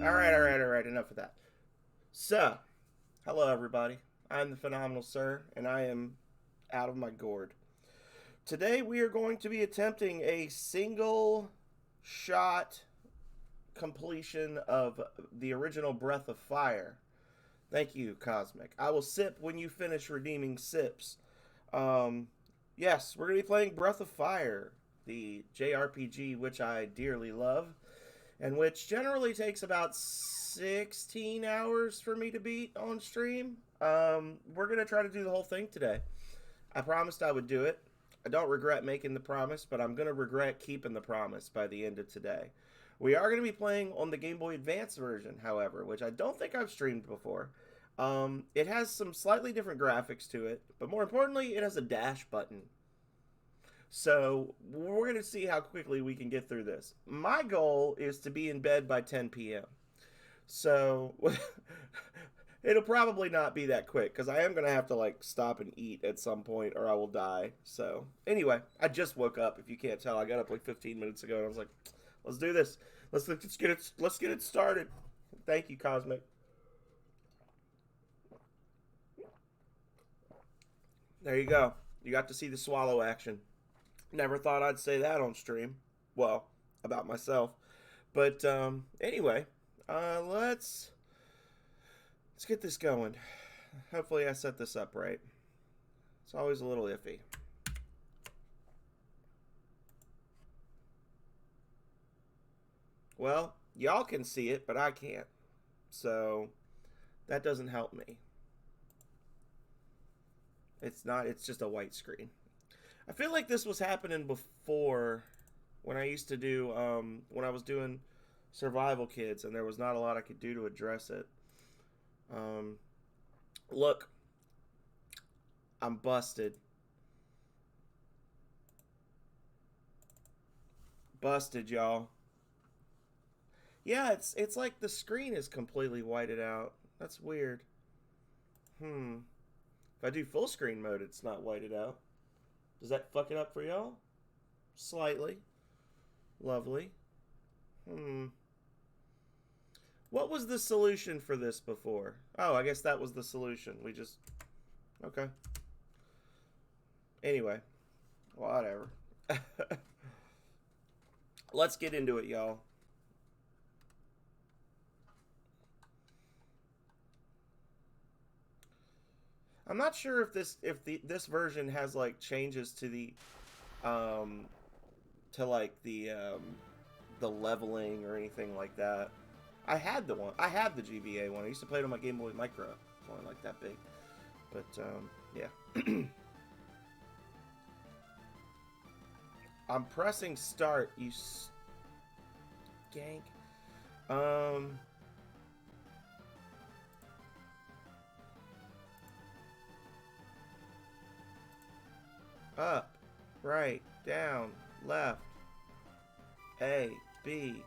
All right. Enough of that. So, hello everybody. I'm the Phenomenal Sir, and I am out of my gourd. Today we are going to be attempting a single shot completion of the original Breath of Fire. Thank you, Cosmic. I will sip when you finish redeeming sips. Um, yes, we're going to be playing Breath of Fire, the JRPG which I dearly love, and which generally takes about 16 hours for me to beat on stream. We're going to try to do the whole thing today. I promised I would do it. I don't regret making the promise, but I'm going to regret keeping the promise by the end of today. We are going to be playing on the Game Boy Advance version, however, which I don't think I've streamed before. It has some slightly different graphics to it, but more importantly, it has a dash button. So we're going to see how quickly we can get through this. My goal is to be in bed by 10 p.m. So it'll probably not be that quick because I am going to have to like stop and eat at some point or I will die. So anyway, I just woke up. If you can't tell, I got up like 15 minutes ago and I was like, let's do this. Let's get it started. Thank you, Cosmic. There you go. You got to see the swallow action. Never thought I'd say that on stream. Well, about myself. But anyway, let's get this going. Hopefully I set this up right. It's always a little iffy. Well, y'all can see it, but I can't. So that doesn't help me. It's just a white screen. I feel like this was happening before when I used to do when I was doing survival kids and there was not a lot I could do to address it. Um, look, I'm busted. Busted, y'all. Yeah, it's like the screen is completely whited out. That's weird. Hmm. If I do full screen mode, it's not whited out. Does that fuck it up for y'all? Slightly. Lovely. Hmm. What was the solution for this before? Oh, I guess that was the solution. We just... Okay. Anyway. Whatever. Let's get into it, y'all. I'm not sure if this version has like changes to um the leveling or anything like that. I had the GBA one. I used to play it on my Game Boy Micro. It's only like that big. But yeah. I'm pressing start, you skank. Um Up, right, down, left, A, B,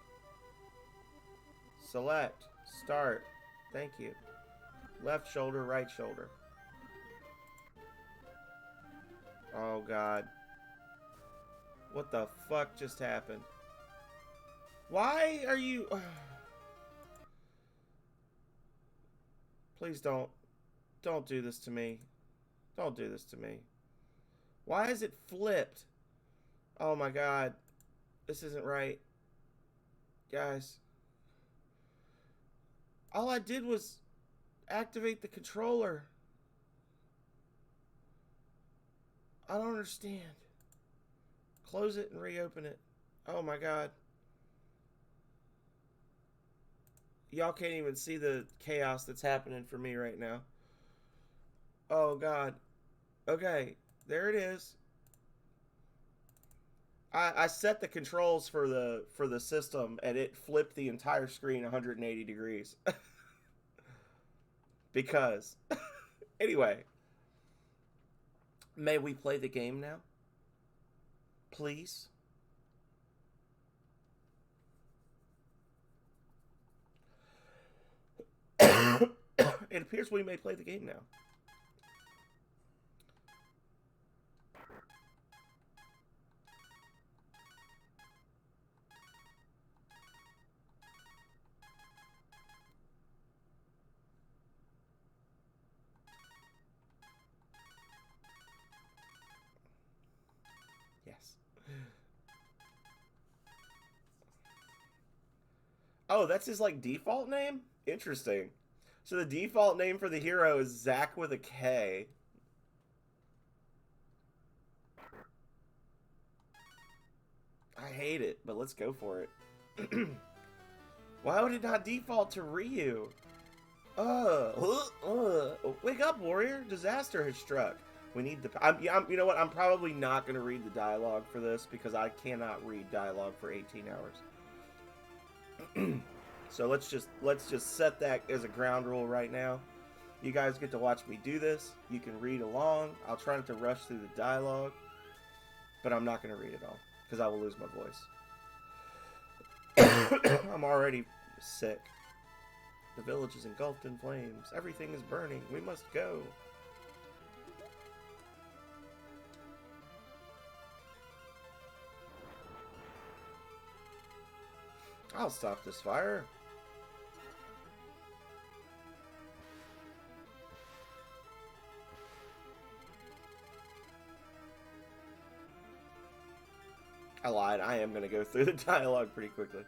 select, start. Thank you. Left shoulder, right shoulder. Oh god. What the fuck just happened? Why are you... Please don't do this to me. Don't do this to me. Why is it flipped? Oh my god. This isn't right. Guys. All I did was activate the controller. I don't understand. Close it and reopen it. Oh my god. Y'all can't even see the chaos that's happening for me right now. Oh god. Okay, there it is. I set the controls for the system and it flipped the entire screen 180 degrees. Because anyway, may we play the game now? Please. It appears we may play the game now. Oh, that's his, like, default name? Interesting. So the default name for the hero is Zach with a K. I hate it, but let's go for it. Why would it not default to Ryu? Wake up, warrior! Disaster has struck. We need the. You know what? I'm probably not going to read the dialogue for this because I cannot read dialogue for 18 hours. So let's just set that as a ground rule right now. You guys get to watch me do this. You can read along. I'll try not to rush through the dialogue, but I'm not going to read it all because I will lose my voice. I'm already sick. The village is engulfed in flames. Everything is burning. We must go. I'll stop this fire. I lied. I am going to go through the dialogue pretty quickly.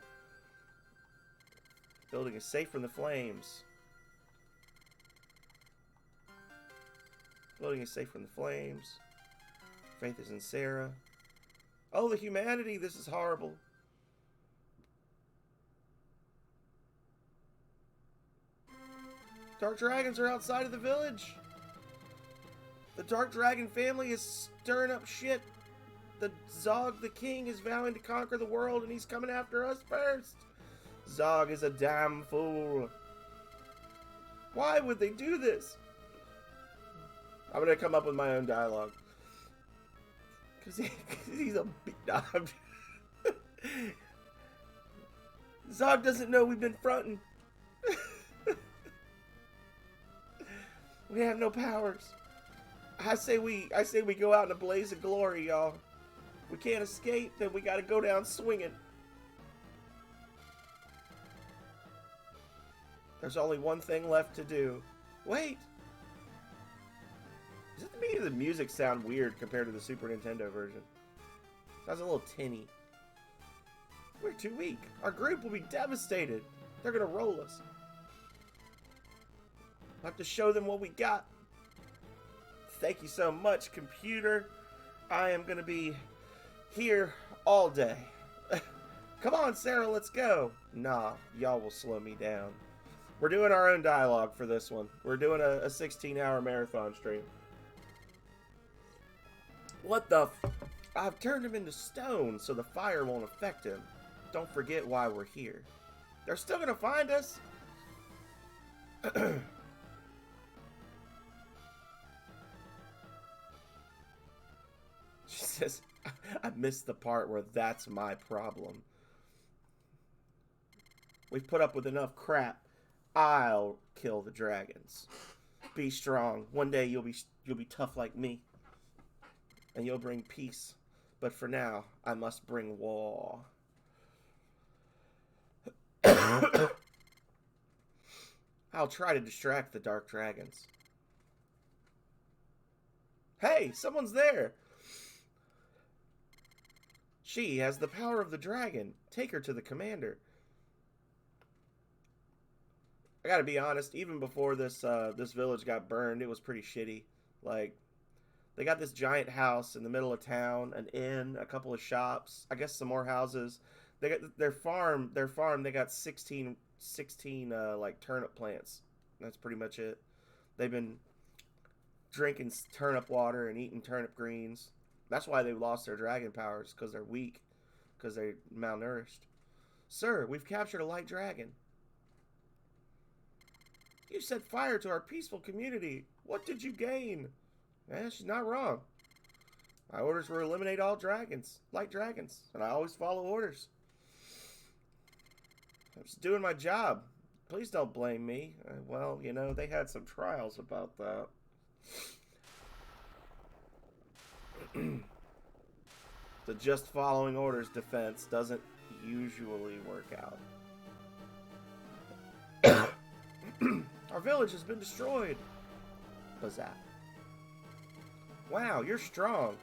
Building is safe from the flames. Building is safe from the flames. Faith is in Sarah. Oh, the humanity. This is horrible. Dark dragons are outside of the village. The Dark Dragon family is stirring up shit. The Zog the king is vowing to conquer the world and he's coming after us first. Zog is a damn fool. Why would they do this? I'm gonna come up with my own dialogue. Cause he's a big dog. Zog doesn't know we've been fronting. We have no powers. I say we go out in a blaze of glory, y'all. We can't escape, then we gotta go down swinging. There's only one thing left to do. Wait! Does it mean the music sound weird compared to the Super Nintendo version? Sounds a little tinny. We're too weak. Our group will be devastated. They're gonna roll us. We'll have to show them what we got. Thank you so much, computer. I am gonna be here all day. Come on, Sarah, let's go. Nah, y'all will slow me down. We're doing our own dialogue for this one. We're doing a 16-hour marathon stream. What the I've turned him into stone so the fire won't affect him. Don't forget why we're here. They're still gonna find us. She says, I missed the part where that's my problem. We've put up with enough crap. I'll kill the dragons. Be strong. One day you'll be tough like me. And you'll bring peace. But for now, I must bring war. I'll try to distract the dark dragons. Hey, someone's there. She has the power of the dragon. Take her to the commander. I gotta be honest, even before this this village got burned, it was pretty shitty. Like, they got this giant house in the middle of town, an inn, a couple of shops, I guess some more houses. They got their farm, they got 16 like turnip plants. That's pretty much it. They've been drinking turnip water and eating turnip greens. That's why they lost their dragon powers, because they're weak, because they're malnourished. Sir, we've captured a light dragon. You set fire to our peaceful community. What did you gain? She's not wrong. My orders were to eliminate all dragons, light dragons, and I always follow orders. I'm just doing my job. Please don't blame me. Well, you know, they had some trials about that. The just following orders defense doesn't usually work out. Our village has been destroyed. Bazap. Wow, you're strong.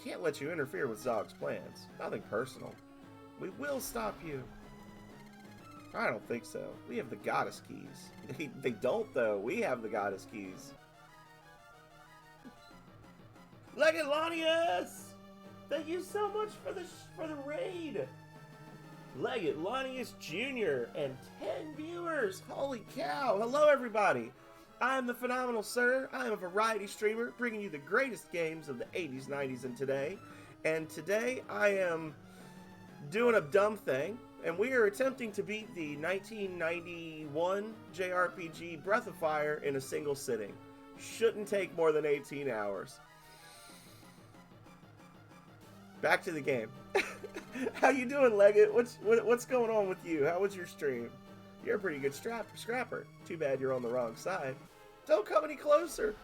Can't let you interfere with Zog's plans. Nothing personal. We will stop you. I don't think so. We have the goddess keys. They don't, though. We have the goddess keys. Legate Lanius! Thank you so much for the raid. Legate Lanius Jr. and 10 viewers. Holy cow. Hello, everybody. I am the Phenomenal Sir. I am a variety streamer bringing you the greatest games of the 80s, 90s, and today. And today I am doing a dumb thing, and we are attempting to beat the 1991 JRPG Breath of Fire in a single sitting. Shouldn't take more than 18 hours. Back to the game. How you doing, Legate? What's going on with you? How was your stream? You're a pretty good scrapper. Too bad you're on the wrong side. Don't come any closer.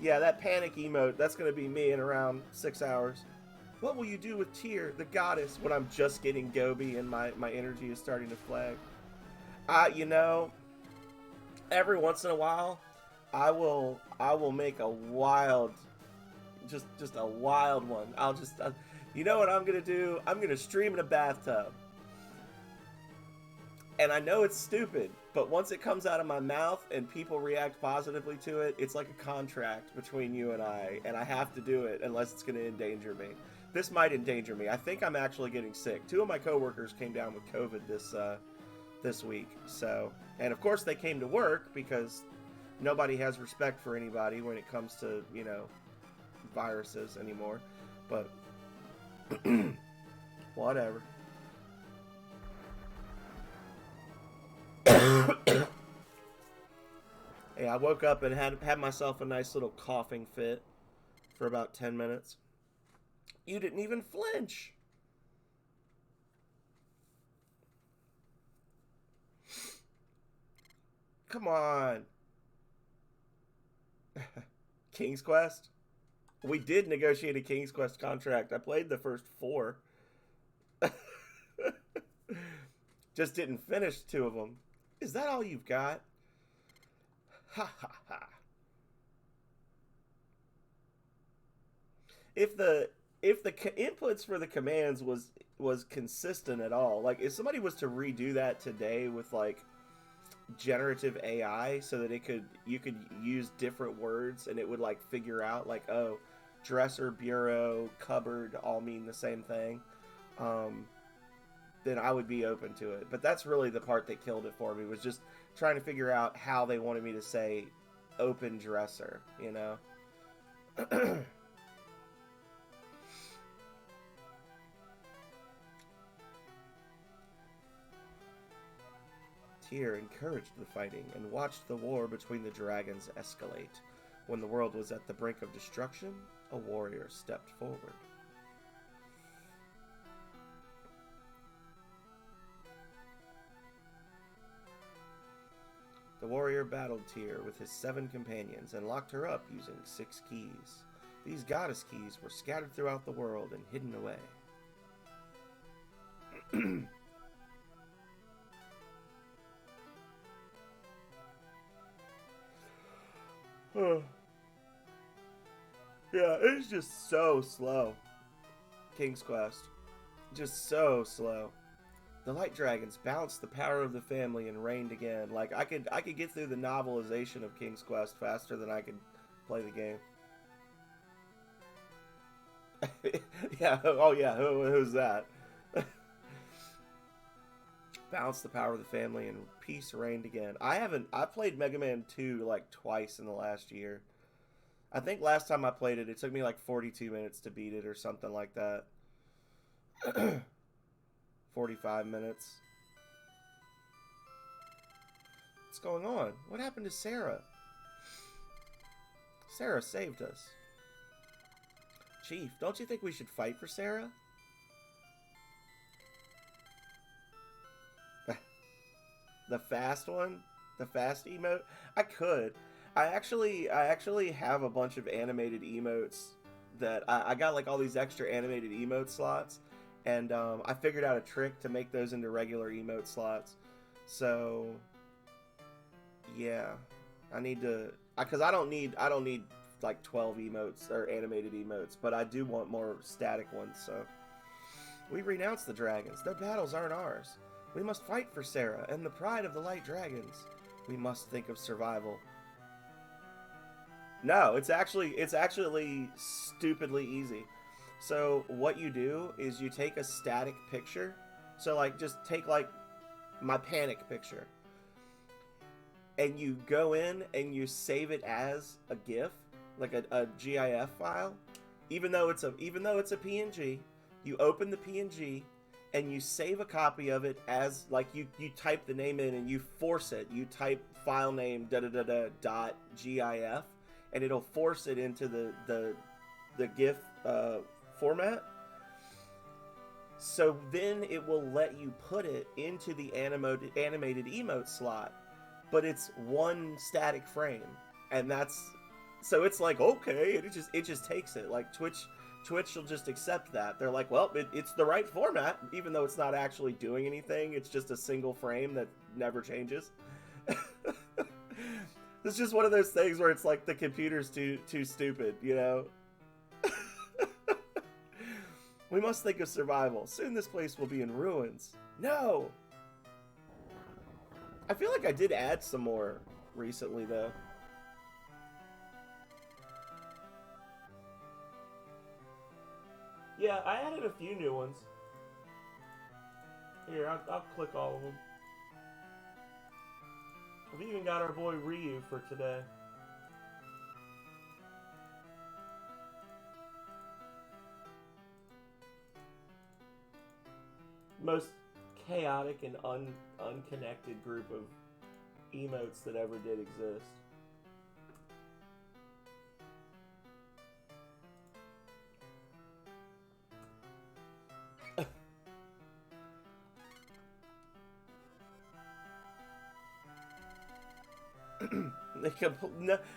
Yeah, that panic emote, that's going to be me in around 6 hours. What will you do with Tyr, the goddess, when I'm just getting Gobi and my energy is starting to flag? You know, every once in a while, I will make a wild, just a wild one. You know what I'm going to do? I'm going to stream in a bathtub. And I know it's stupid, but once it comes out of my mouth and people react positively to it, it's like a contract between you and I have to do it unless it's going to endanger me. This might endanger me. I think I'm actually getting sick. 2 of my coworkers came down with COVID this week. So, and of course they came to work because nobody has respect for anybody when it comes to, you know, viruses anymore. But whatever. Hey, I woke up and had myself a nice little coughing fit for about 10 minutes. You didn't even flinch. Come on. King's Quest? We did negotiate a King's Quest contract. I played the first 4. Just didn't finish 2 of them. Is that all you've got? Ha ha ha. If the inputs for the commands was consistent at all, like if somebody was to redo that today with like generative AI so that you could use different words and it would like figure out like, oh, dresser, bureau, cupboard all mean the same thing, then I would be open to it. But that's really the part that killed it for me, was just trying to figure out how they wanted me to say open dresser, you know? Tyr encouraged the fighting and watched the war between the dragons escalate. When the world was at the brink of destruction, a warrior stepped forward. The warrior battled Tyr with his 7 companions and locked her up using 6 keys. These goddess keys were scattered throughout the world and hidden away. Yeah, it's just so slow. King's Quest. Just so slow. The Light Dragons balanced the power of the family and reigned again. Like, I could get through the novelization of King's Quest faster than I could play the game. Yeah, oh yeah, who's that? Balanced the power of the family and peace reigned again. I played Mega Man 2 like twice in the last year. I think last time I played it, it took me like 42 minutes to beat it or something like that. 45 minutes. What's going on? What happened to Sarah? Sarah saved us. Chief, don't you think we should fight for Sarah? The fast one? The fast emote? I could. I actually have a bunch of animated emotes that I got like all these extra animated emote slots, and I figured out a trick to make those into regular emote slots. So yeah, I need to because I don't need like 12 emotes or animated emotes, but I do want more static ones. So we renounce the dragons. Their battles aren't ours. We must fight for Sarah and the pride of the Light Dragons. We must think of survival. No, it's actually stupidly easy. So what you do is you take a static picture. So like just take like my panic picture, and you go in and you save it as a GIF, like a GIF file. Even though it's a PNG, you open the PNG and you save a copy of it as like you type the name in and you force it. You type file name da da da da dot GIF, and it'll force it into the GIF format. So then it will let you put it into the animated emote slot, but it's one static frame, and that's so it's like okay, it just takes it. Like Twitch will just accept that. They're like, well, it's the right format, even though it's not actually doing anything. It's just a single frame that never changes. It's just one of those things where it's like the computer's too stupid, you know. We must think of survival. Soon this place will be in ruins. No! I feel like I did add some more recently, though. Yeah, I added a few new ones. Here, I'll click all of them. We've even got our boy Ryu for today. Most chaotic and unconnected group of emotes that ever did exist.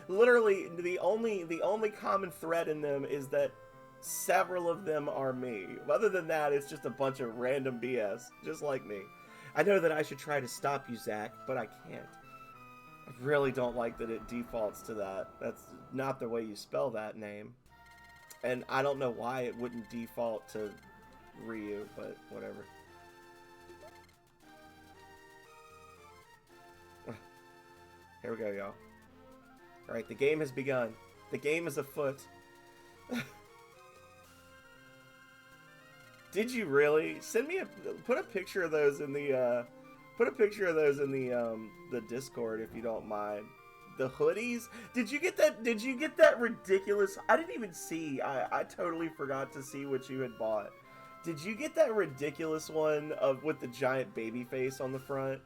Literally, the only common thread in them is that several of them are me. Other than that, it's just a bunch of random BS, just like me. I know that I should try to stop you, Zach, but I can't. I really don't like that it defaults to that. That's not the way you spell that name. And I don't know why it wouldn't default to Ryu, but whatever. Here we go, y'all. Alright, the game has begun. The game is afoot. Did you really? Send me put a picture of those in the the Discord if you don't mind. The hoodies? Did you get that? Did you get that ridiculous? I didn't even see. I totally forgot to see what you had bought. Did you get that ridiculous one of with the giant baby face on the front?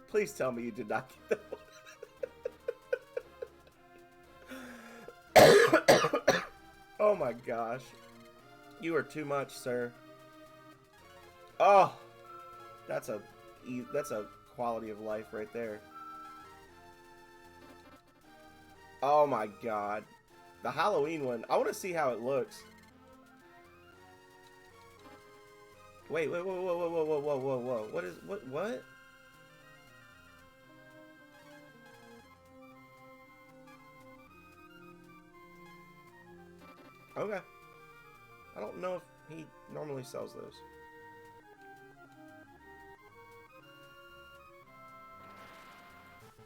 Please tell me you did not get that one. Oh my gosh. You are too much, sir. Oh, that's a quality of life right there. Oh my god. The Halloween one. I want to see how it looks. Wait, whoa, whoa, whoa, whoa, whoa, whoa, whoa, whoa. What? Okay. I don't know if he normally sells those.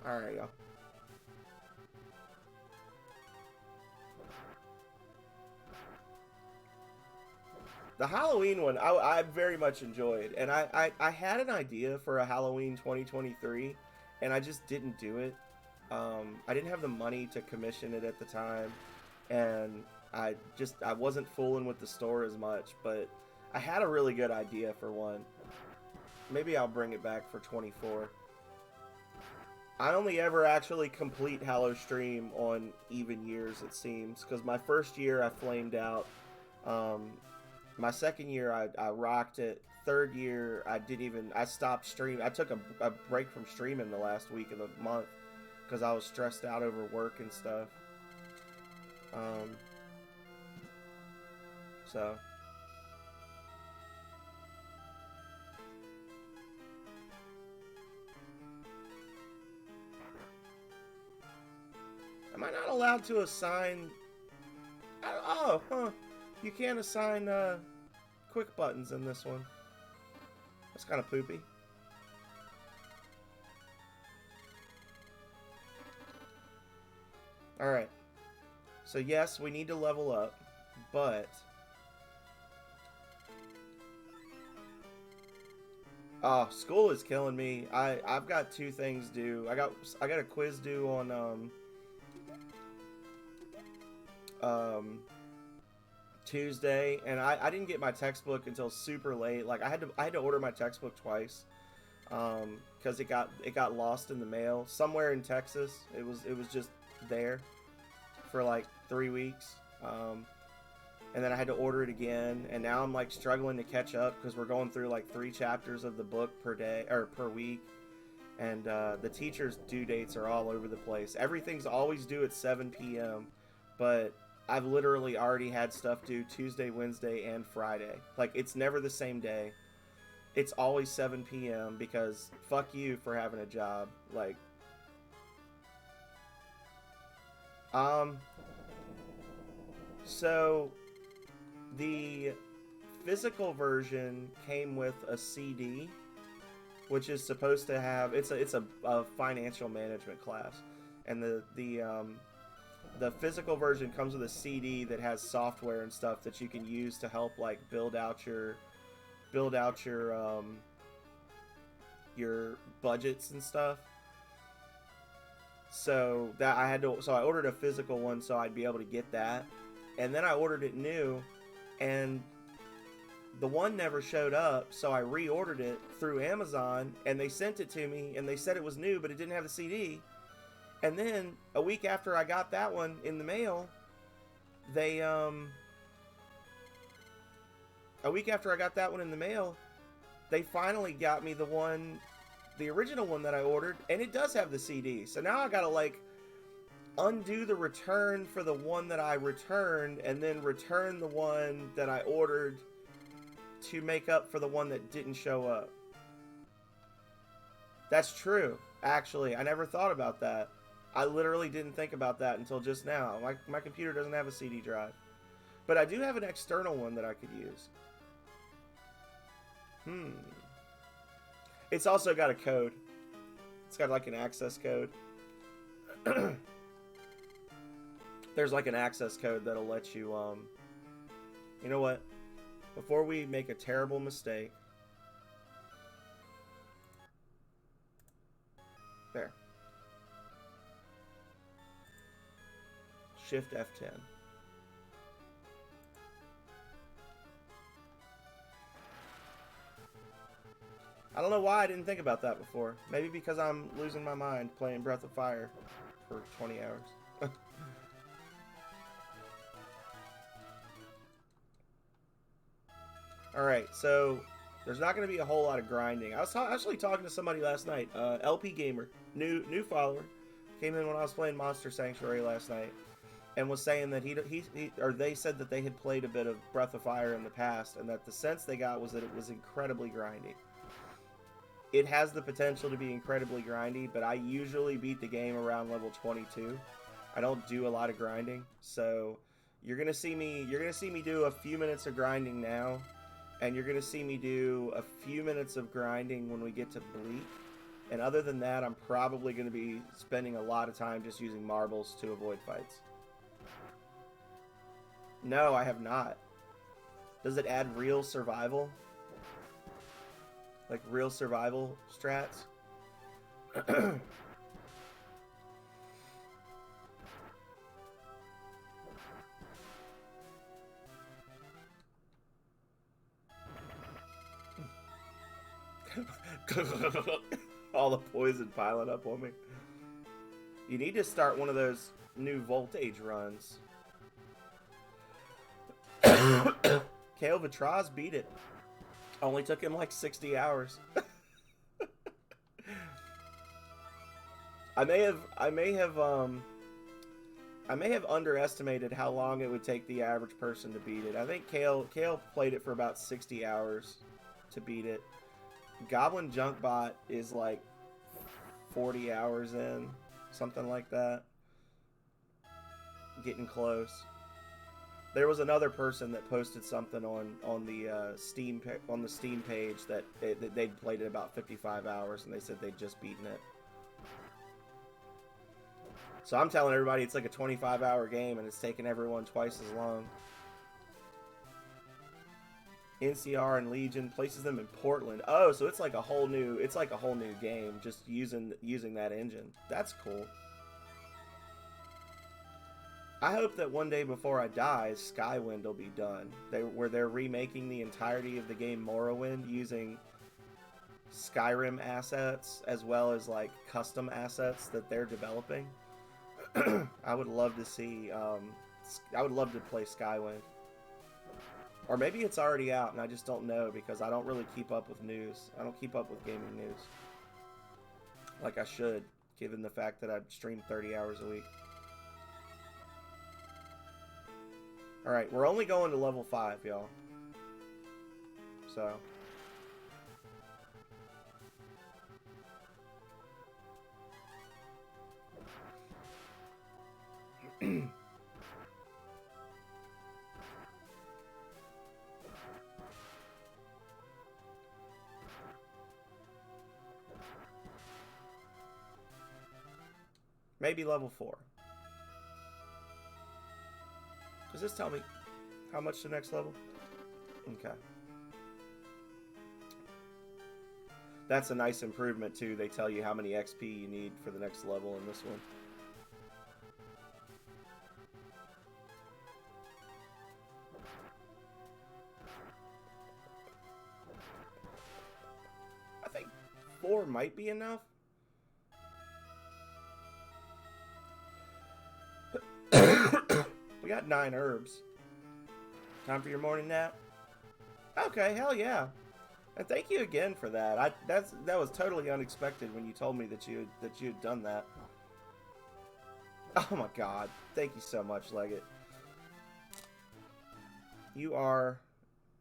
Alright, y'all. The Halloween one, I very much enjoyed. And I had an idea for a Halloween 2023, and I just didn't do it. I didn't have the money to commission it at the time, and I wasn't fooling with the store as much, but I had a really good idea for one. Maybe I'll bring it back for 24. I only ever actually complete Hallow Stream on even years, it seems, because my first year I flamed out. My second year I rocked it. Third year I stopped streaming. I took a break from streaming the last week of the month because I was stressed out over work and stuff. So Am I not allowed to assign... Oh, huh. You can't assign quick buttons in this one. That's kind of poopy. Alright. So yes, we need to level up, but... Oh, school is killing me. I've got 2 things due. I got a quiz due on Tuesday, and I didn't get my textbook until super late. Like I had to order my textbook twice, because it got lost in the mail somewhere in Texas. It was just there for like 3 weeks, and then I had to order it again, and now I'm like struggling to catch up because we're going through like 3 chapters of the book per day or per week, and the teachers' due dates are all over the place. Everything's always due at 7 p.m., but I've literally already had stuff due Tuesday, Wednesday, and Friday. Like, it's never the same day. It's always 7 p.m. because fuck you for having a job. Like, so the physical version came with a CD, which is supposed to have, it's a financial management class, and the physical version comes with a CD that has software and stuff that you can use to help like build out your budgets and stuff. So I ordered a physical one so I'd be able to get that, and then I ordered it new, and the one never showed up, so I reordered it through Amazon, and they sent it to me, and they said it was new, but it didn't have the CD. And then a week after I got that one in the mail, they finally got me the original one that I ordered, and it does have the CD. So now I gotta like undo the return for the one that I returned, and then return the one that I ordered to make up for the one that didn't show up. That's true. Actually, I never thought about that. I literally didn't think about that until just now. My computer doesn't have a CD drive. But I do have an external one that I could use. It's also got a code. It's got like an access code. There's like an access code that'll let you, you know what? Before we make a terrible mistake. There. Shift F10. I don't know why I didn't think about that before. Maybe because I'm losing my mind playing Breath of Fire for 20 hours. Alright, so there's not going to be a whole lot of grinding. I was actually talking to somebody last night, LP Gamer, new follower, came in when I was playing Monster Sanctuary last night, and was saying that they said that they had played a bit of Breath of Fire in the past, and that the sense they got was that it was incredibly grindy. It has the potential to be incredibly grindy, but I usually beat the game around level 22. I don't do a lot of grinding, so you're gonna see me do a few minutes of grinding now, and you're gonna see me do a few minutes of grinding when we get to Bleak. And other than that, I'm probably gonna be spending a lot of time just using marbles to avoid fights. No, I have not. Does it add real survival? Like real survival strats? All the poison piling up on me. You need to start one of those new voltage runs. Kael Vitraz beat it. Only took him like 60 hours. I may have underestimated how long it would take the average person to beat it. I think Kael played it for about 60 hours to beat it. Goblin Junkbot is like 40 hours in, something like that. getting close. There was another person that posted something on the Steam page that they'd played it about 55 hours, and they said they'd just beaten it. So I'm telling everybody it's like a 25-hour game, and it's taking everyone twice as long. NCR and Legion places them in Portland. Oh, so it's like a whole new game just using that engine. That's cool. I hope that one day before I die, Skywind will be done. Where they're remaking the entirety of the game Morrowind using Skyrim assets as well as like custom assets that they're developing. I would love to see. I would love to play Skywind. Or maybe it's already out and I just don't know because I don't really keep up with news. I don't keep up with gaming news like I should, given the fact that I stream 30 hours a week. Alright, we're only going to level 5, y'all. So. Maybe level 4. Does this tell me how much the next level? Okay. That's a nice improvement too. They tell you how many XP you need for the next level in this one. I think 4 might be enough. We got 9 herbs. Time for your morning nap? Okay, hell yeah. And thank you again for that. That was totally unexpected when you told me that you had done that. Oh my god. Thank you so much, Leggett. You are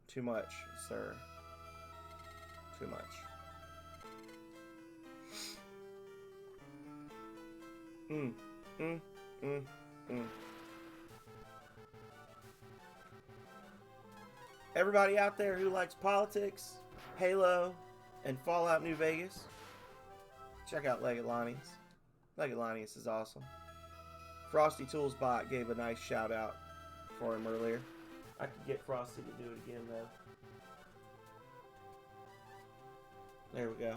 too much, sir. Too much. Everybody out there who likes politics, Halo, and Fallout New Vegas, check out Leggett Lonnie's. Leggett Lonnie's is awesome. Frosty Tools Bot gave a nice shout out for him earlier. I could get Frosty to do it again though. There we go.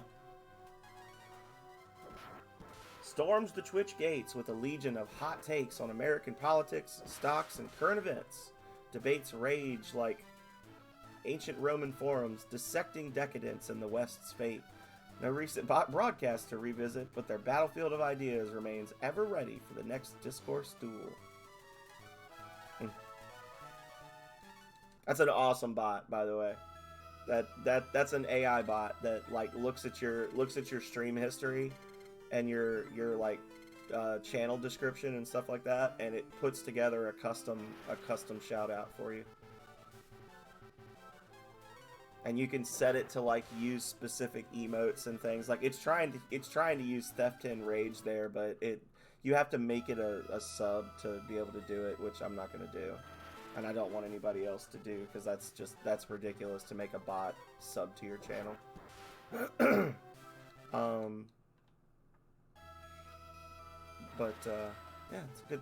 Storms the Twitch gates with a legion of hot takes on American politics, stocks, and current events. Debates rage like ancient Roman forums, dissecting decadence and the West's fate. No recent broadcast to revisit, but their battlefield of ideas remains ever ready for the next discourse duel. That's an awesome bot, by the way. That's an AI bot that like looks at your stream history and your like channel description and stuff like that, and it puts together a custom shout out for you. And you can set it to like use specific emotes and things. Like it's trying to use Theft 10 Rage there, but you have to make it a sub to be able to do it, which I'm not gonna do. And I don't want anybody else to do, because that's ridiculous to make a bot sub to your channel. Yeah, it's a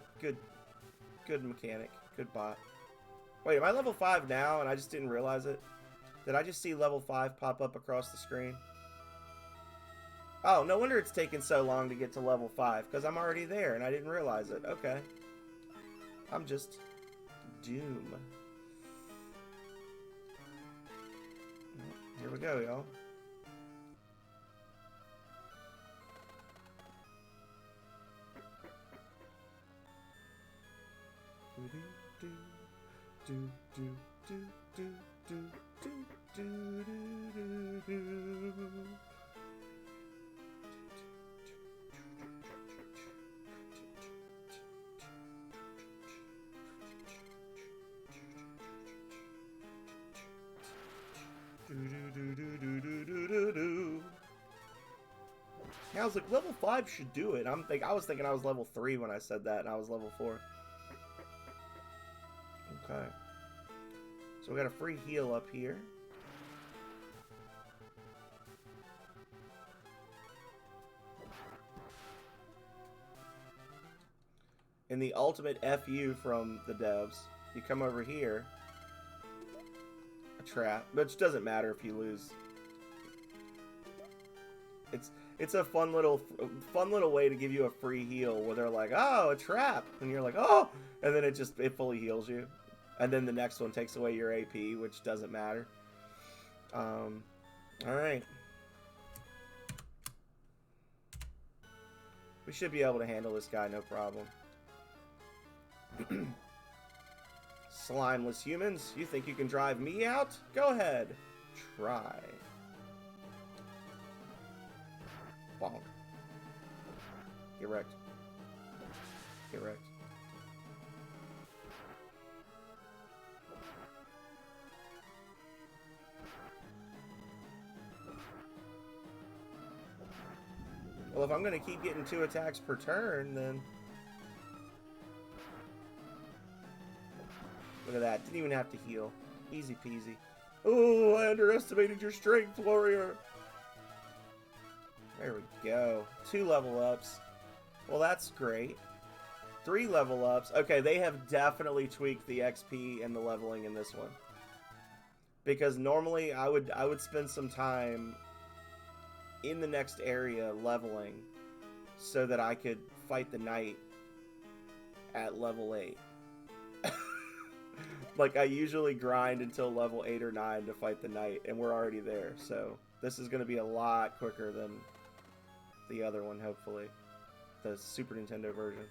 good mechanic, good bot. Wait, am I level 5 now and I just didn't realize it? Did I just see level 5 pop up across the screen? Oh, no wonder it's taken so long to get to level 5, because I'm already there and I didn't realize it. Okay. I'm just doom. Here we go, y'all. I was like, level 5 should do it. I was thinking I was level 3 when I said that, and I was level 4. Okay. So we got a free heal up here. In the ultimate FU from the devs, you come over here, a trap, which doesn't matter if you lose. It's a fun little way to give you a free heal where they're like, oh, a trap, and you're like, oh, and then it fully heals you, and then the next one takes away your AP, which doesn't matter. All right. We should be able to handle this guy, no problem. Slimeless humans, you think you can drive me out? Go ahead. Try. Bonk. Get wrecked. Get wrecked. Well, if I'm going to keep getting 2 attacks per turn, then... Look at that. Didn't even have to heal. Easy peasy. Oh, I underestimated your strength, warrior. There we go. 2 level ups. Well, that's great. 3 level ups. Okay, they have definitely tweaked the XP and the leveling in this one. Because normally I would spend some time in the next area leveling so that I could fight the knight at level 8. Like, I usually grind until level 8 or 9 to fight the knight, and we're already there, so this is going to be a lot quicker than the other one, hopefully. The Super Nintendo version.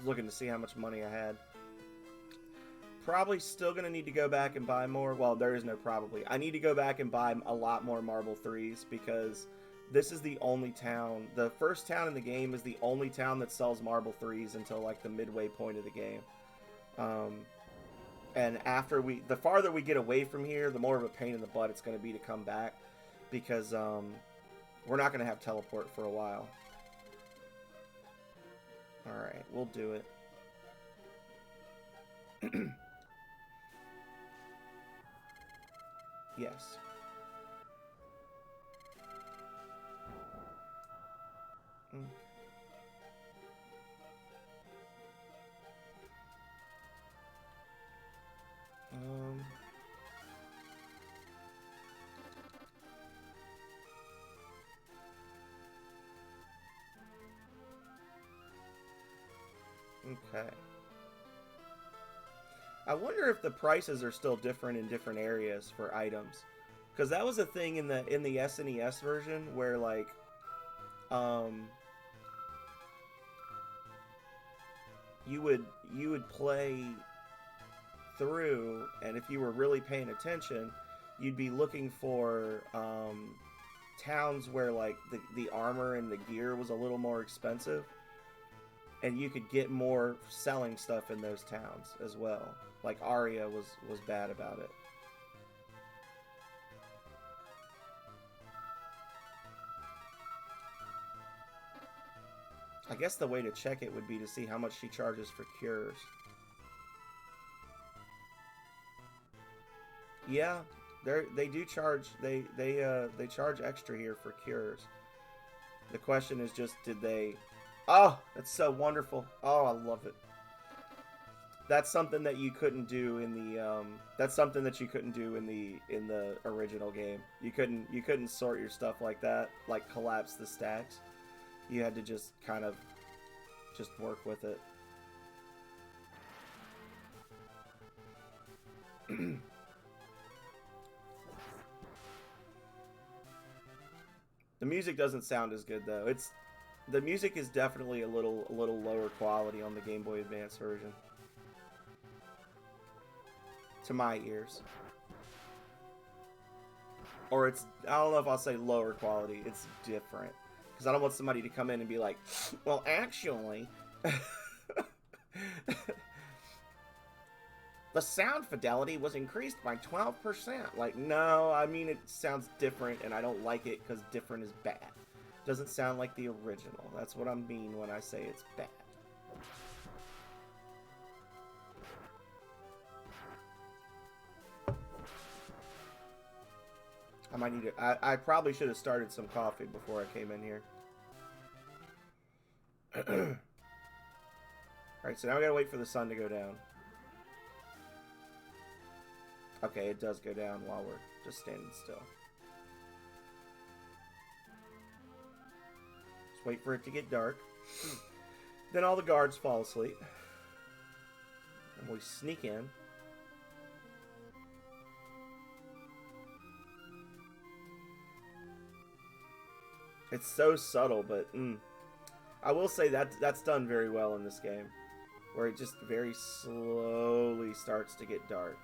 Looking to see how much money I had. Probably still going to need to go back and buy more. Well, there is no probably. I need to go back and buy a lot more Marble 3s because this is the only town. The first town in the game is the only town that sells Marble 3s until like the midway point of the game. And after the farther we get away from here, the more of a pain in the butt it's going to be to come back because we're not going to have teleport for a while. Alright, we'll do it. Yes. Okay. I wonder if the prices are still different in different areas for items, because that was a thing in the SNES version where like, you would play through, and if you were really paying attention, you'd be looking for towns where like the armor and the gear was a little more expensive. And you could get more selling stuff in those towns as well. Like Aria was bad about it. I guess the way to check it would be to see how much she charges for cures. Yeah, they do charge. They charge extra here for cures. The question is just, did they? Oh, that's so wonderful. Oh, I love it. That's something that you couldn't do in the that's something that you couldn't do in the original game. You couldn't sort your stuff like that, like collapse the stacks. You had to just kind of just work with it. The music doesn't sound as good though. The music is definitely a little lower quality on the Game Boy Advance version. To my ears. Or it's, I don't know if I'll say lower quality, it's different. Because I don't want somebody to come in and be like, well, actually, the sound fidelity was increased by 12%. Like, no, I mean, it sounds different, and I don't like it because different is bad. Doesn't sound like the original. That's what I mean when I say it's bad. I might need to... I probably should have started some coffee before I came in here. Alright, so now we gotta wait for the sun to go down. Okay, it does go down while we're just standing still. Just wait for it to get dark. Then all the guards fall asleep. And we sneak in. It's so subtle, but I will say that that's done very well in this game, where it just very slowly starts to get dark.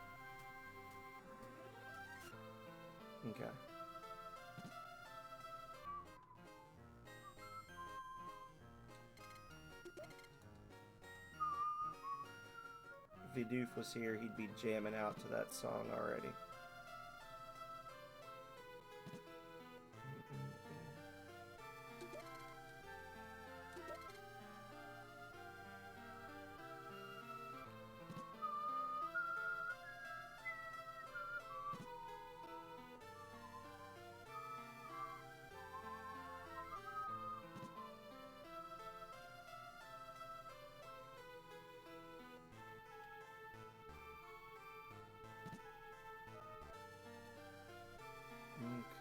Okay. If Vidoof was here, he'd be jamming out to that song already.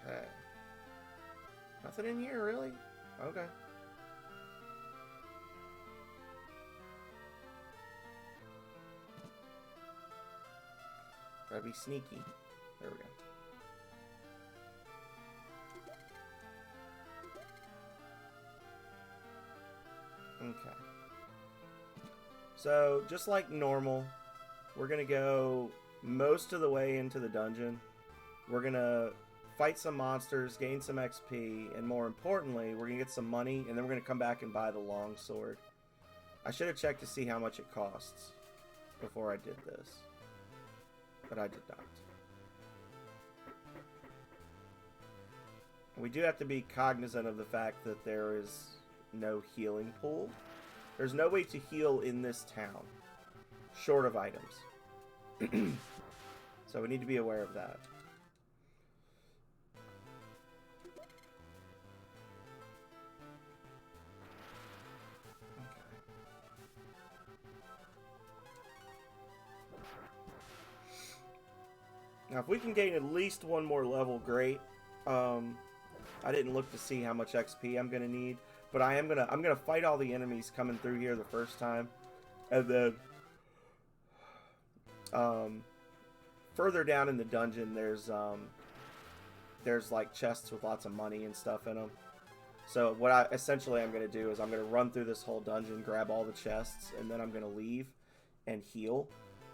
Okay. Nothing in here, really? Okay. Gotta be sneaky. There we go. Okay. So, just like normal, we're gonna go most of the way into the dungeon. We're gonna fight some monsters, gain some XP, and more importantly, we're gonna get some money, and then we're gonna come back and buy the longsword. I should have checked to see how much it costs before I did this, but I did not. We do have to be cognizant of the fact that there is no healing pool. There's no way to heal in this town, short of items. So we need to be aware of that. Now, if we can gain at least one more level, great. I didn't look to see how much XP I'm gonna need, but I'm gonna fight all the enemies coming through here the first time, and then further down in the dungeon, there's like chests with lots of money and stuff in them. So what I'm gonna do is I'm gonna run through this whole dungeon, grab all the chests, and then I'm gonna leave and heal.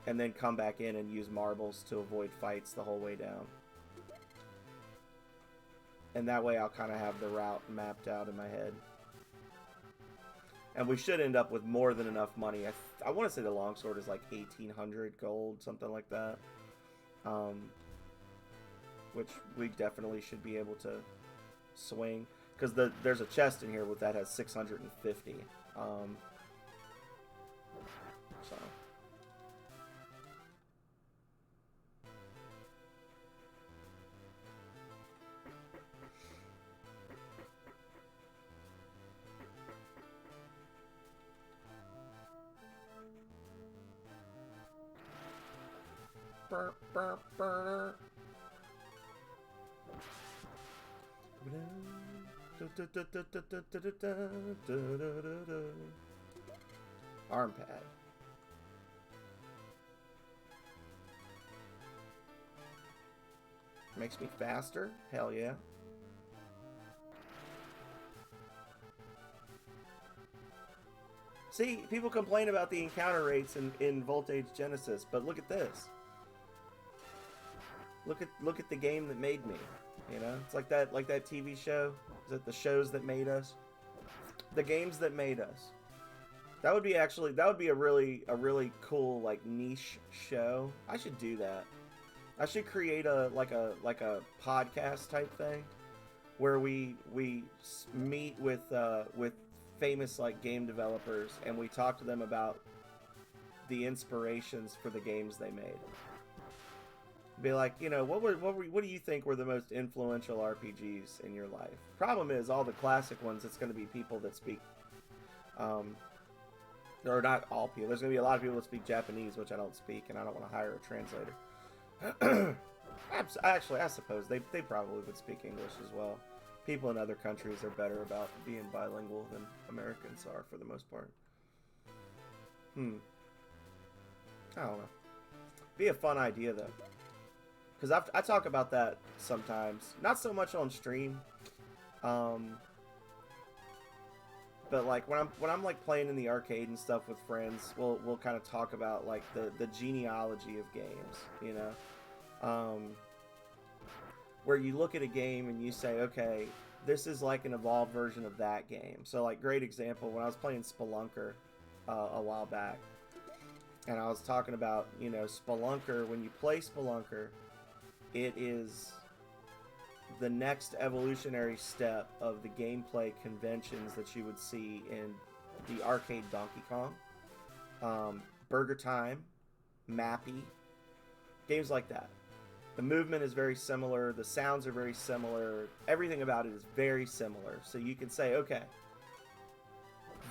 And then come back in and use marbles to avoid fights the whole way down. And that way I'll kind of have the route mapped out in my head. And we should end up with more than enough money. I want to say the longsword is like 1,800 gold, something like that. Which we definitely should be able to swing. Because there's a chest in here that has 650. So... Arm pad. Makes me faster? Hell yeah. See, people complain about the encounter rates in Voltage Genesis, but look at this. Look at the game that made me. You know, it's like that TV show. Is it The Shows That Made Us? The games that made us. That would be a really cool like niche show. I should do that. I should create a podcast type thing where we meet with famous like game developers and we talk to them about the inspirations for the games they made. Be like, you know, what do you think were the most influential RPGs in your life? Problem is, all the classic ones, it's going to be people that speak, or not all people. There's going to be a lot of people that speak Japanese, which I don't speak, and I don't want to hire a translator. Actually, I suppose they probably would speak English as well. People in other countries are better about being bilingual than Americans are, for the most part. I don't know. Be a fun idea, though. Because I talk about that sometimes. Not so much on stream. But like when I'm like playing in the arcade and stuff with friends, we'll kind of talk about like the genealogy of games, you know? Where you look at a game and you say, okay, this is like an evolved version of that game. So like, great example, when I was playing Spelunker a while back, and I was talking about, you know, Spelunker, when you play Spelunker, it is the next evolutionary step of the gameplay conventions that you would see in the arcade Donkey Kong, Burger Time, Mappy, games like that. The movement is very similar, the sounds are very similar, everything about it is very similar. So you can say, okay,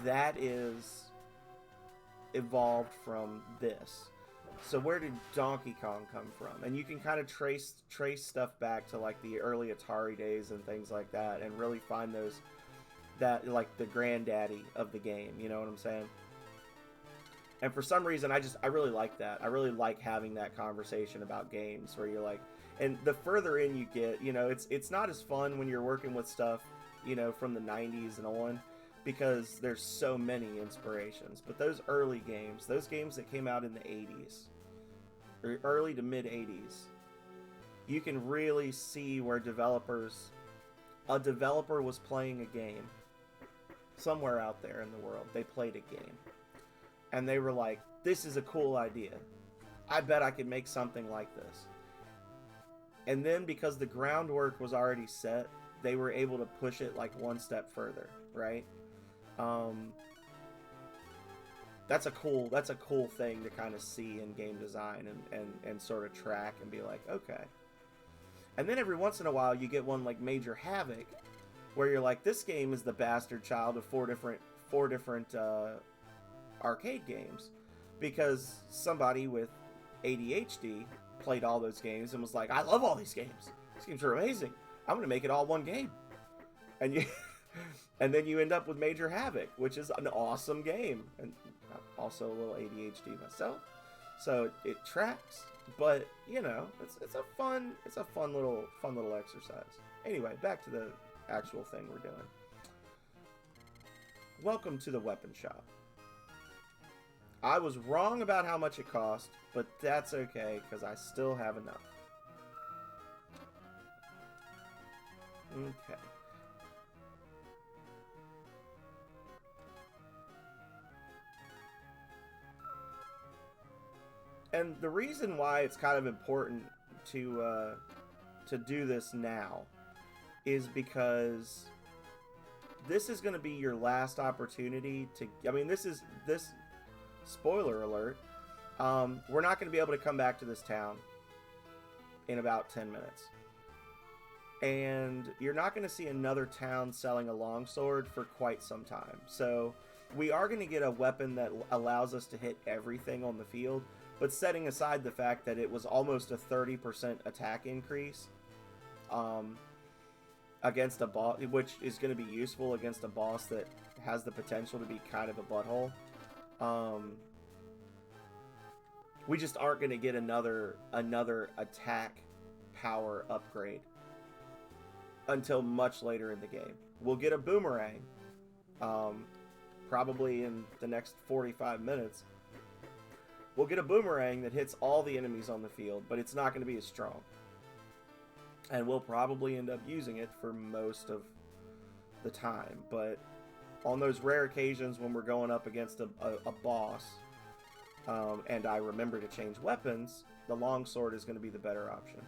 that is evolved from this. So where did Donkey Kong come from? And you can kind of trace stuff back to like the early Atari days and things like that, and really find those, that like the granddaddy of the game, you know what I'm saying? And for some reason, I really like that. I really like having that conversation about games where you're like, and the further in you get, you know, it's not as fun when you're working with stuff, you know, from the 90s and on, because there's so many inspirations. But those early games, those games that came out in the 80s, or early to mid 80s, you can really see where a developer was playing a game somewhere out there in the world. They played a game and they were like, this is a cool idea. I bet I could make something like this. And then because the groundwork was already set, they were able to push it like one step further, right? That's a cool thing to kind of see in game design and sort of track and be like, okay. And then every once in a while you get one like Major Havoc, where you're like, this game is the bastard child of four different arcade games, because somebody with ADHD played all those games and was like, I love all these games. These games are amazing. I'm gonna make it all one game. And you and then you end up with Major Havoc, which is an awesome game. And I'm also a little ADHD myself, so it tracks. But you know, it's a fun little exercise. Anyway, back to the actual thing we're doing. Welcome to the weapon shop. I was wrong about how much it cost, but that's okay, because I still have enough. Okay. And the reason why it's kind of important to do this now is because this is going to be your last opportunity to... I mean, this spoiler alert, we're not going to be able to come back to this town in about 10 minutes. And you're not going to see another town selling a longsword for quite some time. So we are going to get a weapon that allows us to hit everything on the field, but setting aside the fact that it was almost a 30% attack increase against a boss, which is going to be useful against a boss that has the potential to be kind of a butthole. We just aren't going to get another attack power upgrade until much later in the game. We'll get a boomerang, probably in the next 45 minutes, we'll get a boomerang that hits all the enemies on the field, but it's not going to be as strong. And we'll probably end up using it for most of the time. But on those rare occasions when we're going up against a boss, and I remember to change weapons, the longsword is going to be the better option.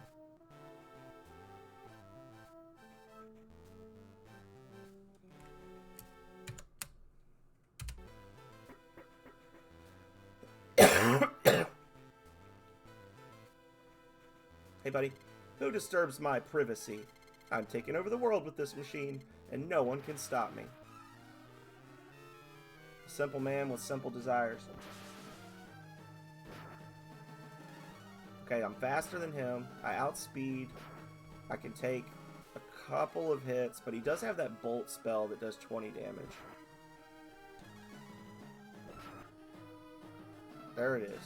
Hey buddy, who disturbs my privacy? I'm taking over the world with this machine, and no one can stop me. A simple man with simple desires. Okay, I'm faster than him. I outspeed. I can take a couple of hits, but he does have that bolt spell that does 20 damage. There it is.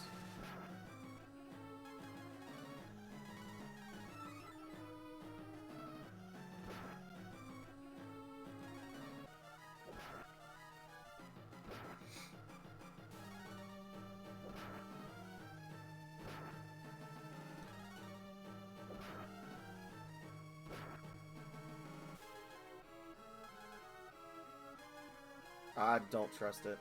I don't trust it.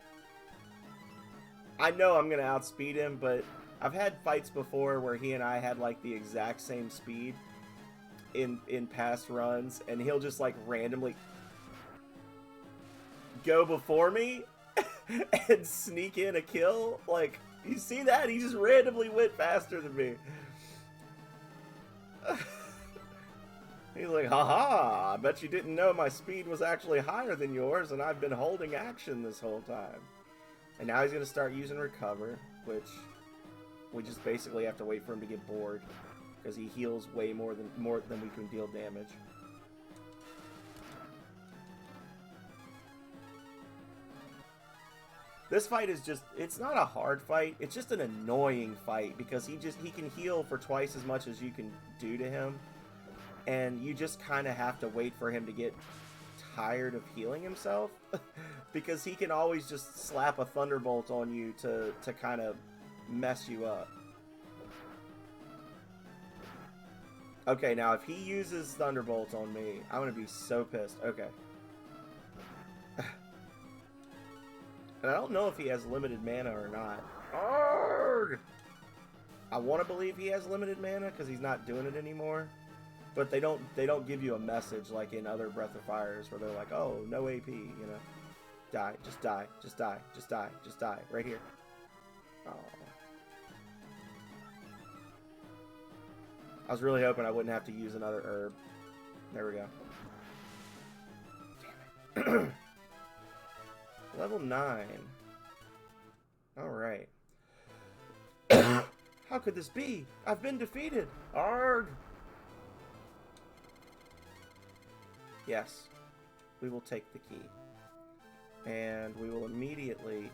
I know I'm gonna outspeed him, but I've had fights before where he and I had like the exact same speed in past runs, and he'll just like randomly go before me and sneak in a kill. Like, you see that? He just randomly went faster than me. He's like, haha, I bet you didn't know my speed was actually higher than yours, and I've been holding action this whole time. And now he's going to start using recover, which we just basically have to wait for him to get bored, because he heals way more than we can deal damage. This fight is just, it's not a hard fight, it's just an annoying fight, because he can heal for twice as much as you can do to him. And you just kind of have to wait for him to get tired of healing himself. Because he can always just slap a Thunderbolt on you to kind of mess you up. Okay, now if he uses Thunderbolt on me, I'm going to be so pissed. Okay. And I don't know if he has limited mana or not. Arrgh! I want to believe he has limited mana because he's not doing it anymore. But they don't give you a message like in other Breath of Fires where they're like, oh, no AP, you know. Die, just die, just die, just die, just die. Right here. Oh. I was really hoping I wouldn't have to use another herb. There we go. Damn it. Level 9. Alright. How could this be? I've been defeated. Arrgh! Yes, we will take the key. And we will immediately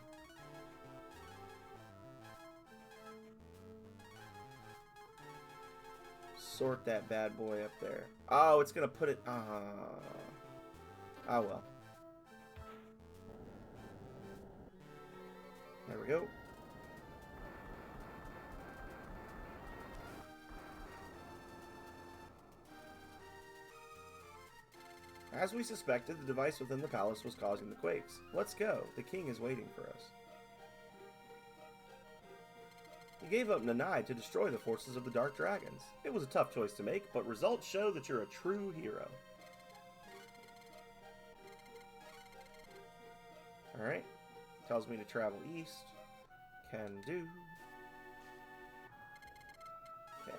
sort that bad boy up there. Oh, it's going to put it... Oh, well. There we go. As we suspected, the device within the palace was causing the quakes. Let's go. The king is waiting for us. You gave up Nanai to destroy the forces of the Dark Dragons. It was a tough choice to make, but results show that you're a true hero. Alright. Tells me to travel east. Can do. Yes.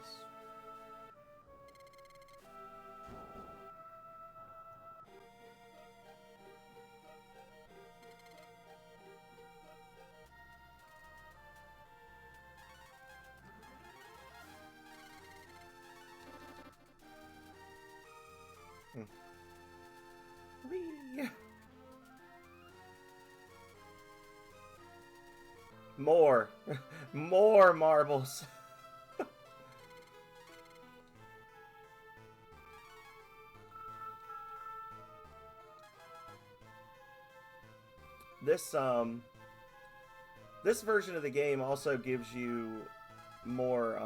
Whee! More. More marbles. this this version of the game also gives you more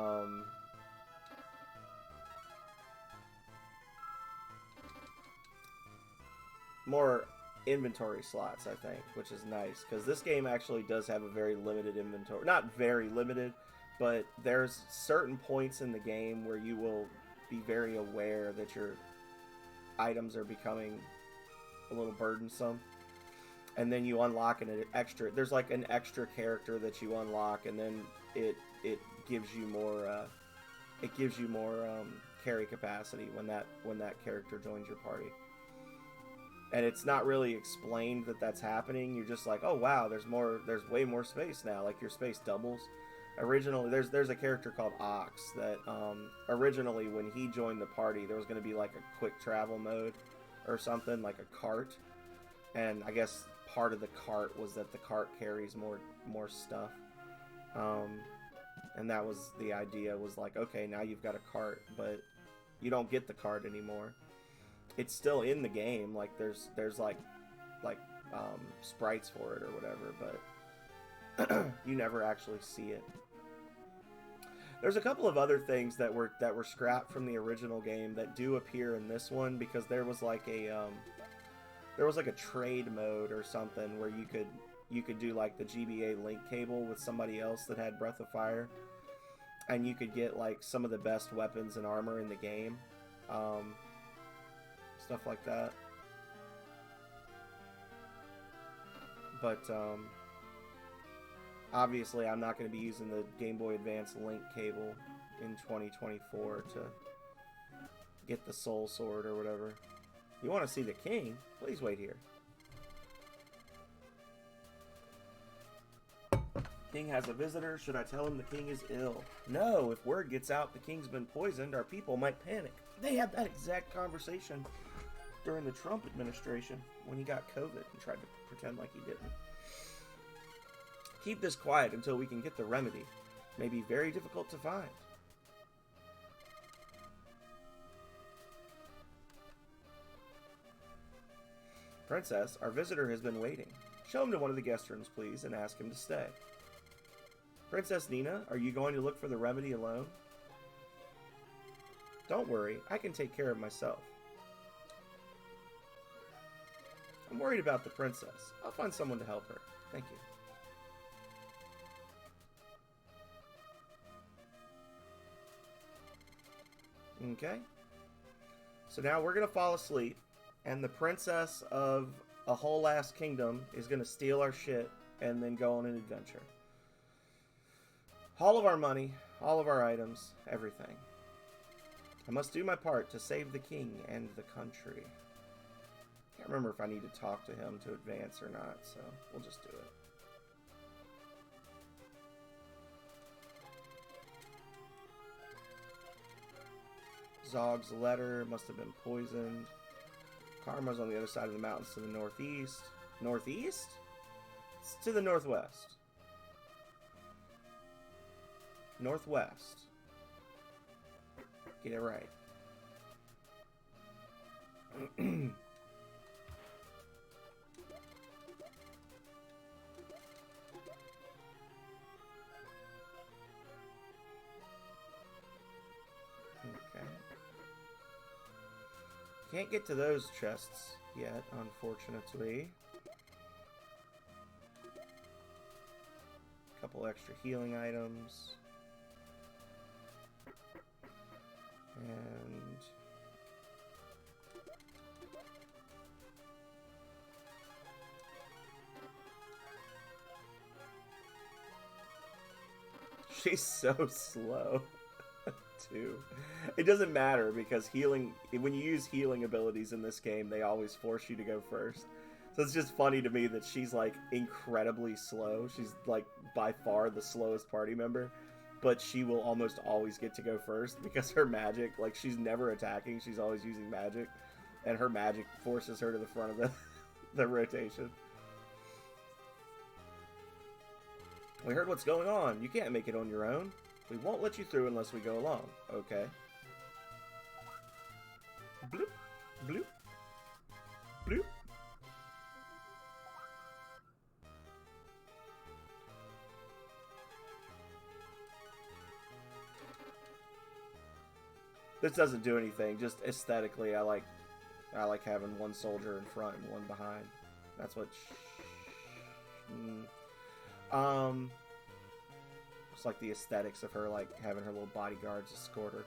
more inventory slots, I think, which is nice, because this game actually does have a very limited inventory. Not very limited, but there's certain points in the game where you will be very aware that your items are becoming a little burdensome, and then you unlock an extra. There's like an extra character that you unlock, and then it gives you more carry capacity when that character joins your party. And it's not really explained that that's happening. You're just like, oh wow, there's way more space now. Like your space doubles. Originally, there's a character called Ox that originally when he joined the party, there was going to be like a quick travel mode or something, like a cart. And I guess part of the cart was that the cart carries more stuff. And that was the idea, was like, okay, now you've got a cart, but you don't get the cart anymore. It's still in the game, like there's like sprites for it or whatever, but you never actually see it. There's a couple of other things that were scrapped from the original game that do appear in this one, because there was like a trade mode or something where you could do like the GBA link cable with somebody else that had Breath of Fire, and you could get like some of the best weapons and armor in the game. Stuff like that. But obviously I'm not going to be using the Game Boy Advance link cable in 2024 to get the Soul Sword or whatever. You want to see the king? Please wait here. King has a visitor. Should I tell him the king is ill? No, if word gets out the king's been poisoned, our people might panic. They had that exact conversation during the Trump administration when he got COVID and tried to pretend like he didn't. Keep this quiet until we can get the remedy. May be very difficult to find. Princess, our visitor has been waiting. Show him to one of the guest rooms, please, and ask him to stay. Princess Nina, are you going to look for the remedy alone? Don't worry, I can take care of myself. I'm worried about the princess. I'll find someone to help her. Thank you. Okay. So now we're going to fall asleep, and the princess of a whole ass kingdom is going to steal our shit and then go on an adventure. All of our money, all of our items, everything. I must do my part to save the king and the country. Can't remember if I need to talk to him to advance or not, so we'll just do it. Zog's letter must have been poisoned. Karma's on the other side of the mountains to the northeast. Northeast? It's to the northwest. Northwest. Get it right. Can't get to those chests yet, unfortunately. A couple extra healing items. And she's so slow. Too. It doesn't matter, because healing, when you use healing abilities in this game, they always force you to go first. So it's just funny to me that she's like incredibly slow. She's like by far the slowest party member, but she will almost always get to go first because her magic, like she's never attacking, she's always using magic, and her magic forces her to the front of the rotation. We heard what's going on. You can't make it on your own. We won't let you through unless we go along. Okay. Bloop. Bloop. Bloop. This doesn't do anything. Just aesthetically, I like having one soldier in front and one behind. That's what. It's like the aesthetics of her, like having her little bodyguards escort her.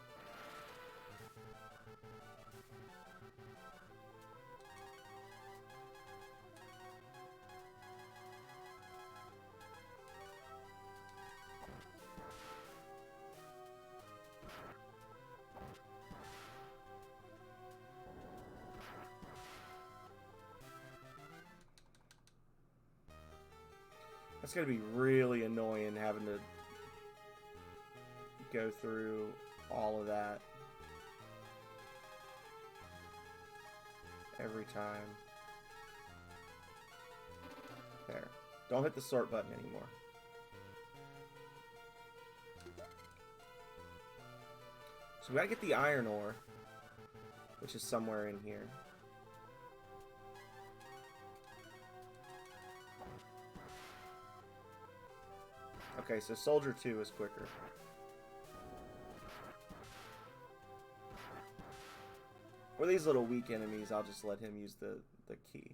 That's gonna be really annoying having to go through all of that every time. There. Don't hit the sort button anymore. So we gotta get the iron ore, which is somewhere in here. Okay, so Soldier 2 is quicker. For these little weak enemies, I'll just let him use the key.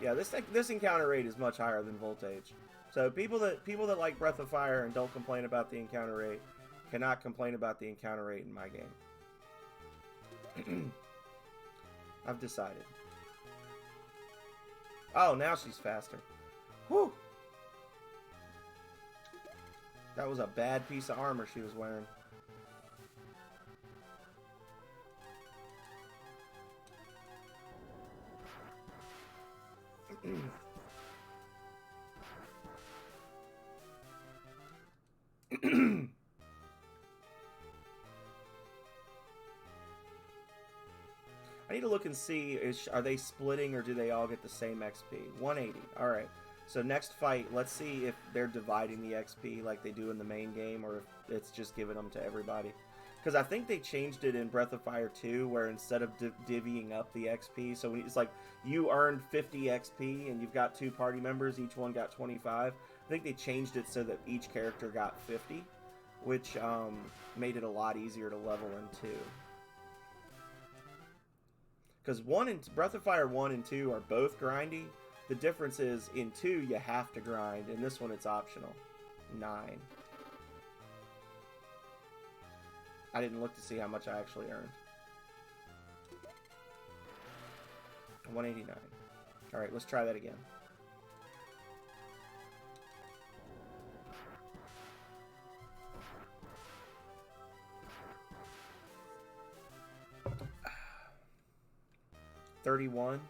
Yeah, this encounter rate is much higher than Voltage. So people that like Breath of Fire and don't complain about the encounter rate cannot complain about the encounter rate in my game. I've decided. Oh, now she's faster. Whew! That was a bad piece of armor she was wearing. I need to look and see, are they splitting or do they all get the same XP? 180. Alright. So next fight, let's see if they're dividing the XP like they do in the main game or if it's just giving them to everybody. Because I think they changed it in Breath of Fire 2 where instead of divvying up the XP, so it's like you earned 50 XP and you've got 2 party members, each one got 25. I think they changed it so that each character got 50, which made it a lot easier to level in 2. Because Breath of Fire 1 and 2 are both grindy. The difference is, in 2, you have to grind. In this one, it's optional. 9. I didn't look to see how much I actually earned. 189. Alright, let's try that again. $31.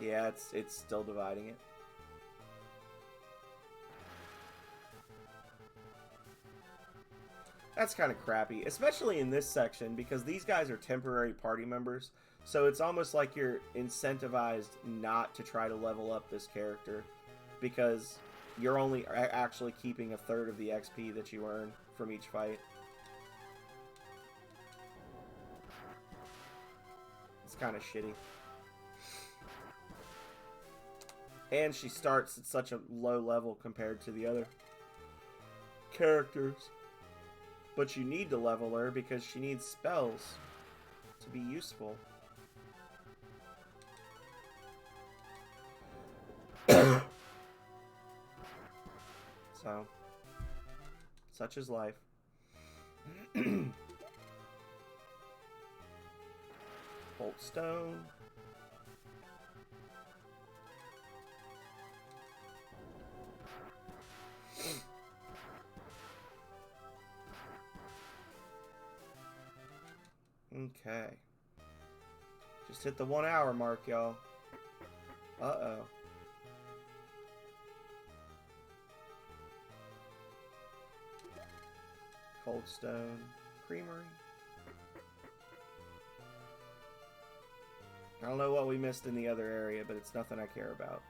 Yeah, it's still dividing it. That's kind of crappy, especially in this section because these guys are temporary party members. So it's almost like you're incentivized not to try to level up this character because you're only actually keeping a third of the XP that you earn from each fight. It's kind of shitty. And she starts at such a low level compared to the other characters. But you need to level her because she needs spells to be useful. So, such is life. Bolt stone. Okay. Just hit the 1 hour mark, y'all. Uh-oh. Coldstone Creamery. I don't know what we missed in the other area, but it's nothing I care about.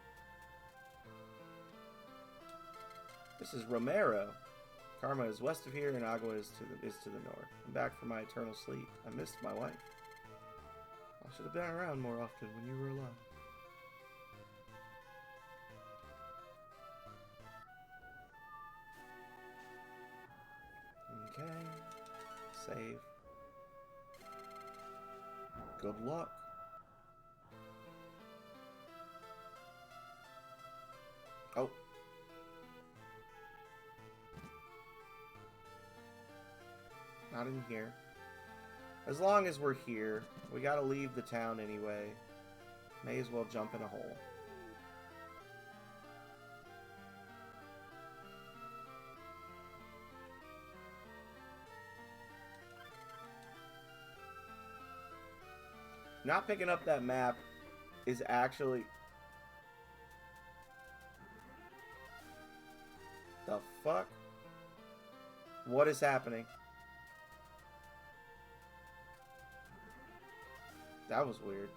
This is Romero. Karma is west of here, and Agua is to the north. I'm back from my eternal sleep. I missed my wife. I should have been around more often when you were alive. Okay. Save. Good luck. Oh. Not in here. As long as we're here, we gotta leave the town anyway. May as well jump in a hole. Not picking up that map is actually... The fuck? What is happening? That was weird.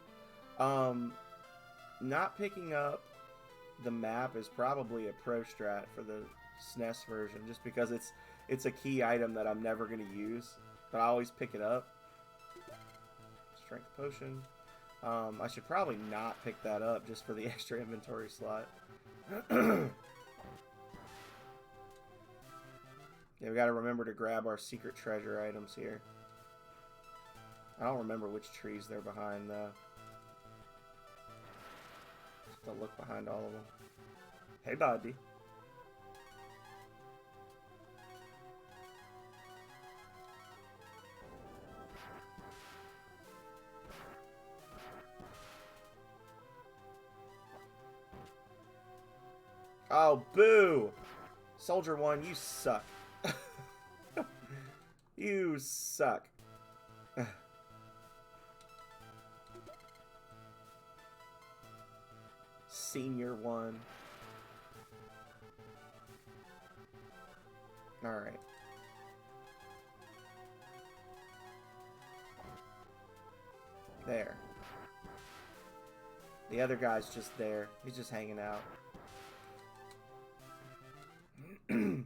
Not picking up the map is probably a pro strat for the SNES version, just because it's a key item that I'm never going to use, but I always pick it up. Strength potion. I should probably not pick that up just for the extra inventory slot. Yeah, we got to remember to grab our secret treasure items here. I don't remember which trees they're behind, though. Just to look behind all of them. Hey, buddy. Oh, boo! Soldier 1, you suck. You suck. Senior 1. Alright. There. The other guy's just there. He's just hanging out. I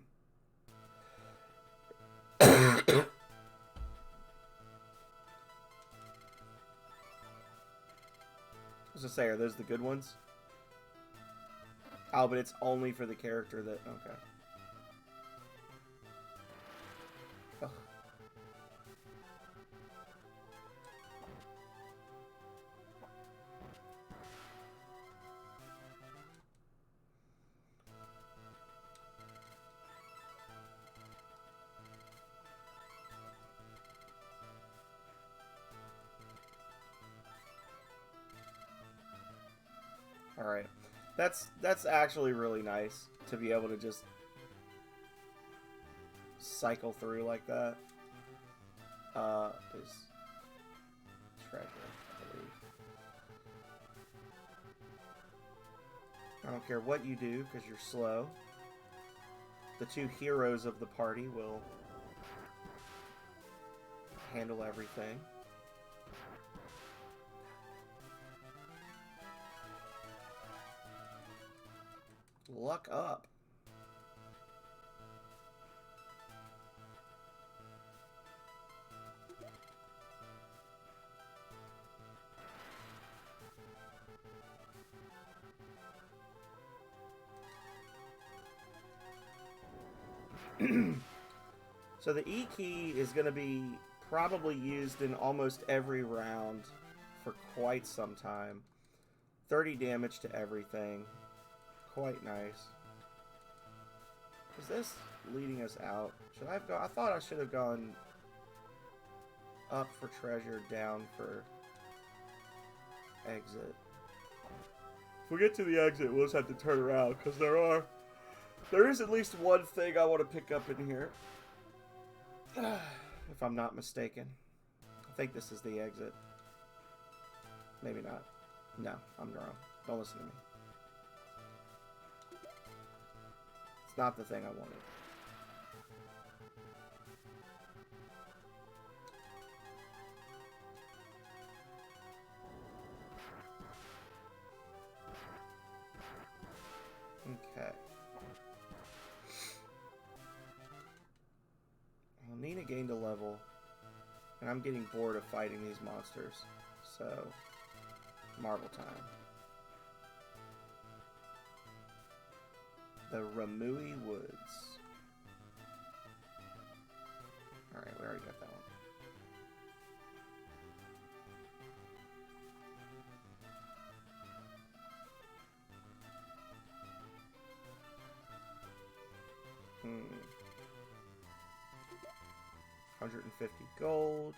was gonna say, are those the good ones? Oh, but it's only for the character that... Okay. Ugh. Alright. That's actually really nice to be able to just cycle through like that. Is treasure, I believe. I don't care what you do because you're slow. The two heroes of the party will handle everything. Luck up. So the E key is going to be probably used in almost every round for quite some time. 30 damage to everything. Quite nice. Is this leading us out? Should I have gone? I thought I should have gone up for treasure, down for exit. If we get to the exit, we'll just have to turn around because there is at least one thing I want to pick up in here. If I'm not mistaken. I think this is the exit. Maybe not. No, I'm wrong. Don't listen to me. It's not the thing I wanted. Okay. Nina gained a level, and I'm getting bored of fighting these monsters. So, Marble time. The Ramui Woods. Alright, we already got that one. Hmm. 150 gold.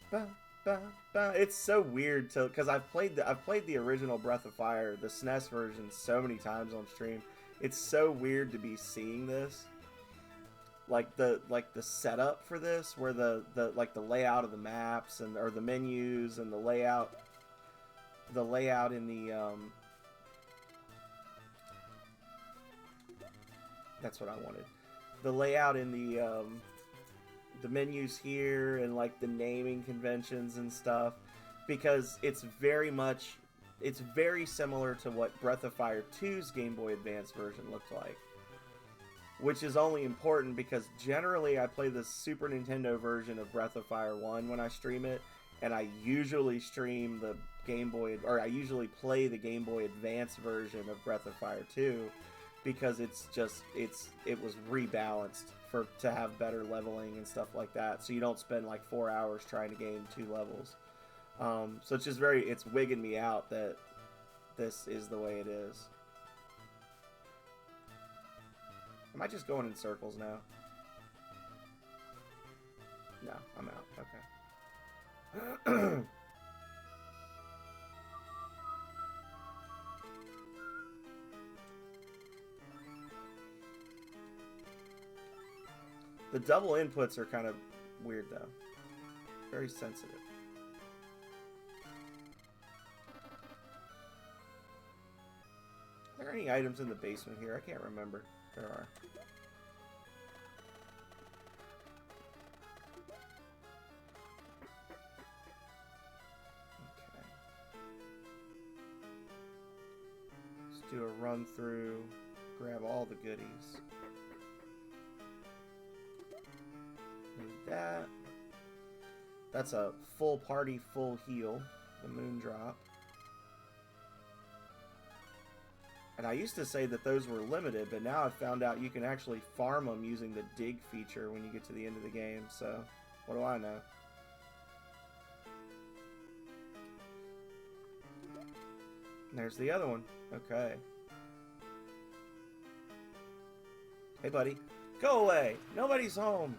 Ba, ba, ba. It's so weird to, because I've played the original Breath of Fire, the SNES version, so many times on stream. It's so weird to be seeing this, like the setup for this, where the layout of the maps and or the menus and the layout in the that's what I wanted. The layout in the menus here and like the naming conventions and stuff, because it's very similar to what Breath of Fire 2's Game Boy Advance version looked like. Which is only important because generally I play the Super Nintendo version of Breath of Fire 1 when I stream it, and I usually stream the I usually play the Game Boy Advance version of Breath of Fire 2 because it was rebalanced to have better leveling and stuff like that, so you don't spend like 4 hours trying to gain 2 levels. So it's just it's wigging me out that this is the way it is. Am I just going in circles now? No, I'm out. Okay. The double inputs are kind of weird, though. Very sensitive. Are there any items in the basement here? I can't remember. There are. Okay. Let's do a run through, grab all the goodies. Need that. That's a full party, full heal, the Moondrop. And I used to say that those were limited, but now I've found out you can actually farm them using the dig feature when you get to the end of the game, so what do I know? And there's the other one. Okay. Hey, buddy. Go away! Nobody's home!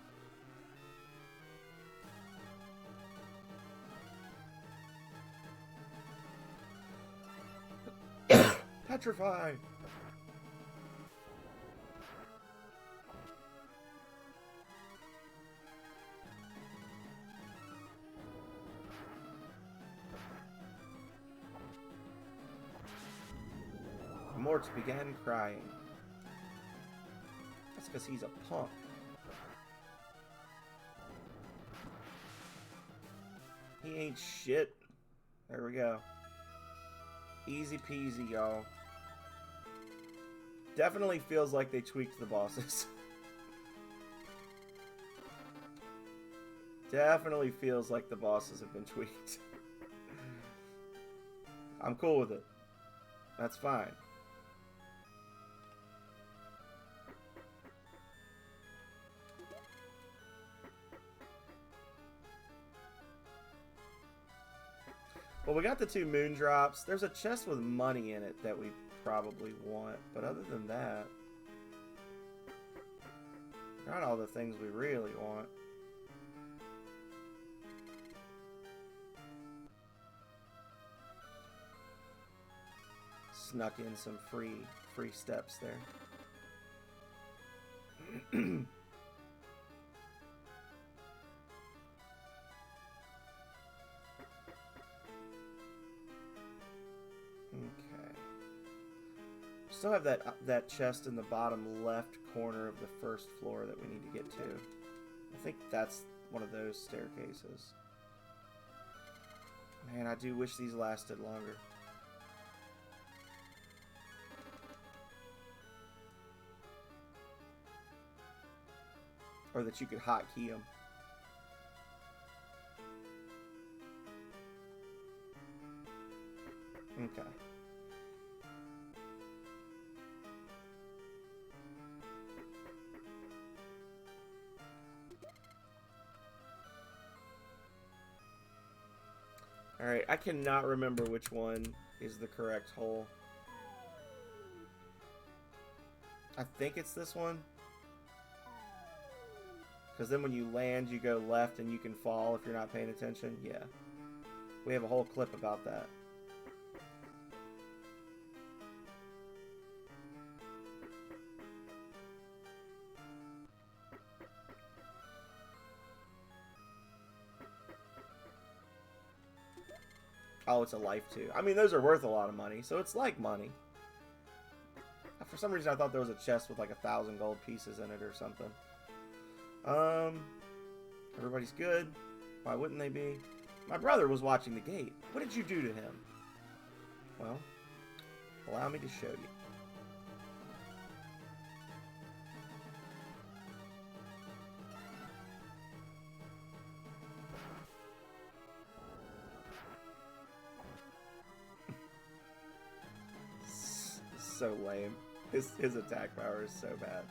Petrify! Mort began crying. That's because he's a punk. He ain't shit. There we go. Easy peasy, y'all. Definitely feels like they tweaked the bosses. Definitely feels like the bosses have been tweaked. I'm cool with it. That's fine. Well, we got the 2 Moondrops. There's a chest with money in it that we probably want, but other than that, got all the things we really want. Snuck in some free steps there. Still have that chest in the bottom left corner of the first floor that we need to get to. I think that's one of those staircases. Man, I do wish these lasted longer. Or that you could hotkey them. Okay. Alright, I cannot remember which one is the correct hole. I think it's this one. Because then when you land, you go left and you can fall if you're not paying attention. Yeah. We have a whole clip about that. Oh, it's a life too. I mean, those are worth a lot of money, so it's like money. For some reason, I thought there was a chest with like 1,000 gold pieces in it or something. Everybody's good. Why wouldn't they be? My brother was watching the gate. What did you do to him? Well, allow me to show you. So lame. His attack power is so bad.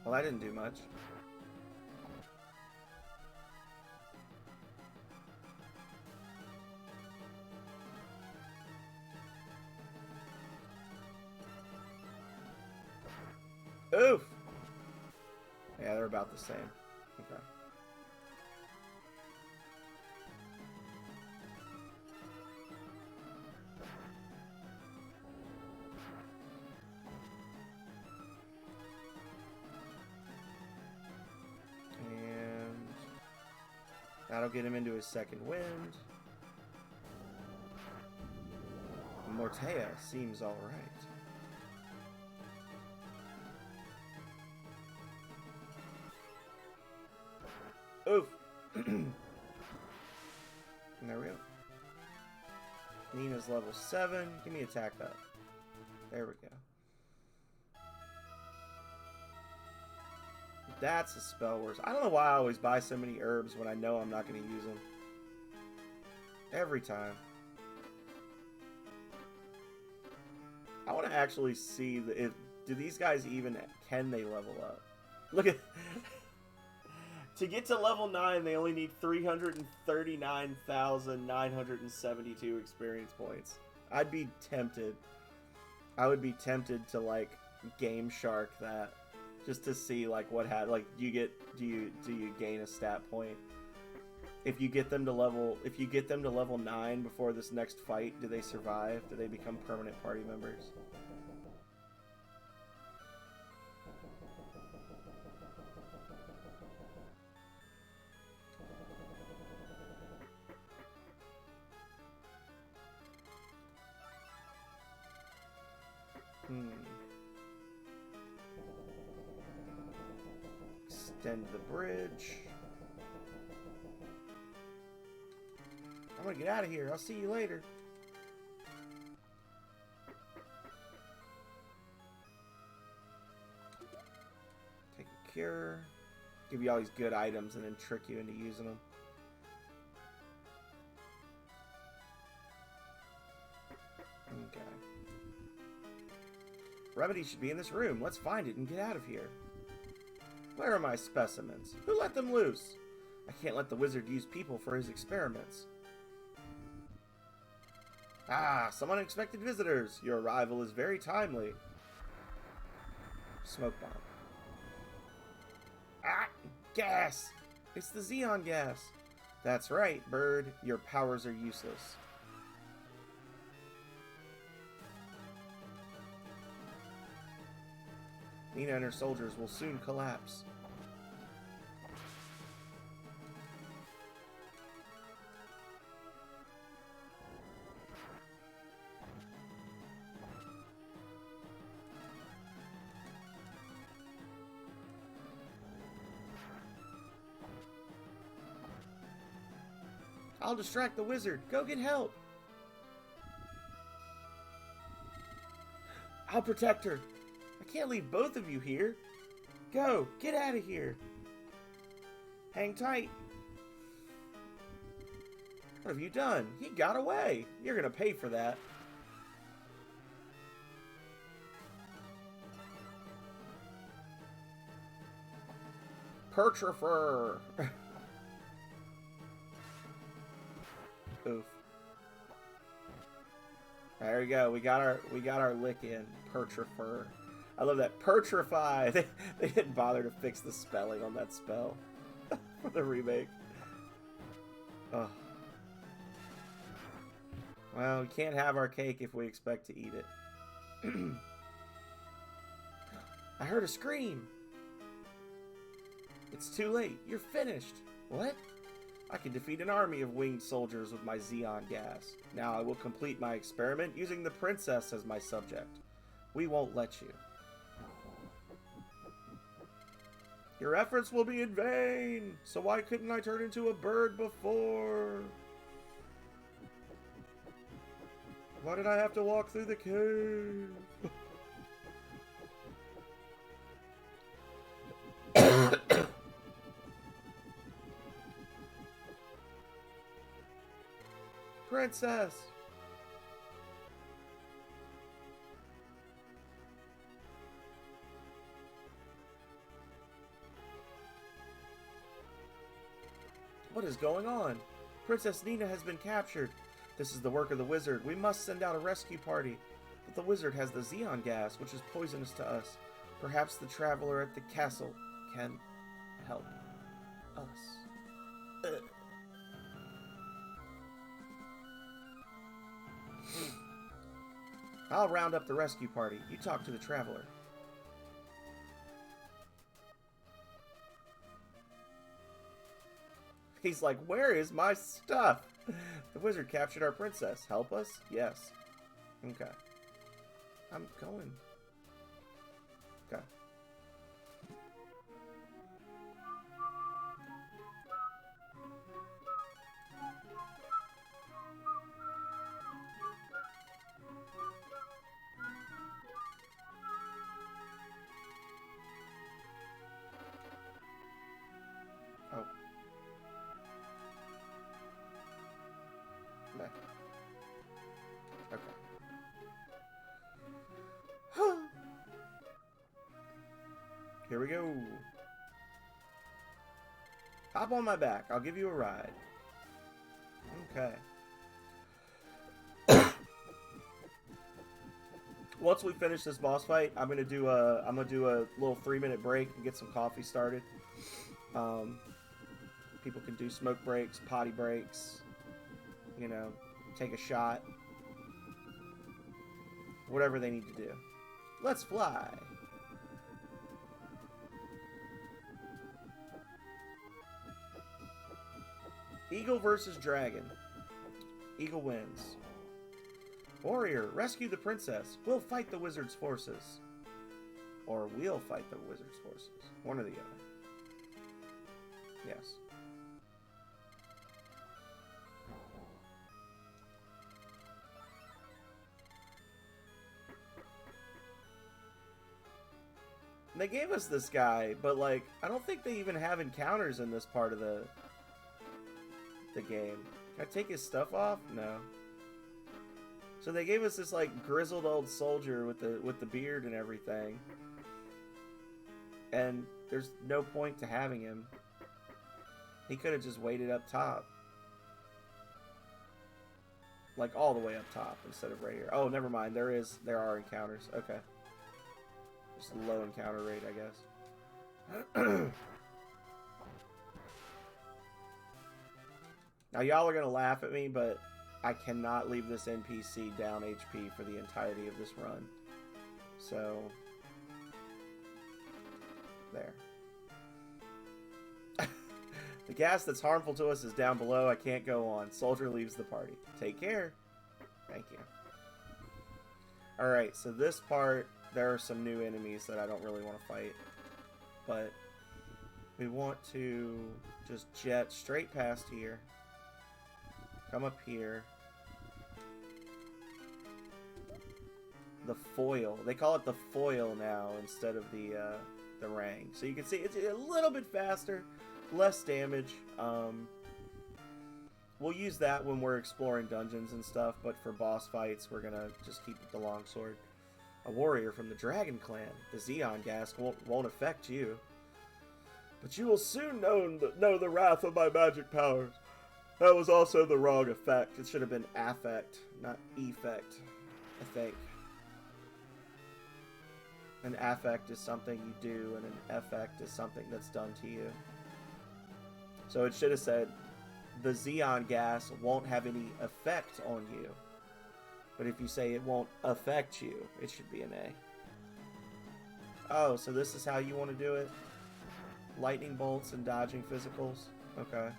Well, that didn't do much. Oof! Yeah, they're about the same. Okay. That'll get him into his second wind. Mortea seems alright. Oof! And there we go. Nina's level 7. Give me attack up. There we go. That's a spell worse. I don't know why I always buy so many herbs when I know I'm not going to use them. Every time. I want to actually see do these guys even, can they level up? Look at, to get to level 9, they only need 339,972 experience points. I'd be tempted. I would be tempted to like Game Shark that. Just to see like what like do you gain a stat point if you get them to level 9 before this next fight? Do they survive? Do they become permanent party members? Extend the bridge. I'm gonna get out of here. I'll see you later. Take a cure. Give you all these good items and then trick you into using them. Okay. Remedy should be in this room. Let's find it and get out of here. Where are my specimens? Who let them loose? I can't let the wizard use people for his experiments. Ah, some unexpected visitors. Your arrival is very timely. Smoke bomb. Ah, gas! It's the Xeon gas. That's right, bird. Your powers are useless. Nina and her soldiers will soon collapse. I'll distract the wizard. Go get help. I'll protect her. I can't leave both of you here. Go. Get out of here. Hang tight. What have you done? He got away. You're going to pay for that. Pertrifer. Oof. There we go. We got our lick in. Pertrifer. I love that. Pertrify. They didn't bother to fix the spelling on that spell for the remake. Oh. Well, we can't have our cake if we expect to eat it. I heard a scream. It's too late. You're finished. What? I can defeat an army of winged soldiers with my Xeon gas. Now I will complete my experiment using the princess as my subject. We won't let you. Your efforts will be in vain. So why couldn't I turn into a bird before? Why did I have to walk through the cave? Princess! What is going on? Princess Nina has been captured. This is the work of the wizard. We must send out a rescue party. But the wizard has the Xeon gas, which is poisonous to us. Perhaps the traveler at the castle can help us. I'll round up the rescue party. You talk to the traveler. He's like, where is my stuff? The wizard captured our princess. Help us? Yes. Okay. I'm going. Okay. Oh. Okay. Here we go. Hop on my back. I'll give you a ride. Okay. Once we finish this boss fight, I'm gonna do a little 3-minute break and get some coffee started. People can do smoke breaks, potty breaks, you know, take a shot, whatever they need to do. Let's fly. Eagle versus dragon. Eagle wins. Warrior, rescue the princess. We'll fight the wizard's forces. Or we'll fight the wizard's forces. One or the other. Yes. They gave us this guy, but like, I don't think they even have encounters in this part of the game. Can I take his stuff off? No. So they gave us this like grizzled old soldier with the beard and everything. And there's no point to having him. He could have just waited up top. Like all the way up top instead of right here. Oh, never mind. There are encounters. Okay. Just a low encounter rate, I guess. Now, y'all are going to laugh at me, but I cannot leave this NPC down HP for the entirety of this run. So, there. The gas that's harmful to us is down below. I can't go on. Soldier leaves the party. Take care. Thank you. Alright, so this part, there are some new enemies that I don't really want to fight. But we want to just jet straight past here. Come up here. the foil. They call it the foil now instead of the Rang. So you can see it's a little bit faster, less damage. We'll use that when we're exploring dungeons and stuff, but for boss fights, we're gonna just keep the longsword. A warrior from the Dragon Clan. The Xeon gas won't affect you. But you will soon know the wrath of my magic powers. That was also the wrong effect. It should have been affect, not effect, I think. An affect is something you do, and an effect is something that's done to you. So it should have said, the Xeon gas won't have any effect on you. But if you say it won't affect you, it should be an A. Oh, so this is how you want to do it? Lightning bolts and dodging physicals? Okay.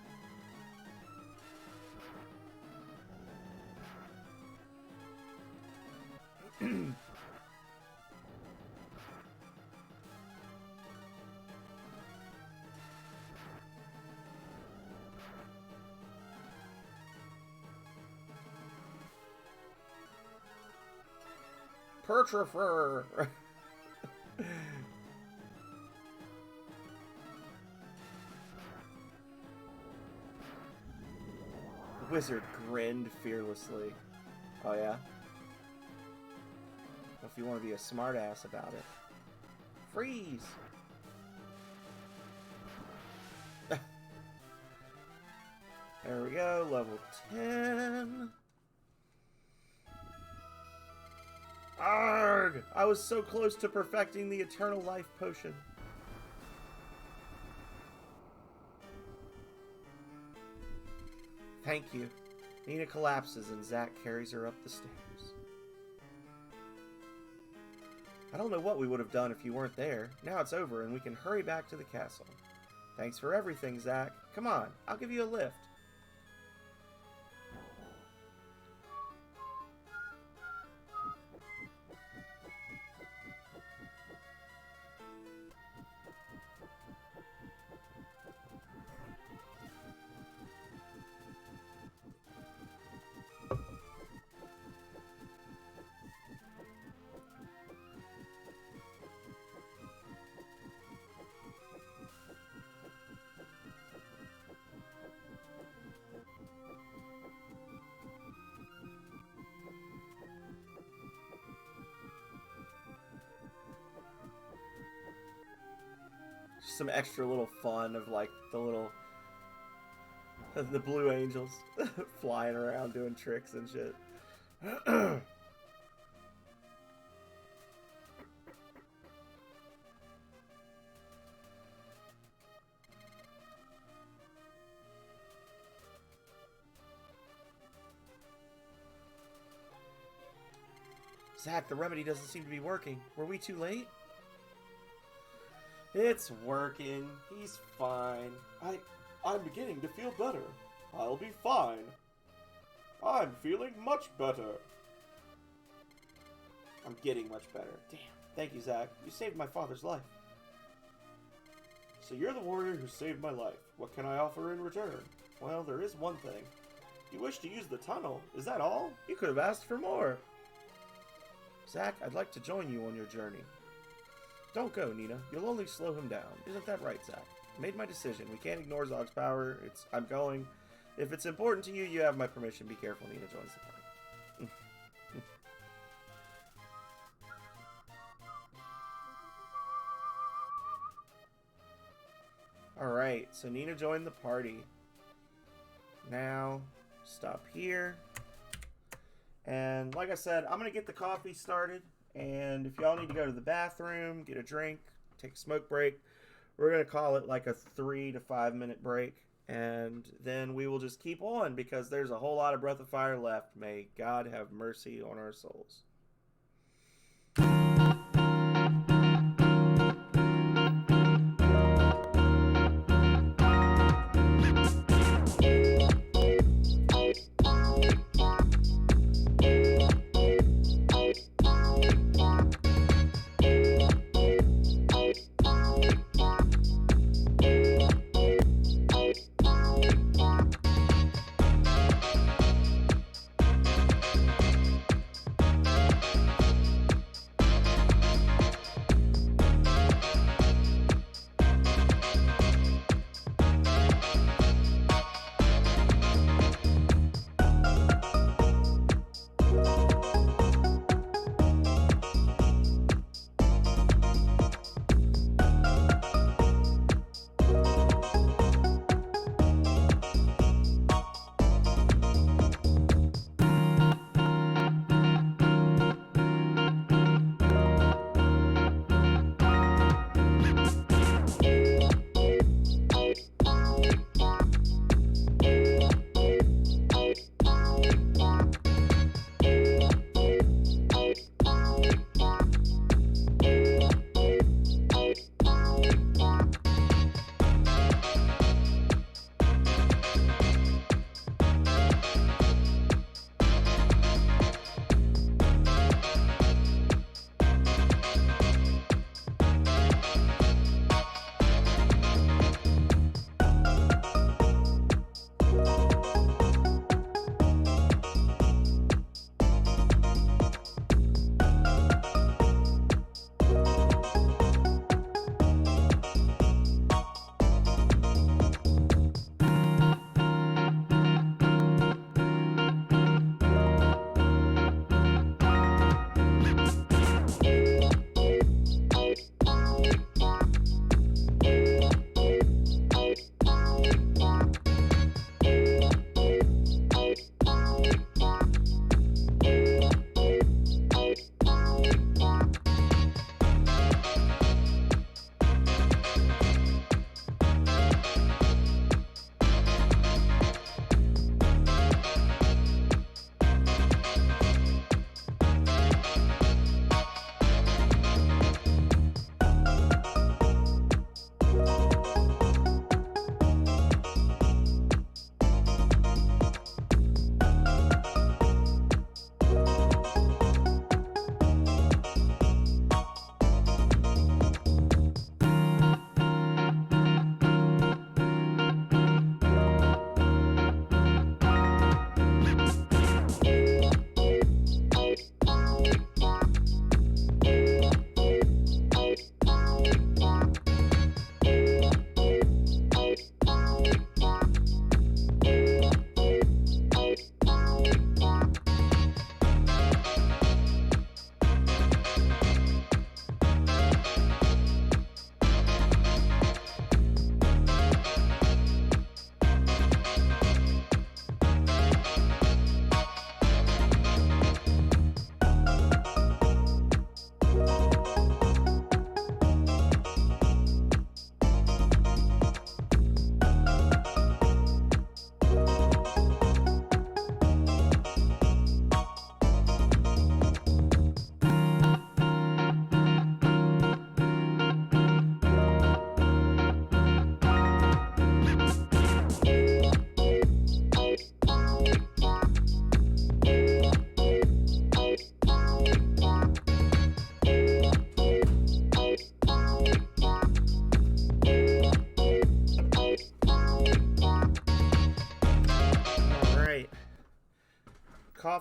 Pertrifer! The wizard grinned fearlessly. Oh yeah? Well, if you want to be a smartass about it. Freeze! There we go, level 10. Arrgh! I was so close to perfecting the Eternal Life Potion. Thank you. Nina collapses and Zack carries her up the stairs. I don't know what we would have done if you weren't there. Now it's over and we can hurry back to the castle. Thanks for everything, Zack. Come on, I'll give you a lift. Some extra little fun of like the Blue Angels flying around doing tricks and shit. Zack, the remedy doesn't seem to be working. Were we too late? It's working. He's fine. I'm beginning to feel better. I'll be fine. I'm feeling much better. I'm getting much better. Damn. Thank you, Zack. You saved my father's life. So you're the warrior who saved my life. What can I offer in return? Well, there is one thing. You wish to use the tunnel. Is that all? You could have asked for more. Zack, I'd like to join you on your journey. Don't go, Nina. You'll only slow him down. Isn't that right, Zack? Made my decision. We can't ignore Zog's power. I'm going. If it's important to you, you have my permission. Be careful, Nina joins the party. Alright, so Nina joined the party. Now, stop here. And like I said, I'm going to get the coffee started. And if y'all need to go to the bathroom, get a drink, take a smoke break, we're going to call it like a 3 to 5 minute break. And then we will just keep on because there's a whole lot of Breath of Fire left. May God have mercy on our souls.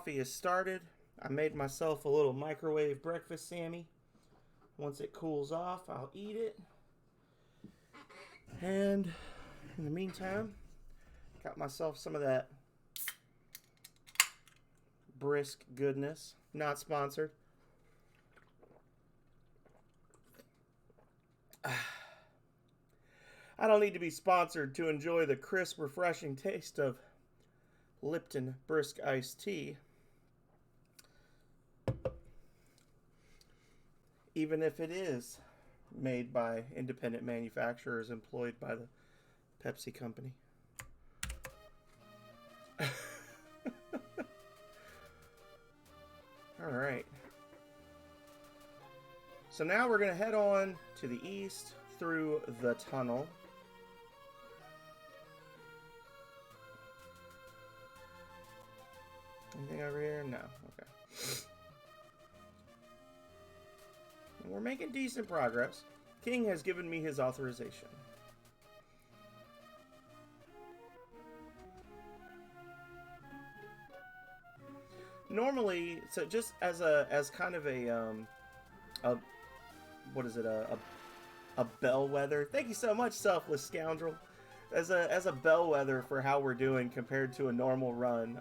coffee is started. I made myself a little microwave breakfast Sammy. Once it cools off, I'll eat it. And in the meantime, got myself some of that brisk goodness. Not sponsored. I don't need to be sponsored to enjoy the crisp, refreshing taste of Lipton Brisk Iced Tea. Even if it is made by independent manufacturers employed by the Pepsi Company. All right. So now we're going to head on to the east through the tunnel. Anything over here? No. Okay. And we're making decent progress. King has given me his authorization. Normally, so just as kind of a what is it, a bellwether. Thank you so much, Selfless Scoundrel. As a bellwether for how we're doing compared to a normal run.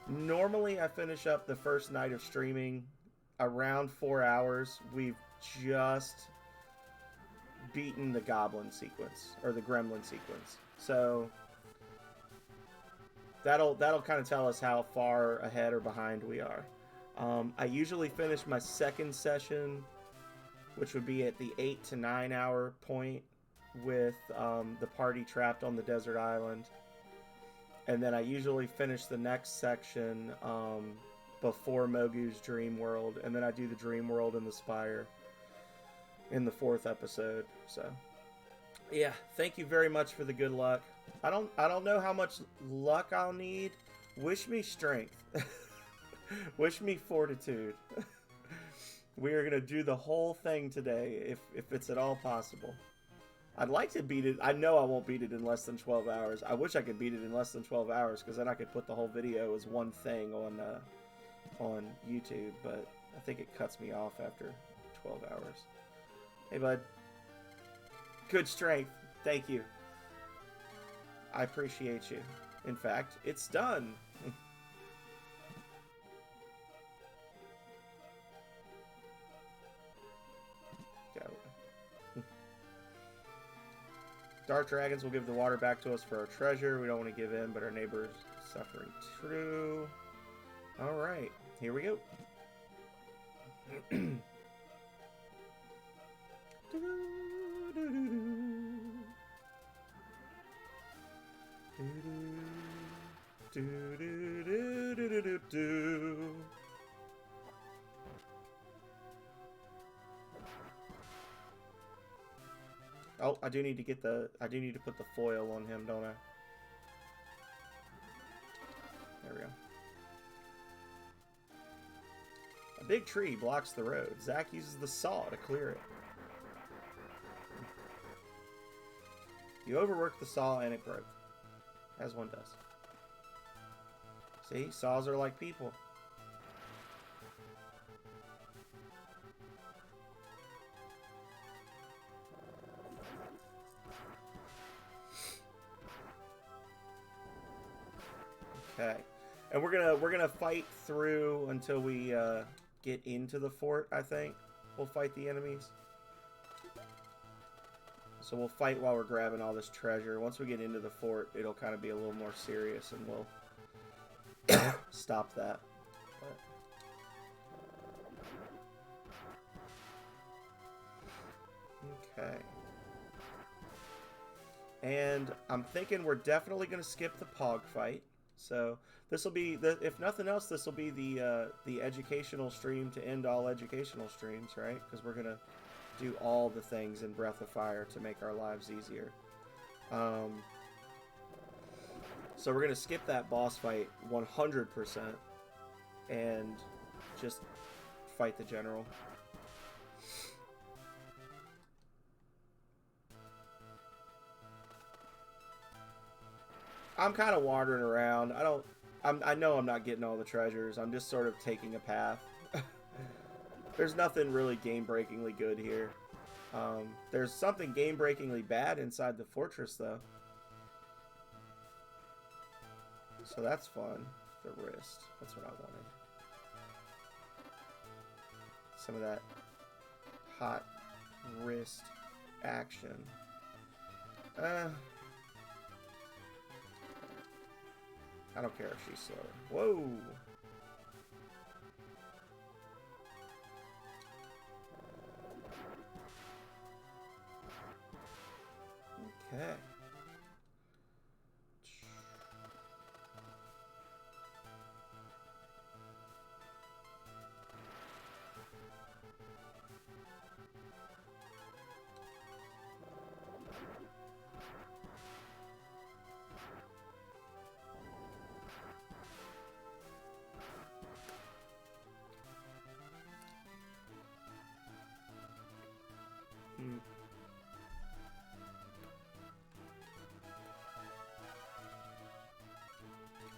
Normally I finish up the first night of streaming around 4 hours. We've just beaten the goblin sequence, or the gremlin sequence. So that'll kind of tell us how far ahead or behind we are. I usually finish my second session, which would be at the 8 to 9 hour point, with the party trapped on the desert island. And then I usually finish the next section before Mogu's Dream World, and then I do the Dream World and the Spire in the 4th episode. So yeah, thank you very much for the good luck. I don't know how much luck I'll need. Wish me strength. Wish me fortitude. We are gonna do the whole thing today, if it's at all possible. I'd like to beat it. I know I won't beat it in less than 12 hours. I wish I could beat it in less than 12 hours, because then I could put the whole video as one thing on YouTube, but I think it cuts me off after 12 hours. Hey, bud. Good strength. Thank you. I appreciate you. In fact, it's done. Dark dragons will give the water back to us for our treasure. We don't want to give in, but our neighbor's suffering true. Alright, here we go. Oh, I do need to put the foil on him, don't I? There we go. A big tree blocks the road. Zack uses the saw to clear it. You overworked the saw and it broke. As one does. See? Saws are like people. Okay, and we're gonna fight through until we get into the fort. I think we'll fight the enemies. So we'll fight while we're grabbing all this treasure. Once we get into the fort, it'll kind of be a little more serious, and we'll stop that. But... okay. And I'm thinking we're definitely gonna skip the Pog fight. So this will be if nothing else, this will be the educational stream to end all educational streams, right? Because we're gonna do all the things in Breath of Fire to make our lives easier. So we're gonna skip that boss fight 100% and just fight the general. I'm kind of wandering around. I don't I know I'm not getting all the treasures. I'm just sort of taking a path. There's nothing really game-breakingly good here. There's something game-breakingly bad inside the fortress, though. So that's fun. The wrist. That's what I wanted. Some of that hot wrist action. I don't care if she's slower. Whoa! Okay.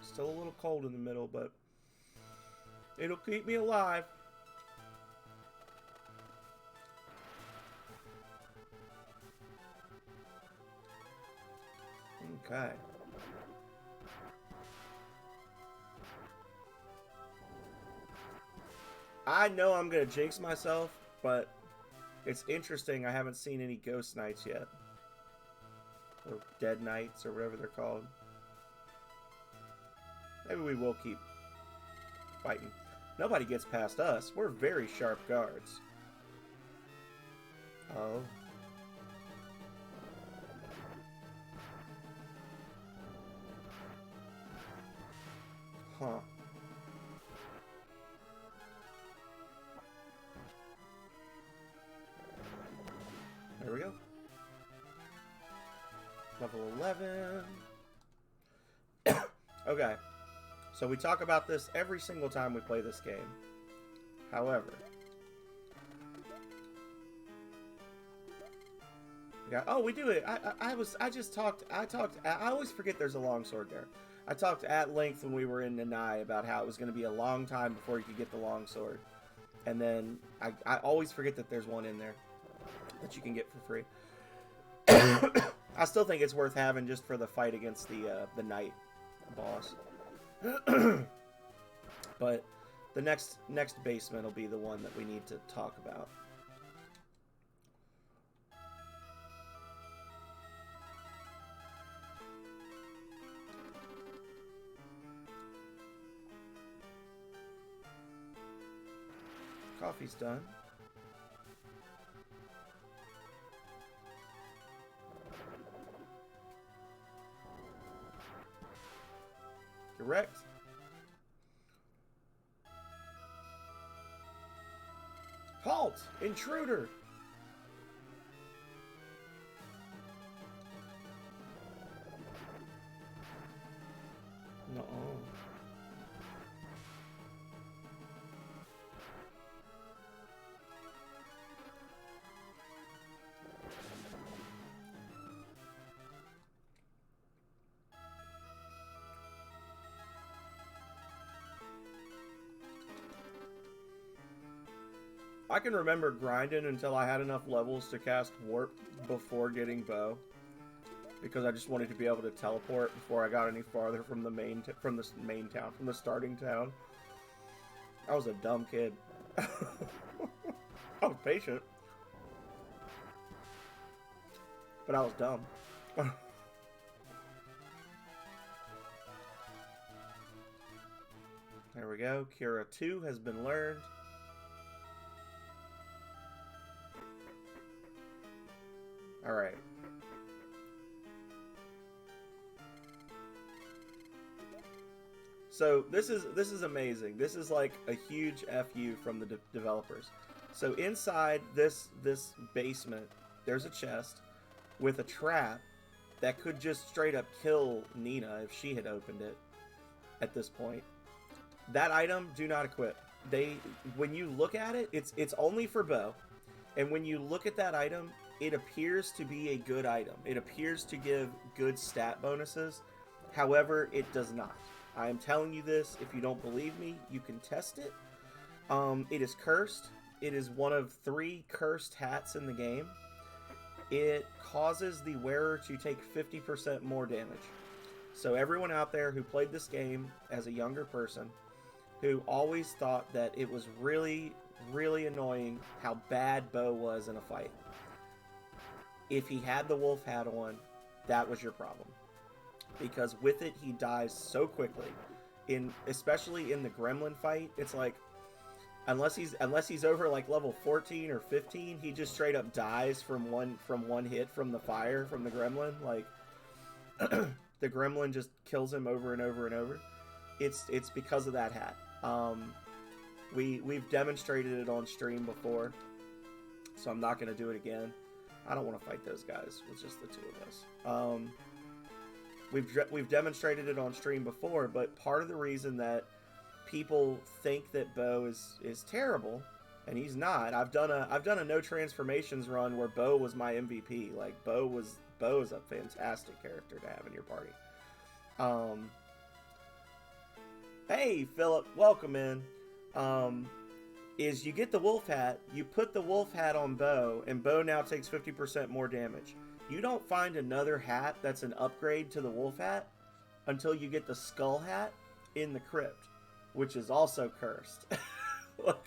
Still a little cold in the middle, but it'll keep me alive. Okay. I know I'm gonna jinx myself, but it's interesting. I haven't seen any ghost knights yet. Or dead knights, or whatever they're called. Maybe we will keep fighting. Nobody gets past us. We're very sharp guards. Oh. Huh. There we go. Level 11. Okay. So we talk about this every single time we play this game. However, yeah. Oh, we do it. I always forget there's a longsword there. I talked at length when we were in Nanai about how it was going to be a long time before you could get the longsword, and then I always forget that there's one in there that you can get for free. I still think it's worth having just for the fight against the knight boss. But the next basement will be the one that we need to talk about. Coffee's done. Correct. Halt! Intruder! No. I can remember grinding until I had enough levels to cast Warp before getting Bow, because I just wanted to be able to teleport before I got any farther from the main town, from the starting town. I was a dumb kid. I was patient, but I was dumb. There we go. Cura 2 has been learned. All right. So this is amazing. This is like a huge FU from the developers. So inside this basement, there's a chest with a trap that could just straight up kill Nina if she had opened it at this point. That item, do not equip. When you look at it, it's only for Bow. And when you look at that item, it appears to be a good item. It appears to give good stat bonuses. However, it does not. I am telling you this. If you don't believe me, you can test it. It is cursed. It is one of 3 cursed hats in the game. It causes the wearer to take 50% more damage. So everyone out there who played this game as a younger person, who always thought that it was really, really annoying how bad Bo was in a fight, if he had the wolf hat on, that was your problem. Because with it, he dies so quickly. Especially in the gremlin fight, it's like, unless he's over like level 14 or 15, he just straight up dies from one hit from the fire from the gremlin. Like the gremlin just kills him over and over and over. It's because of that hat. We've demonstrated it on stream before, so I'm not gonna do it again. I don't want to fight those guys with just the 2 of us. We've demonstrated it on stream before, but part of the reason that people think that Bo is terrible, and he's not. I've done a no transformations run where Bo was my MVP. Like Bo is a fantastic character to have in your party. Hey Philip, welcome in. Is you get the wolf hat, you put the wolf hat on Bo, and Bo now takes 50% more damage. You don't find another hat that's an upgrade to the wolf hat until you get the skull hat in the crypt, which is also cursed. Look.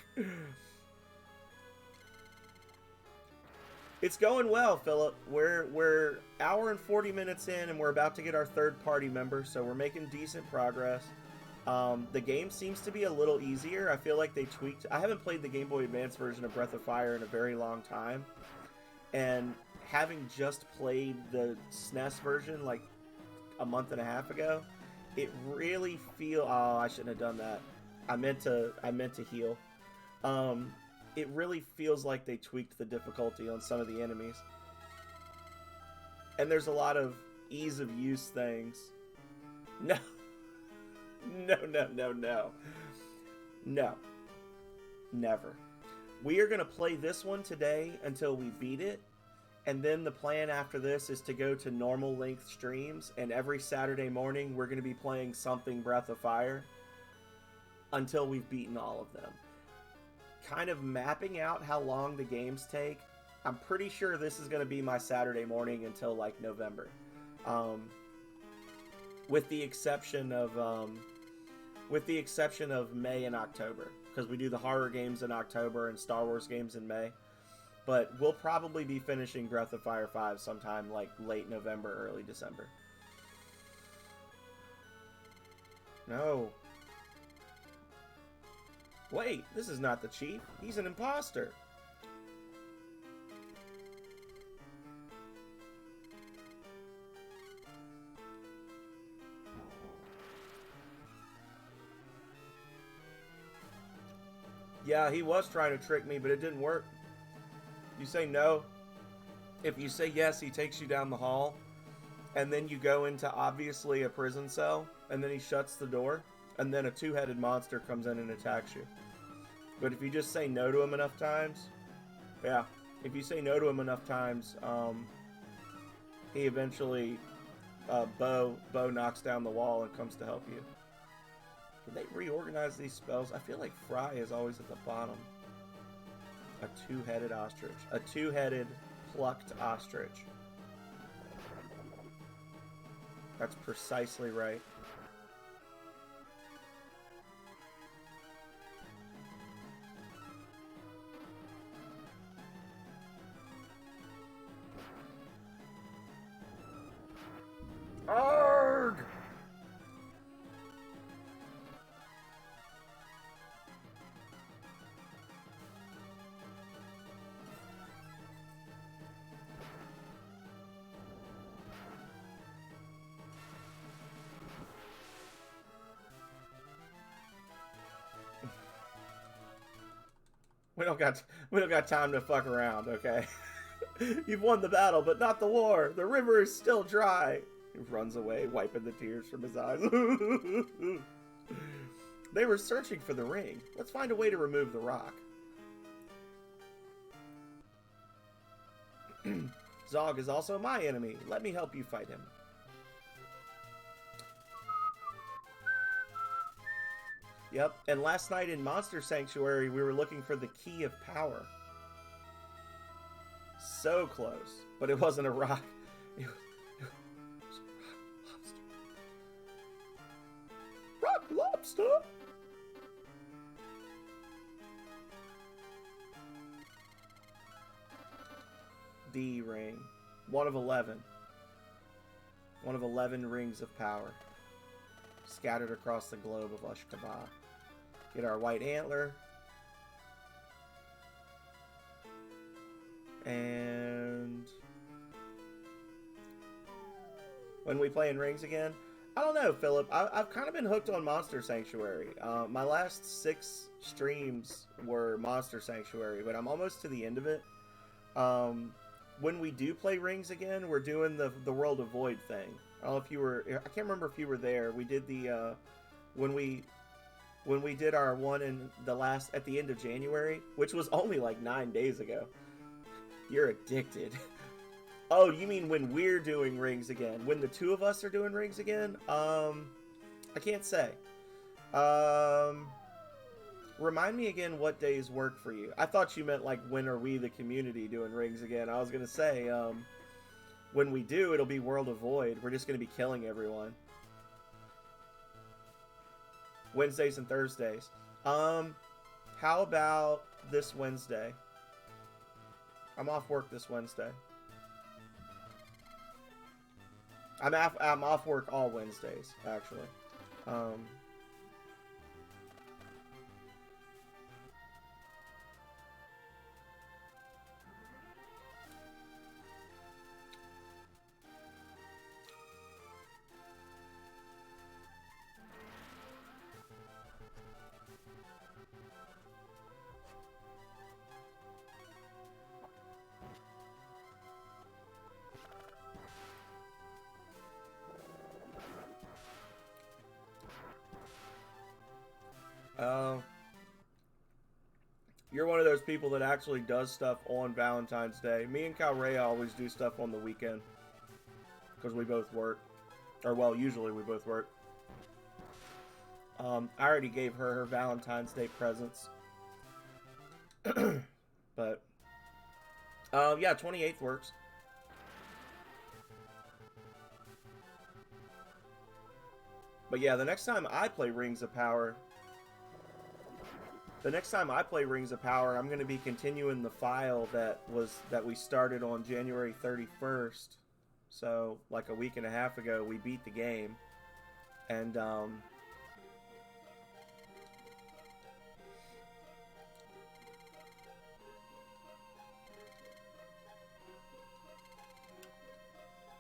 It's going well, Philip. We're hour and 40 minutes in, and we're about to get our 3rd party member, so we're making decent progress. The game seems to be a little easier. I feel like they tweaked. I haven't played the Game Boy Advance version of Breath of Fire in a very long time, and having just played the SNES version like a month and a half ago, it really oh, I shouldn't have done that. I meant to heal. It really feels like they tweaked the difficulty on some of the enemies, and there's a lot of ease of use things. No. No. Never. We are going to play this one today until we beat it, and then the plan after this is to go to normal length streams, and every Saturday morning we're going to be playing something Breath of Fire until we've beaten all of them. Kind of mapping out how long the games take. I'm pretty sure this is going to be my Saturday morning until like November. With the exception of May and October, because we do the horror games in October and Star Wars games in May. But we'll probably be finishing Breath of Fire 5 sometime like late November, early December. No. Wait, this is not the chief. He's an imposter. Yeah, he was trying to trick me, but it didn't work. You say no. If you say yes, he takes you down the hall, and then you go into obviously a prison cell, and then he shuts the door, and then a 2-headed monster comes in and attacks you. But if you just say no to him enough times, yeah, if you say no to him enough times, he eventually, Bo knocks down the wall and comes to help you. Did they reorganize these spells? I feel like Fry is always at the bottom. A 2-headed ostrich. A 2-headed plucked ostrich. That's precisely right. Arrgh! We don't got time to fuck around, okay? You've won the battle, but not the war. The river is still dry. He runs away, wiping the tears from his eyes. They were searching for the ring. Let's find a way to remove the rock. Zog is also my enemy. Let me help you fight him. Yep. And last night in Monster Sanctuary, we were looking for the key of power. So close, but it wasn't a rock. It was a rock lobster. Rock lobster. D ring. One of 11. One of 11 rings of power. Scattered across the globe of Ushkabah. Get our white antler. And when we play in rings again, I don't know, Philip. I've kind of been hooked on Monster Sanctuary. My last 6 streams were Monster Sanctuary, but I'm almost to the end of it. When we do play rings again, we're doing the World of Void thing. I don't know if you were. I can't remember if you were there. We did the when we did our one in the last at the end of January, which was only like 9 days ago. You're addicted. Oh, you mean when we're doing rings again? When the 2 of us are doing rings again? I can't say. Remind me again what days work for you. I thought you meant like when are we the community doing rings again. I was gonna say when we do, it'll be World of Void. We're just gonna be killing everyone. Wednesdays and Thursdays. How about this Wednesday? I'm off work this Wednesday. I'm off work all Wednesdays, actually. You're one of those people that actually does stuff on Valentine's Day. Me and Calrea always do stuff on the weekend. Because we both work. Or, well, usually we both work. I already gave her Valentine's Day presents. But, yeah, 28th works. But yeah, the next time I play Rings of Power... I'm going to be continuing the file that we started on January 31st. So, like a week and a half ago, we beat the game. And,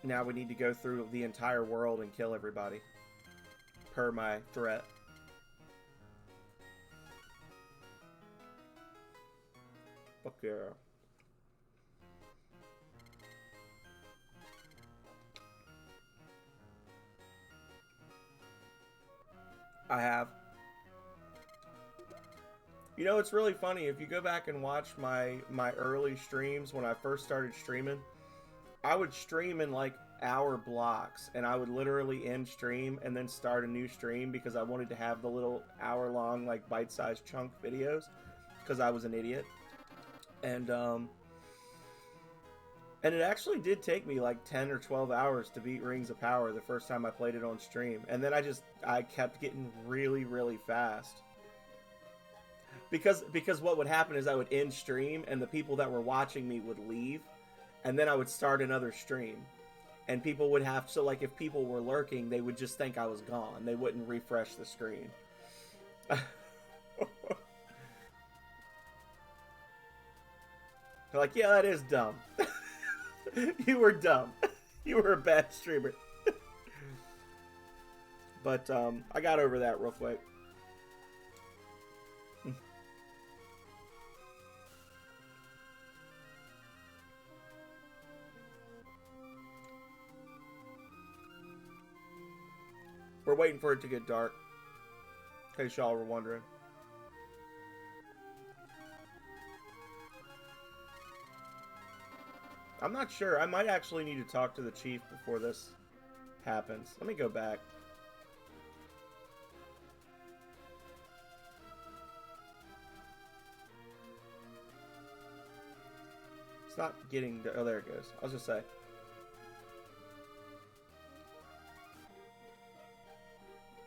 now we need to go through the entire world and kill everybody. Per my threat. Fuck yeah. I have. You know, it's really funny. If you go back and watch my early streams when I first started streaming, I would stream in like hour blocks, and I would literally end stream and then start a new stream because I wanted to have the little hour-long like bite-sized chunk videos because I was an idiot. And it actually did take me like 10 or 12 hours to beat Rings of Power the first time I played it on stream. And then I kept getting really, really fast. Because what would happen is I would end stream and the people that were watching me would leave. And then I would start another stream. And people would have, so like if people were lurking, they would just think I was gone. They wouldn't refresh the screen. They're like, yeah, that is dumb. You were dumb. You were a bad streamer. But I got over that real quick. We're waiting for it to get dark. In case y'all were wondering. I'm not sure. I might actually need to talk to the chief before this happens. Let me go back. It's not getting... Oh, there it goes. I was just say.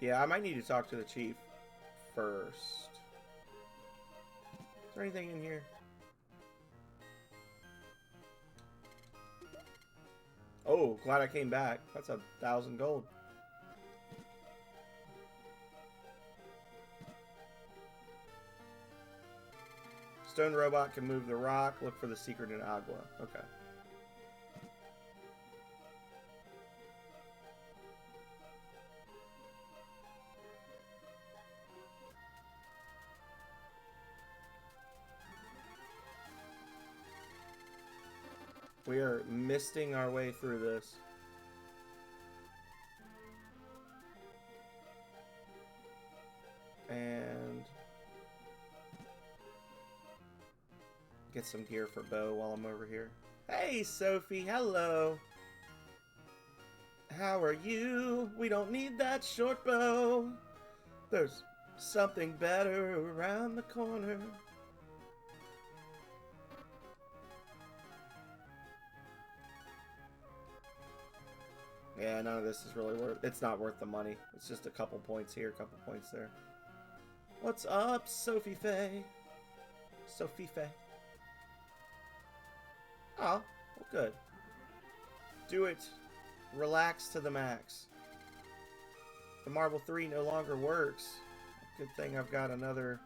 Yeah, I might need to talk to the chief first. Is there anything in here? Oh, glad I came back. That's 1,000 gold. Stone robot can move the rock. Look for the secret in Agua. Okay. We are misting our way through this. And get some gear for Bo while I'm over here. Hey, Sophie. Hello. How are you? We don't need that short bow. There's something better around the corner. Yeah, none of this is really worth... It's not worth the money. It's just a couple points here, a couple points there. What's up, Sophie Faye? Sophie Faye. Oh, well, good. Do it. Relax to the max. The Marble 3 no longer works. Good thing I've got another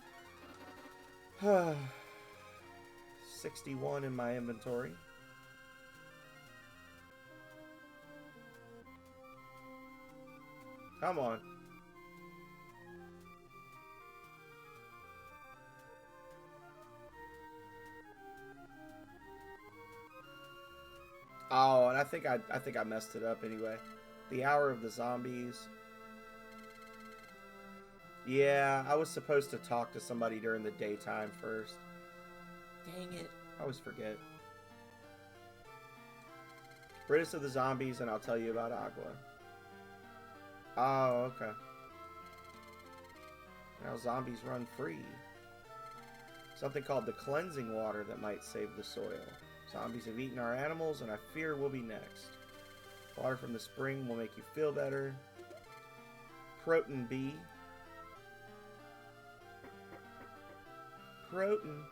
61 in my inventory. Come on. Oh, and I think I messed it up anyway. The Hour of the Zombies. Yeah, I was supposed to talk to somebody during the daytime first. Dang it. I always forget. Rid us of the zombies and I'll tell you about Agua. Oh, okay. Now zombies run free. Something called the cleansing water that might save the soil. Zombies have eaten our animals and I fear we'll be next. Water from the spring will make you feel better. Protein B. Protein.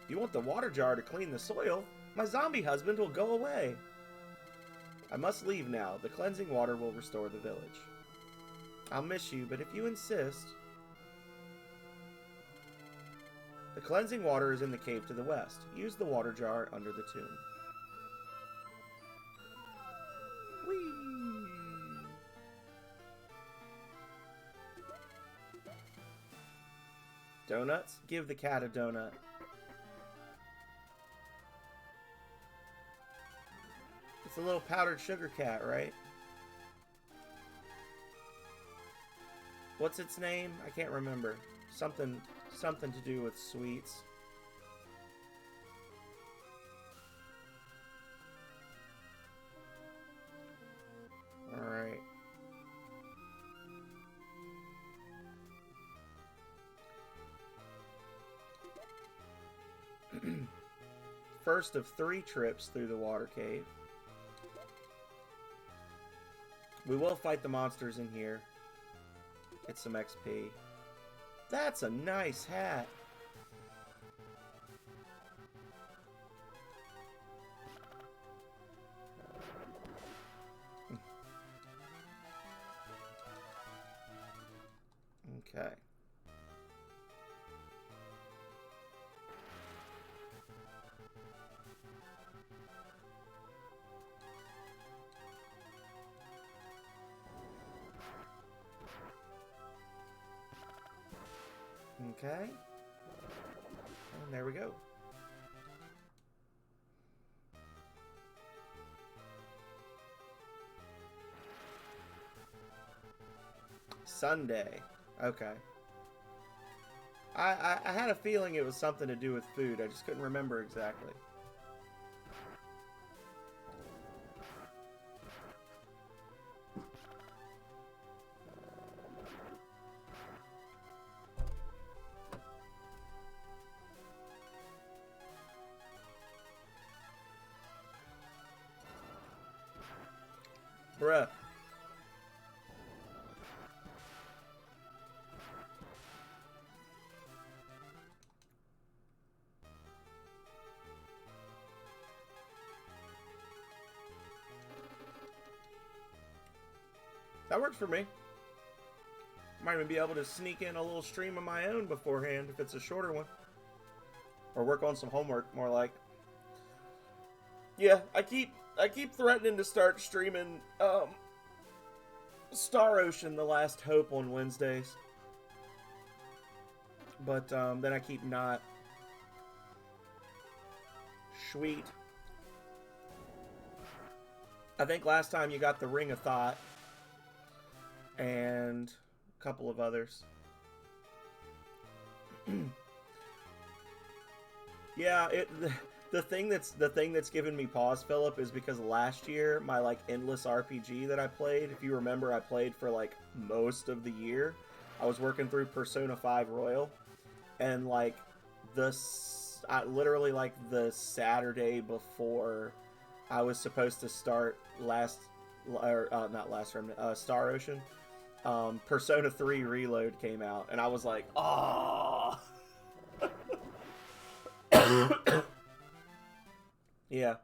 You want the water jar to clean the soil? My zombie husband will go away. I must leave now. The cleansing water will restore the village. I'll miss you, but if you insist... The cleansing water is in the cave to the west. Use the water jar under the tomb. Whee! Donuts? Give the cat a donut. It's a little powdered sugar cat, right? What's its name? I can't remember. Something to do with sweets. All right. First of 3 trips through the water cave. We will fight the monsters in here. Get some XP. That's a nice hat. Okay. Okay. And there we go. Sunday. Okay. I had a feeling it was something to do with food. I just couldn't remember exactly. Bruh. That works for me. Might even be able to sneak in a little stream of my own beforehand if it's a shorter one. Or work on some homework, more like. Yeah, I keep threatening to start streaming Star Ocean: The Last Hope on Wednesdays. But then I keep not. Sweet. I think last time you got the Ring of Thought. And a couple of others. Yeah, the thing that's given me pause, Philip, is because last year my like endless RPG that I played, if you remember, I played for like most of the year. I was working through Persona 5 Royal, and like literally like the Saturday before I was supposed to start Star Ocean. Persona 3 Reload came out, and I was like, oh. Yeah.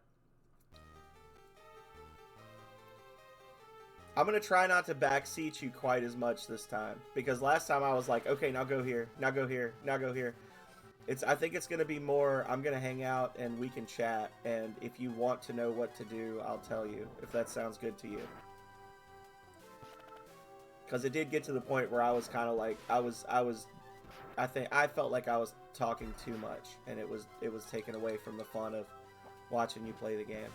I'm gonna try not to backseat you quite as much this time, because last time I was like, okay, now go here, now go here, now go here. I think it's gonna be more, I'm gonna hang out and we can chat, and if you want to know what to do, I'll tell you, if that sounds good to you. Because it did get to the point where I was kind of like, I felt like I was talking too much, and it was taken away from the fun of watching you play the game.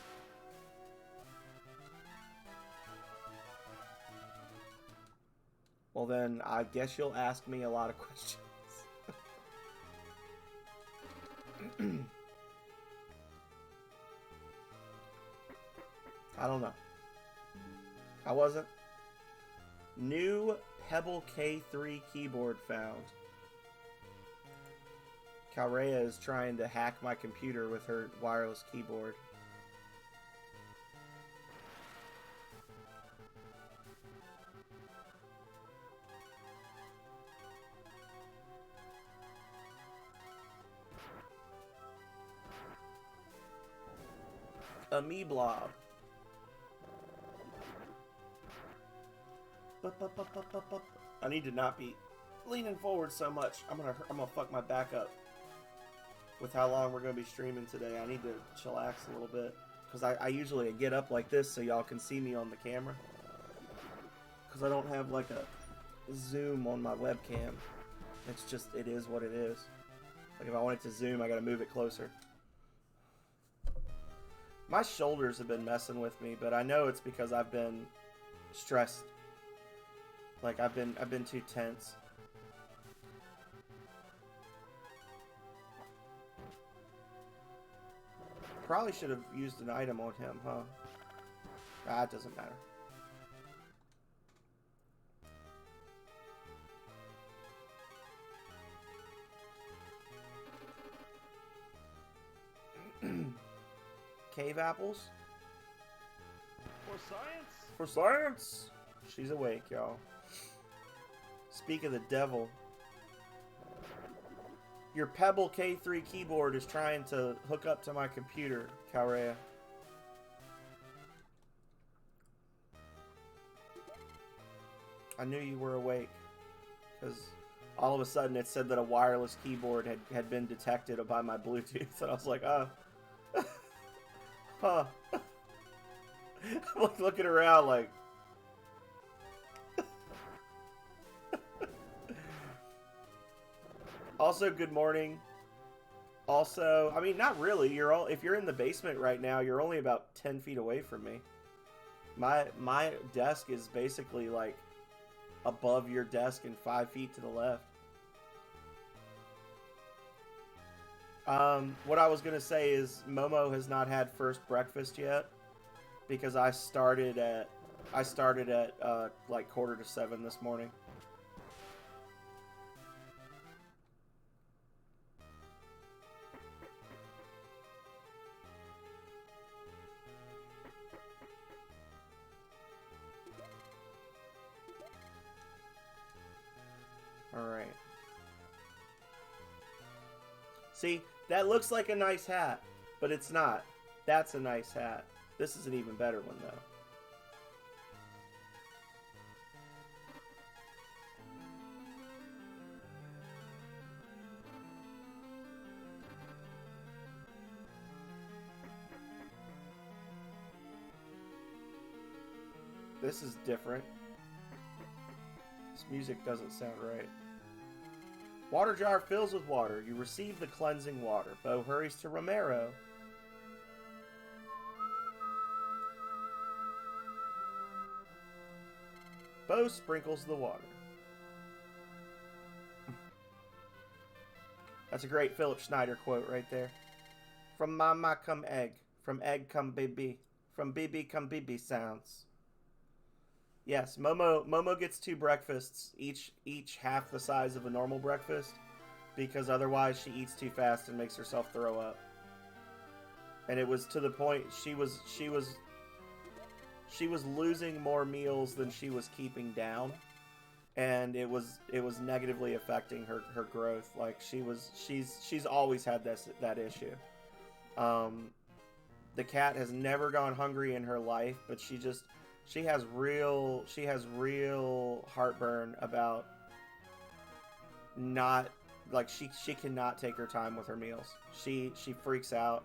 Well then, I guess you'll ask me a lot of questions. I don't know. I wasn't. New Pebble K3 keyboard found. Calrea is trying to hack my computer with her wireless keyboard. A me blob. I need to not be leaning forward so much. I'm gonna fuck my back up with how long we're gonna be streaming today. I need to chillax a little bit, because I usually get up like this so y'all can see me on the camera, because I don't have like a zoom on my webcam. It's just, it is what it is. Like if I want it to zoom, I gotta move it closer. My shoulders have been messing with me, but I know it's because I've been stressed. Like I've been too tense. Probably should have used an item on him, huh? Ah, it doesn't matter. Cave apples? For science? For science! She's awake, y'all. Speak of the devil. Your Pebble K3 keyboard is trying to hook up to my computer, Calrea. I knew you were awake, because all of a sudden it said that a wireless keyboard had been detected by my Bluetooth, and I was like, oh. Huh. I'm like looking around like... Also, good morning. Also, I mean, not really. If you're in the basement right now, you're only about 10 feet away from me. My desk is basically like above your desk and 5 feet to the left. What I was gonna say is Momo has not had first breakfast yet, because I started at like 6:45 this morning. Alright. See, that looks like a nice hat, but it's not. That's a nice hat. This is an even better one, though. This is different. This music doesn't sound right. Water jar fills with water. You receive the cleansing water. Bo hurries to Romero. Bo sprinkles the water. That's a great Philip Schneider quote right there. From mama come egg. From egg come baby. From baby come baby sounds. Yes, Momo gets 2 breakfasts, each half the size of a normal breakfast, because otherwise she eats too fast and makes herself throw up. And it was to the point she was losing more meals than she was keeping down, and it was negatively affecting her growth. Like she's always had that issue. The cat has never gone hungry in her life, but she has real heartburn about not, like, she cannot take her time with her meals. She freaks out.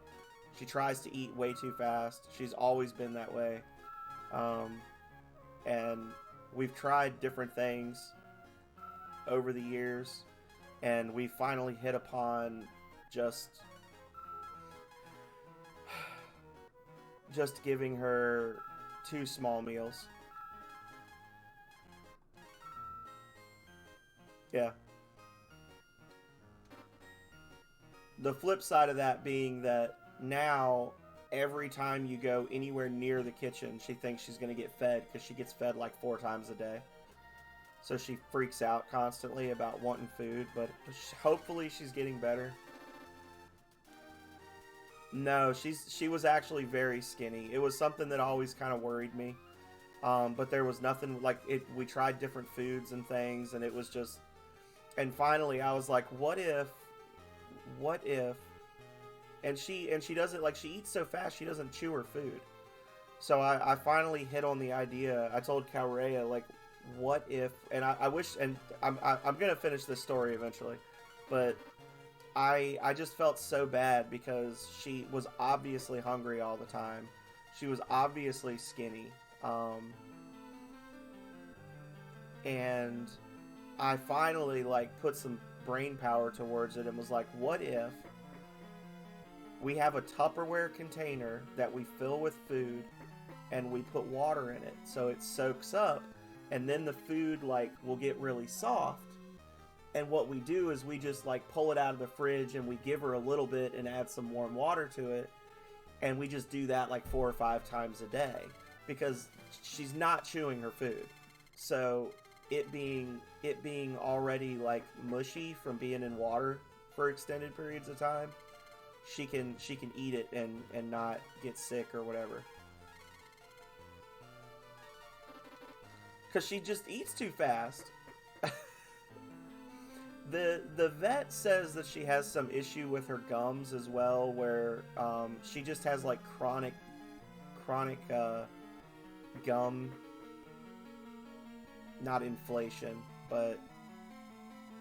She tries to eat way too fast. She's always been that way. And we've tried different things over the years, and we finally hit upon just giving her 2 small meals. Yeah. The flip side of that being that now every time you go anywhere near the kitchen, she thinks she's going to get fed, because she gets fed like 4 times a day. So she freaks out constantly about wanting food, but hopefully she's getting better. No, she was actually very skinny. It was something that always kind of worried me. But there was nothing like it. We tried different foods and things, and it was just. And finally, I was like, "What if?" And she doesn't, like, she eats so fast she doesn't chew her food. So I finally hit on the idea. I told Calrea, like, what if? And I wish, and I'm gonna finish this story eventually, but. I just felt so bad because she was obviously hungry all the time. She was obviously skinny. And I finally, like, put some brain power towards it and was like, what if we have a Tupperware container that we fill with food and we put water in it so it soaks up, and then the food, like, will get really soft. And what we do is we just, like, pull it out of the fridge and we give her a little bit and add some warm water to it. And we just do that like 4 or 5 times a day because she's not chewing her food. So it being already, like, mushy from being in water for extended periods of time, she can eat it and not get sick or whatever. Because she just eats too fast. The vet says that she has some issue with her gums as well, where she just has, like, chronic gum, not inflation, but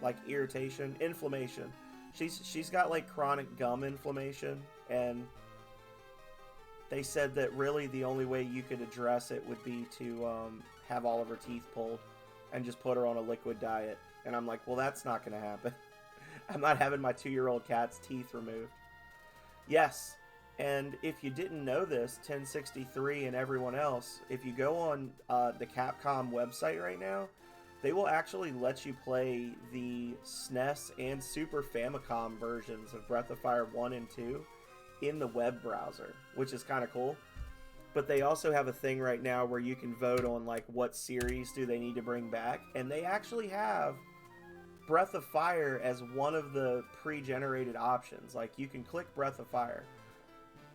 like inflammation. She's got, like, chronic gum inflammation, and they said that really the only way you could address it would be to have all of her teeth pulled and just put her on a liquid diet. And I'm like, well, that's not going to happen. I'm not having my 2-year-old cat's teeth removed. Yes, and if you didn't know this, 1063 and everyone else, if you go on the Capcom website right now, they will actually let you play the SNES and Super Famicom versions of Breath of Fire 1 and 2 in the web browser, which is kind of cool. But they also have a thing right now where you can vote on, like, what series do they need to bring back. And they actually have Breath of Fire as one of the pre-generated options. Like, you can click Breath of Fire.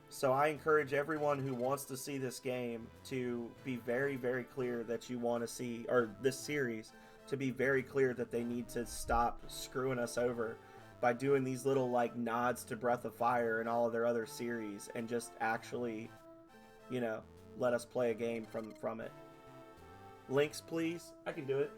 So I encourage everyone who wants to see this game to be very, very clear that you want to see, or this series, to be very clear that they need to stop screwing us over by doing these little like nods to Breath of Fire and all of their other series, and just actually, you know, let us play a game from it. Links, please. I can do it.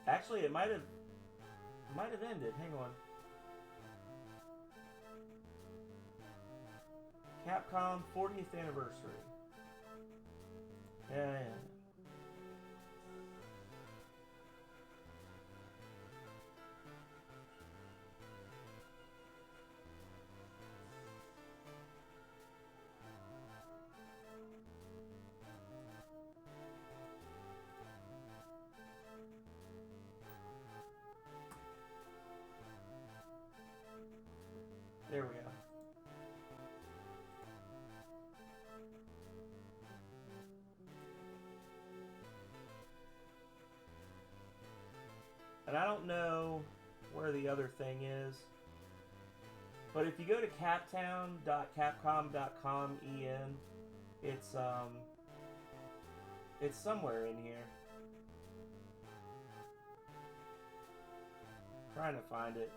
Actually, it might have ended. Hang on. Capcom 40th anniversary. Yeah. There we go. And I don't know where the other thing is, but if you go to captown.capcom.com it's somewhere in here. Trying to find it.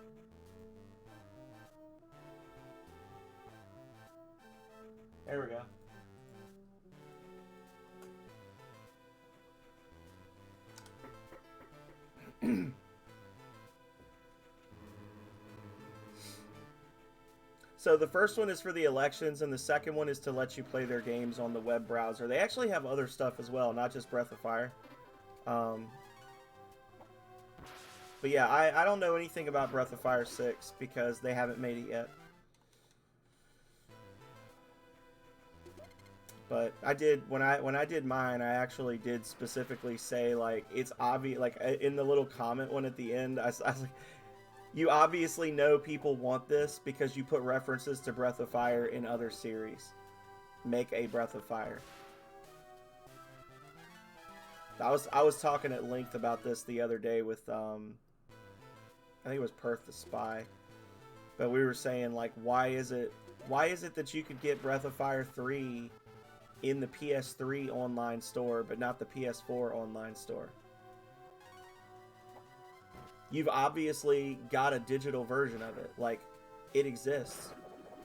There we go. So the first one is for the elections, and the second one is to let you play their games on the web browser. They actually have other stuff as well, not just Breath of Fire. But yeah, I don't know anything about Breath of Fire 6 because they haven't made it yet. But I did when I did mine, I actually did specifically say, like, it's obvious, like in the little comment one at the end, I was like, you obviously know people want this because you put references to Breath of Fire in other series. Make a Breath of Fire. I was talking at length about this the other day with I think it was Perth the Spy. But we were saying, like, why is it that you could get Breath of Fire 3 in the PS3 online store but not the PS4 online store? You've obviously got a digital version of it. Like, it exists.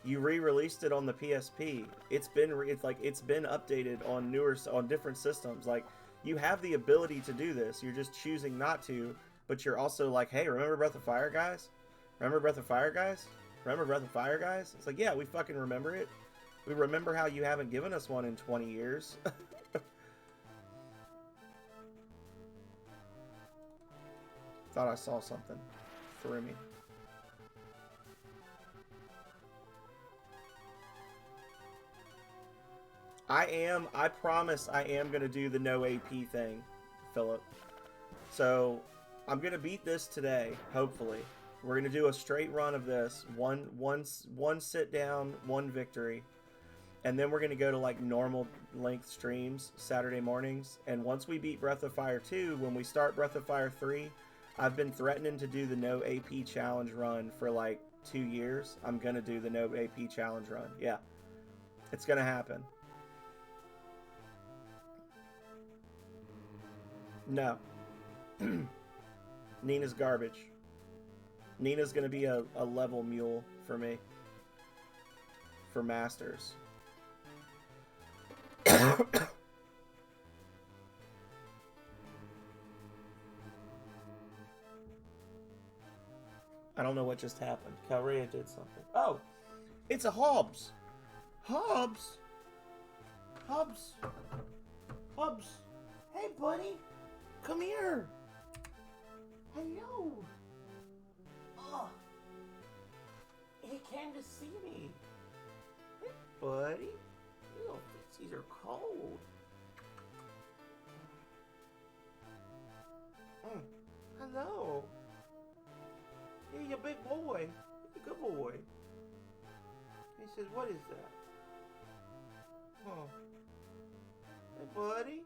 You re-released it on the PSP. It's been updated on different systems. Like, you have the ability to do this. You're just choosing not to. But you're also like, hey, remember Breath of Fire, guys? Remember Breath of Fire, guys? Remember Breath of Fire, guys? It's like, yeah, we fucking remember it. We remember how you haven't given us one in 20 years. Thought I saw something. Threw me. I promise I am going to do the no AP thing, Philip. So, I'm going to beat this today, hopefully. We're going to do a straight run of this. One sit down, one victory. And then we're going to go to, like, normal length streams Saturday mornings. And once we beat Breath of Fire 2, when we start Breath of Fire 3, I've been threatening to do the no AP challenge run for like 2 years. I'm going to do the no AP challenge run. Yeah. It's going to happen. No. Nina's garbage. Nina's going to be a level mule for me. For Masters. I don't know what just happened. Calrea did something. Oh! It's a Hobbs! Hobbs! Hobbs! Hobbs! Hey, buddy! Come here! Hello! Oh! He came to see me! Hey, buddy! Your feetsies are cold. Hello! Hey, you big boy. You're a good boy. He says, what is that? Oh. Hey, buddy.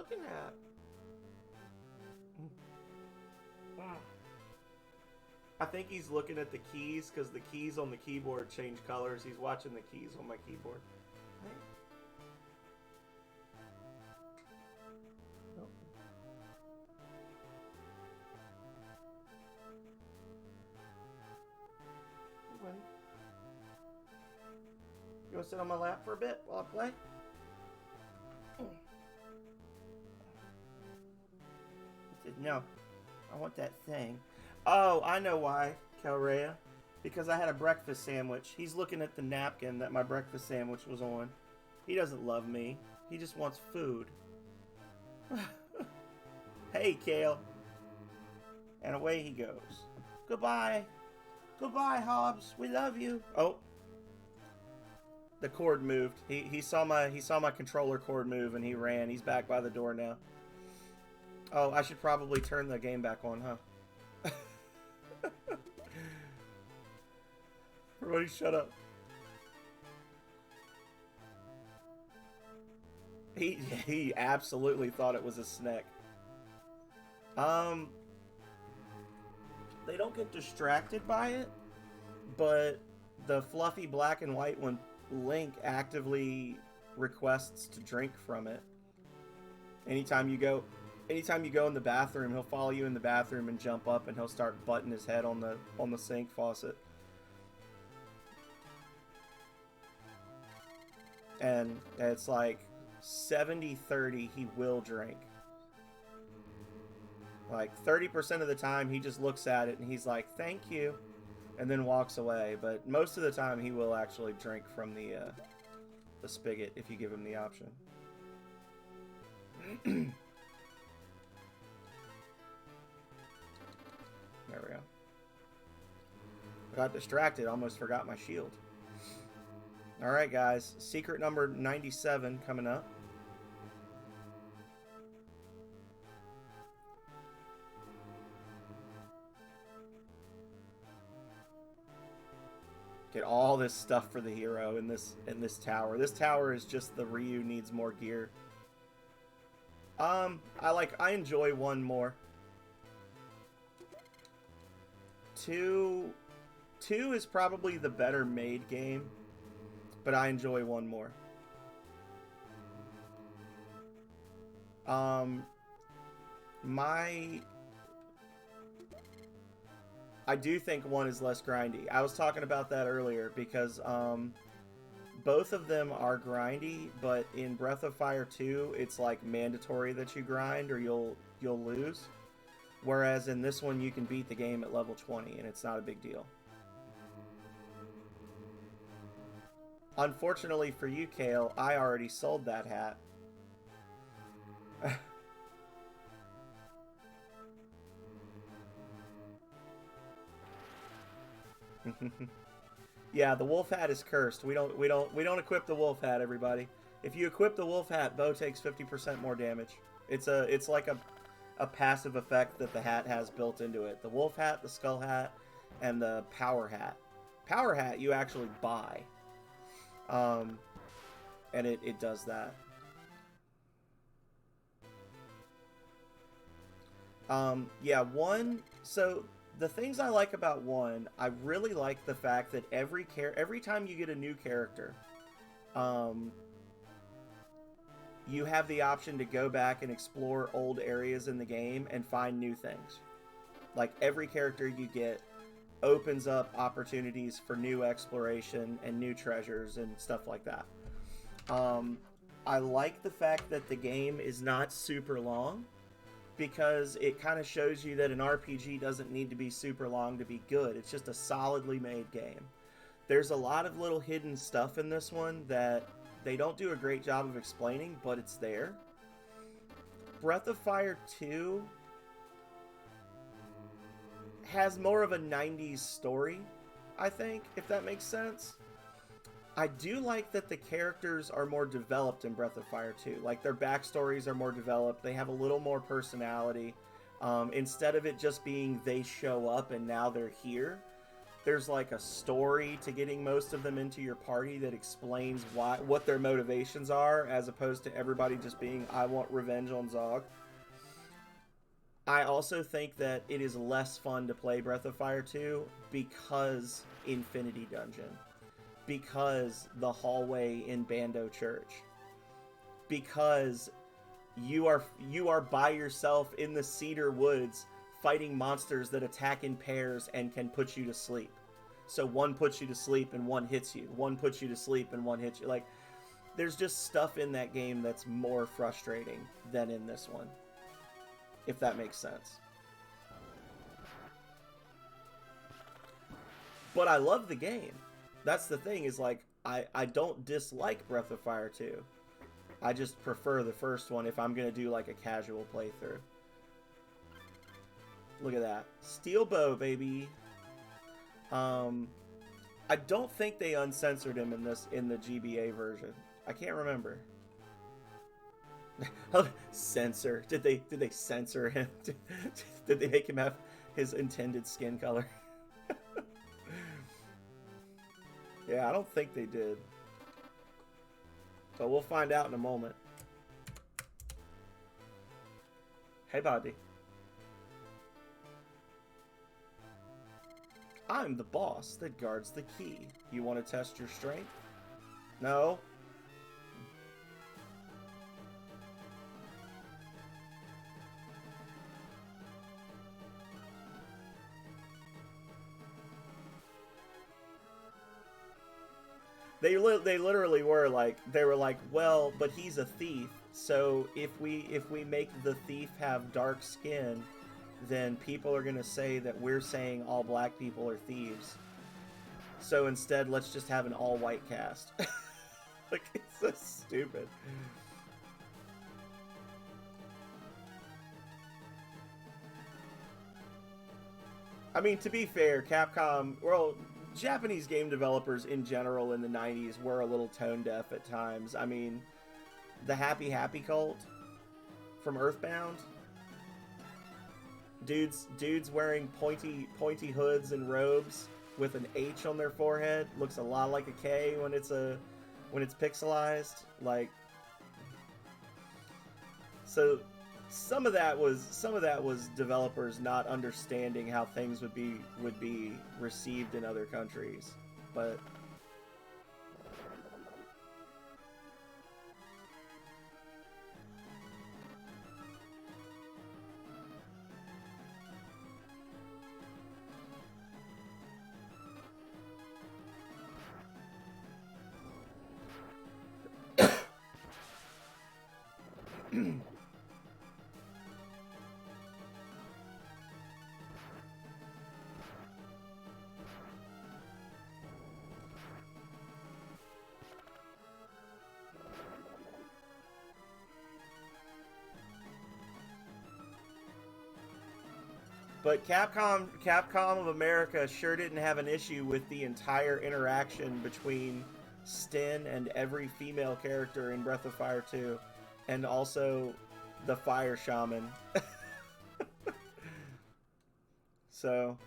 looking at? I think he's looking at the keys because the keys on the keyboard change colors. He's watching the keys on my keyboard. Hey. Nope. Hey, buddy. You want to sit on my lap for a bit while I play? He said, no. I want that thing. Oh, I know why, Calrea. Because I had a breakfast sandwich. He's looking at the napkin that my breakfast sandwich was on. He doesn't love me. He just wants food. Hey, Kale. And away he goes. Goodbye. Goodbye, Hobbs. We love you. Oh. The cord moved. He saw my controller cord move and he ran. He's back by the door now. Oh, I should probably turn the game back on, huh? Everybody shut up. He absolutely thought it was a snake. They don't get distracted by it, but the fluffy black and white one, Link actively requests to drink from it. Anytime you go in the bathroom, he'll follow you in the bathroom and jump up and he'll start butting his head on the sink faucet. And it's like 70-30 he will drink. Like 30% of the time he just looks at it and he's like, thank you, and then walks away. But most of the time he will actually drink from the spigot if you give him the option. There we go. I got distracted, almost forgot my shield. Alright guys, secret number 97 coming up. Get all this stuff for the hero in this tower. This tower is just the Ryu needs more gear. I enjoy one more. Two is probably the better made game, but I enjoy one more. I do think one is less grindy. I was talking about that earlier because both of them are grindy, but in Breath of Fire 2, it's like mandatory that you grind or you'll lose. Whereas in this one, you can beat the game at level 20 and it's not a big deal. Unfortunately for you, Kale, I already sold that hat. Yeah, the wolf hat is cursed. We don't equip the wolf hat, everybody. If you equip the wolf hat, Bo takes 50% more damage. It's like a passive effect that the hat has built into it. The wolf hat, the skull hat, and the power hat. Power hat you actually buy. And it does that. Yeah, so the things I like about one, I really like the fact that every time you get a new character, you have the option to go back and explore old areas in the game and find new things. Like every character you get opens up opportunities for new exploration and new treasures and stuff like that. I like the fact that the game is not super long, because it kind of shows you that an RPG doesn't need to be super long to be good. It's just a solidly made game. There's a lot of little hidden stuff in this one that they don't do a great job of explaining, but it's there. Breath of Fire 2 has more of a 90s story, I think, if that makes sense. I do like that the characters are more developed in Breath of Fire 2. Like, their backstories are more developed. They have a little more personality. Instead of it just being they show up and now they're here, there's like a story to getting most of them into your party that explains what their motivations are, as opposed to everybody just being, I want revenge on Zog. I also think that it is less fun to play Breath of Fire 2 because Infinity Dungeon, because the hallway in Bando Church, because you are by yourself in the Cedar Woods fighting monsters that attack in pairs and can put you to sleep. So one puts you to sleep and one hits you. One puts you to sleep and one hits you. Like, there's just stuff in that game that's more frustrating than in this one, if that makes sense. But I love the game. That's the thing, is like, I don't dislike Breath of Fire 2. I just prefer the first one if I'm going to do like a casual playthrough. Look at that. Steel bow, baby. I don't think they uncensored him in the GBA version. I can't remember. Censor. Did they censor him? Did they make him have his intended skin color? Yeah, I don't think they did. So we'll find out in a moment. Hey, buddy. I'm the boss that guards the key. You want to test your strength? No? They literally were like, they were like, well, but he's a thief, so if we make the thief have dark skin, then people are gonna say that we're saying all black people are thieves. So instead, let's just have an all-white cast. Like, it's so stupid. I mean, to be fair, Capcom, well, Japanese game developers in general in the 90s were a little tone deaf at times. I mean, the Happy Happy Cult from Earthbound. Dudes wearing pointy hoods and robes with an H on their forehead. Looks a lot like a K when it's pixelized. Like, so some of that was developers not understanding how things would be received in other countries. But But Capcom of America sure didn't have an issue with the entire interaction between Sten and every female character in Breath of Fire 2, and also the Fire Shaman. So,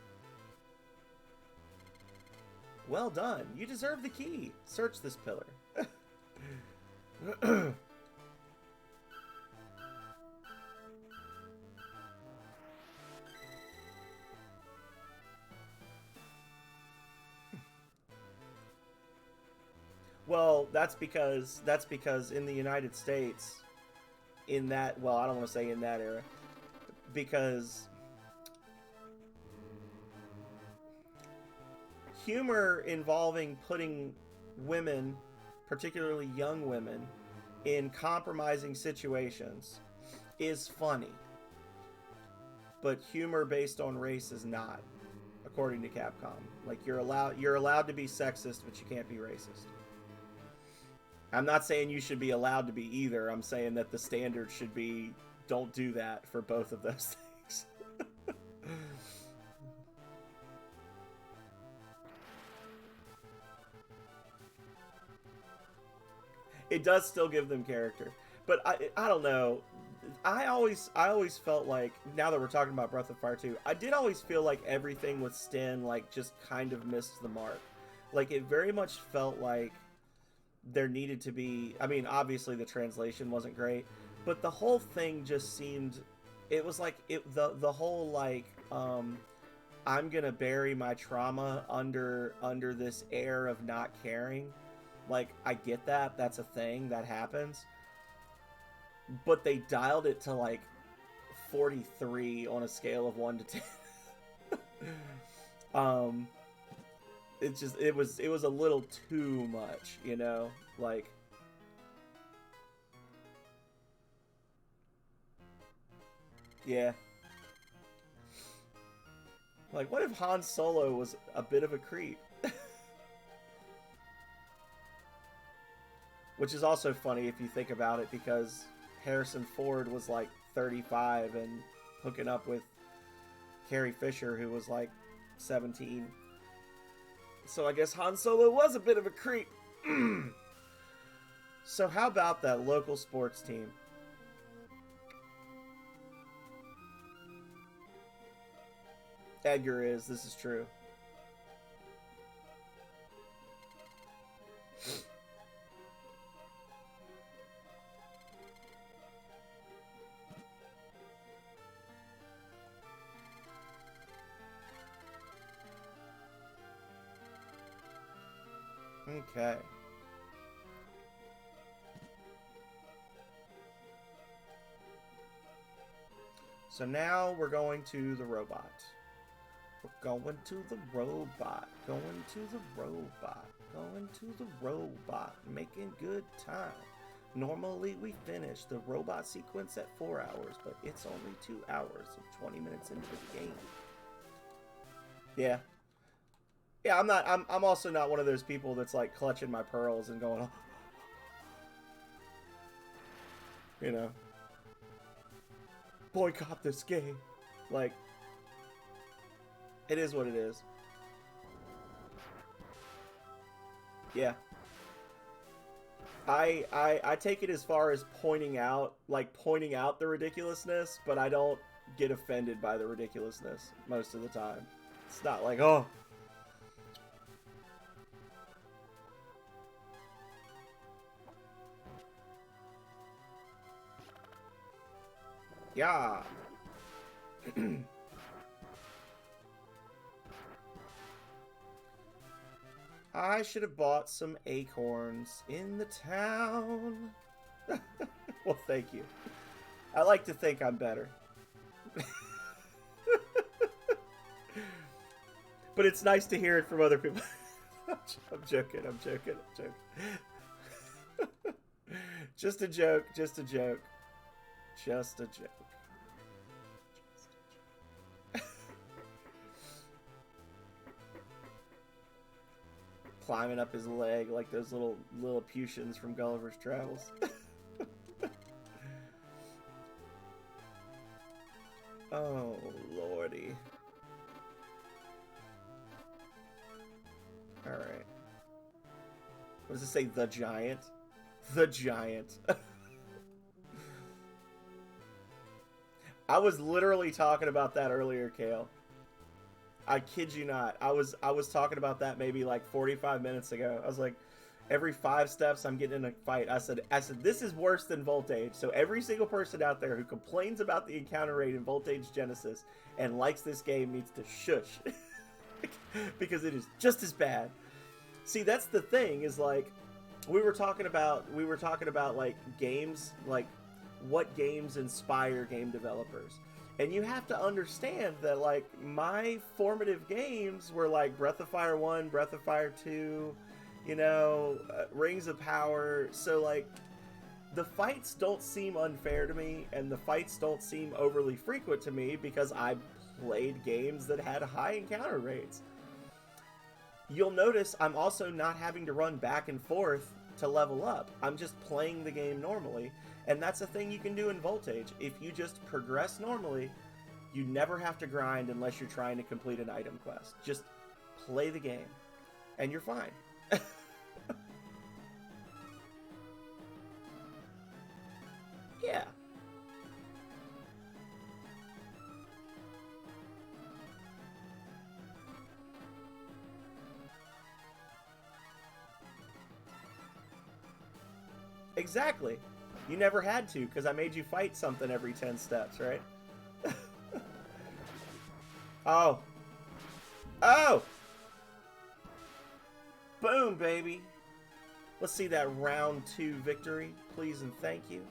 well done. You deserve the key. Search this pillar. Well, that's because in the United States, in that, well, I don't want to say in that era, because humor involving putting women, particularly young women, in compromising situations is funny. But humor based on race is not, according to Capcom. Like, you're allowed to be sexist, but you can't be racist. I'm not saying you should be allowed to be either. I'm saying that the standard should be, don't do that for both of those things. It does still give them character. But I don't know. I always felt like, now that we're talking about Breath of Fire 2, I did always feel like everything with Sten like just kind of missed the mark. Like it very much felt like there needed to be, I mean, obviously the translation wasn't great, but the whole thing just seemed, it was like the whole like I'm gonna bury my trauma under this air of not caring. Like I get that, that's a thing that happens, but they dialed it to like 43 on a scale of 1 to 10. It was a little too much, you know, like yeah. Like what if Han Solo was a bit of a creep? Which is also funny if you think about it, because Harrison Ford was like 35 and hooking up with Carrie Fisher, who was like 17. So I guess Han Solo was a bit of a creep. So how about that local sports team? Edgar is, this is true. Okay. So now we're going to the robot. We're going to the robot. Going to the robot. Going to the robot. Making good time. Normally we finish the robot sequence at 4 hours, but it's only 2 hours and 20 minutes into the game. Yeah. Yeah, I'm also not one of those people that's like clutching my pearls and going, oh. You know, boycott this game. Like, it is what it is. Yeah. I take it as far as pointing out the ridiculousness, but I don't get offended by the ridiculousness most of the time. It's not like, oh. Yeah. I should have bought some acorns in the town. Well, thank you. I like to think I'm better. But it's nice to hear it from other people. I'm joking. Just a joke. Just a joke. Climbing up his leg like those little Lilliputians from Gulliver's Travels. Oh, lordy. Alright. What does it say? The Giant? The Giant. I was literally talking about that earlier, Kale. I kid you not. I was talking about that maybe like 45 minutes ago. I was like, every 5 steps I'm getting in a fight. I said this is worse than Voltage. So every single person out there who complains about the encounter rate in Voltage Genesis and likes this game needs to shush. Because it is just as bad. See, that's the thing, is like we were talking about like games, like what games inspire game developers. And you have to understand that, like, my formative games were, like, Breath of Fire 1, Breath of Fire 2, you know, Rings of Power. So, like, the fights don't seem unfair to me, and the fights don't seem overly frequent to me because I played games that had high encounter rates. You'll notice I'm also not having to run back and forth to level up. I'm just playing the game normally. And that's a thing you can do in Voltage. If you just progress normally, you never have to grind unless you're trying to complete an item quest. Just play the game, and you're fine. Yeah. Exactly. You never had to, because I made you fight something every 10 steps, right? Oh. Oh! Boom, baby. Let's see that round 2 victory, please and thank you.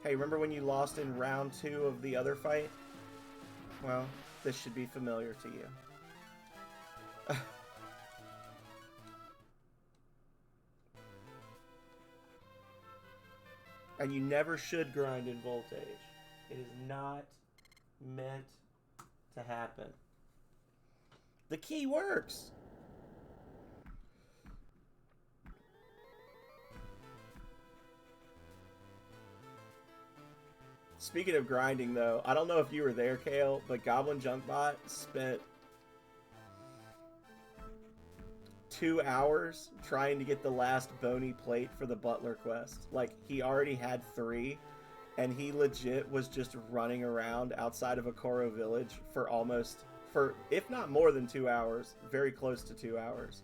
Hey, remember when you lost in round 2 of the other fight? Well, this should be familiar to you. And you never should grind in voltage. It is not meant to happen. The key works. Speaking of grinding, though, I don't know if you were there, Kale, but Goblin Junkbot spent 2 hours trying to get the last bony plate for the Butler quest. Like, he already had 3, and he legit was just running around outside of Akoro Village for if not more than 2 hours, very close to 2 hours.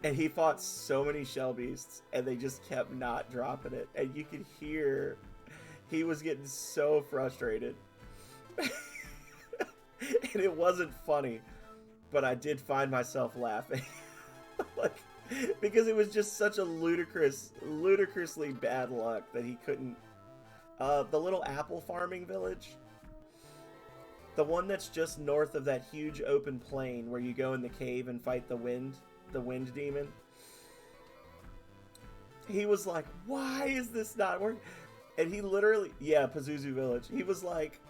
And he fought so many Shell Beasts, and they just kept not dropping it. And you could hear he was getting so frustrated. And it wasn't funny, but I did find myself laughing. Like, because it was just such a ludicrously bad luck that he couldn't. The little apple farming village, the one that's just north of that huge open plain where you go in the cave and fight the wind demon. He was like, why is this not working? And he literally, Pazuzu Village. He was like,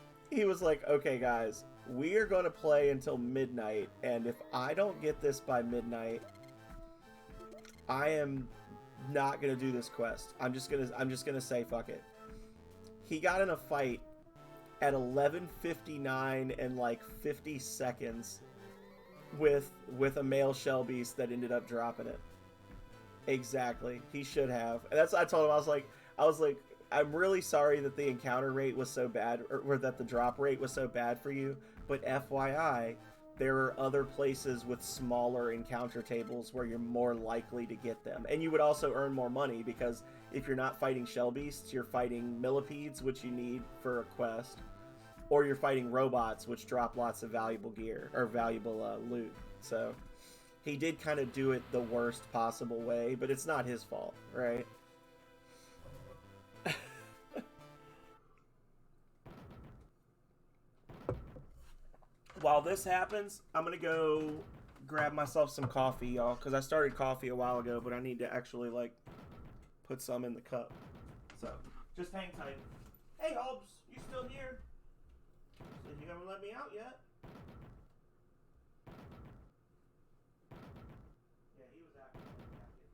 okay, guys, we are going to play until midnight, and if I don't get this by midnight, I am not going to do this quest. I'm just going to say fuck it. He got in a fight at 11:59 and like 50 seconds with a male Shell Beast that ended up dropping it. Exactly. He should have. And that's what I told him. I was like, I'm really sorry that the encounter rate was so bad, or that the drop rate was so bad for you, but FYI, there are other places with smaller encounter tables where you're more likely to get them. And you would also earn more money, because if you're not fighting Shell Beasts, you're fighting millipedes, which you need for a quest, or you're fighting robots, which drop lots of valuable gear, or valuable loot. So he did kind of do it the worst possible way, but it's not his fault, right? While this happens, I'm going to go grab myself some coffee, y'all, because I started coffee a while ago, but I need to actually, like, put some in the cup. So, just hang tight. Hey, Hobbs, you still here? Said you haven't let me out yet. Yeah, he was acting like a captain.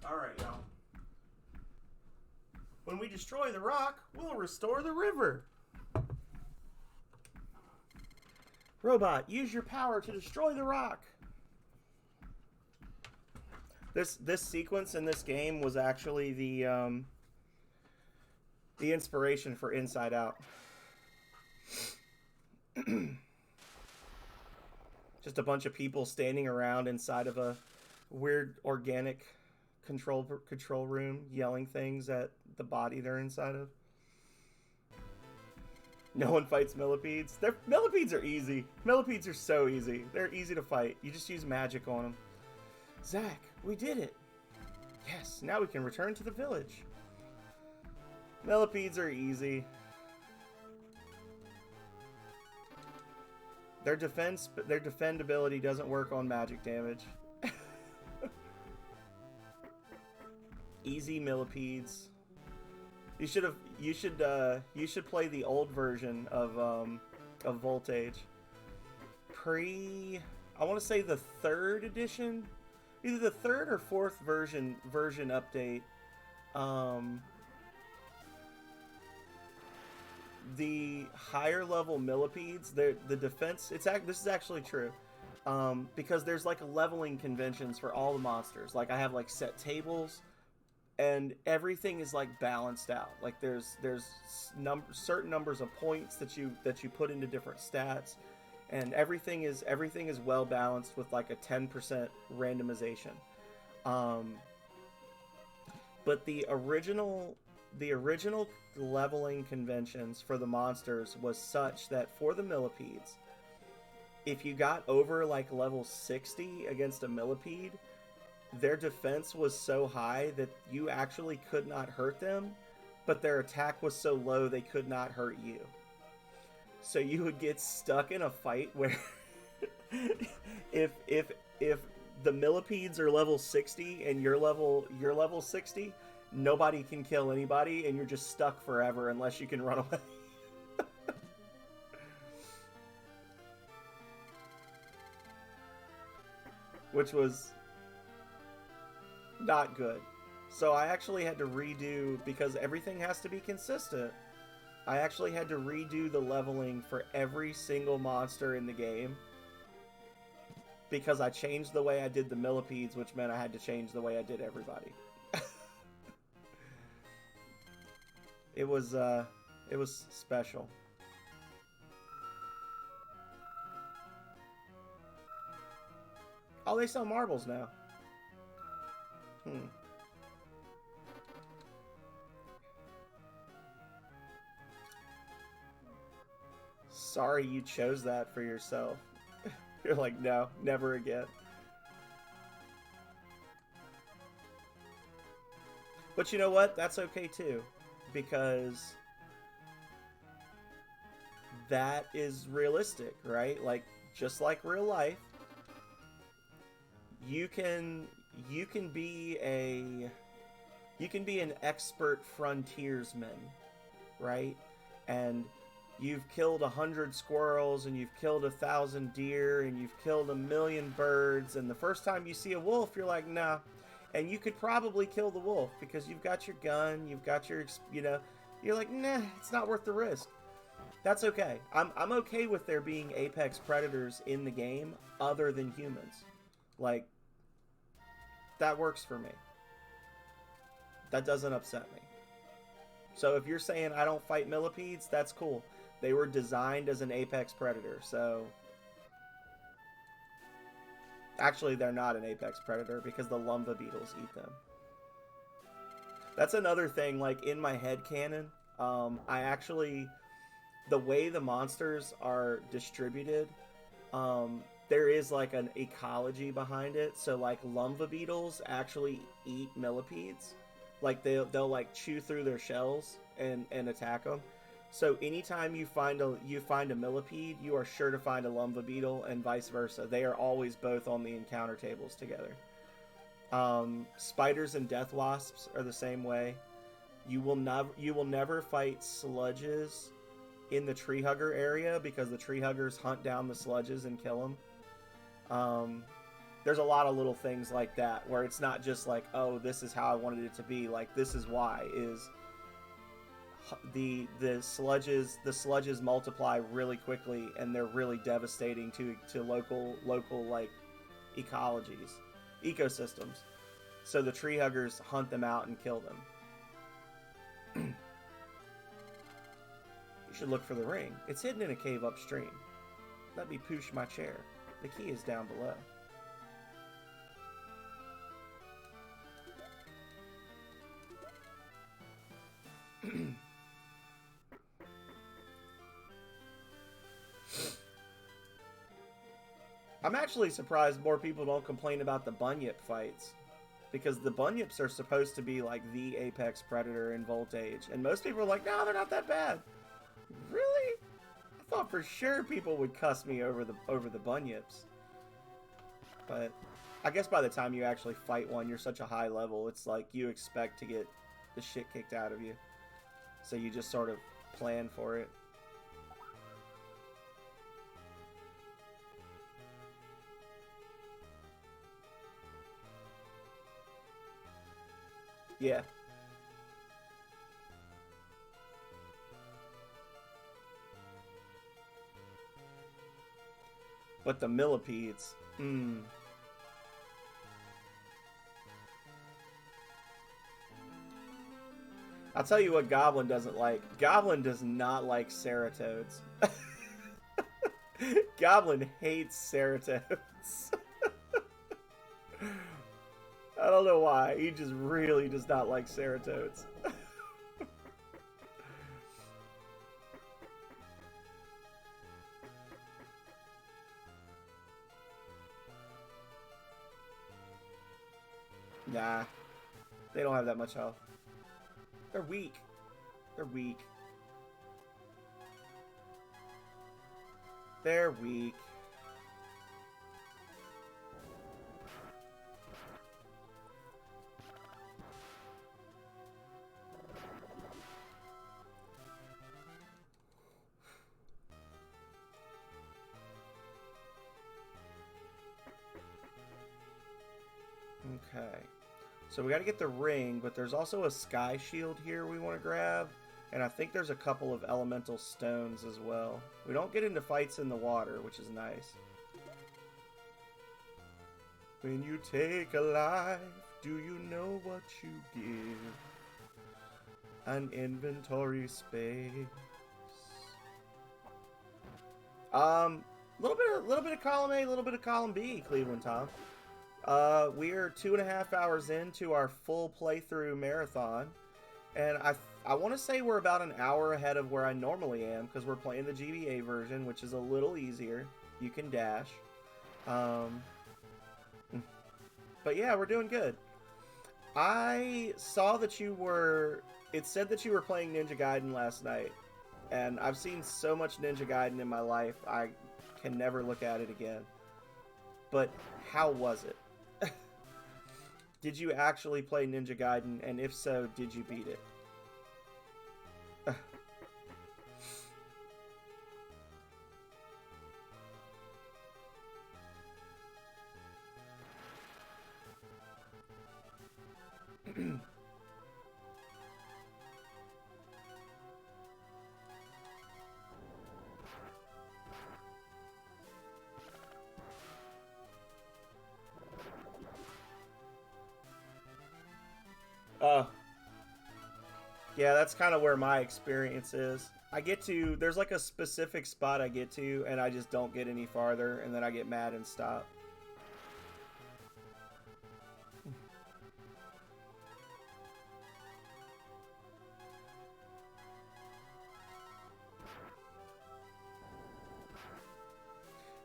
Alright, y'all. When we destroy the rock, we'll restore the river. Robot, use your power to destroy the rock. This sequence in this game was actually the inspiration for Inside Out. Just a bunch of people standing around inside of a weird organic control room, yelling things at the body they're inside of. No one fights millipedes. Millipedes are easy. Millipedes are so easy. They're easy to fight. You just use magic on them. Zach, we did it. Yes, now we can return to the village. Millipedes are easy. Their defendability doesn't work on magic damage. Easy millipedes. You should play the old version of Voltage. I want to say the 3rd edition, either the 3rd or 4th version update. The higher level millipedes, the defense. This is actually true, because there's like leveling conventions for all the monsters. Like I have like set tables, and everything is like balanced out. Like there's certain numbers of points that you put into different stats, and everything is well balanced with like a 10% randomization. But the original leveling conventions for the monsters was such that for the millipedes, if you got over like level 60 against a millipede, their defense was so high that you actually could not hurt them, but their attack was so low they could not hurt you. So you would get stuck in a fight where if the millipedes are level 60 and you're level 60, nobody can kill anybody and you're just stuck forever unless you can run away. Which was not good. So I actually had to redo, because everything has to be consistent, I actually had to redo the leveling for every single monster in the game, because I changed the way I did the millipedes, which meant I had to change the way I did everybody. It was special. Oh, they sell marbles now. Sorry you chose that for yourself. You're like, no, never again. But you know what? That's okay too, because that is realistic, right? Like, just like real life, you can be an expert frontiersman, right? And you've killed 100 squirrels, and you've killed 1,000 deer, and you've killed 1,000,000 birds, and the first time you see a wolf, you're like, nah. And you could probably kill the wolf because you've got your gun, you've got your, you're like, nah, it's not worth the risk. That's okay. I'm okay with there being apex predators in the game other than humans. Like, that works for me. That doesn't upset me. So if you're saying I don't fight millipedes, that's cool. They were designed as an apex predator, so... Actually, they're not an apex predator because the lumva beetles eat them. That's another thing, like, in my head canon, I actually... The way the monsters are distributed, there is, like, an ecology behind it. So, like, lumva beetles actually eat millipedes. Like, they'll like, chew through their shells and attack them. So anytime you find a millipede, you are sure to find a lumva beetle, and vice versa. They are always both on the encounter tables together. Spiders and death wasps are the same way. You will never fight sludges in the tree hugger area because the tree huggers hunt down the sludges and kill them. There's a lot of little things like that where it's not just like, oh, this is how I wanted it to be. Like, this is why is the sludges multiply really quickly, and they're really devastating to local like ecosystems. So the tree huggers hunt them out and kill them. You should look for the ring. It's hidden in a cave upstream. Let me push my chair. The key is down below. I'm actually surprised more people don't complain about the Bunyip fights. Because the Bunyips are supposed to be like the apex predator in Voltage. And most people are like, no, they're not that bad. Really? I thought for sure people would cuss me over the Bunyips. But I guess by the time you actually fight one, you're such a high level, it's like you expect to get the shit kicked out of you. So you just sort of plan for it. Yeah. But the millipedes. I'll tell you what Goblin doesn't like. Goblin does not like Ceratodes. Goblin hates Ceratodes. I don't know why. He just really does not like Ceratodes. Nah. They don't have that much health. They're weak. They're weak. They're weak. Okay. So we got to get the ring, but there's also a sky shield here we want to grab. And I think there's a couple of elemental stones as well. We don't get into fights in the water, which is nice. When you take a life, do you know what you give? An inventory space. Little bit of column A, a little bit of column B, Cleveland Tom. We are 2.5 hours into our full playthrough marathon, and I want to say we're about an hour ahead of where I normally am because we're playing the GBA version, which is a little easier. You can dash. But yeah, we're doing good. I saw that you were... It said that you were playing Ninja Gaiden last night, and I've seen so much Ninja Gaiden in my life, I can never look at it again. But how was it? Did you actually play Ninja Gaiden, and if so, did you beat it? Yeah, that's kind of where my experience is. I get to, there's like a specific spot I get to, and I just don't get any farther, and then I get mad and stop.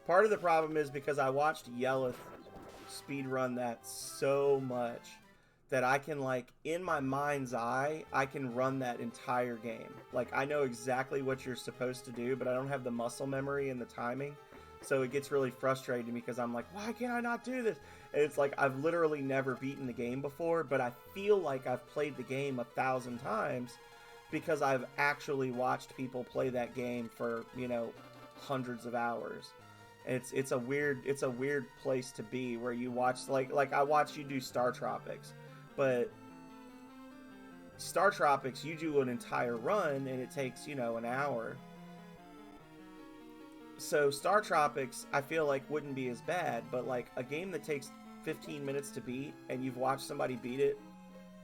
Part of the problem is because I watched Yelleth speedrun that so much that I can, like, in my mind's eye, I can run that entire game. Like, I know exactly what you're supposed to do, but I don't have the muscle memory and the timing. So it gets really frustrating because I'm like, why can't I not do this? And it's like, I've literally never beaten the game before, but I feel like I've played the game 1,000 times because I've actually watched people play that game for, you know, hundreds of hours. It's a weird place to be where you watch, like I watch you do Star Tropics, but Star Tropics you do an entire run and it takes, you know, an hour. So Star Tropics I feel like wouldn't be as bad, but like a game that takes 15 minutes to beat and you've watched somebody beat it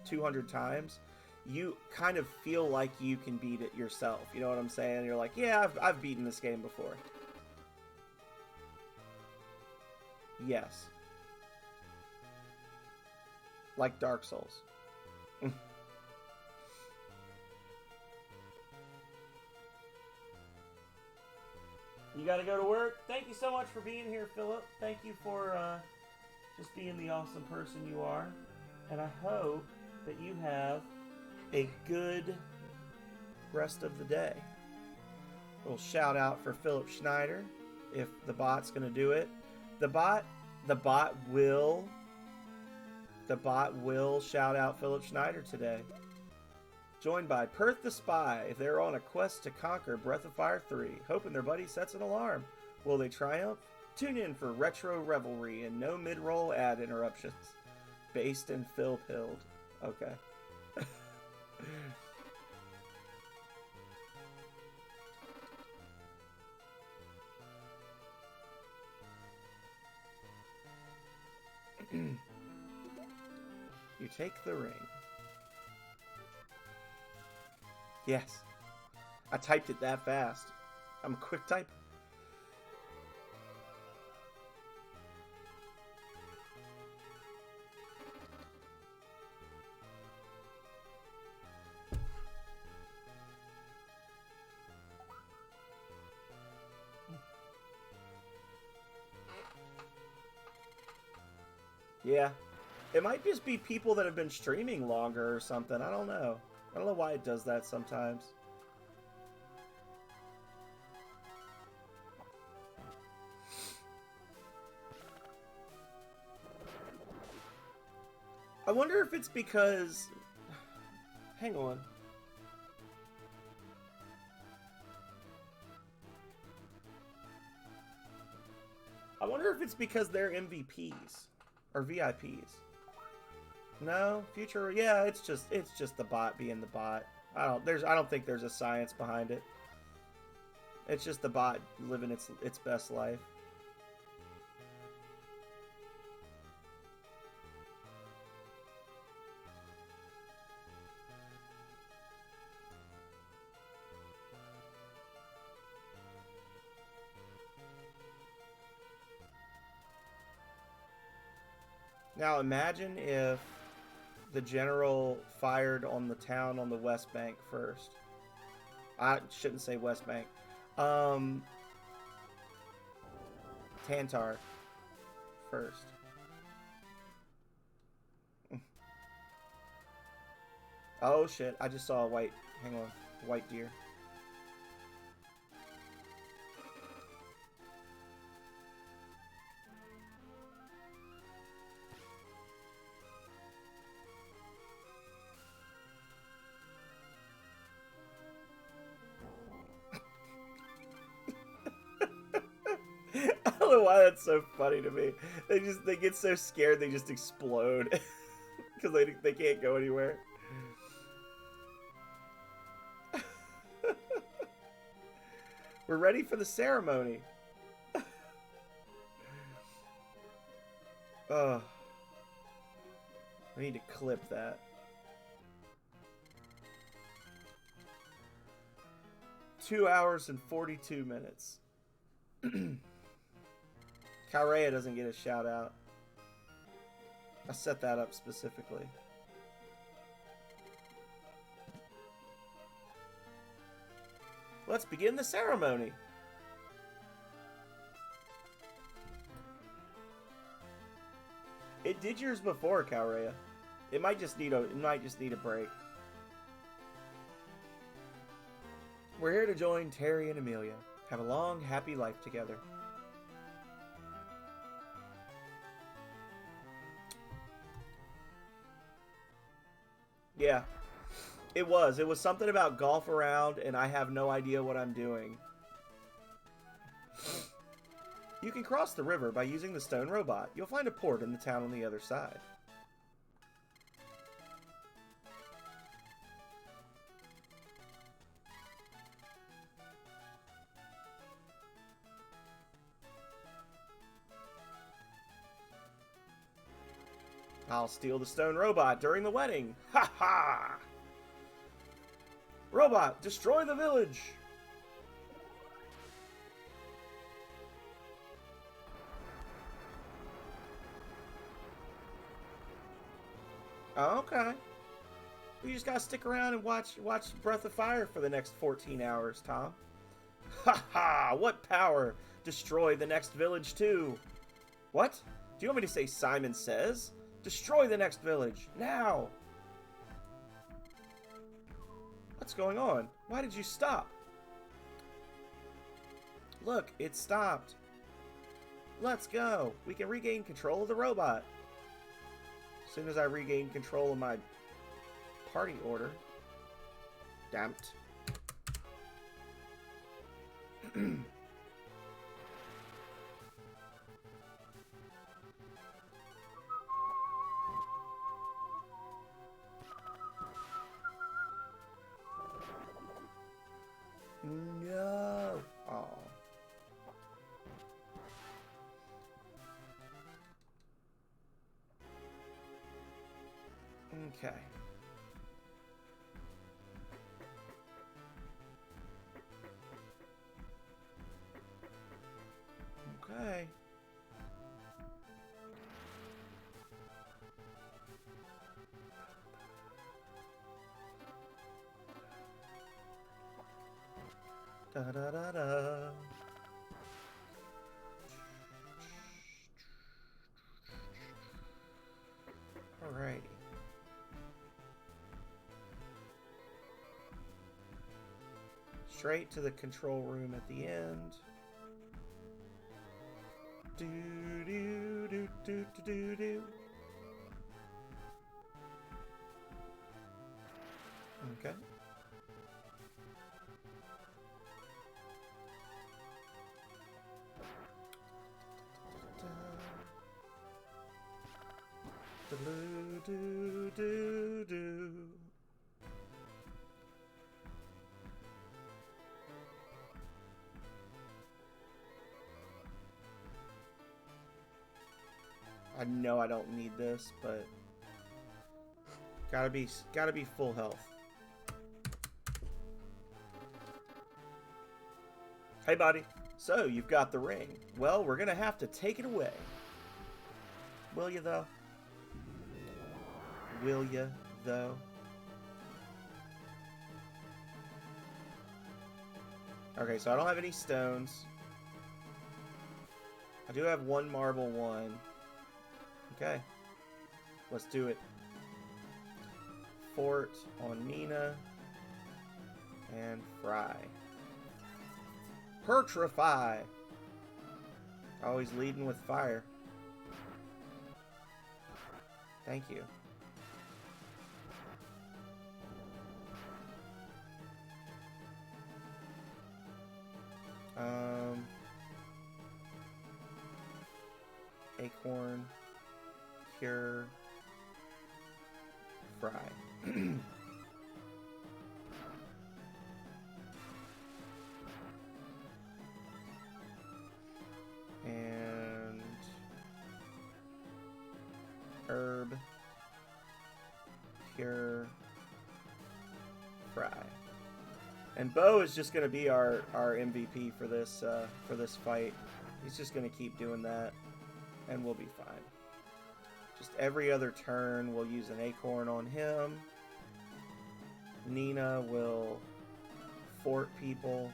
200 times, you kind of feel like you can beat it yourself. You know what I'm saying? You're like, yeah, I've beaten this game before. Yes. Like Dark Souls. You got to go to work? Thank you so much for being here, Philip. Thank you for just being the awesome person you are. And I hope that you have a good rest of the day. A little shout out for Philip Schneider, if the bot's going to do it. The bot will shout out Philip Schneider today. Joined by Perth the Spy. They're on a quest to conquer Breath of Fire 3, hoping their buddy sets an alarm. Will they triumph? Tune in for retro revelry and no mid-roll ad interruptions. Based in Phil Pilled. Okay. You take the ring. Yes. I typed it that fast. I'm a quick type. Yeah. It might just be people that have been streaming longer or something. I don't know. I don't know why it does that sometimes. I wonder if it's because... Hang on. I wonder if it's because they're MVPs or VIPs. No, future. Yeah, it's just the bot being the bot. I don't think there's a science behind it. It's just the bot living its best life. Now imagine if the general fired on the town on the West Bank first. I shouldn't say West Bank. Tantar first. Oh shit, I just saw a white, hang on, white deer. I don't know why that's so funny to me. They get so scared they just explode because they can't go anywhere. We're ready for the ceremony. Oh, I need to clip that. Two hours and 42 minutes. Calrea doesn't get a shout out. I set that up specifically. Let's begin the ceremony. It did yours before, Calrea. It might just need a break. We're here to join Terry and Amelia. Have a long, happy life together. Yeah. It was something about golf around and I have no idea what I'm doing. You can cross the river by using the stone robot. You'll find a port in the town on the other side. I'll steal the stone robot during the wedding. Ha ha! Robot, destroy the village! Oh, okay. You just gotta stick around and watch Breath of Fire for the next 14 hours, Tom. Ha ha! What power? Destroy the next village too. What? Do you want me to say Simon Says? Destroy the next village, now! What's going on? Why did you stop? Look, it stopped. Let's go. We can regain control of the robot. As soon as I regain control of my party order. Damn it. No. Oh. Okay. Okay. Da da da da. Alrighty. Straight to the control room at the end. Do do do do do do do. Okay. Do do do do. I know I don't need this, but gotta be full health. Hey, buddy. So you've got the ring. Well, we're gonna have to take it away. Will you though? Will you though? Okay, so I don't have any stones. I do have one marble one. Okay, let's do it. Fort on Nina and Fry. Petrify. Always leading with fire. Thank you. Acorn, Cure, Fry. And Herb, Cure, Fry. And Bo is just going to be our MVP for this fight. He's just going to keep doing that, and we'll be fine. Just every other turn, we'll use an acorn on him. Nina will fort people.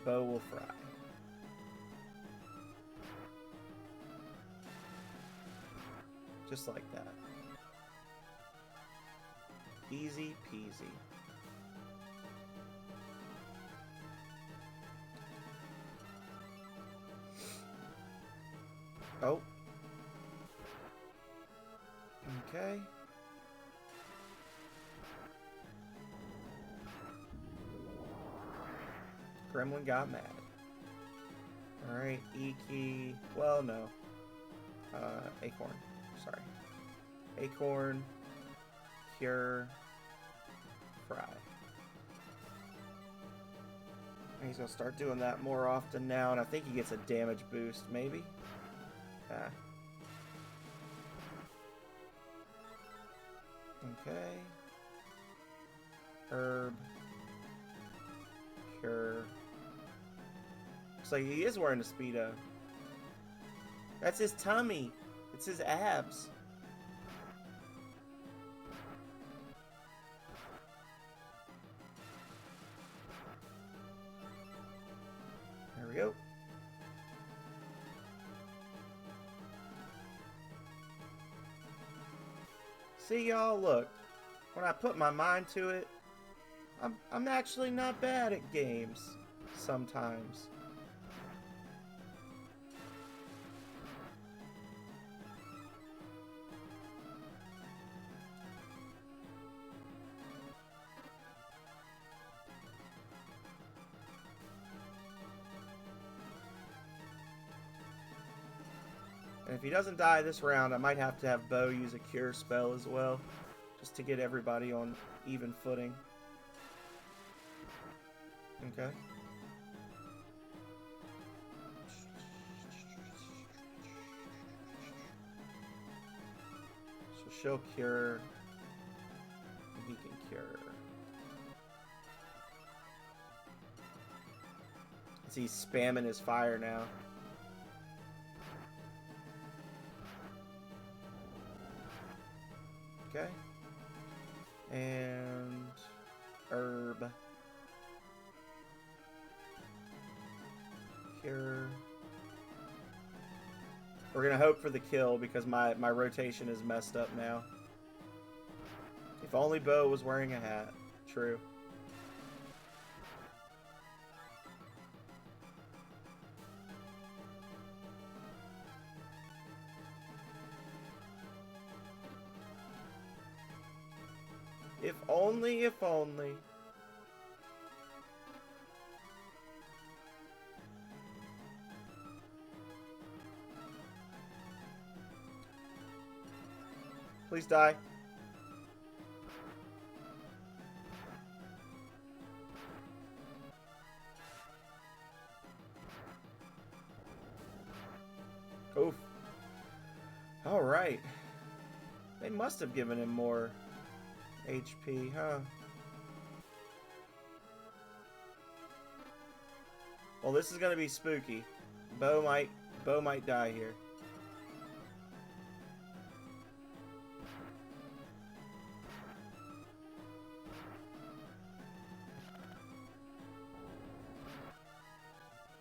Bo will fry. Just like that. Easy peasy. Oh. Okay. Gremlin got mad. Alright, E-key. Well, no. Acorn. Sorry. Acorn. Cure. Fry. He's gonna start doing that more often now, and I think he gets a damage boost, maybe? Ah. Okay. Herb. Cure. Looks like he is wearing a Speedo. That's his tummy. It's his abs. go. See, y'all, look. When I put my mind to it, I'm actually not bad at games sometimes. And if he doesn't die this round, I might have to have Bo use a cure spell as well, just to get everybody on even footing. Okay. So she'll cure, and he can cure. He's spamming his fire now. Okay. And herb. Cure. We're gonna hope for the kill because my rotation is messed up now. If only Bo was wearing a hat. True. If only, if only. Please die. Oof. All right. They must have given him more HP, huh? Well, this is gonna be spooky. Bo might die here.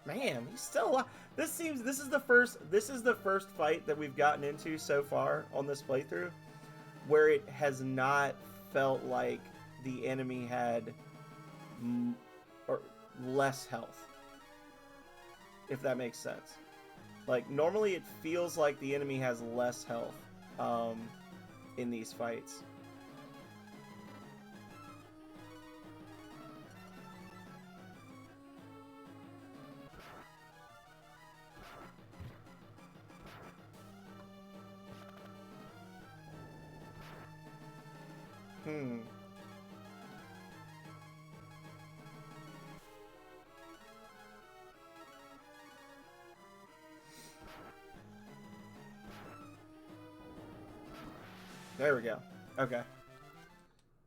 Man, he's still alive. This is the first fight that we've gotten into so far on this playthrough where it has not felt like the enemy had or less health. If that makes sense. Like, normally it feels like the enemy has less health in these fights. There we go. Okay.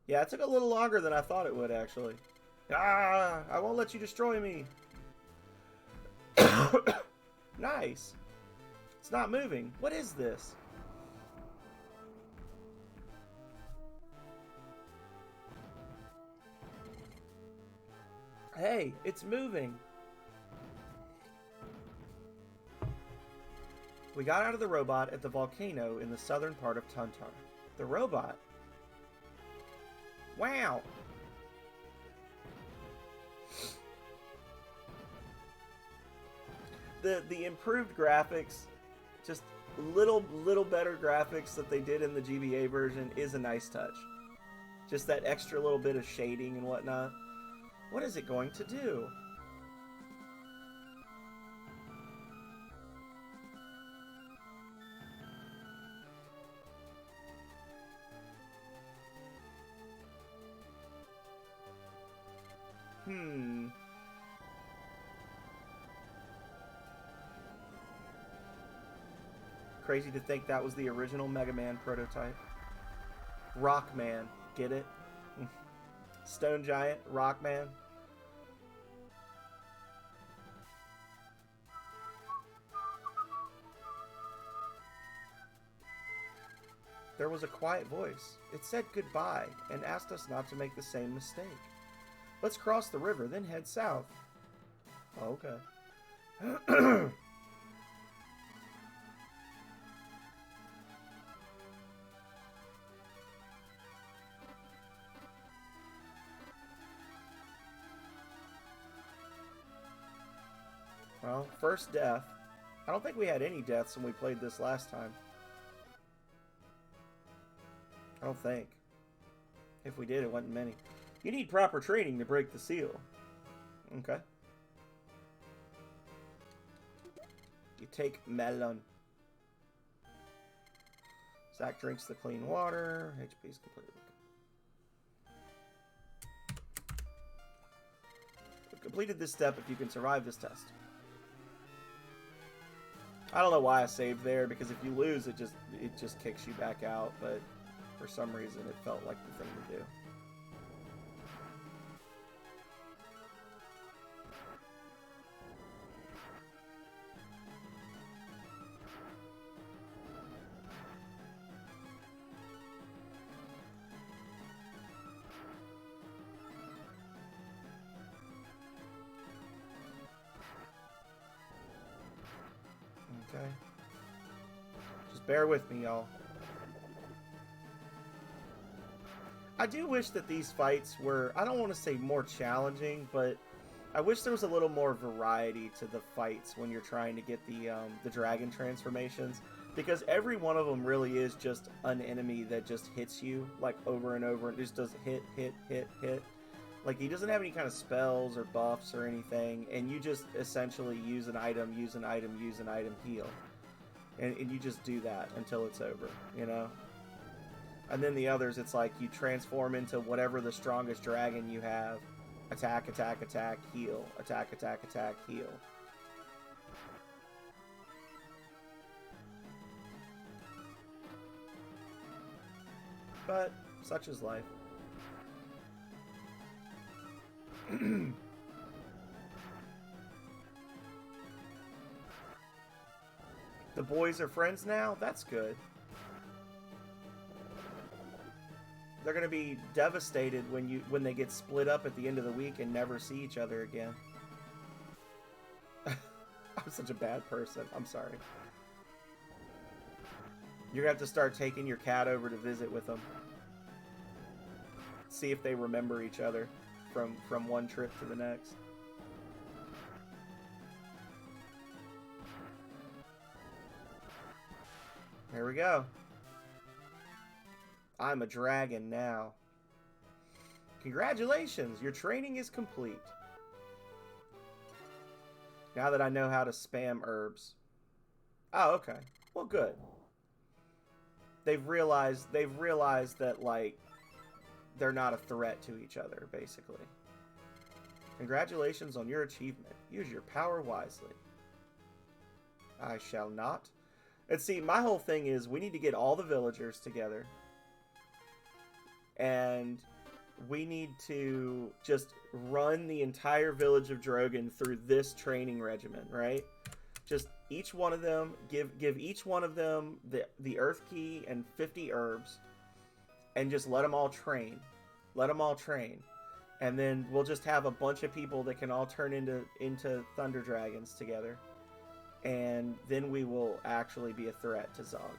Yeah, it took a little longer than I thought it would, actually. Ah! I won't let you destroy me! Nice! It's not moving. What is this? Hey, it's moving! We got out of the robot at the volcano in the southern part of Tuntar. The robot? Wow! The improved graphics, just little better graphics that they did in the GBA version is a nice touch. Just that extra little bit of shading and whatnot. What is it going to do? Crazy to think that was the original Mega Man prototype. Rockman, get it? Stone Giant, Rockman. There was a quiet voice. It said goodbye and asked us not to make the same mistake. Let's cross the river, then head south. Oh, okay. Well, first death. I don't think we had any deaths when we played this last time. I don't think. If we did, it wasn't many. You need proper training to break the seal. Okay. You take melon. Zach drinks the clean water. HP is completely. We've completed this step if you can survive this test. I don't know why I saved there, because if you lose, it just kicks you back out, but for some reason it felt like the thing to do. Okay. Just bear with me, y'all. I do wish that these fights were, I don't want to say more challenging, but I wish there was a little more variety to the fights when you're trying to get the dragon transformations, because every one of them really is just an enemy that just hits you like over and over and just does hit, hit, hit, hit. Like, he doesn't have any kind of spells or buffs or anything, and you just essentially use an item, use an item, use an item, heal. And you just do that until it's over, you know? And then the others, it's like you transform into whatever the strongest dragon you have. Attack, attack, attack, heal. Attack, attack, attack, heal. But such is life. The boys are friends now? That's good. They're gonna be devastated when they get split up at the end of the week and never see each other again. I'm such a bad person. I'm sorry. You're gonna have to start taking your cat over to visit with them. See if they remember each other from one trip to the next. There we go. I'm a dragon now. Congratulations, your training is complete. Now that I know how to spam herbs. Oh, okay. Well, good. They've realized that, like, they're not a threat to each other, basically. Congratulations on your achievement. Use your power wisely. I shall not. And see, my whole thing is we need to get all the villagers together. And we need to just run the entire village of Drogon through this training regimen, right? Just each one of them, give each one of them the earth key and 50 herbs, and just let them all train. Let them all train. And then we'll just have a bunch of people that can all turn into thunder dragons together. And then we will actually be a threat to Zog.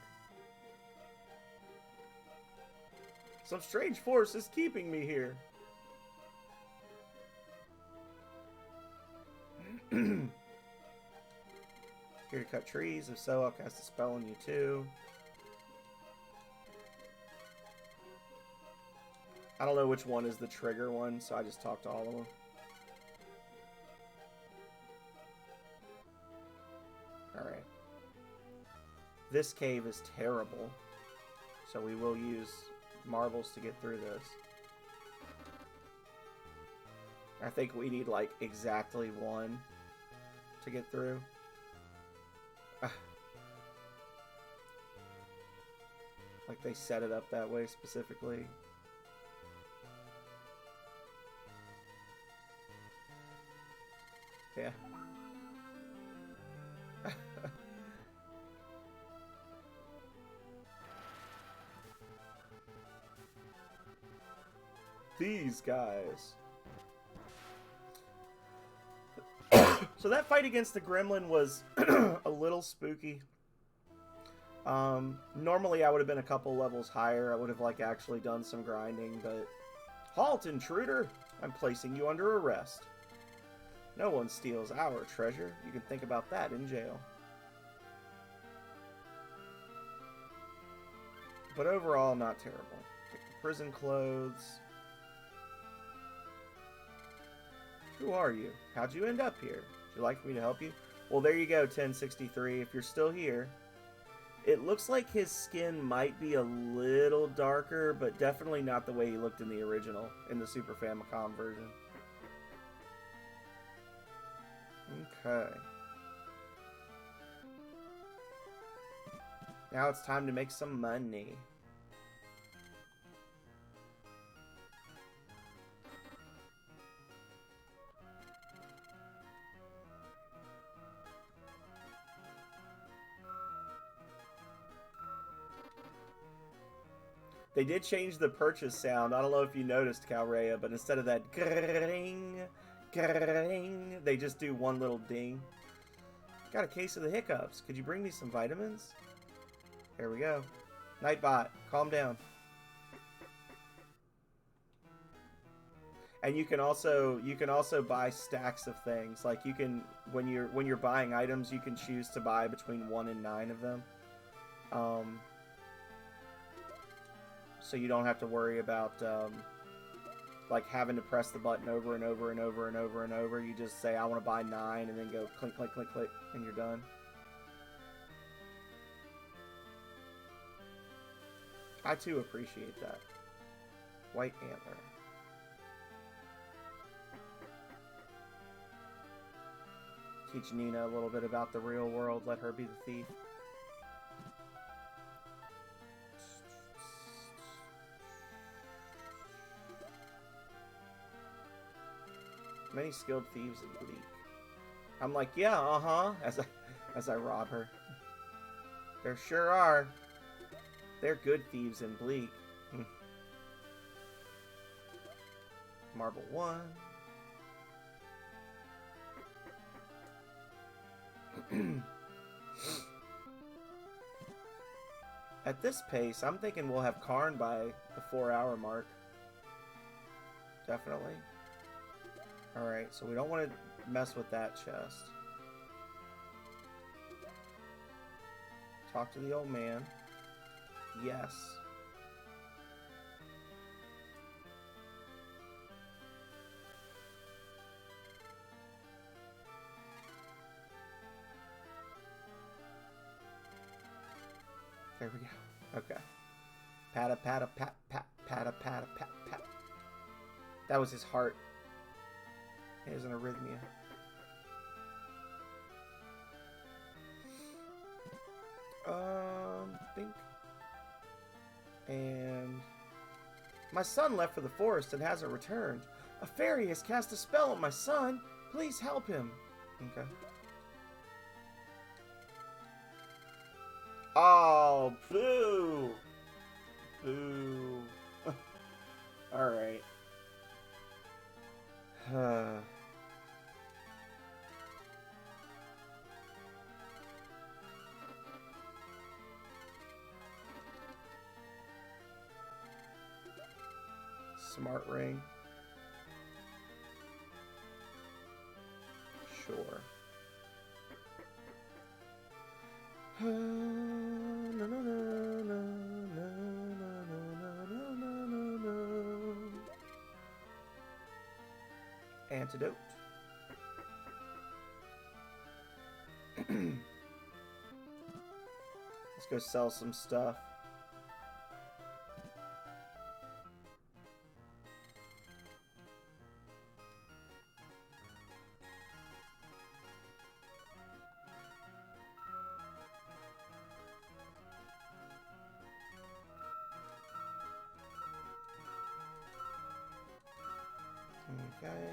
Some strange force is keeping me here. Here to cut trees. If so, I'll cast a spell on you too. I don't know which one is the trigger one, so I just talked to all of them. Alright. This cave is terrible, so we will use marbles to get through this. I think we need, like, exactly one to get through. Like, they set it up that way specifically. Yeah. These guys. So that fight against the gremlin was a little spooky. Normally I would have been a couple levels higher. I would have like actually done some grinding, but halt, intruder! I'm placing you under arrest. No one steals our treasure. You can think about that in jail. But overall, not terrible. Pick the prison clothes. Who are you? How'd you end up here? Would you like me to help you? Well, there you go, 1063. If you're still here. It looks like his skin might be a little darker, but definitely not the way he looked in the original, in the Super Famicom version. Okay. Now it's time to make some money. They did change the purchase sound. I don't know if you noticed, Calrea, but instead of that grrring, grrring, they just do one little ding. Got a case of the hiccups. Could you bring me some vitamins? Here we go. Nightbot, calm down. And you can also buy stacks of things. Like you can when you're buying items, you can choose to buy between 1 and 9 of them. So you don't have to worry about like having to press the button over and over and over and over and over. You just say, I want to buy 9, and then go click, click, click, click, and you're done. I too appreciate that. White antler. Teach Nina a little bit about the real world. Let her be the thief. Many skilled thieves in Bleak. I'm like, yeah, uh-huh, as I rob her. There sure are. They're good thieves in Bleak. Marble 1. At this pace, I'm thinking we'll have Karn by the 4-hour mark. Definitely. Alright, so we don't want to mess with that chest. Talk to the old man. Yes. There we go. Okay. Patta, patta, pat, pat, patta, patta, pat, pat. That was his heart. It has an arrhythmia. Think. And my son left for the forest and hasn't returned. A fairy has cast a spell on my son. Please help him. Okay. Oh, boo. Boo. Alright. Smart ring. Sure. Antidote. Let's go sell some stuff. Okay.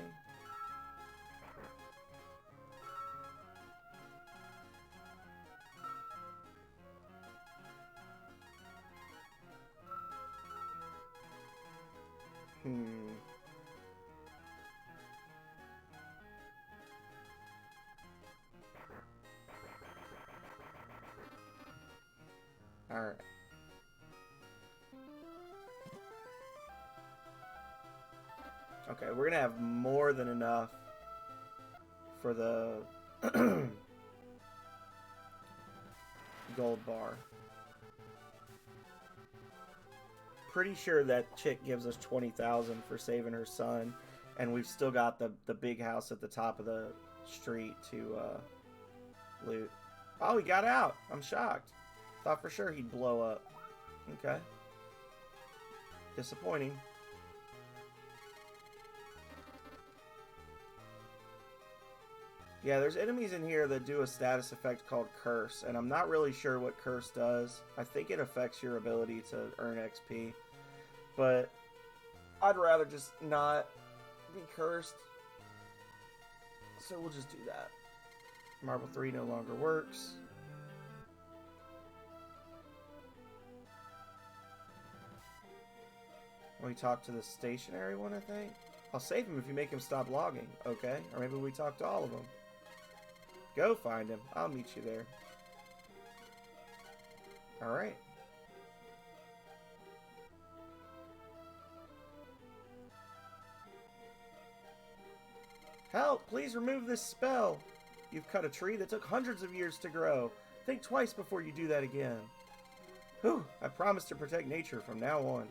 Okay, we're gonna have more than enough for the gold bar. Pretty sure that chick gives us 20,000 for saving her son, and we've still got the big house at the top of the street to loot. Oh, he got out. I'm shocked. Thought for sure he'd blow up. Okay. Disappointing. Yeah, there's enemies in here that do a status effect called Curse, and I'm not really sure what Curse does. I think it affects your ability to earn XP, but I'd rather just not be cursed, so we'll just do that. Marble 3 no longer works. We talk to the stationary one, I think. I'll save him if you make him stop logging, okay? Or maybe we talk to all of them. Go find him. I'll meet you there. Alright. Help! Please remove this spell! You've cut a tree that took hundreds of years to grow. Think twice before you do that again. Whew! I promise to protect nature from now on.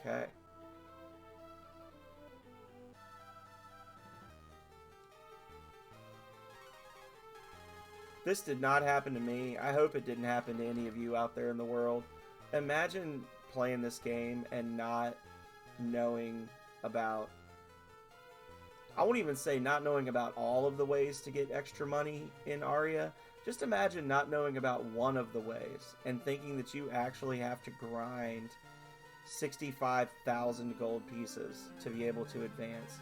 Okay. This did not happen to me. I hope it didn't happen to any of you out there in the world. Imagine playing this game and not knowing about... I won't even say not knowing about all of the ways to get extra money in Aria. Just imagine not knowing about one of the ways and thinking that you actually have to grind 65,000 gold pieces to be able to advance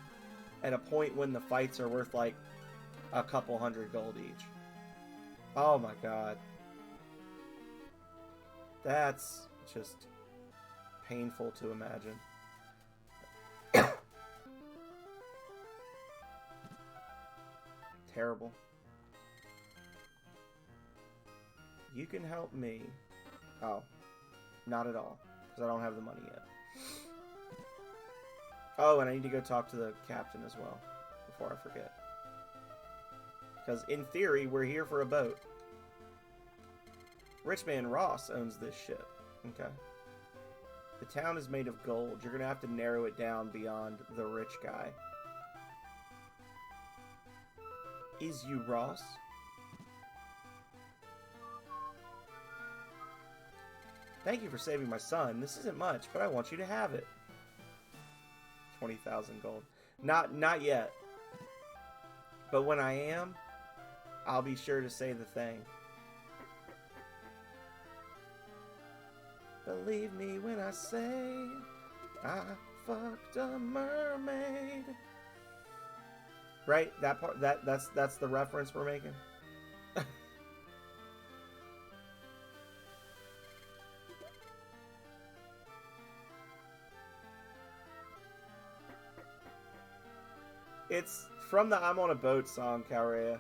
at a point when the fights are worth like a couple hundred gold each. Oh my god. That's just painful to imagine. Terrible. You can help me. Oh, not at all, because I don't have the money yet. Oh, and I need to go talk to the captain as well, before I forget. Because in theory, we're here for a boat. Rich man Ross owns this ship. Okay. The town is made of gold. You're going to have to narrow it down beyond the rich guy. Is you Ross? Thank you for saving my son. This isn't much, but I want you to have it. 20,000 gold. Not yet. But when I am, I'll be sure to say the thing. Believe me when I say I fucked a mermaid. Right? That part, that's the reference we're making. It's from the I'm on a Boat song, Calrea.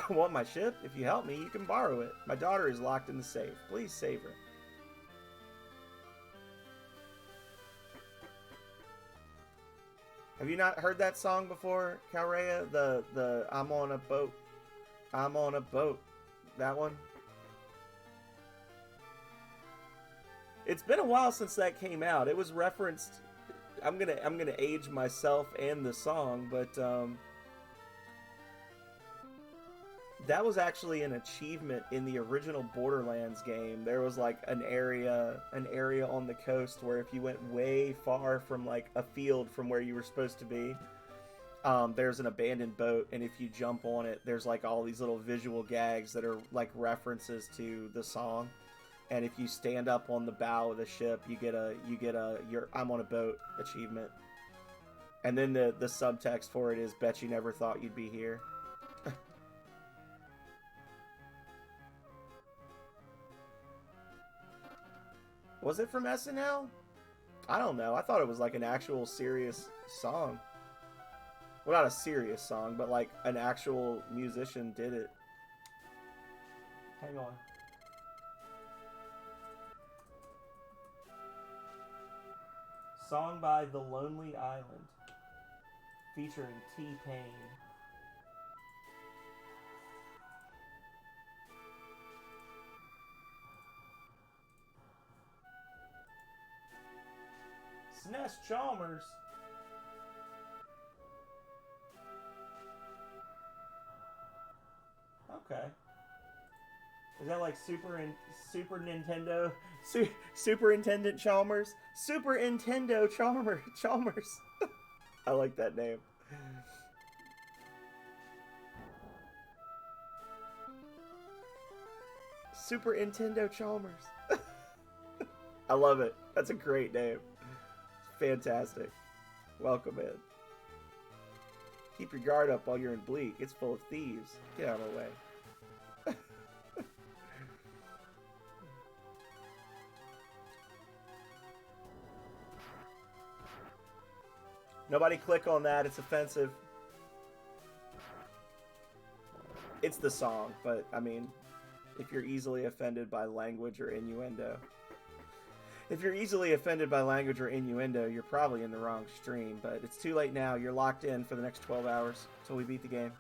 Want my ship? If you help me, you can borrow it. My daughter is locked in the safe. Please save her. Have you not heard that song before, Calrea? The I'm on a boat. I'm on a boat. That one? It's been a while since that came out. It was referenced. I'm gonna age myself and the song, but that was actually an achievement in the original Borderlands game. There was like an area on the coast where if you went way far from like a field from where you were supposed to be, there's an abandoned boat, and if you jump on it, there's like all these little visual gags that are like references to the song. And if you stand up on the bow of the ship, you get a your I'm on a boat achievement. And then the subtext for it is, bet you never thought you'd be here. Was it from SNL? I don't know. I thought it was like an actual serious song. Well, not a serious song, but like an actual musician did it. Hang on. Song by The Lonely Island, featuring T-Pain. SNES Chalmers. Okay. Is that like Super Nintendo? Superintendent Chalmers? Super Nintendo Chalmers. I like that name. Super Nintendo Chalmers. I love it. That's a great name. Fantastic. Welcome in. Keep your guard up while you're in Bleak. It's full of thieves. Get out of the way. Nobody click on that. It's offensive. It's the song, but, I mean, if you're easily offended by language or innuendo... If you're easily offended by language or innuendo, you're probably in the wrong stream, but it's too late now. You're locked in for the next 12 hours until we beat the game.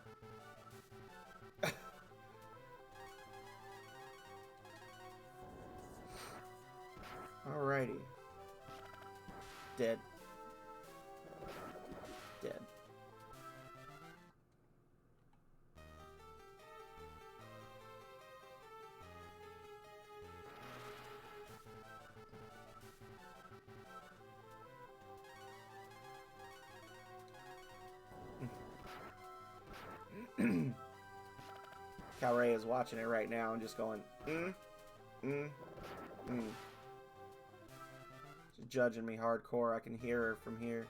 Alrighty. Dead. Dead. Calray is watching it right now and just going, She's judging me hardcore. I can hear her from here.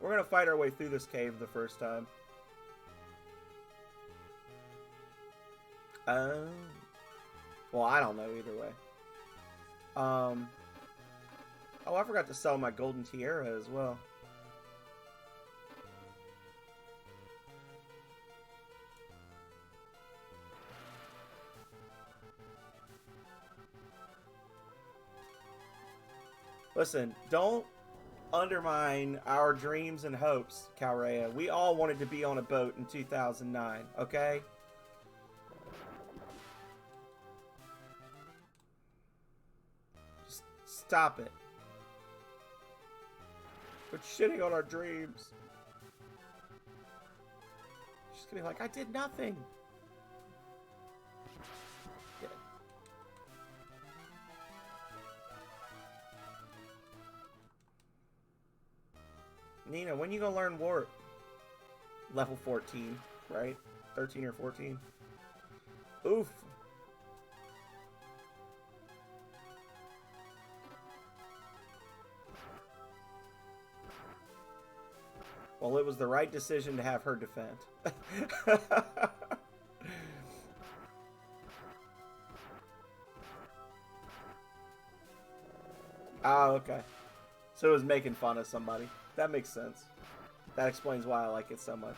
We're gonna fight our way through this cave the first time. Well, I don't know either way. Oh, I forgot to sell my golden tiara as well. Listen, don't undermine our dreams and hopes, Calrea. We all wanted to be on a boat in 2009, okay? Just stop it. Quit shitting on our dreams. She's gonna be like, I did nothing. Nina, when you gonna learn warp? Level 14, right? 13 or 14. Oof. Well, it was the right decision to have her defend. Ah, okay. So it was making fun of somebody. That makes sense. That explains why I like it so much.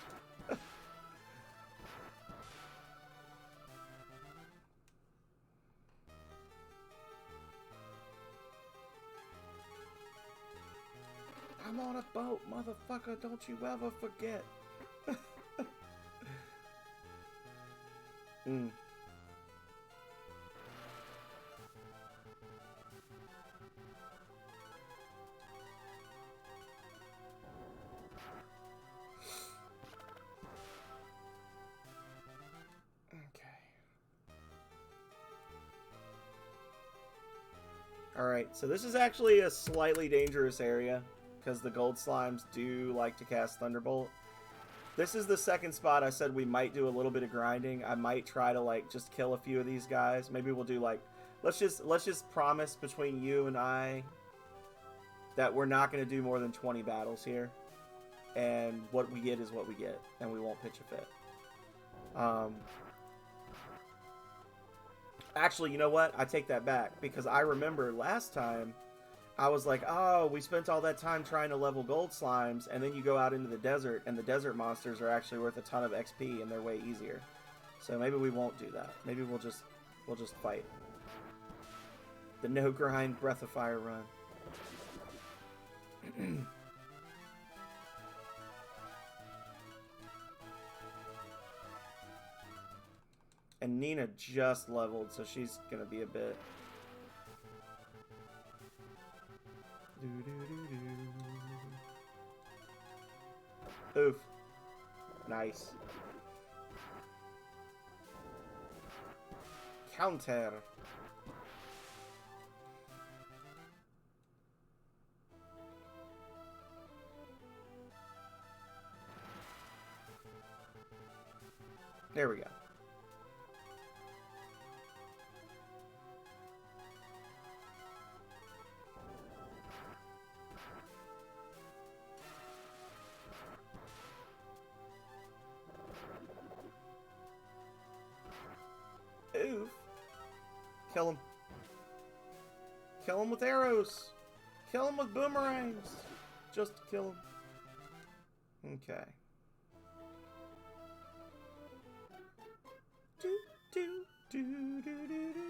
I'm on a boat, motherfucker. Don't you ever forget. Alright, so this is actually a slightly dangerous area, because the gold slimes do like to cast Thunderbolt. This is the second spot I said we might do a little bit of grinding. I might try to, like, just kill a few of these guys. Maybe we'll do, like, let's just promise between you and I that we're not going to do more than 20 battles here. And what we get is what we get, and we won't pitch a fit. Actually, you know what? I take that back, because I remember last time I was like, oh, we spent all that time trying to level gold slimes, and then you go out into the desert, and the desert monsters are actually worth a ton of XP, and they're way easier. So maybe we won't do that. Maybe we'll just fight. The no grind Breath of Fire run. And Nina just leveled, so she's gonna be a bit. Oof. Nice. Counter. There we go. Oof. Kill him. Kill him with arrows. Kill him with boomerangs. Just kill him. Okay. Do, do, do, do, do, do.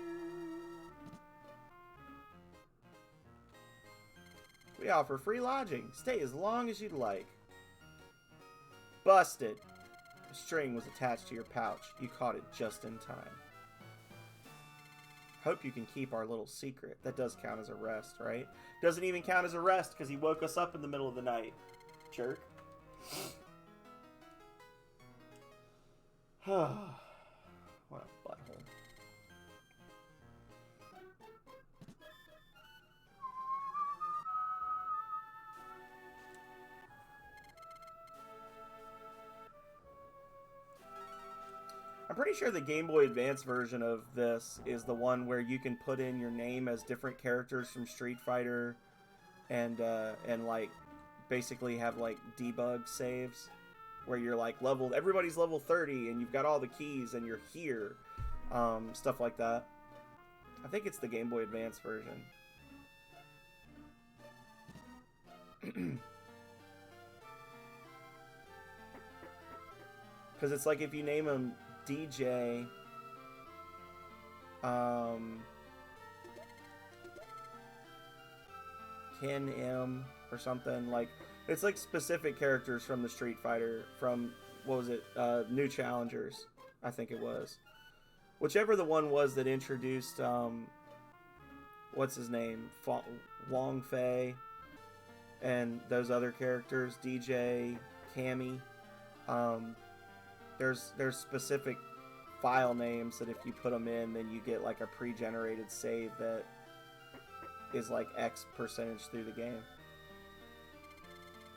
We offer free lodging. Stay as long as you'd like. Busted. A string was attached to your pouch. You caught it just in time. Hope you can keep our little secret. That does count as a rest, right? Doesn't even count as a rest because he woke us up in the middle of the night. Jerk. What a butthole. I'm pretty sure the Game Boy Advance version of this is the one where you can put in your name as different characters from Street Fighter, and like basically have like debug saves where you're like everybody's level 30 and you've got all the keys and you're here, stuff like that. I think it's the Game Boy Advance version. Because it's like if you name him DJ, Ken M or something, like it's like specific characters from the Street Fighter, from what was it, New Challengers, I think it was, whichever the one was that introduced what's his name, Wong Fei and those other characters, DJ, Cammy. There's specific file names that if you put them in, then you get like a pre-generated save that is like X percentage through the game.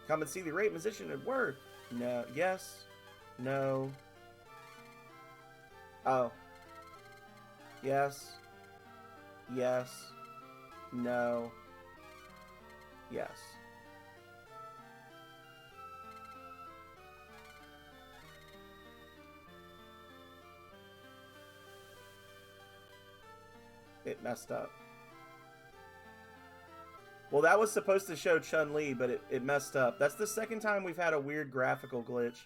Come and see the great musician at work. No. Yes. No. Oh. Yes. Yes. No. Yes. It messed up. Well, that was supposed to show Chun-Li, but it messed up. That's the second time we've had a weird graphical glitch.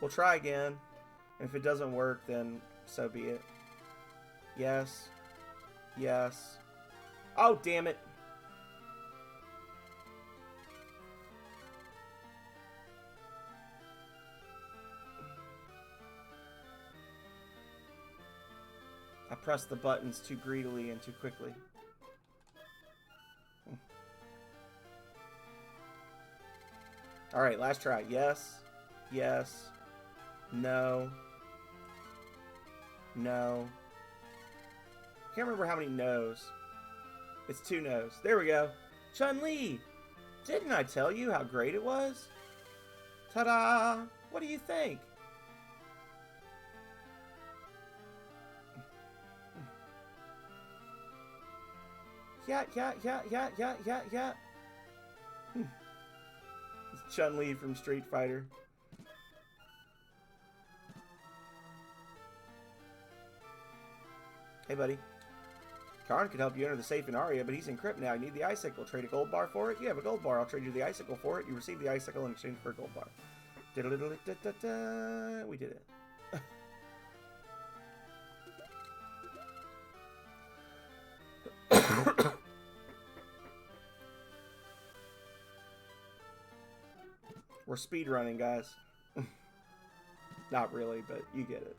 We'll try again. And if it doesn't work, then so be it. Yes. Yes. Oh, damn it. I pressed the buttons too greedily and too quickly. Alright, last try. Yes. Yes. No. No. Can't remember how many no's. It's 2 no's. There we go. Chun-Li! Didn't I tell you how great it was? Ta-da! What do you think? Yeah. It's Chun-Li from Street Fighter. Hey, buddy. Karn could help you enter the safe in Aria, but he's in Crypt now. You need the icicle. Trade a gold bar for it? You have a gold bar. I'll trade you the icicle for it. You receive the icicle in exchange for a gold bar. We did it. We're speedrunning, guys. Not really, but you get it.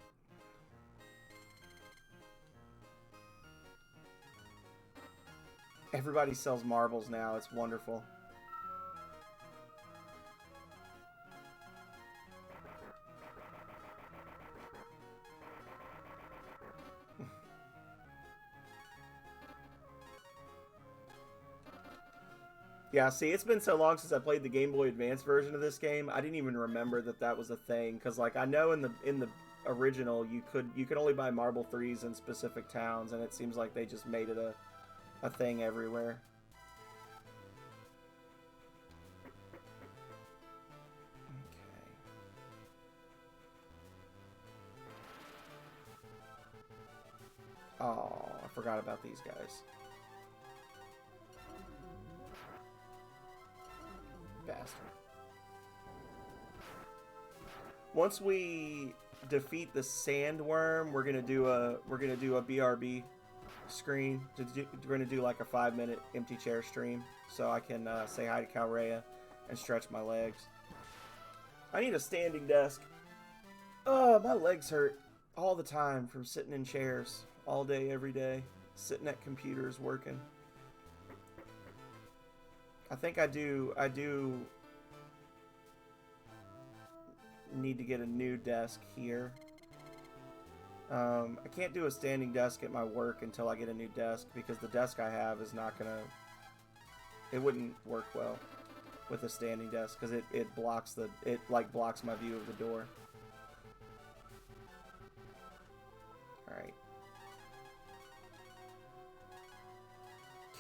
Everybody sells marbles now. It's wonderful. Yeah, see, it's been so long since I played the Game Boy Advance version of this game. I didn't even remember that that was a thing. Because, like, I know in the original you could only buy Marble 3s in specific towns, and it seems like they just made it a thing everywhere. Okay. Oh, I forgot about these guys. Bastard. Once we defeat the sandworm, we're gonna do a BRB screen. We're gonna do like a 5-minute empty chair stream, so I can say hi to Calrea and stretch my legs. I need a standing desk. Oh, my legs hurt all the time from sitting in chairs all day, every day, sitting at computers working. I think I do need to get a new desk here. I can't do a standing desk at my work until I get a new desk, because the desk I have is not gonna... It wouldn't work well with a standing desk, because it blocks blocks my view of the door. Alright.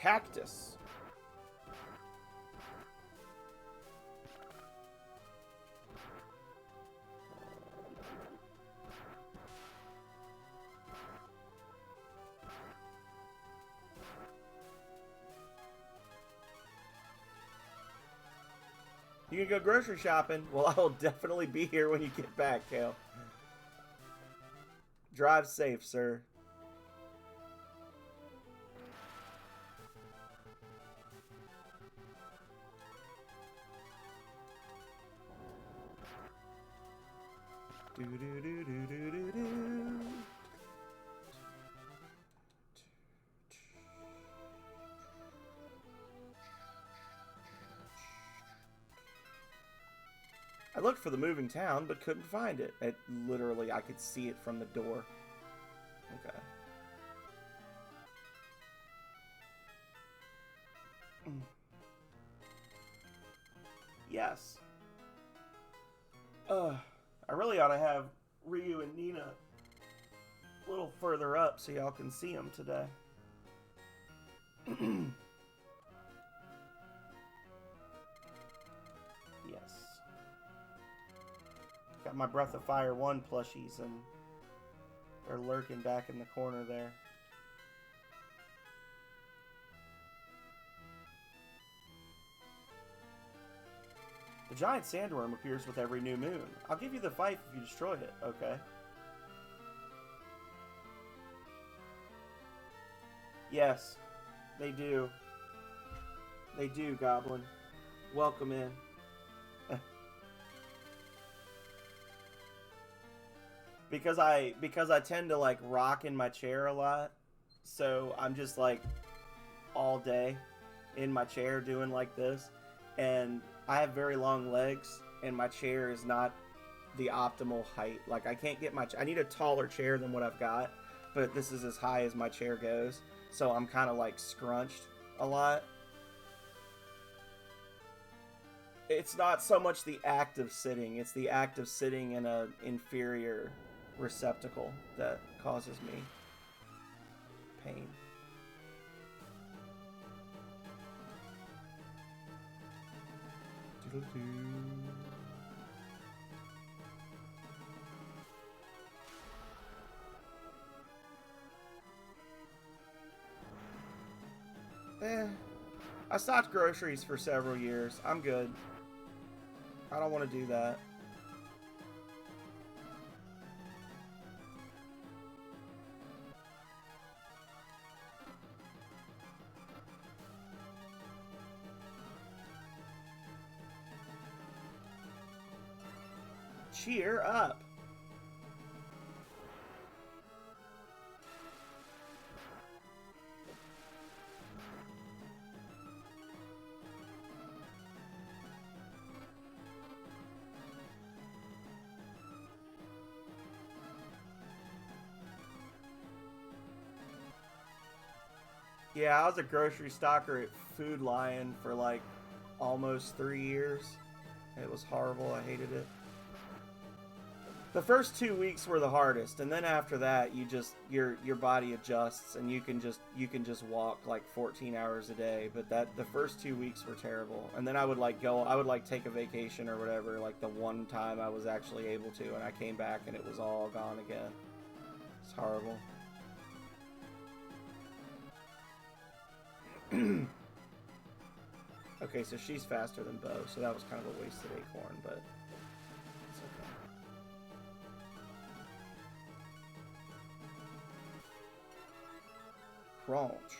Cactus. You can go grocery shopping. Well, I will definitely be here when you get back, Kale. Drive safe, sir. Do do do do do do do. I looked for the moving town, but couldn't find it. It literally, I could see it from the door. Okay. Yes. I really ought to have Ryu and Nina a little further up so y'all can see them today. Yes. Got my Breath of Fire 1 plushies, and they're lurking back in the corner there. The giant sandworm appears with every new moon. I'll give you the fife if you destroy it, okay? Yes, they do. They do, Goblin. Welcome in. Because I tend to like rock in my chair a lot, so I'm just like all day in my chair doing like this, and I have very long legs, and my chair is not the optimal height. Like, I can't get I need a taller chair than what I've got, but this is as high as my chair goes, so I'm kind of like scrunched a lot. It's not so much the act of sitting, it's the act of sitting in an inferior receptacle that causes me pain. I stocked groceries for several years. I'm good. I don't want to do that. Cheer up. Yeah, I was a grocery stocker at Food Lion for like almost 3 years. It was horrible. I hated it. The first 2 weeks were the hardest, and then after that, you just your body adjusts, and you can just walk like 14 hours a day. But the first 2 weeks were terrible, and then I would take a vacation or whatever. Like the one time I was actually able to, and I came back and it was all gone again. It's horrible. Okay, so she's faster than Bo, so that was kind of a wasted acorn, but it's okay. Crunch.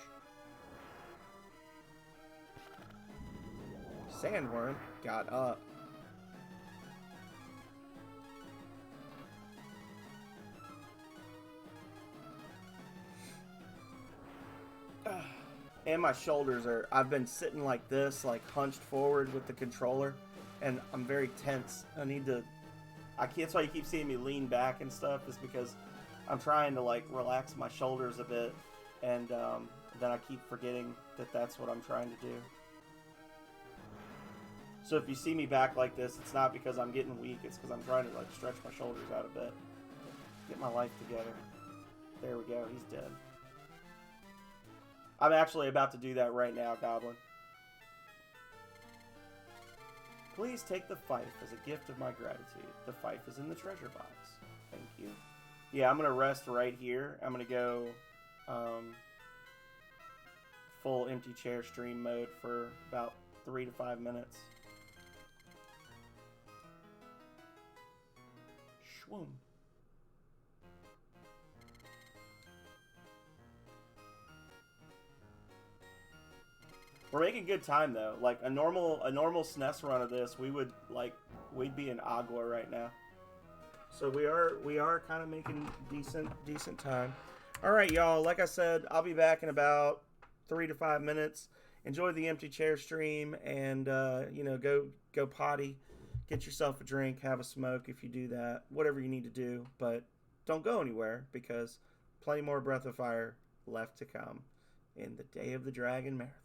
Sandworm got up. And my shoulders are, I've been sitting like this, like hunched forward with the controller, and I'm very tense. That's why you keep seeing me lean back and stuff, is because I'm trying to like relax my shoulders a bit, and then I keep forgetting that that's what I'm trying to do. So if you see me back like this, it's not because I'm getting weak, it's because I'm trying to like stretch my shoulders out a bit. Get my life together. There we go, he's dead. I'm actually about to do that right now, Goblin. Please take the fife as a gift of my gratitude. The fife is in the treasure box. Thank you. Yeah, I'm going to rest right here. I'm going to go full empty chair stream mode for about 3 to 5 minutes. Shwoom. We're making good time though. Like a normal SNES run of this, we'd be in Agua right now. So we are kind of making decent time. All right, y'all. Like I said, I'll be back in about 3 to 5 minutes. Enjoy the empty chair stream, and go potty, get yourself a drink, have a smoke if you do that. Whatever you need to do, but don't go anywhere because plenty more Breath of Fire left to come in the Day of the Dragon Marathon.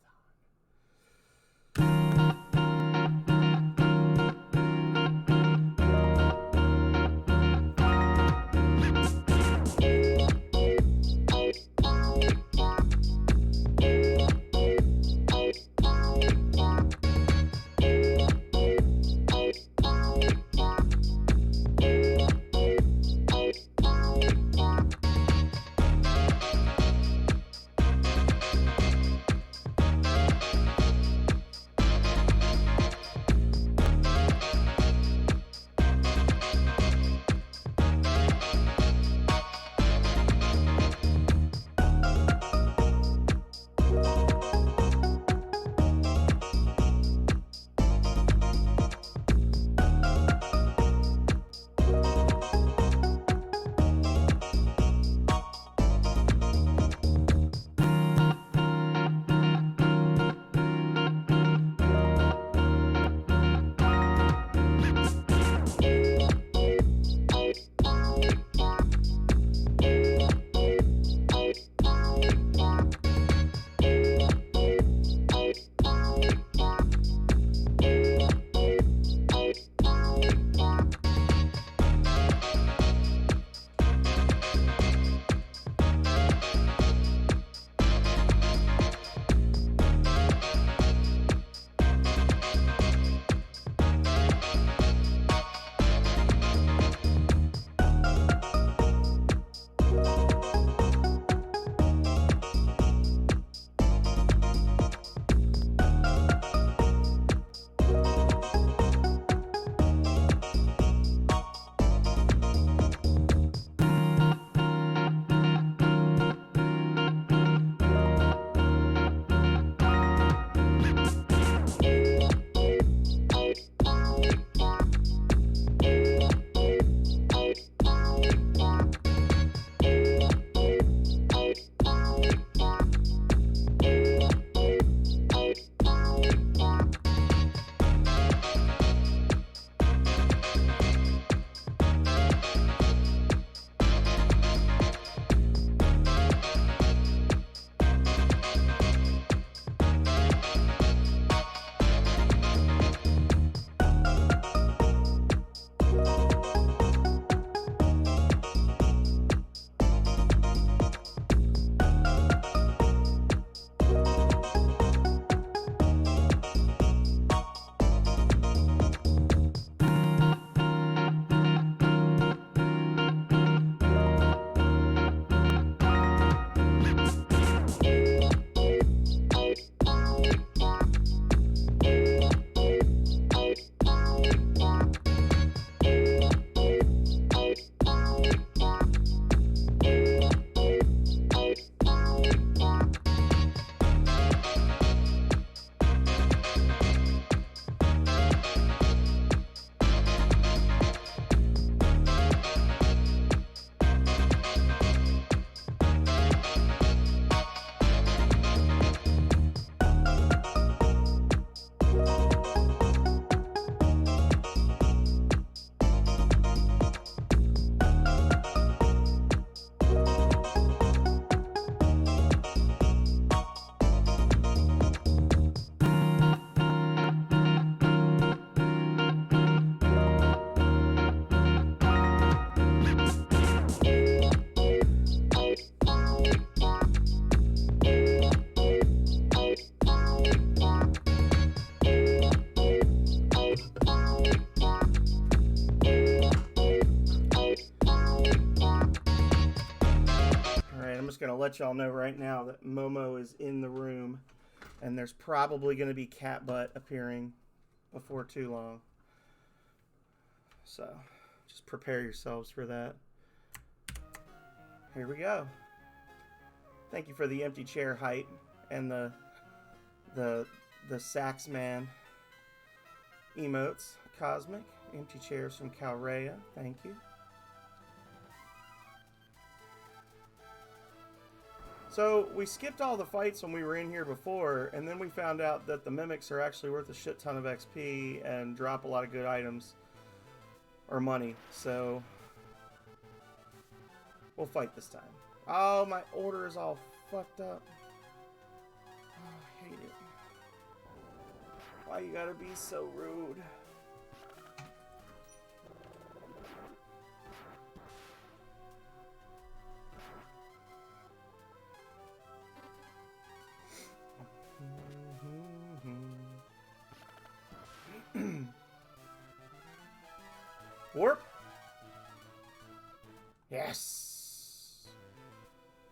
Alright, I'm just going to let y'all know right now that Momo is in the room, and there's probably going to be cat butt appearing before too long. So, just prepare yourselves for that. Here we go. Thank you for the empty chair height and the sax man emotes. Cosmic empty chairs from Calrea. Thank you. So we skipped all the fights when we were in here before, and then we found out that the mimics are actually worth a shit ton of XP and drop a lot of good items or money. So we'll fight this time. Oh, my order is all fucked up. Oh, I hate it. Why you gotta be so rude? Warp. Yes.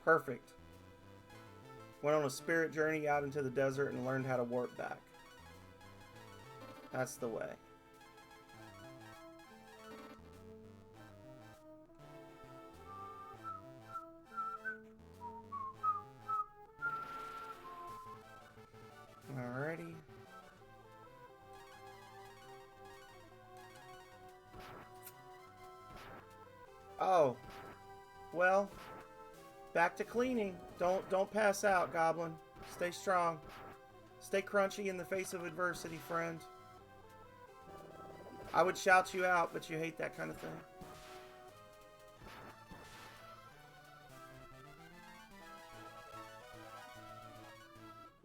Perfect. Went on a spirit journey out into the desert and learned how to warp back. That's the way. Alrighty. Oh. Well, back to cleaning. Don't pass out, Goblin. Stay strong. Stay crunchy in the face of adversity, friend. I would shout you out, but you hate that kind of thing.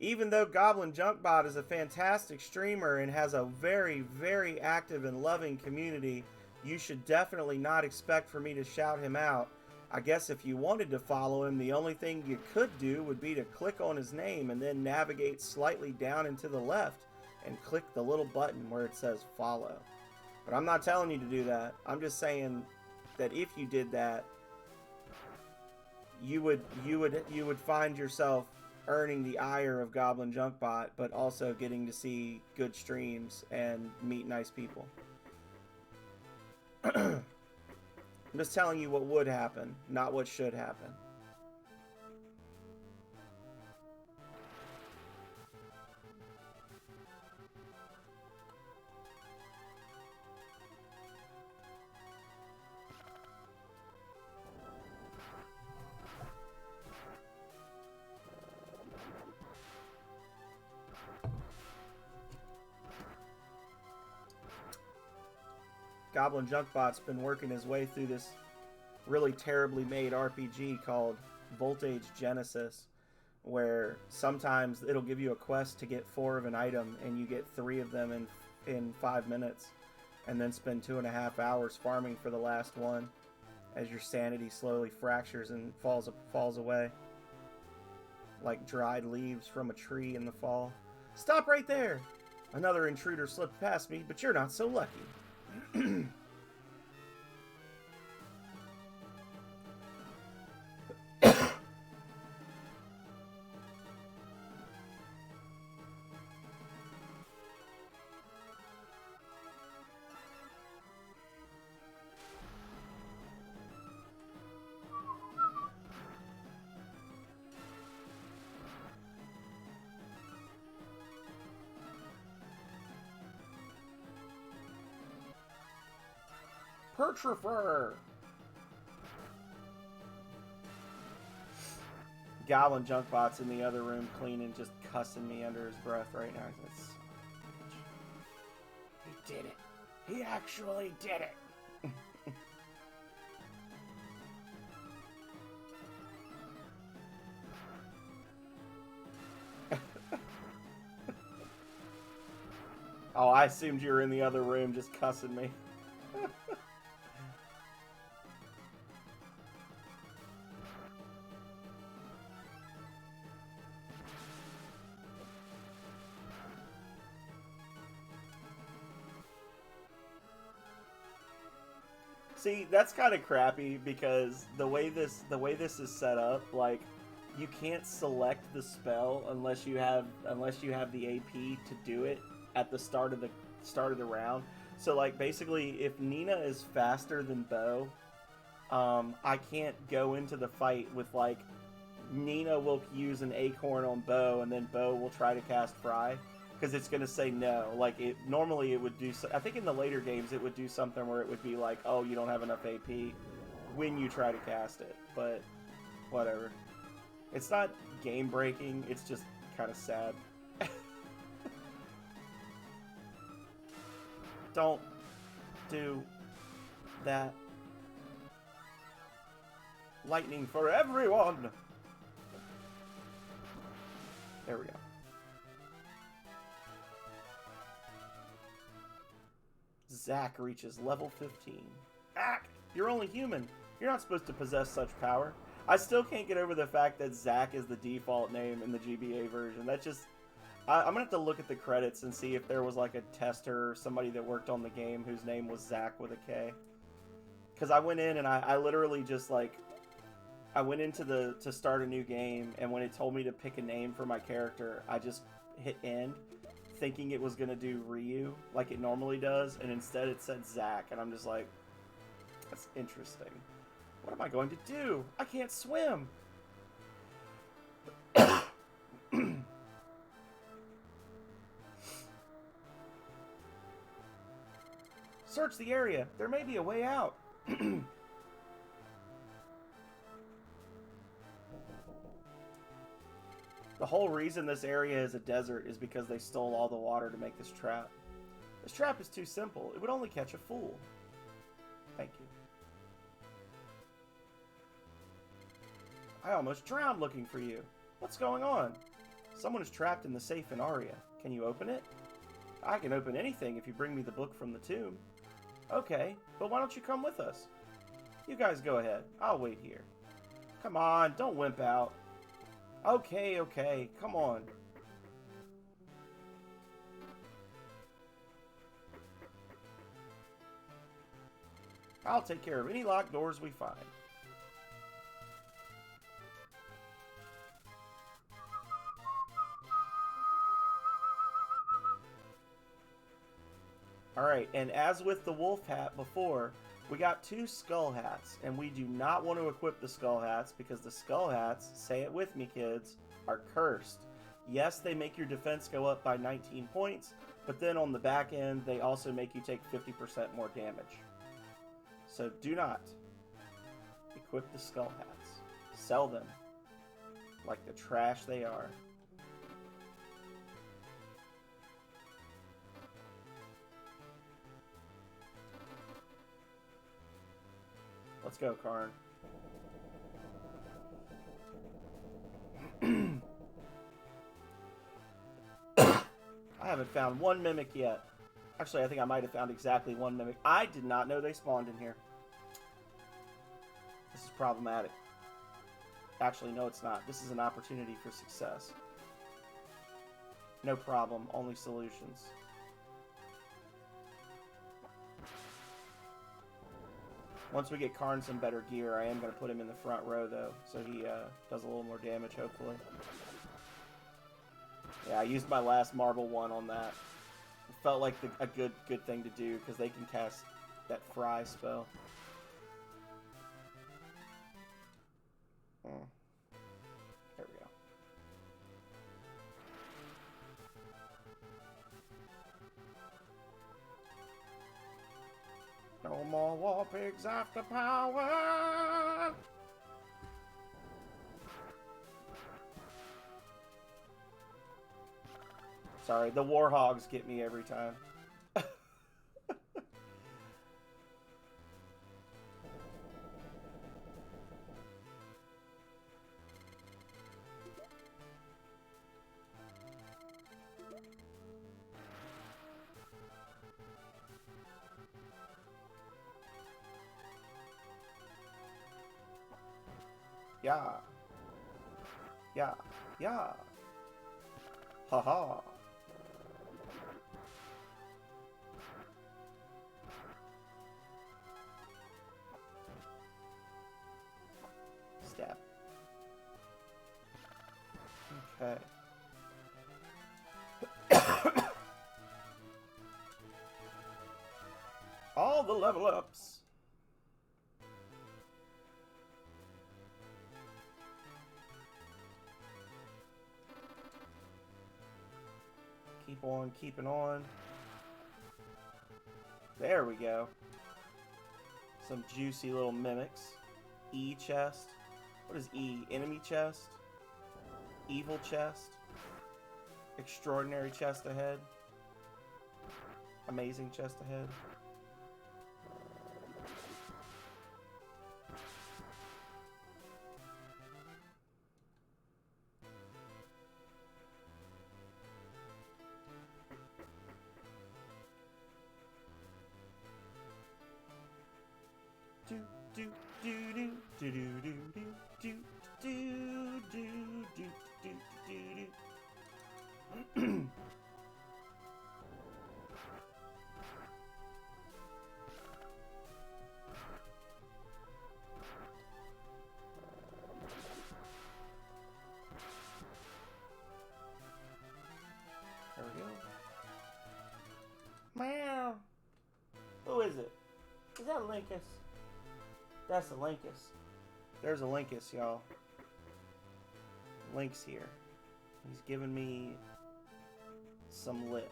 Even though Goblin Junkbot is a fantastic streamer and has a very, very active and loving community, you should definitely not expect for me to shout him out. I guess if you wanted to follow him, the only thing you could do would be to click on his name and then navigate slightly down and to the left and click the little button where it says follow. But I'm not telling you to do that. I'm just saying that if you did that, you would find yourself earning the ire of Goblin Junkbot, but also getting to see good streams and meet nice people. I'm just telling you what would happen, not what should happen. Goblin Junkbot's been working his way through this really terribly made RPG called Voltage Genesis, where sometimes it'll give you a quest to get 4 of an item and you get 3 of them in 5 minutes, and then spend 2.5 hours farming for the last one as your sanity slowly fractures and falls away like dried leaves from a tree in the fall. Stop right there! Another intruder slipped past me, but you're not so lucky. Pertrifer! Goblin Junkbot's in the other room cleaning, just cussing me under his breath right now. He did it. He actually did it. Oh, I assumed you were in the other room just cussing me. See, that's kind of crappy because the way this is set up, like you can't select the spell unless you have the AP to do it at the start of the round. So like basically, if Nina is faster than Bo, I can't go into the fight with like Nina will use an acorn on Bo and then Bo will try to cast Fry because it's gonna say no. Like it normally it would do. I think in the later games it would do something where it would be like, oh, you don't have enough AP when you try to cast it. But whatever. It's not game breaking. It's just kind of sad. Don't do that. Lightning for everyone! There we go. Zack reaches level 15. Ack! You're only human. You're not supposed to possess such power. I still can't get over the fact that Zack is the default name in the GBA version. That just... I'm gonna have to look at the credits and see if there was like a tester or somebody that worked on the game whose name was Zack with a K. Because I went in and I literally just like... I went into to start a new game, and when it told me to pick a name for my character, I just hit end, thinking it was going to do Ryu, like it normally does, and instead it said Zack, and I'm just like, that's interesting. What am I going to do? I can't swim! Search the area. There may be a way out. The whole reason this area is a desert is because they stole all the water to make this trap. This trap is too simple. It would only catch a fool. Thank you. I almost drowned looking for you. What's going on? Someone is trapped in the safe in Aria. Can you open it? I can open anything if you bring me the book from the tomb. Okay, but why don't you come with us? You guys go ahead. I'll wait here. Come on, don't wimp out. Okay, come on. I'll take care of any locked doors we find. Alright, and as with the wolf hat before, we got 2 skull hats, and we do not want to equip the skull hats because the skull hats, say it with me kids, are cursed. Yes, they make your defense go up by 19 points, but then on the back end, they also make you take 50% more damage. So do not equip the skull hats. Sell them like the trash they are. Let's go, Karn. I haven't found one mimic yet. Actually, I think I might have found exactly one mimic. I did not know they spawned in here. This is problematic. Actually, no, it's not. This is an opportunity for success. No problem, only solutions. Once we get Karn some better gear, I am going to put him in the front row, though, so he does a little more damage, hopefully. Yeah, I used my last marble one on that. It felt like a good thing to do, because they can cast that Fry spell. There we go. No more war pigs after power! Sorry, the warhogs get me every time. Yeah. Yeah. Yeah. Haha. Okay. All the level ups. Keep on keeping on. There we go. Some juicy little mimics. E chest. What is E? Enemy chest? Evil chest? Extraordinary chest ahead? Amazing chest ahead? Do do do do do do do do do do do do do do. There we go. Meow. Who is it? Is that Linkus? That's a Linkus. There's a Linkus, y'all. Link's here. He's giving me some lip.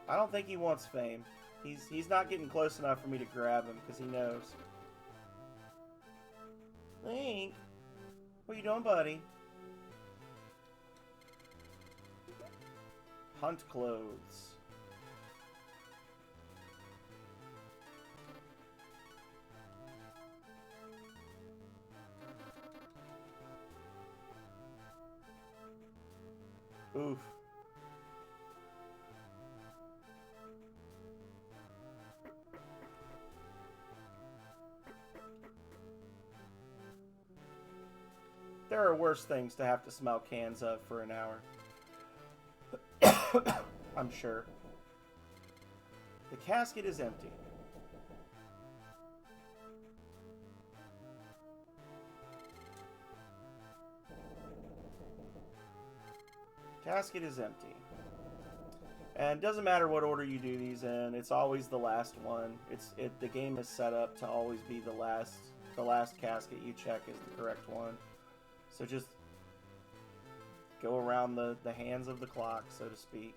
I don't think he wants fame. He's not getting close enough for me to grab him because he knows. Link, what you doing, buddy? Hunt clothes. Oof. There are worse things to have to smell cans of for an hour. I'm sure. The casket is empty. Casket is empty. And it doesn't matter what order you do these in, it's always the last one. The game is set up to always be the last casket you check is the correct one. So just go around the hands of the clock, so to speak.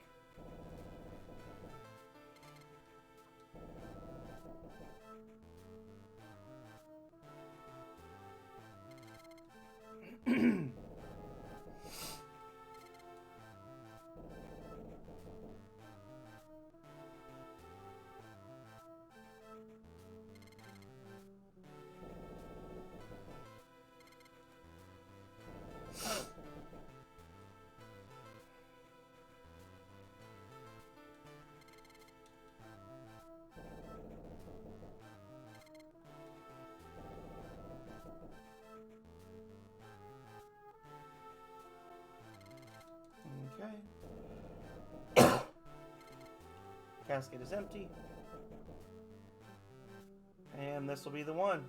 Okay. Casket is empty. And this will be the one.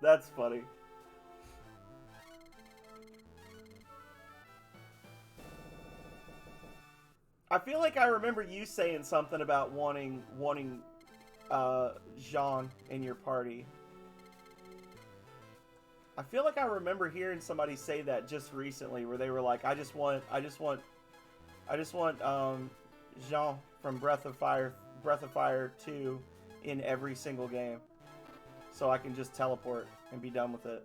That's funny. I feel like I remember you saying something about wanting Jean in your party. I feel like I remember hearing somebody say that just recently, where they were like, I just want Jean from Breath of Fire 2 in every single game, so I can just teleport and be done with it.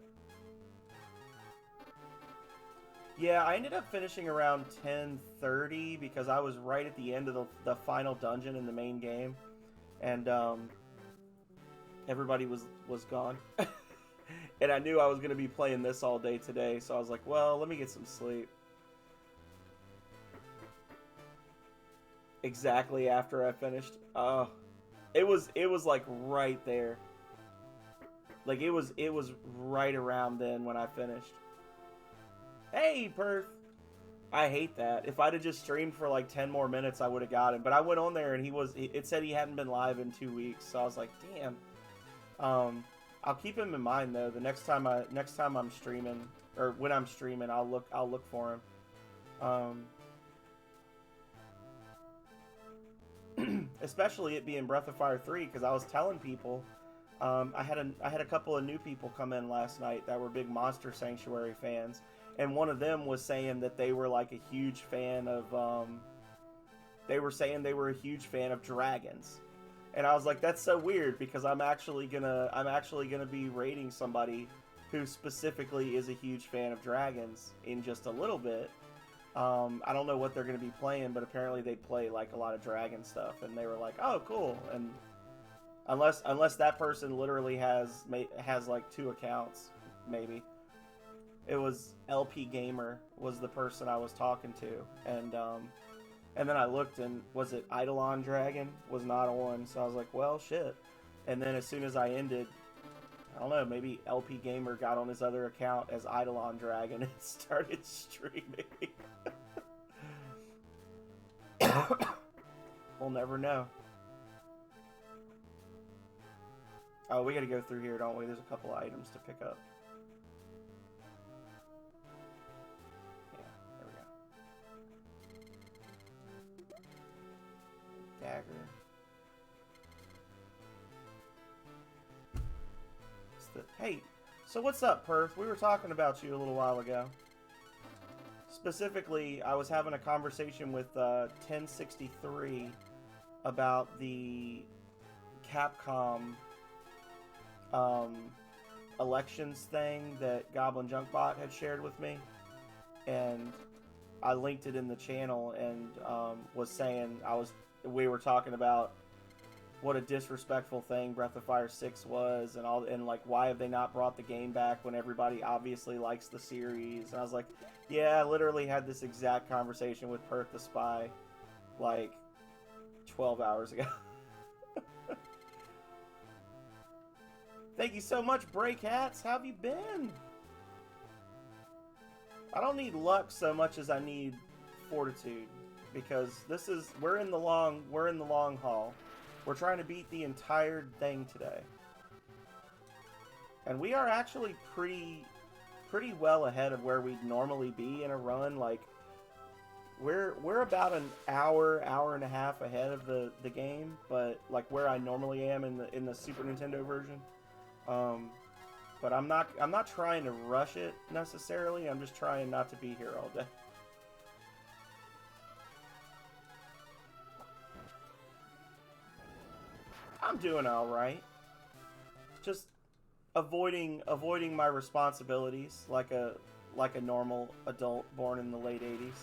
Yeah, I ended up finishing around 10:30 because I was right at the end of the final dungeon in the main game, and everybody was gone. And I knew I was going to be playing this all day today, so I was like, well, let me get some sleep. Exactly after I finished. Oh, It was like right there. Like it was right around then when I finished. Hey, Perth. I hate that. If I'd have just streamed for like 10 more minutes, I would have got him. But I went on there and it said he hadn't been live in 2 weeks. So I was like, damn. I'll keep him in mind though. The next time I'm streaming, or when I'm streaming, I'll look for him. Especially it being Breath of Fire 3, because I was telling people, I had a couple of new people come in last night that were big Monster Sanctuary fans. And one of them was saying that they were like a huge fan of, they were saying they were a huge fan of dragons. And I was like, that's so weird, because I'm actually gonna be rating somebody who specifically is a huge fan of dragons in just a little bit. I don't know what they're gonna be playing, but apparently they play like a lot of dragon stuff, and they were like, oh, cool. And unless that person literally has like 2 accounts, maybe. It was LP Gamer was the person I was talking to, and then I looked, and was it Eidolon Dragon was not on, so I was like, well, shit. And then as soon as I ended, I don't know, maybe LP Gamer got on his other account as Eidolon Dragon and started streaming. We'll never know. Oh, we gotta go through here, don't we? There's a couple items to pick up. Dagger. Hey, so what's up, Perth? We were talking about you a little while ago. Specifically, I was having a conversation with 1063 about the Capcom elections thing that Goblin Junkbot had shared with me, and I linked it in the channel and was saying we were talking about what a disrespectful thing Breath of Fire 6 was, and like, why have they not brought the game back when everybody obviously likes the series? And I was like, yeah, I literally had this exact conversation with Perth the Spy like 12 hours ago. Thank you so much, Break Hats. How have you been? I don't need luck so much as I need fortitude, because we're in the long haul. We're trying to beat the entire thing today. And we are actually pretty well ahead of where we'd normally be in a run. Like, we're about an hour and a half ahead of the game, but like where I normally am in the Super Nintendo version. But I'm not trying to rush it necessarily. I'm just trying not to be here all day. I'm doing all right. Just avoiding my responsibilities like a normal adult born in the late 80s.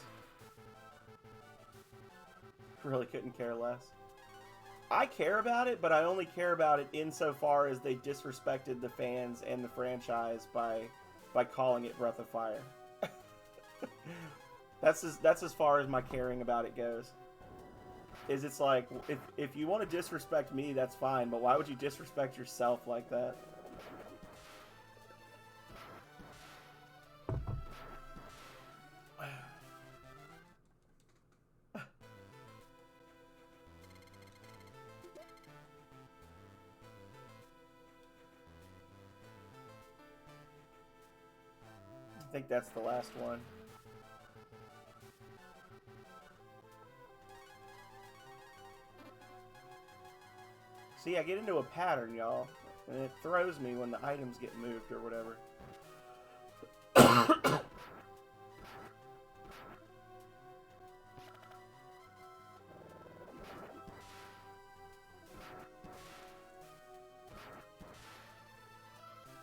Really couldn't care less. I care about it, but I only care about it insofar as they disrespected the fans and the franchise by calling it Breath of Fire. That's as far as my caring about it goes. It's like, if you want to disrespect me, that's fine, but why would you disrespect yourself like that? I think that's the last one. See, I get into a pattern, y'all, and it throws me when the items get moved or whatever.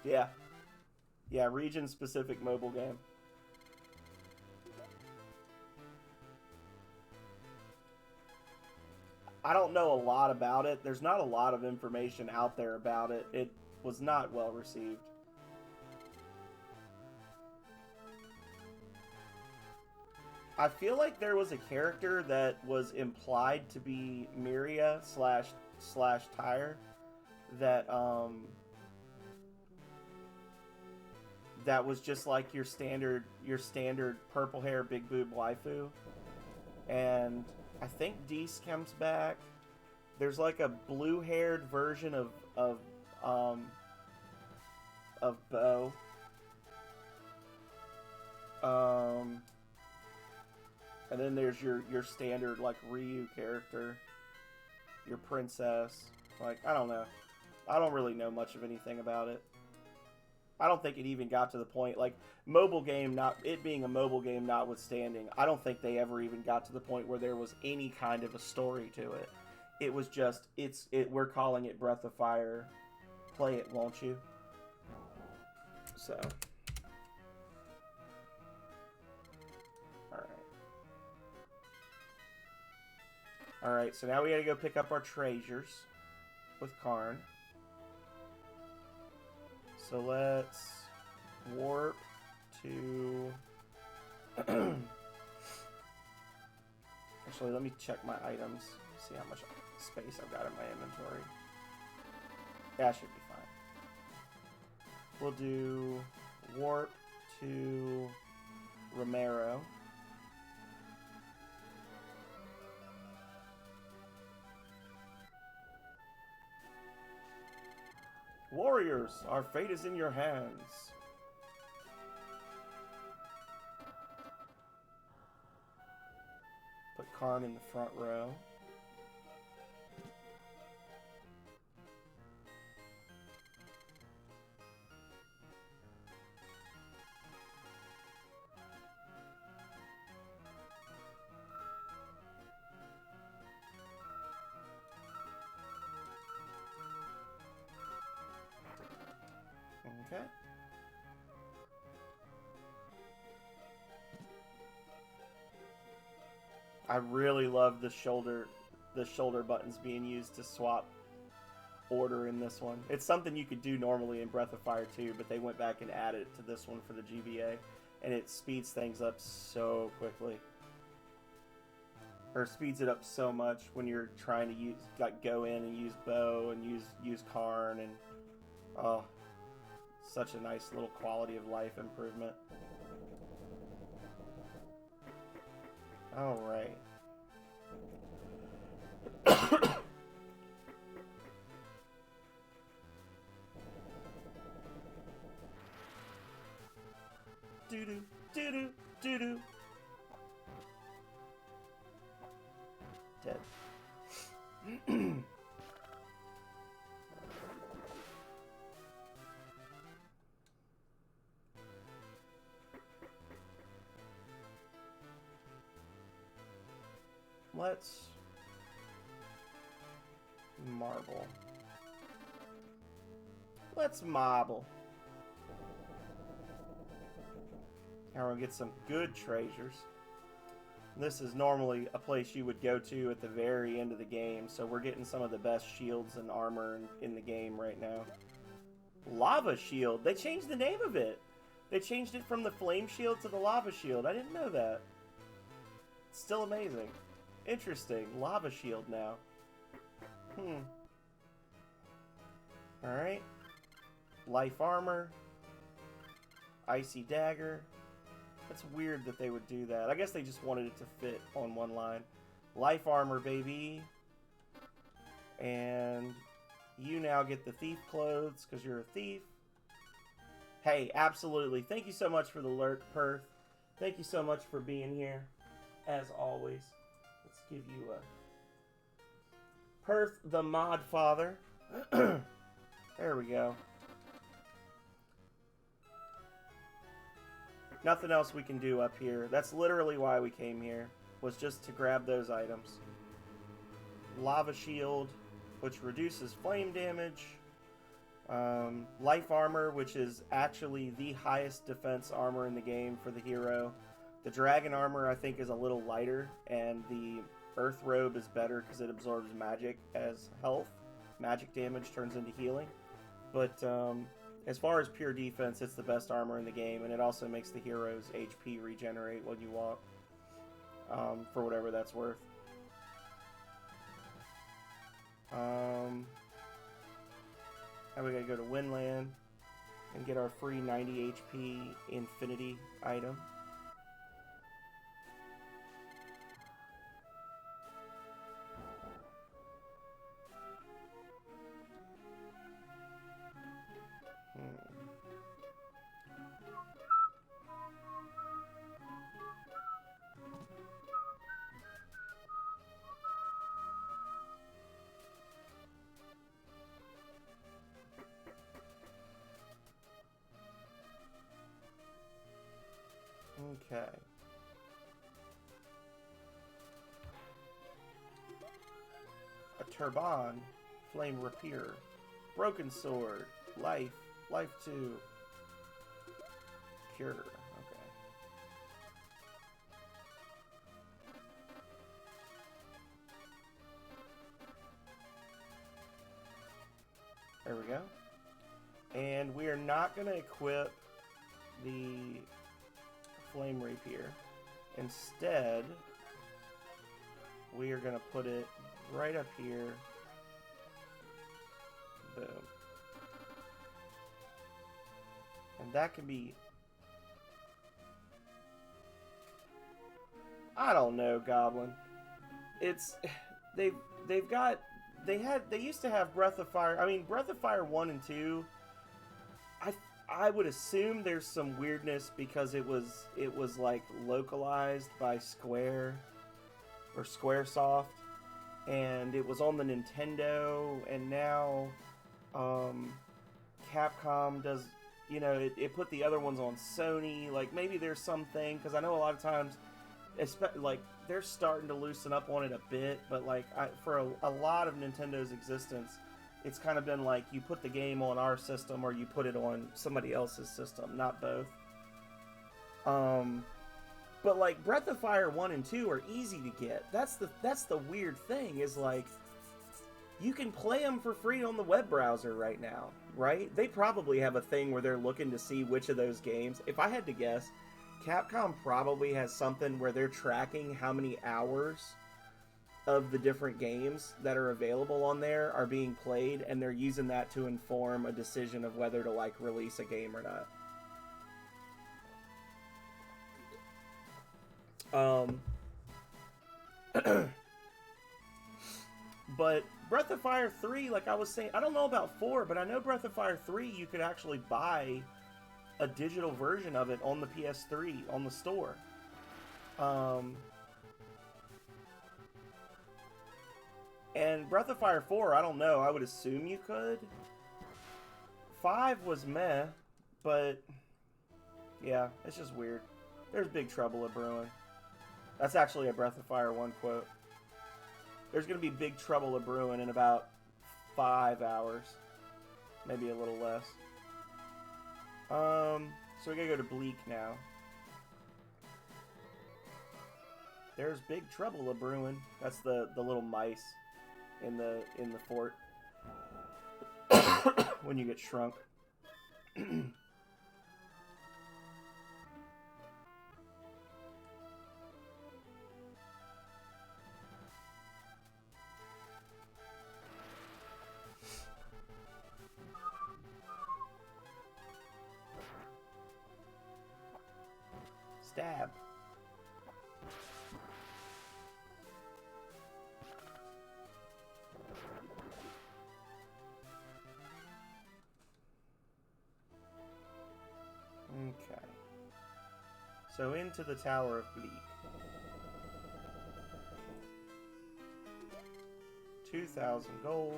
Yeah. Yeah, region-specific mobile game. I don't know a lot about it. There's not a lot of information out there about it. It was not well received. I feel like there was a character that was implied to be Miria slash tire that that was just like your standard purple hair big boob waifu. And I think Deese comes back. There's like a blue haired version of Bo. And then there's your standard like Ryu character, your princess. Like, I don't know. I don't really know much of anything about it. I don't think it even got to the point, like, mobile game, not it being a mobile game notwithstanding, I don't think they ever even got to the point where there was any kind of a story to it. It was just, we're calling it Breath of Fire. Play it, won't you? So. Alright, so now we gotta go pick up our treasures with Karn. So let's warp to... Actually, let me check my items. See how much space I've got in my inventory. That should be fine. We'll do warp to Romero. Warriors, our fate is in your hands. Put Karn in the front row. Okay. I really love the shoulder buttons being used to swap order in this one. It's something you could do normally in Breath of Fire 2, but they went back and added it to this one for the GBA, and it speeds things up so quickly. Or speeds it up so much when you're trying to go in and use Bo and use Karn, and oh, such a nice little quality of life improvement. All right. Doo-doo, doo-doo, doo-doo. Dead. Let's marble. Let's marble. Now we're gonna get some good treasures. This is normally a place you would go to at the very end of the game, so we're getting some of the best shields and armor in the game right now. Lava Shield. They changed the name of it. They changed it from the Flame Shield to the Lava Shield. I didn't know that. It's still amazing. Interesting. Lava Shield now. Alright. Life Armor. Icy Dagger. That's weird that they would do that. I guess they just wanted it to fit on one line. Life Armor, baby. And you now get the Thief Clothes because you're a thief. Hey, absolutely. Thank you so much for the alert, Perth. Thank you so much for being here, as always. Let's give you a Perth the Mod Father. There we go. Nothing else we can do up here. That's literally why we came here, was just to grab those items. Lava Shield, which reduces flame damage. Life Armor, which is actually the highest defense armor in the game for the hero. The Dragon Armor, I think, is a little lighter, and the Earth Robe is better because it absorbs magic as health. Magic damage turns into healing. But as far as pure defense, it's the best armor in the game, and it also makes the hero's HP regenerate when you walk, for whatever that's worth. Now we gotta go to Winland and get our free 90 HP Infinity item. Okay. A Turban, Flame Rapier, Broken Sword, Life 2, Cure. Okay. There we go. And we are not going to equip the Flame Rapier. Instead, we are going to put it right up here. Boom. And that can be... I don't know, Goblin. It's... They used to have Breath of Fire. I mean, Breath of Fire 1 and 2... I would assume there's some weirdness because it was like localized by Square or Squaresoft, and it was on the Nintendo, and now Capcom does, you know, it put the other ones on Sony. Like maybe there's something, because I know a lot of times, like they're starting to loosen up on it a bit, but like for a lot of Nintendo's existence, it's kind of been like you put the game on our system or you put it on somebody else's system, not both. But like Breath of Fire 1 and 2 are easy to get. That's the weird thing, is like you can play them for free on the web browser right now, right? They probably have a thing where they're looking to see which of those games. If I had to guess, Capcom probably has something where they're tracking how many hours of the different games that are available on there are being played, and they're using that to inform a decision of whether to like release a game or not. But Breath of Fire 3, like I was saying, I don't know about 4, but I know Breath of Fire 3 you could actually buy a digital version of it on the PS3 on the store. And Breath of Fire 4, I don't know. I would assume you could. 5 was meh, but yeah, it's just weird. There's big trouble at brewing. That's actually a Breath of Fire 1 quote. There's going to be big trouble at brewing in about 5 hours. Maybe a little less. So we gotta go to Bleak now. There's big trouble a brewing. That's the little mice in the fort when you get shrunk. Stab. Okay. So into the Tower of Bleak. 2,000 gold.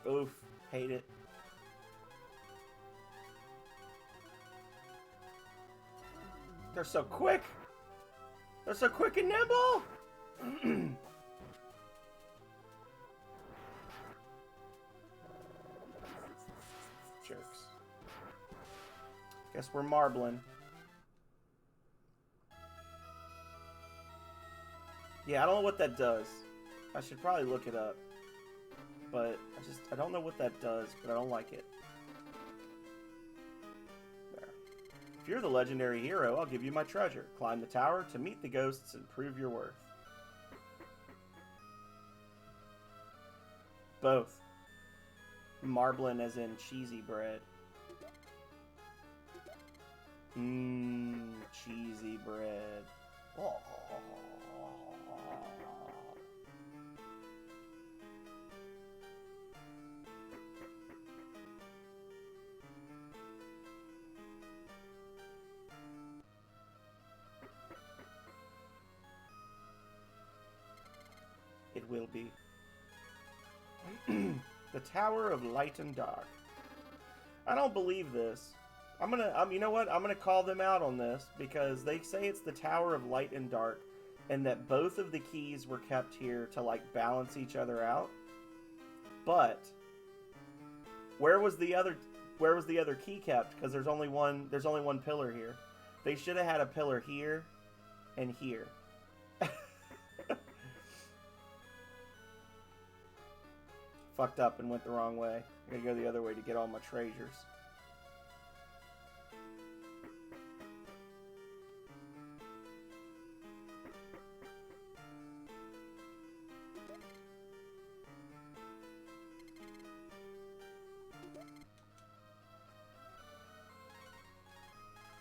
Oof, hate it. They're so quick! They're so quick and nimble! Jerks. Guess we're marbling. Yeah, I don't know what that does. I should probably look it up. But I don't know what that does, but I don't like it. There. If you're the legendary hero, I'll give you my treasure. Climb the tower to meet the ghosts and prove your worth. Both. Marbling as in cheesy bread. Mmm, cheesy bread. Oh. It will be. The Tower of Light and Dark. I don't believe this. You know what? I'm gonna call them out on this because they say it's the Tower of Light and Dark, and that both of the keys were kept here to like balance each other out. But where was the other key kept? Because there's only one pillar here. They should have had a pillar here and here. Fucked up and went the wrong way. I gotta go the other way to get all my treasures.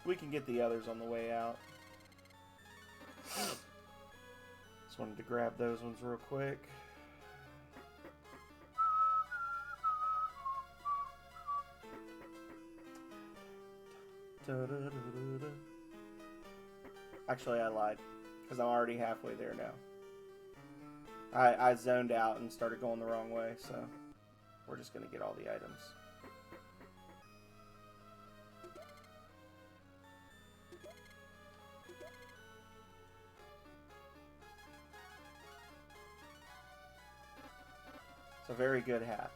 We can get the others on the way out. Just wanted to grab those ones real quick. Actually, I lied, because I'm already halfway there now. I zoned out and started going the wrong way, so we're just going to get all the items. It's a very good hat.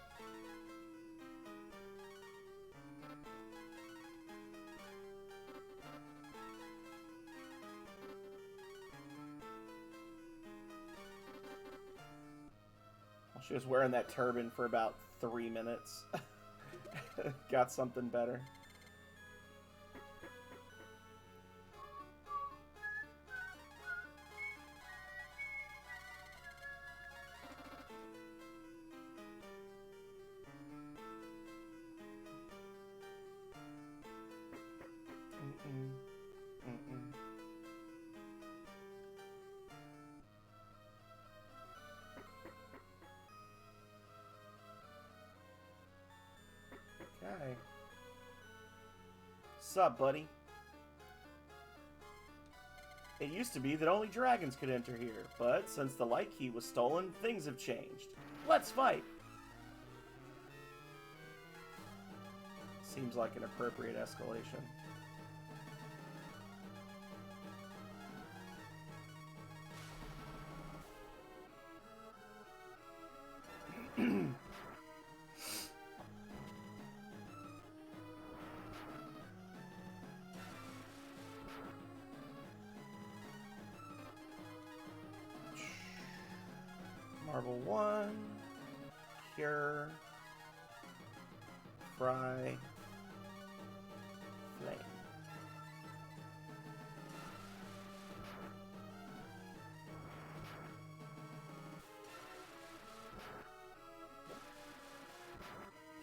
She was wearing that turban for about 3 minutes. Got something better. Okay. Sup, buddy? It used to be that only dragons could enter here, but since the light key was stolen, things have changed. Let's fight! Seems like an appropriate escalation. Marble 1, Cure, Fry, Flame.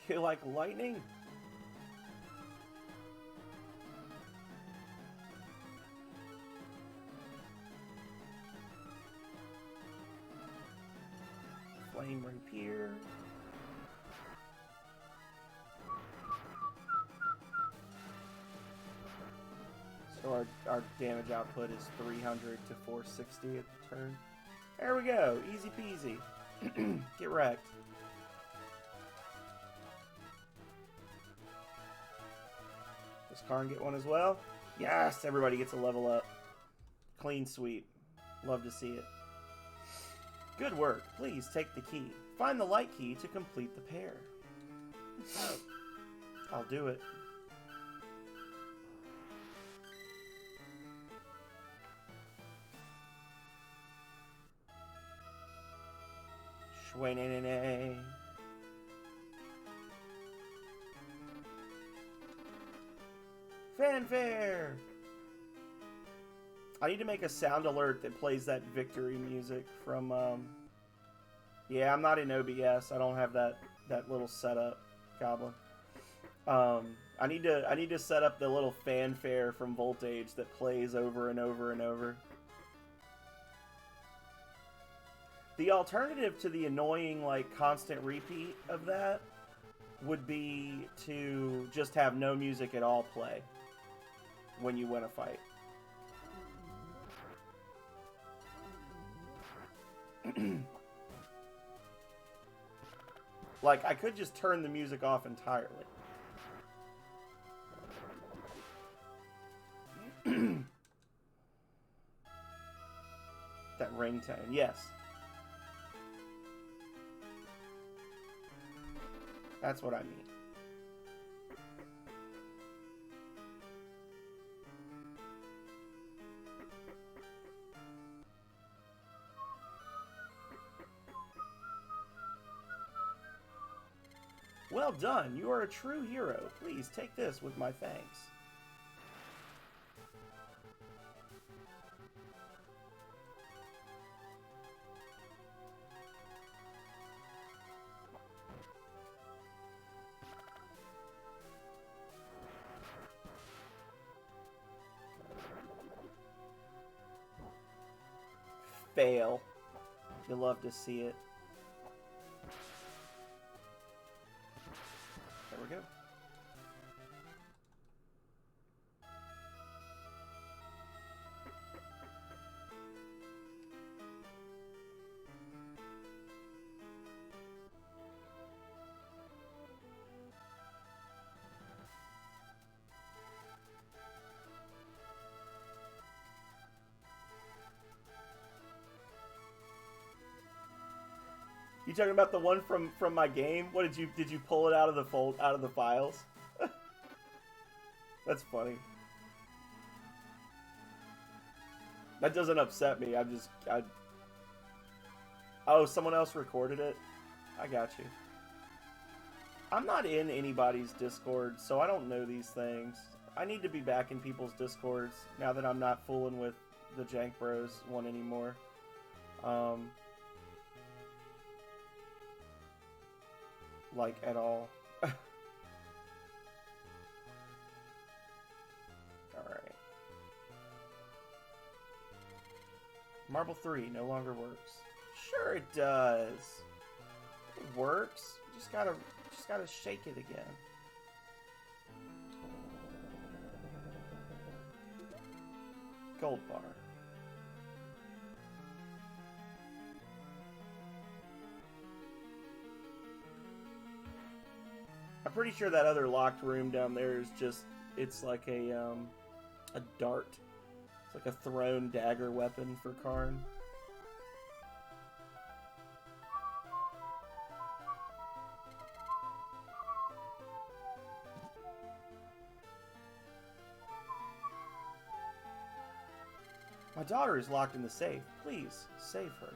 You like lightning? Flame Rapier. So our damage output is 300 to 460 at the turn. There we go. Easy peasy. Get wrecked. Does Karn get one as well? Yes! Everybody gets a level up. Clean sweep. Love to see it. Good work. Please take the key. Find the light key to complete the pair. I'll do it. Way-nay-nay-nay. Fanfare! I need to make a sound alert that plays that victory music from, yeah, I'm not in OBS. I don't have that little setup, Goblin. I need to set up the little fanfare from Voltage that plays over and over and over. The alternative to the annoying, like, constant repeat of that would be to just have no music at all play when you win a fight. Like, I could just turn the music off entirely. That ringtone, yes. That's what I mean. Well done. You are a true hero. Please take this with my thanks. Fail. You'll love to see it. There we go. You talking about the one from my game? What did you pull it out of the files? That's funny. That doesn't upset me. Oh, someone else recorded it? I got you. I'm not in anybody's Discord, so I don't know these things. I need to be back in people's Discords now that I'm not fooling with the Jank Bros one anymore. Like, at all. Alright. Marble 3 no longer works. Sure it does. It works. You just gotta shake it again. Gold bar. I'm pretty sure that other locked room down there is just, it's like a dart. It's like a thrown dagger weapon for Karn. My daughter is locked in the safe. Please, save her.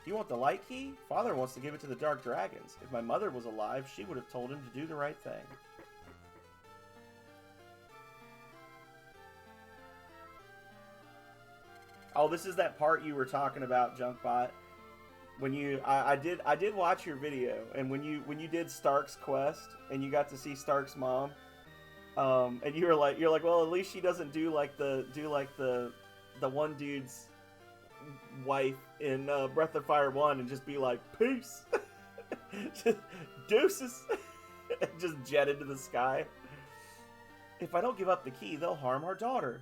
You want the light key? Father wants to give it to the Dark Dragons. If my mother was alive, she would have told him to do the right thing. Oh, this is that part you were talking about, Junkbot. When you, I did watch your video, and when you did Stark's quest, and you got to see Stark's mom, and you're like, well, at least she doesn't do like the one dude's wife in Breath of Fire 1 and just be like, peace, just deuces, and just jet into the sky. If I don't give up the key, they'll harm our daughter.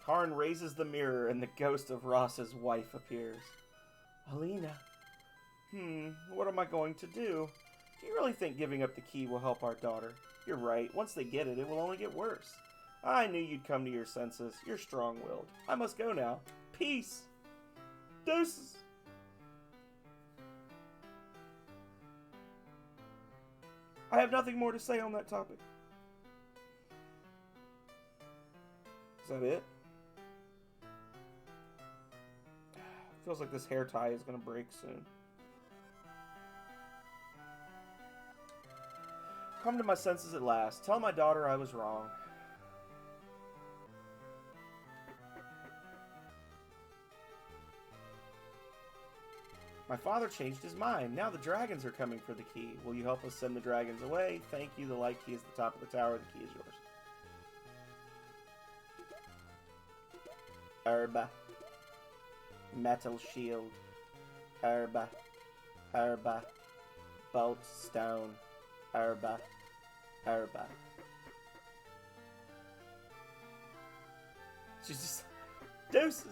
Karn raises the mirror and the ghost of Ross's wife appears. Alina. What am I going to do? Do you really think giving up the key will help our daughter? You're right. Once they get it, it will only get worse. I knew you'd come to your senses. You're strong-willed. I must go now. Peace. Deuces. I have nothing more to say on that topic. Is that it? Feels like this hair tie is going to break soon. Come to my senses at last. Tell my daughter I was wrong. My father changed his mind. Now the dragons are coming for the key. Will you help us send the dragons away? Thank you. The light key is at the top of the tower. The key is yours. Herba. Metal shield. Herba. Herba. Bolt stone. Herba. Herba. She's just... Deuces!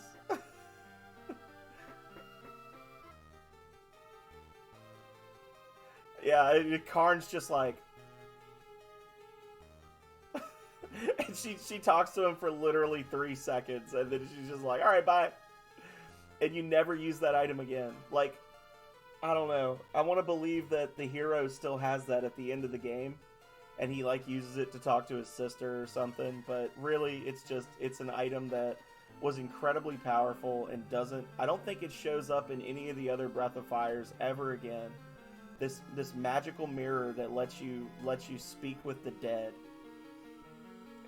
Yeah, Karn's just like... and she talks to him for literally 3 seconds, and then she's just like, alright, bye. And you never use that item again. Like, I don't know. I want to believe that the hero still has that at the end of the game, and he, like, uses it to talk to his sister or something, but really, it's an item that was incredibly powerful and doesn't... I don't think it shows up in any of the other Breath of Fires ever again. This magical mirror that lets you speak with the dead.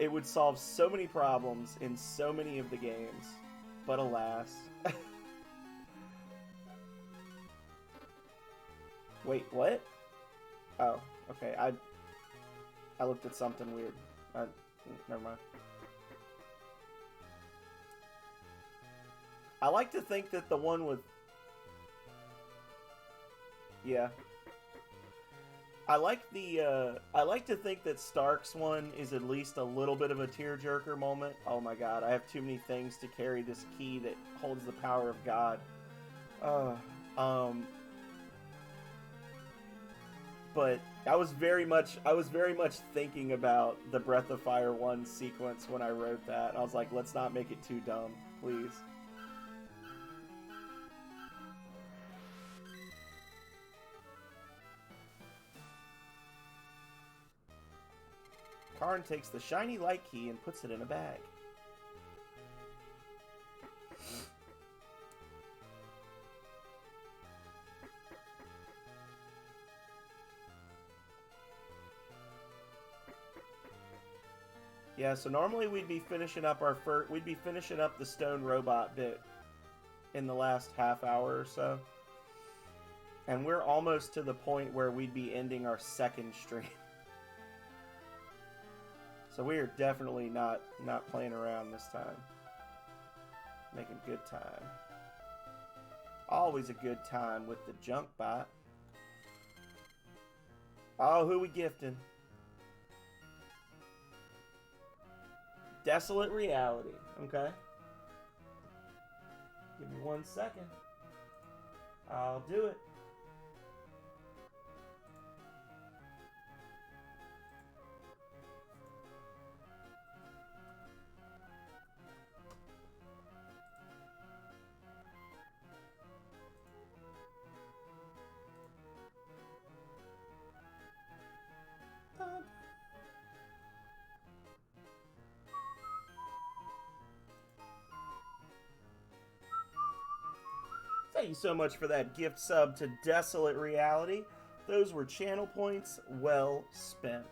It would solve so many problems in so many of the games, but alas. Wait, what? Oh, okay. I looked at something weird. Never mind. I like to think that the one with... Yeah. I like to think that Stark's one is at least a little bit of a tearjerker moment. Oh my god, I have too many things to carry this key that holds the power of God. But I was very much thinking about the Breath of Fire 1 sequence when I wrote that. I was like, let's not make it too dumb, please. Karn takes the shiny light key and puts it in a bag. Yeah, so normally we'd be finishing up the stone robot bit in the last half hour or so. And we're almost to the point where we'd be ending our second stream. So we are definitely not playing around this time. Making good time. Always a good time with the junk bot. Oh, who we gifting? Desolate Reality. Okay. Give me 1 second. I'll do it. Thank you so much for that gift sub to Desolate Reality. Those were channel points well spent.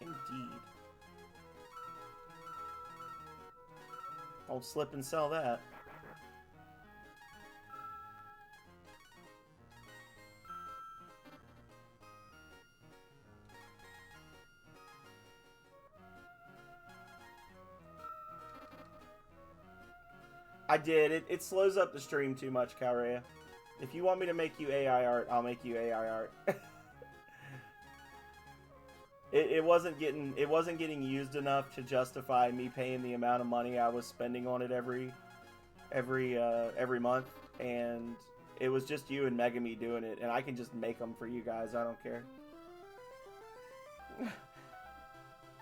Indeed. Don't slip and sell that. I did. It slows up the stream too much, Calrea. If you want me to make you AI art, I'll make you AI art. It wasn't getting used enough to justify me paying the amount of money I was spending on it every month, and it was just you and Megami doing it, and I can just make them for you guys. I don't care.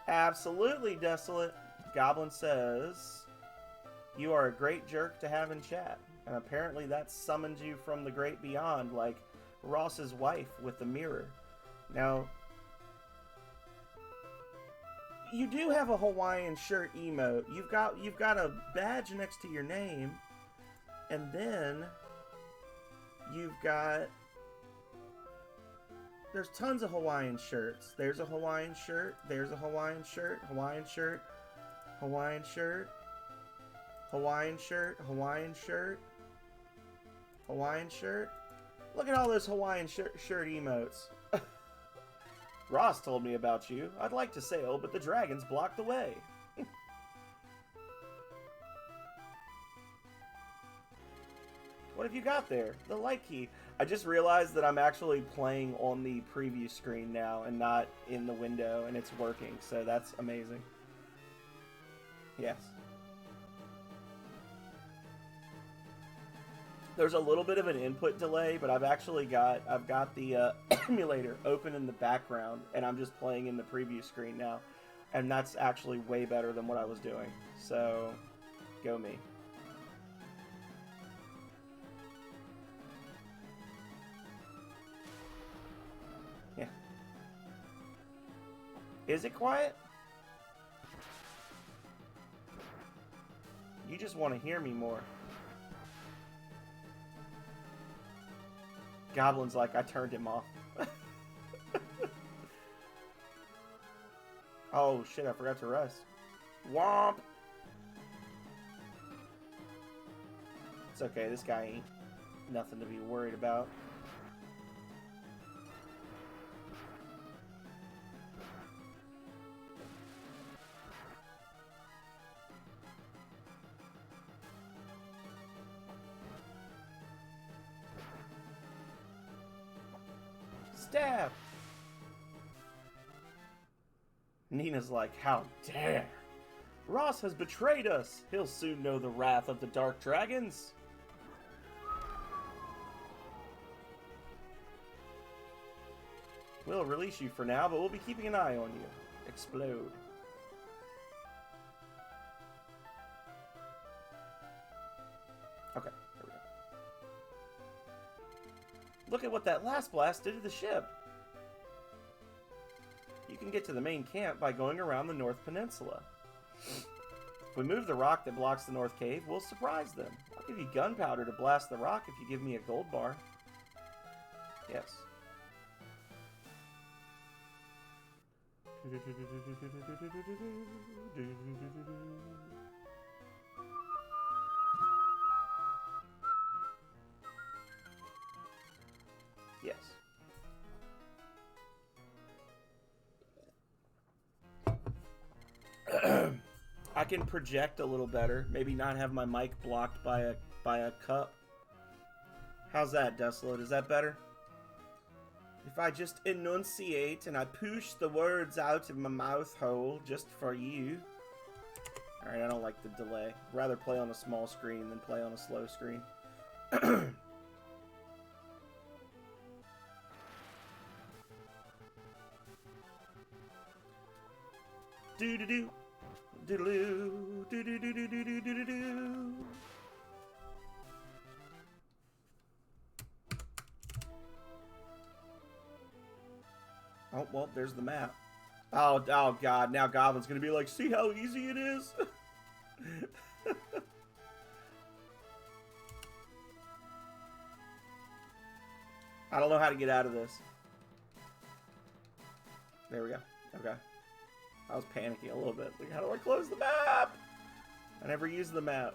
Absolutely desolate. Goblin says, you are a great jerk to have in chat. And apparently that summoned you from the great beyond, like Ross's wife with the mirror. Now, you do have a Hawaiian shirt emote. You've got a badge next to your name, and then you've got, there's tons of Hawaiian shirts. There's a Hawaiian shirt. There's a Hawaiian shirt. Hawaiian shirt. Hawaiian shirt. Hawaiian shirt. Hawaiian shirt. Hawaiian shirt. Look at all those Hawaiian shirt emotes. Ross told me about you. I'd like to sail, but the dragons blocked the way. What have you got there? The light key. I just realized that I'm actually playing on the preview screen now and not in the window, and it's working, so that's amazing. Yes. There's a little bit of an input delay, but I've got the emulator open in the background, and I'm just playing in the preview screen now, and that's actually way better than what I was doing. So, go me. Yeah. Is it quiet? You just want to hear me more. Goblin's like, I turned him off. Oh shit, I forgot to rest. Womp! It's okay, this guy ain't nothing to be worried about. Stab! Nina's like, how dare! Ross has betrayed us! He'll soon know the wrath of the Dark Dragons! We'll release you for now, but we'll be keeping an eye on you. Explode. Okay, there we go. Look at what that last blast did to the ship! You can get to the main camp by going around the North Peninsula. If we move the rock that blocks the North Cave, we'll surprise them. I'll give you gunpowder to blast the rock if you give me a gold bar. Yes. Yes. I can project a little better. Maybe not have my mic blocked by a cup. How's that, Desolate? Is that better? If I just enunciate and I push the words out of my mouth hole just for you. Alright, I don't like the delay. I'd rather play on a small screen than play on a slow screen. Do-do-do. Do-do-do. Do-do-do-do-do-do-do-do. Oh, well, there's the map. Oh, God. Now Goblin's going to be like, see how easy it is? I don't know how to get out of this. There we go. Okay. I was panicking a little bit. Like, how do I close the map? I never use the map.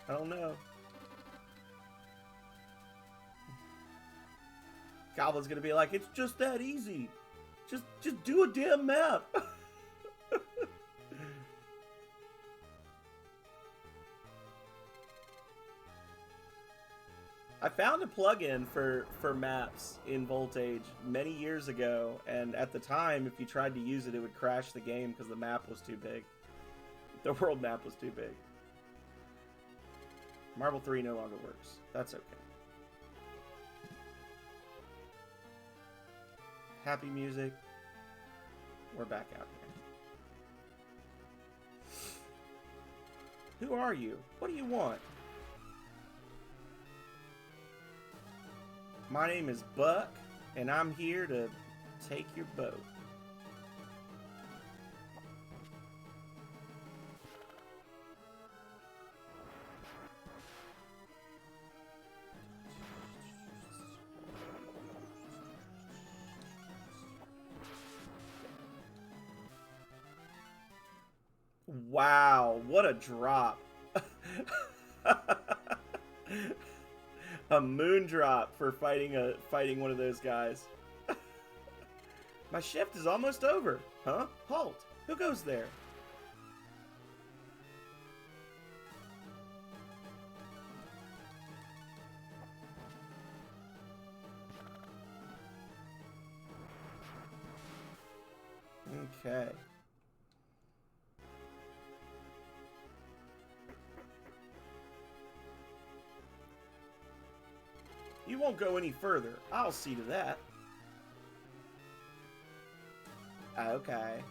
I don't know. Goblin's going to be like, it's just that easy. Just do a damn map. I found a plugin for maps in Voltage many years ago, and at the time, if you tried to use it, it would crash the game because the map was too big. The world map was too big. Marble 3 no longer works. That's okay. Happy music. We're back out Who are you? What do you want? My name is Buck, and I'm here to take your boat. Wow, what a drop. A moon drop for fighting one of those guys. My shift is almost over. Huh? Halt. Who goes there? Okay. You won't go any further. I'll see to that. Okay.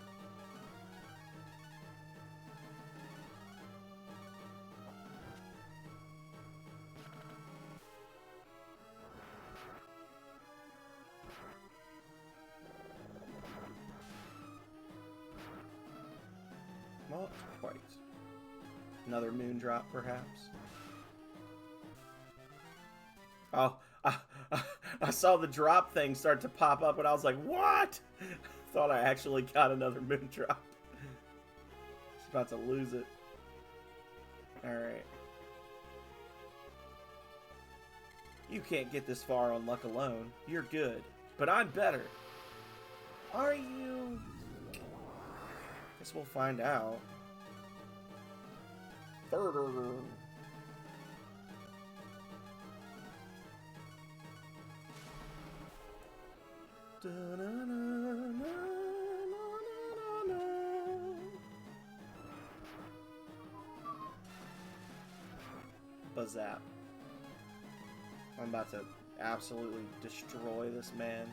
Not quite. Another moon drop, perhaps. Oh, I saw the drop thing start to pop up, and I was like, what? Thought I actually got another moon drop. Just about to lose it. Alright. You can't get this far on luck alone. You're good. But I'm better. Are you? Guess we'll find out. Bazap. I'm about to absolutely destroy this man.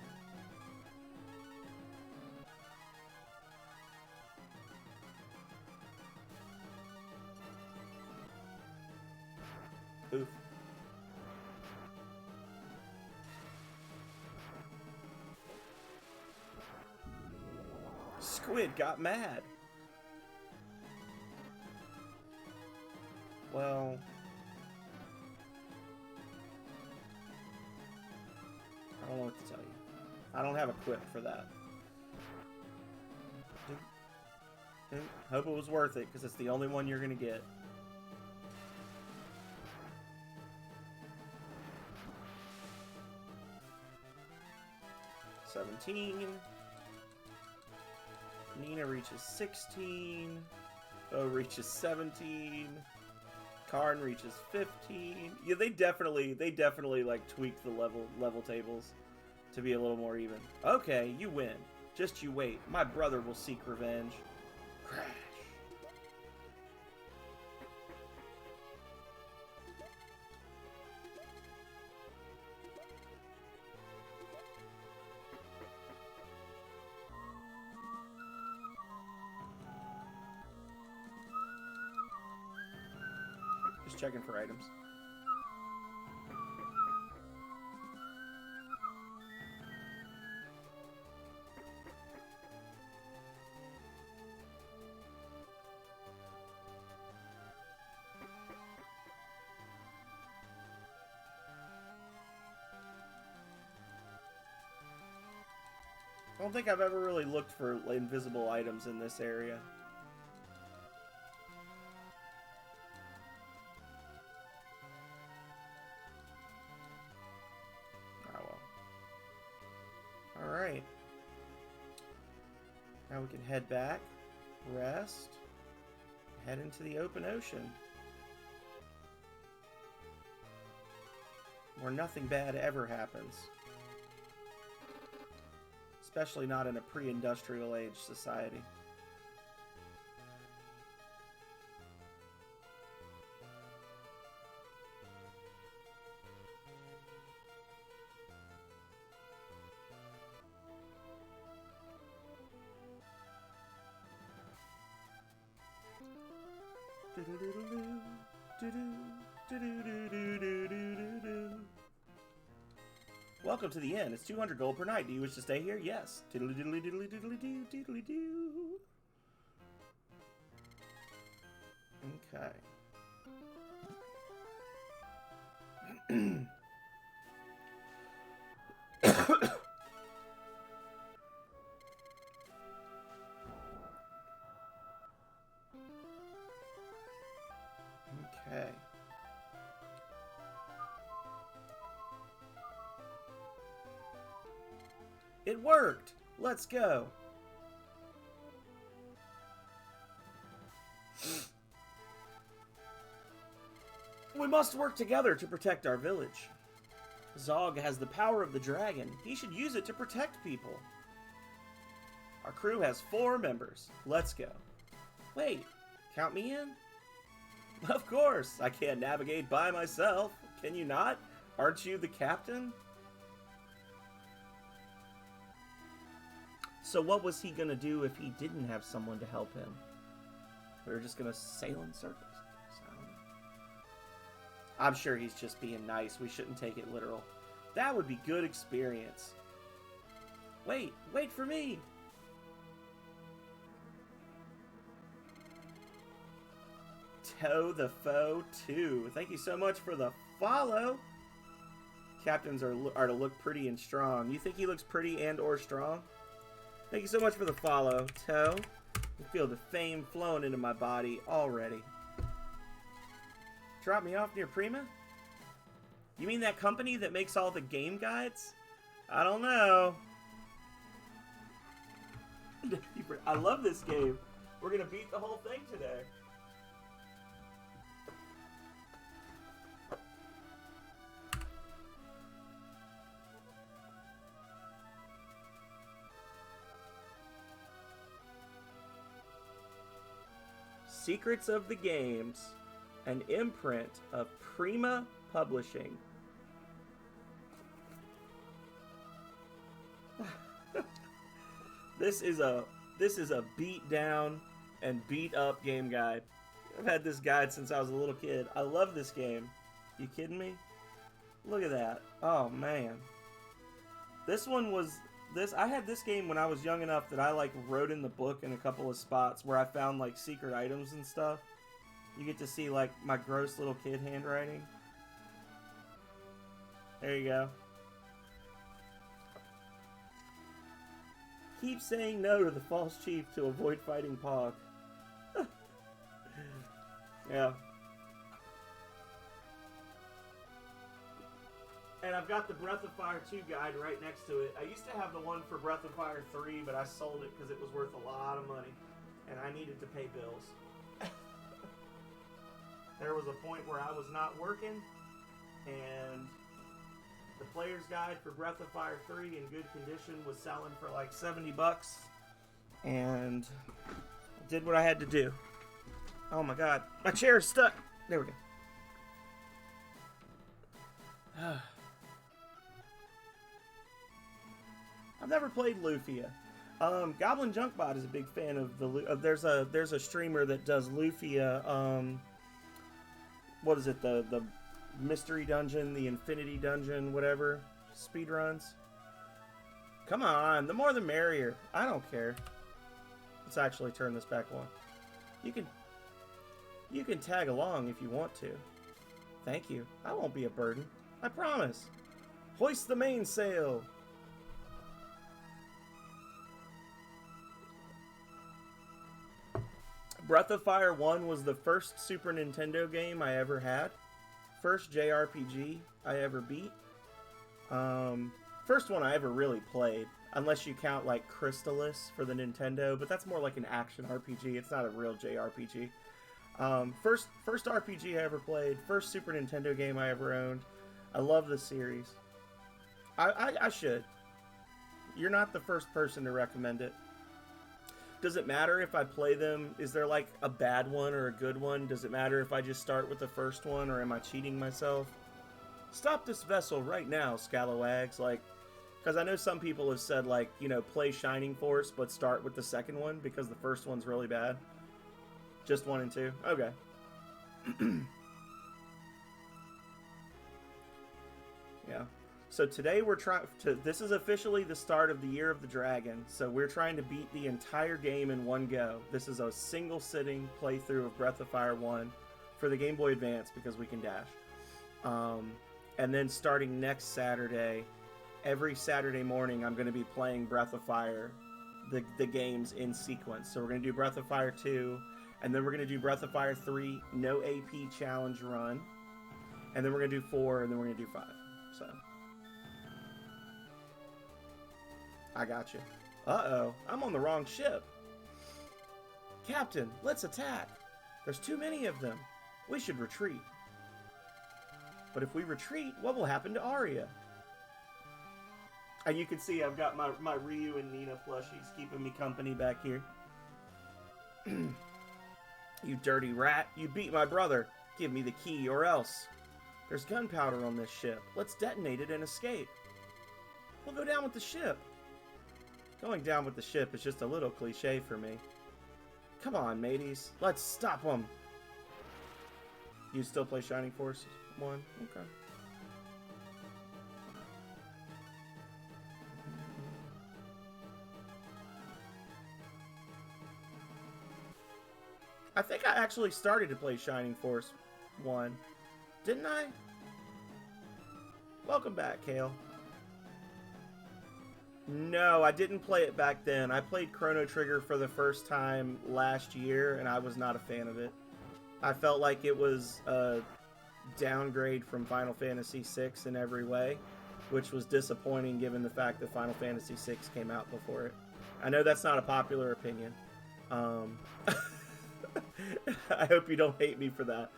Oof. Squid got mad. Well, I don't know what to tell you. I don't have a quip for that. Hope it was worth it, because it's the only one you're going to get. Nina reaches 16. Bo reaches 17. Karn reaches 15. Yeah, they definitely like tweaked the level tables to be a little more even. Okay, you win. Just you wait. My brother will seek revenge. Crash. Just checking for items. I don't think I've ever really looked for invisible items in this area. Oh well. Alright. Now we can head back, rest, head into the open ocean. Where nothing bad ever happens. Especially not in a pre-industrial age society. Welcome to the inn. It's 200 gold per night. Do you wish to stay here? Yes. Diddly diddly diddly diddly doo diddly doo. Okay. Okay. It worked! Let's go! We must work together to protect our village. Zog has the power of the dragon. He should use it to protect people. Our crew has 4 members. Let's go. Wait, count me in? Of course, I can't navigate by myself. Can you not? Aren't you the captain? So what was he gonna do if he didn't have someone to help him? We were just gonna sail in circles. I'm sure he's just being nice. We shouldn't take it literal. That would be good experience. Wait for me! Toe the Foe 2. Thank you so much for the follow. Captains are to look pretty and strong. You think he looks pretty and or strong? Thank you so much for the follow, Toe. I feel the fame flowing into my body already. Drop me off near Prima? You mean that company that makes all the game guides? I don't know. I love this game. We're gonna beat the whole thing today. Secrets of the Games, an imprint of Prima Publishing. This is a beat down and beat up game guide. I've had this guide since I was a little kid. I love this game. You kidding me? Look at that. Oh man. I had this game when I was young enough that I like wrote in the book in a couple of spots where I found like secret items and stuff. You get to see like my gross little kid handwriting. There you go. Keep saying no to the false chief to avoid fighting Pog. Yeah. And I've got the Breath of Fire 2 guide right next to it. I used to have the one for Breath of Fire 3, but I sold it because it was worth a lot of money. And I needed to pay bills. There was a point where I was not working, and the player's guide for Breath of Fire 3 in good condition was selling for like $70. And I did what I had to do. Oh my god. My chair is stuck. There we go. I've never played Lufia. Goblin Junkbot is a big fan of the. There's a streamer that does Lufia. What is it? The mystery dungeon, the infinity dungeon, whatever. Speedruns. Come on, the more the merrier. I don't care. Let's actually turn this back on. You can tag along if you want to. Thank you. I won't be a burden. I promise. Hoist the mainsail. Breath of Fire 1 was the first Super Nintendo game I ever had. First JRPG I ever beat. First one I ever really played. Unless you count like Crystalis for the Nintendo, but that's more like an action RPG. It's not a real JRPG. First RPG I ever played. First Super Nintendo game I ever owned. I love the series. I should. You're not the first person to recommend it. Does it matter if I play them? Is there like a bad one or a good one? Does it matter if I just start with the first one, or am I cheating myself? Stop this vessel right now, Scalawags. Like, because I know some people have said like, you know, play Shining Force, but start with the second one because the first one's really bad. Just 1 and 2. Okay. So today we're trying to, this is officially the start of the Year of the Dragon. So we're trying to beat the entire game in one go. This is a single sitting playthrough of Breath of Fire 1 for the Game Boy Advance because we can dash. And then starting next Saturday, every Saturday morning, I'm going to be playing Breath of Fire, the games in sequence. So we're going to do Breath of Fire 2, and then we're going to do Breath of Fire 3, no AP challenge run. And then we're going to do 4, and then we're going to do 5. So I got you. Uh-oh, I'm on the wrong ship. Captain, let's attack. There's too many of them. We should retreat. But if we retreat, what will happen to Arya? And you can see I've got my Ryu and Nina plushies keeping me company back here. You dirty rat, you beat my brother. Give me the key or else. There's gunpowder on this ship. Let's detonate it and escape. We'll go down with the ship. Going down with the ship is just a little cliche for me. Come on, mateys. Let's stop them. You still play Shining Force 1? Okay. I think I actually started to play Shining Force 1. Didn't I? Welcome back, Kale. No, I didn't play it back then. I played Chrono Trigger for the first time last year, and I was not a fan of it. I felt like it was a downgrade from Final Fantasy VI in every way, which was disappointing given the fact that Final Fantasy VI came out before it. I know that's not a popular opinion. I hope you don't hate me for that.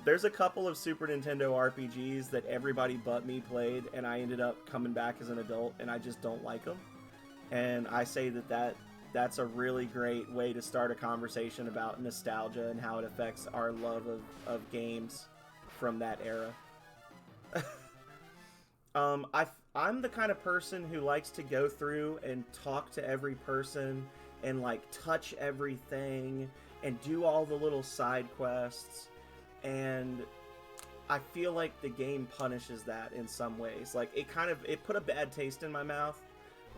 There's a couple of Super Nintendo RPGs that everybody but me played, and I ended up coming back as an adult, and I just don't like them. And I say that's a really great way to start a conversation about nostalgia and how it affects our love of games from that era. I'm the kind of person who likes to go through and talk to every person and like touch everything and do all the little side quests. And I feel like the game punishes that in some ways. Like it put a bad taste in my mouth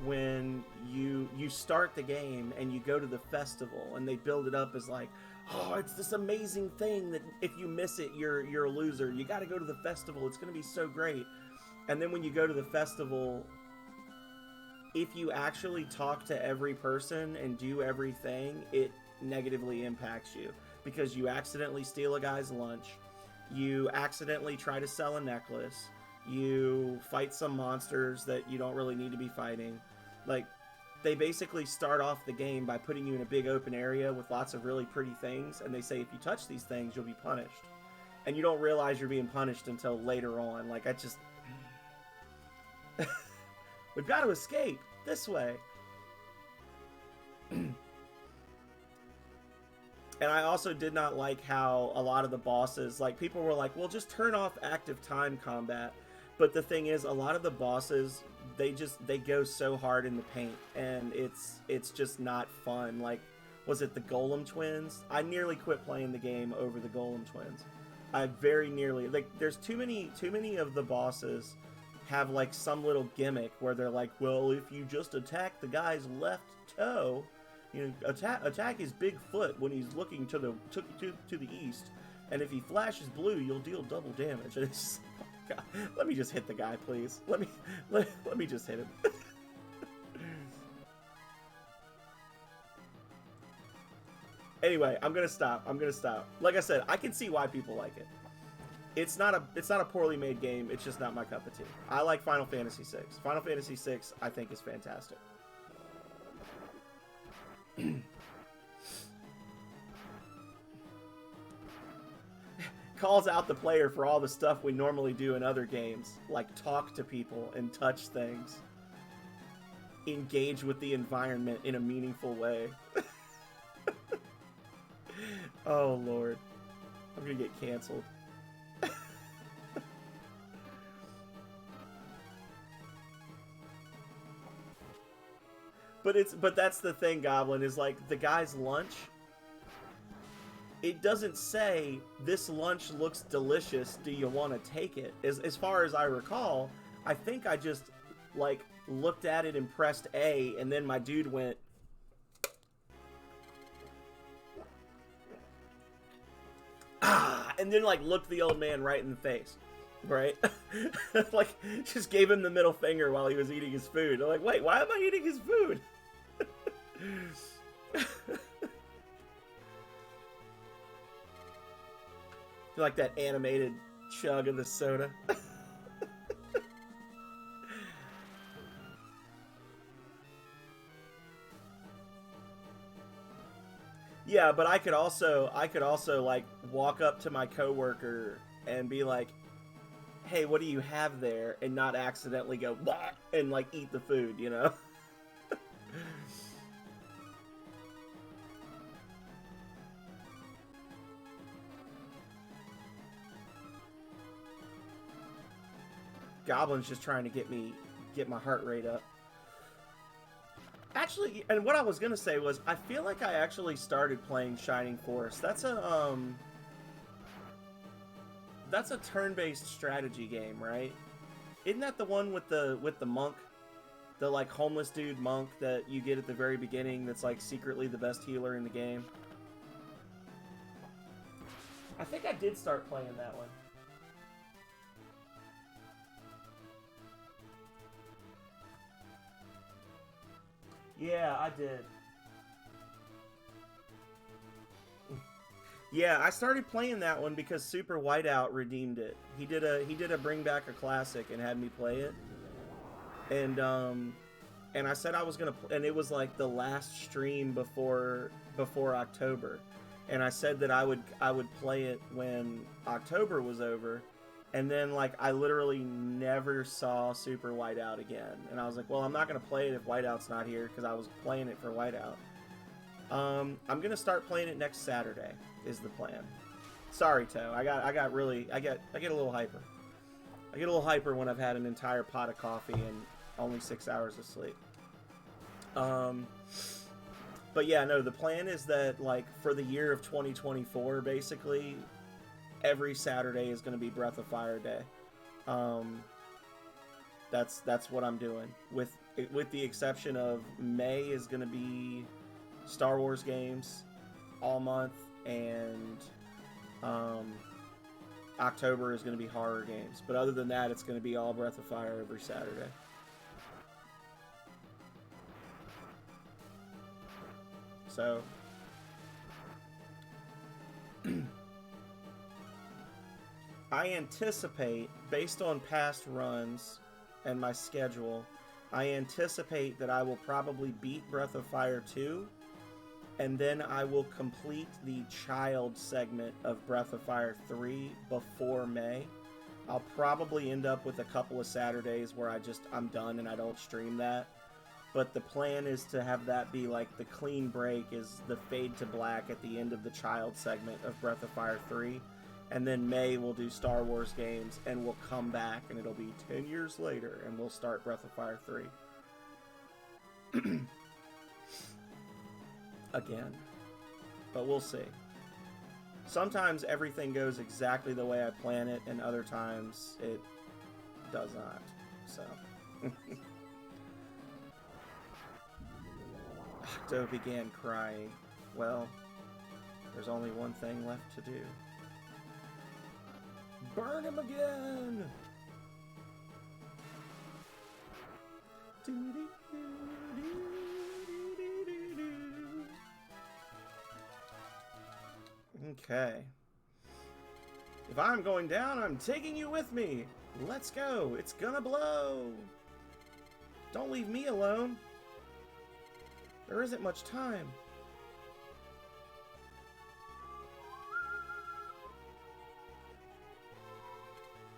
when you start the game and you go to the festival and they build it up as like, oh, it's this amazing thing that if you miss it, you're a loser. You got to go to the festival. It's going to be so great. And then when you go to the festival, if you actually talk to every person and do everything, it negatively impacts you. Because you accidentally steal a guy's lunch, you accidentally try to sell a necklace, you fight some monsters that you don't really need to be fighting. Like, they basically start off the game by putting you in a big open area with lots of really pretty things, and they say if you touch these things, you'll be punished. And you don't realize you're being punished until later on. Like, I just... We've got to escape this way. And I also did not like how a lot of the bosses, like, people were like, well, just turn off active time combat. But the thing is, a lot of the bosses, they go so hard in the paint, and it's just not fun. Like, was it the Golem Twins? I nearly quit playing the game over the Golem Twins. I very nearly, like, there's too many of the bosses have, like, some little gimmick where they're like, well, if you just attack the guy's left toe, you know, attack his big foot when he's looking to the east, and if he flashes blue, you'll deal double damage. And it's just, oh God, let me just hit the guy, please. Let me just hit him. Anyway, I'm gonna stop. Like I said, I can see why people like it. It's not a poorly made game. It's just not my cup of tea. I like Final Fantasy VI. Final Fantasy VI, I think, is fantastic. Calls out the player for all the stuff we normally do in other games, like talk to people and touch things, engage with the environment in a meaningful way. Oh Lord, I'm gonna get canceled. But that's the thing, Goblin, is like the guy's lunch, it doesn't say this lunch looks delicious, do you want to take it? As far as I recall, I think I just, like, looked at it and pressed A, and then my dude went... Ah! And then, like, looked the old man right in the face. Right? Like, just gave him the middle finger while he was eating his food. I'm like, wait, why am I eating his food? Like that animated chug of the soda. Yeah, but I could also like walk up to my coworker and be like, "Hey, what do you have there?" and not accidentally go "Bah!" and like eat the food, you know? Goblin's just trying to get my heart rate up. Actually, and what I was gonna say was, I feel like I actually started playing Shining Force. That's a turn-based strategy game, right? Isn't that the one with the monk, the like homeless dude monk that you get at the very beginning? That's like secretly the best healer in the game. I think I did start playing that one. Yeah, I did. Yeah, I started playing that one because Super Whiteout redeemed it. He did a bring back a classic and had me play it. And I said I was gonna, and it was like the last stream before October, and I said that I would play it when October was over, and then like I literally never saw Super Whiteout again, and I was like, well, I'm not gonna play it if Whiteout's not here because I was playing it for Whiteout. I'm gonna start playing it next Saturday is the plan. Sorry, Toe. I get a little hyper. I get a little hyper when I've had an entire pot of coffee and only 6 hours of sleep. But yeah, no, the plan is that, like, for the year of 2024, basically, every Saturday is going to be Breath of Fire Day. That's what I'm doing. With the exception of May is going to be Star Wars games all month, and October is going to be horror games. But other than that, it's going to be all Breath of Fire every Saturday. So I anticipate, based on past runs and my schedule, I anticipate that I will probably beat Breath of Fire 2, and then I will complete the child segment of Breath of Fire 3 before May. I'll probably end up with a couple of Saturdays where I'm done and I don't stream that. But the plan is to have that be like the clean break is the fade to black at the end of the child segment of Breath of Fire 3. And then May we'll do Star Wars games and we'll come back and it'll be 10 years later and we'll start Breath of Fire 3. Again. But we'll see. Sometimes everything goes exactly the way I plan it, and other times it does not. So. Octo began crying. Well, there's only one thing left to do. Burn him again! Okay. If I'm going down, I'm taking you with me. Let's go. It's gonna blow. Don't leave me alone. There isn't much time.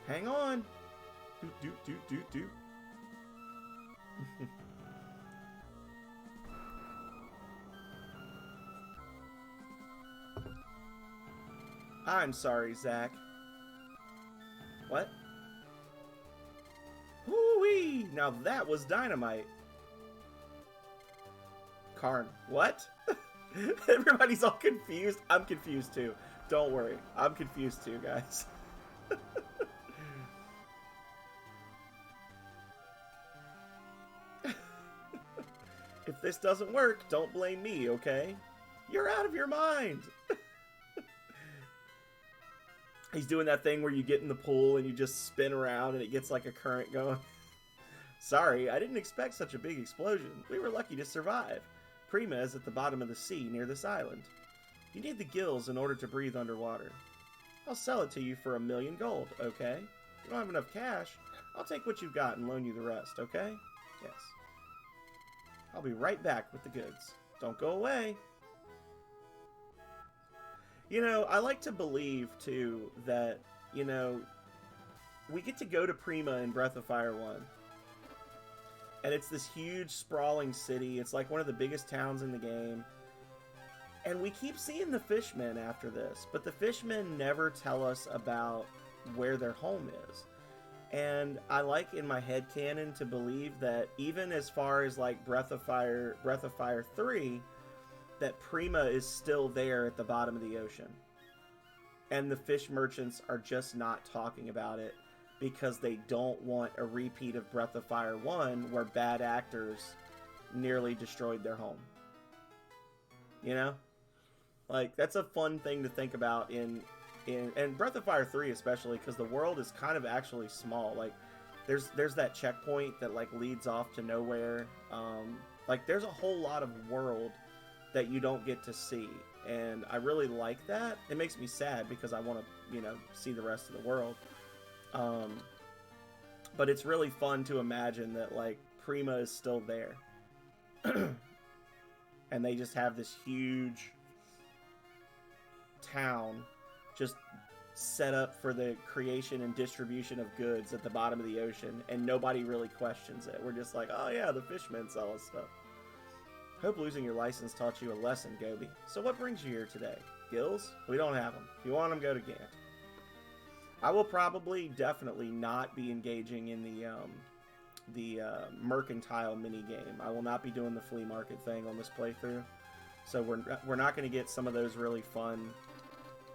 Hang on. Do. I'm sorry, Zach. What? Hoo-wee! Now that was dynamite. Karn. What? Everybody's all confused. I'm confused too. Don't worry. I'm confused too, guys. If this doesn't work, don't blame me, okay? You're out of your mind! He's doing that thing where you get in the pool and you just spin around and it gets like a current going. Sorry, I didn't expect such a big explosion. We were lucky to survive. Prima is at the bottom of the sea near this island. You need the gills in order to breathe underwater. I'll sell it to you for 1,000,000 gold, okay? If you don't have enough cash, I'll take what you've got and loan you the rest, okay? Yes. I'll be right back with the goods. Don't go away. You know, I like to believe, too, that, you know, we get to go to Prima in Breath of Fire 1. And it's this huge, sprawling city. It's like one of the biggest towns in the game. And we keep seeing the fishmen after this. But the fishmen never tell us about where their home is. And I like in my headcanon to believe that even as far as like Breath of Fire 3, that Prima is still there at the bottom of the ocean. And the fish merchants are just not talking about it because they don't want a repeat of Breath of Fire 1 where bad actors nearly destroyed their home. You know? Like, that's a fun thing to think about in Breath of Fire 3 especially, because the world is kind of actually small. Like, there's that checkpoint that, like, leads off to nowhere. Like, there's a whole lot of world that you don't get to see. And I really like that. It makes me sad because I want to, you know, see the rest of the world. But it's really fun to imagine that, like, Prima is still there. And they just have this huge town just set up for the creation and distribution of goods at the bottom of the ocean, and nobody really questions it. We're just like, oh yeah, the fishmen sell us stuff. Hope losing your license taught you a lesson, Gobi. So what brings you here today? Gills? We don't have them. If you want them, go to Gant. I will probably definitely not be engaging in the mercantile minigame. I will not be doing the flea market thing on this playthrough. So we're not going to get some of those really fun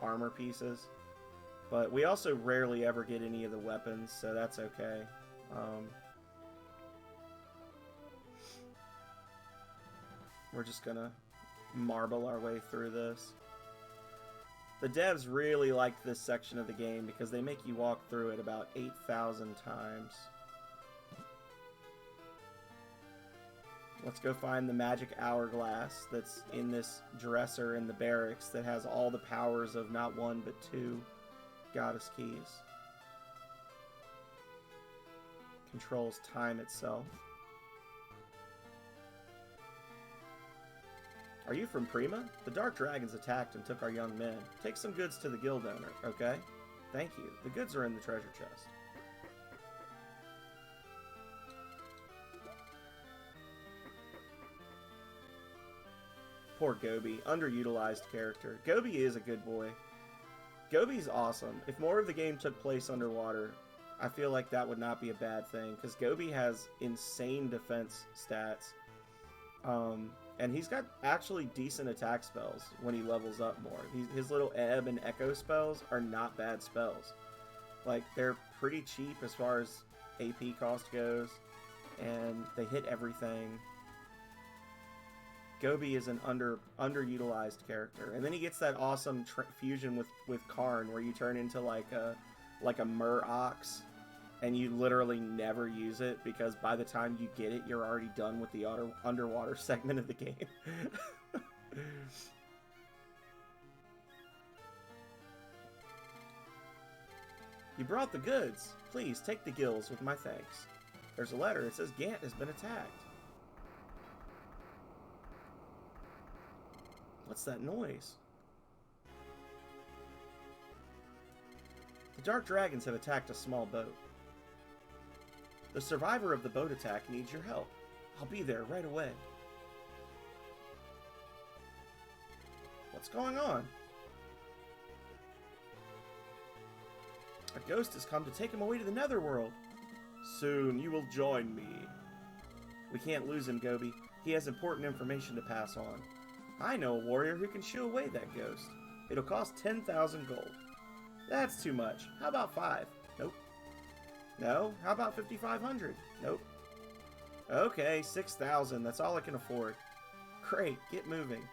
armor pieces. But we also rarely ever get any of the weapons, so that's okay. We're just going to marble our way through this. The devs really liked this section of the game because they make you walk through it about 8,000 times. Let's go find the magic hourglass that's in this dresser in the barracks that has all the powers of not one but 2 goddess keys. Controls time itself. Are you from Prima? The Dark Dragons attacked and took our young men. Take some goods to the guild owner, okay? Thank you. The goods are in the treasure chest. Poor Gobi. Underutilized character. Gobi is a good boy. Gobi's awesome. If more of the game took place underwater, I feel like that would not be a bad thing, because Gobi has insane defense stats. And he's got actually decent attack spells when he levels up more. His little ebb and echo spells are not bad spells. Like, they're pretty cheap as far as AP cost goes, and they hit everything. Gobi is an underutilized character, and then he gets that awesome fusion with Karn, where you turn into like a mer ox, and you literally never use it because by the time you get it, you're already done with the underwater segment of the game. You brought the goods. Please take the gills with my thanks. There's a letter. It says Gant has been attacked. What's that noise? The Dark Dragons have attacked a small boat. The survivor of the boat attack needs your help. I'll be there right away. What's going on? A ghost has come to take him away to the Netherworld. Soon you will join me. We can't lose him, Gobi. He has important information to pass on. I know a warrior who can shoo away that ghost. It'll cost 10,000 gold. That's too much. How about 5? Nope. No? How about 5,500? Nope. Okay, 6,000. That's all I can afford. Great, get moving.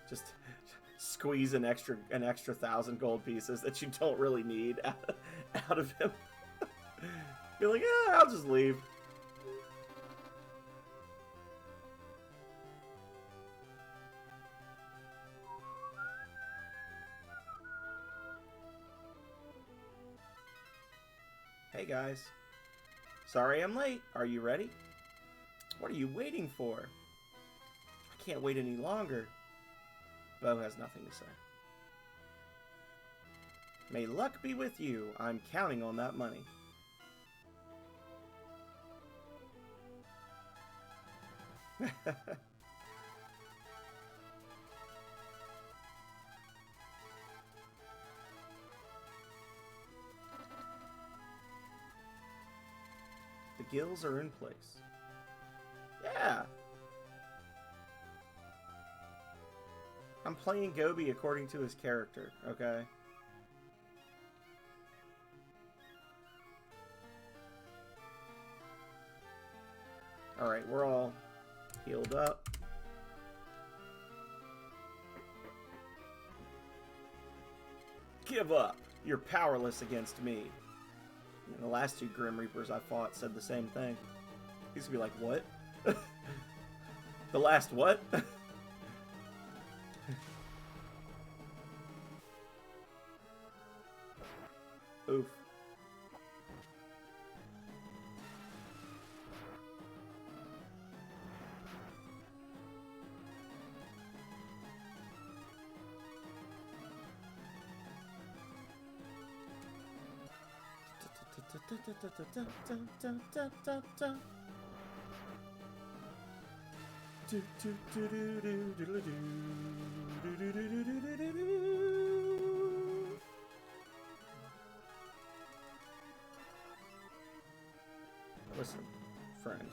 Just squeeze an extra 1,000 gold pieces that you don't really need out of him. You're like, yeah, I'll just leave. Hey guys. Sorry I'm late. Are you ready? What are you waiting for? I can't wait any longer. Bo has nothing to say. May luck be with you. I'm counting on that money. The gills are in place. Yeah. I'm playing Gobi according to his character, okay? Alright, we're all healed up. Give up! You're powerless against me. And the last two Grim Reapers I fought said the same thing. He's gonna be like, what? The last what? Oof. Listen, friend.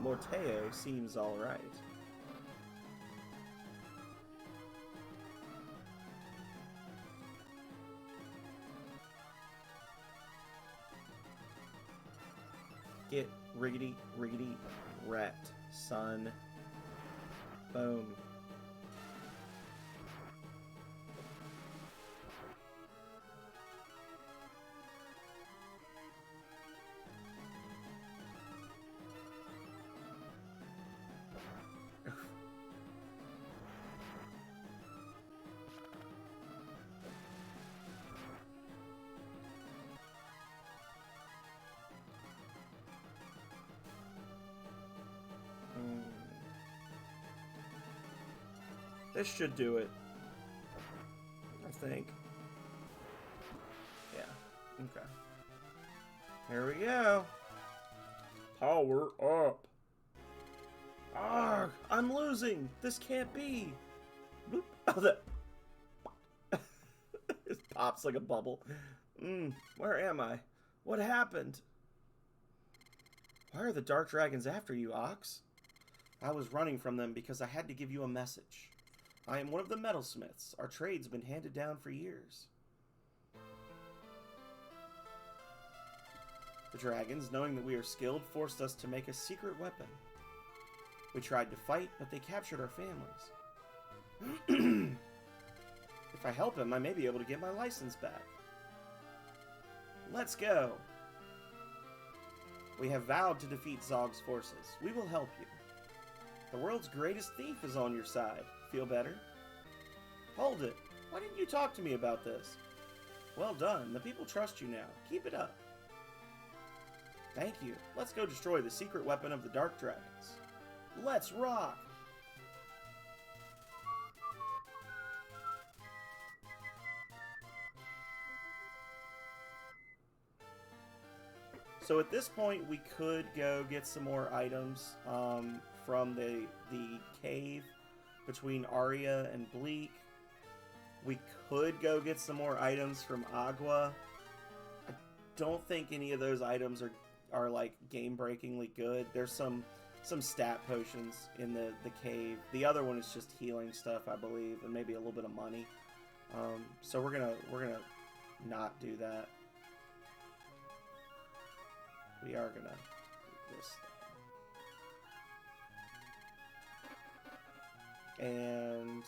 Morteo seems alright. Get riggedy, riggedy, wrecked, son. Boom. This should do it. I think. Yeah. Okay. Here we go. Power up. Arrgh! I'm losing! This can't be! Bloop. Oh, that... It pops like a bubble. Where am I? What happened? Why are the Dark Dragons after you, Ox? I was running from them because I had to give you a message. I am one of the metalsmiths. Our trade's been handed down for years. The dragons, knowing that we are skilled, forced us to make a secret weapon. We tried to fight, but they captured our families. If I help him, I may be able to get my license back. Let's go! We have vowed to defeat Zog's forces. We will help you. The world's greatest thief is on your side. Feel better? Hold it. Why didn't you talk to me about this? Well done. The people trust you now. Keep it up. Thank you. Let's go destroy the secret weapon of the Dark Dragons. Let's rock! So at this point, we could go get some more items from the cave between Aria and Bleak. We could go get some more items from Agua. I don't think any of those items are like game-breakingly good. There's some stat potions in the cave. The other one is just healing stuff, I believe, and maybe a little bit of money. So we're gonna not do that. We are gonna do this. And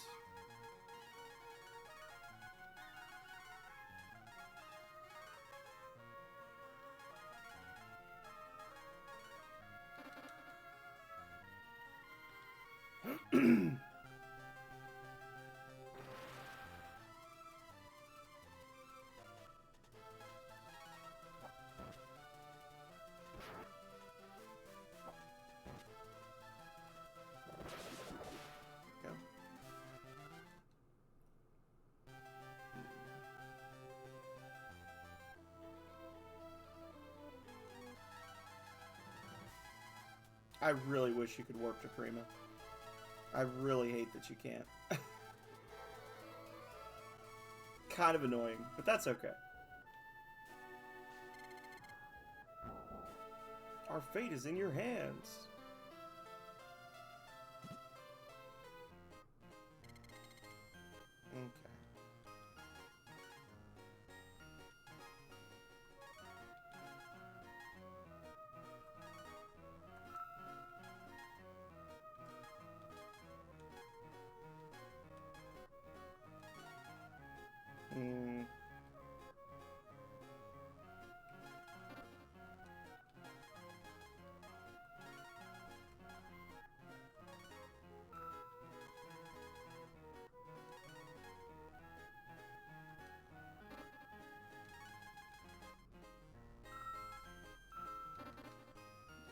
go. I really wish you could warp to Prima. I really hate that you can't. Kind of annoying, but that's okay. Our fate is in your hands. Okay. Hmm.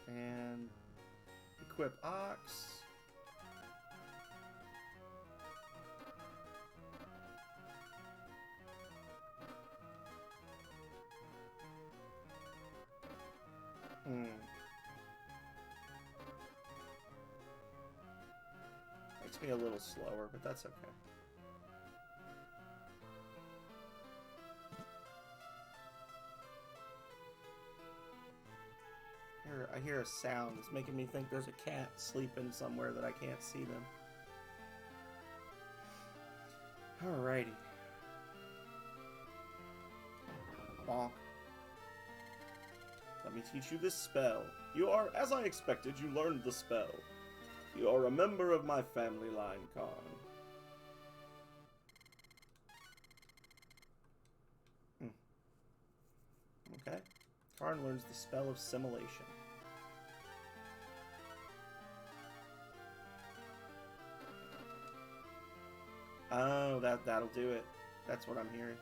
And equip Ox. Makes me a little slower, but that's okay. I hear a sound. It's making me think there's a cat sleeping somewhere that I can't see them. Alrighty. Bonk. Let me teach you this spell. You are, as I expected, you learned the spell. You are a member of my family line, Karn. Okay. Karn learns the spell of simulation. Oh, that'll do it. That's what I'm hearing.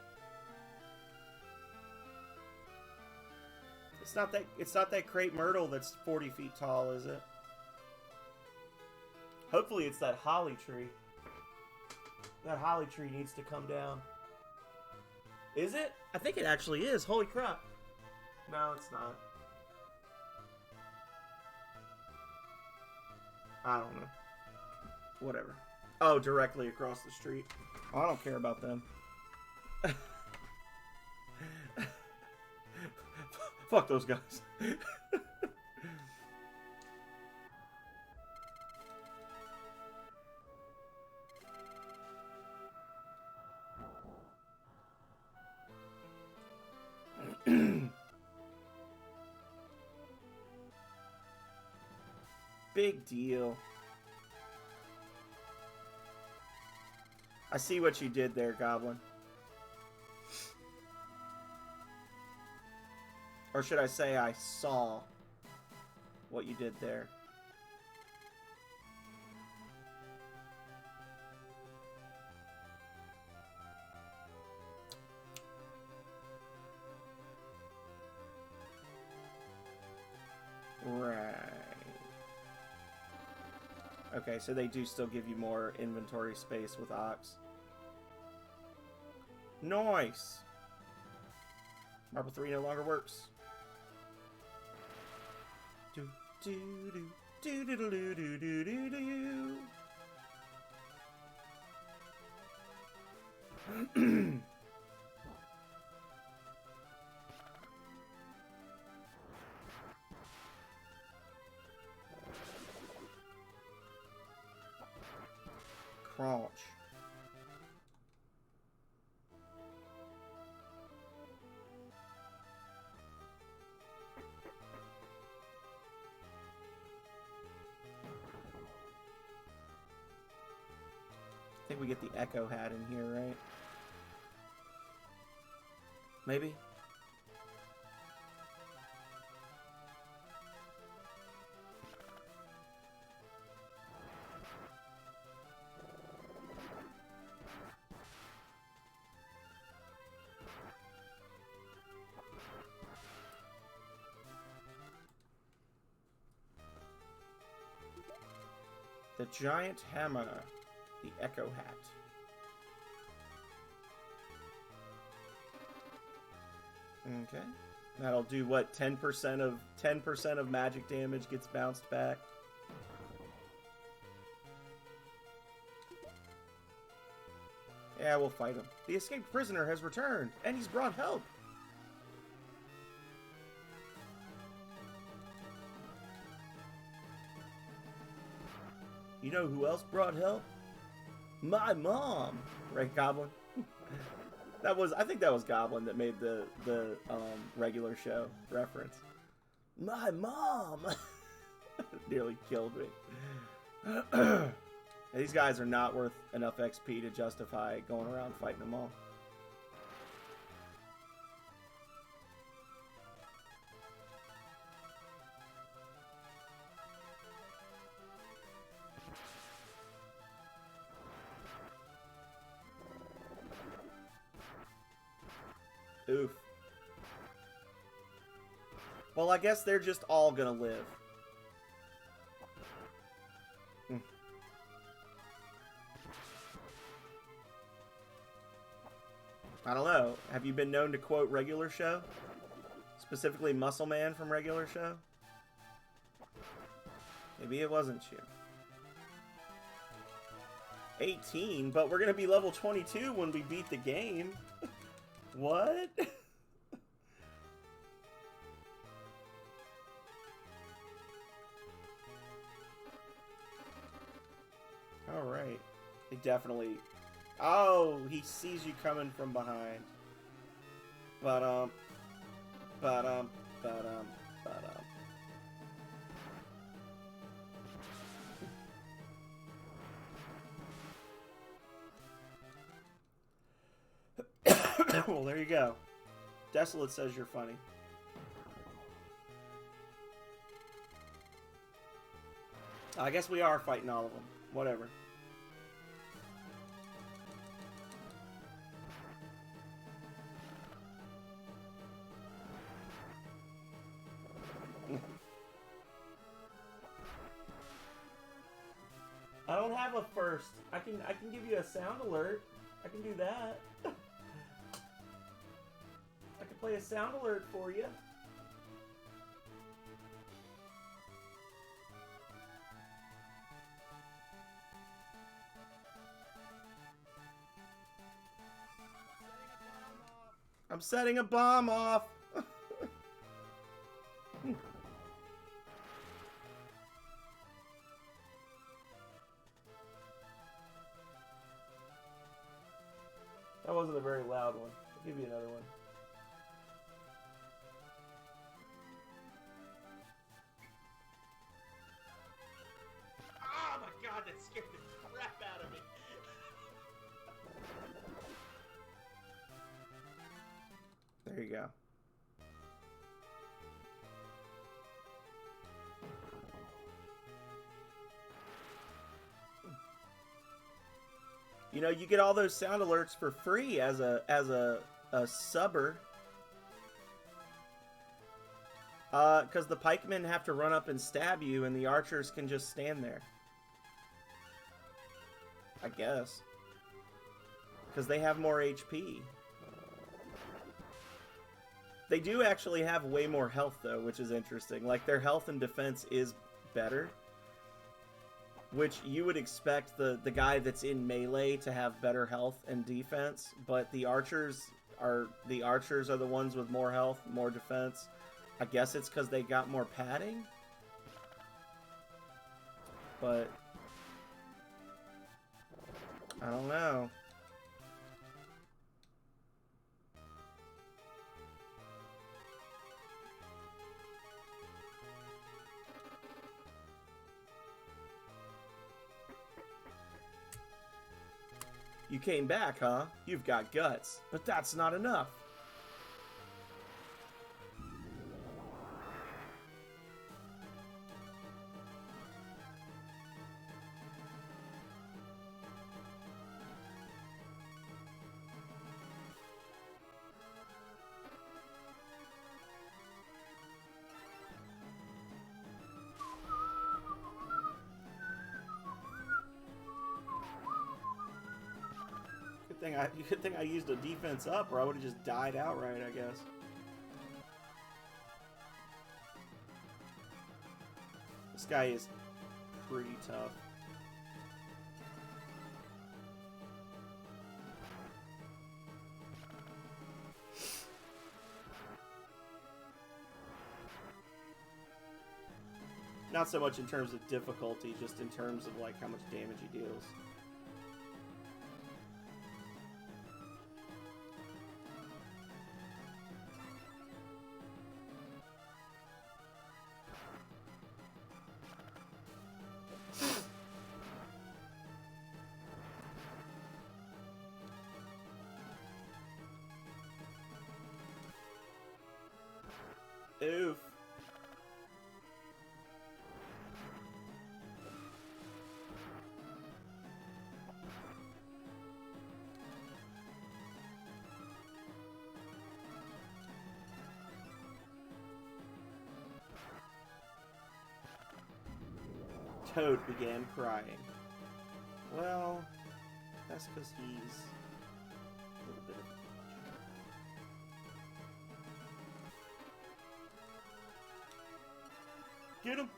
It's not that crepe myrtle that's 40 feet tall, is it? Hopefully it's that holly tree. That holly tree needs to come down. Is it? I think it actually is. Holy crap. No, it's not. I don't know. Whatever. Oh, directly across the street. Oh, I don't care about them. Fuck those guys. Big deal. I see what you did there, Goblin. Or should I say I saw what you did there. Right. Okay, so they do still give you more inventory space with Ox. Nice! Marble 3 no longer works. Do do do do do do do do do do. Crunch. I think we get the Echo hat in here, right? Maybe? The giant hammer, the Echo hat. Okay. That'll do what? 10% of magic damage gets bounced back. Yeah, we'll fight him. The escaped prisoner has returned, and he's brought help. You know who else brought help? My mom! Right, Goblin? I think that was Goblin that made the regular show reference. My mom! Nearly killed me. These guys are not worth enough XP to justify going around fighting them all. Oof. Well, I guess they're just all gonna live. I don't know. Have you been known to quote Regular Show? Specifically Muscle Man from Regular Show? Maybe it wasn't you. 18, but we're gonna be level 22 when we beat the game. What? Alright. They definitely... Oh, he sees you coming from behind. Well, there you go. Desolate says you're funny. I guess we are fighting all of them. Whatever. I don't have a first. I can give you a sound alert. I can do that. I can play a sound alert for you. I'm setting a bomb off. That wasn't a very loud one. I'll give you another one. Oh my god, that scared the crap out of me. There you go. You know, you get all those sound alerts for free as a subber. Because the pikemen have to run up and stab you, and the archers can just stand there. I guess. Because they have more HP. They do actually have way more health, though, which is interesting. Like, their health and defense is better. Which you would expect the guy that's in melee to have better health and defense, but the archers are the ones with more health, more defense. I guess it's because they got more padding. But I don't know. You came back, huh? You've got guts. But that's not enough. Good thing I used a defense up, or I would have just died outright, I guess. This guy is pretty tough. Not so much in terms of difficulty, just in terms of like how much damage he deals. Oof. Toad began crying. Well, that's because he's a little bit of a bitch. Get him!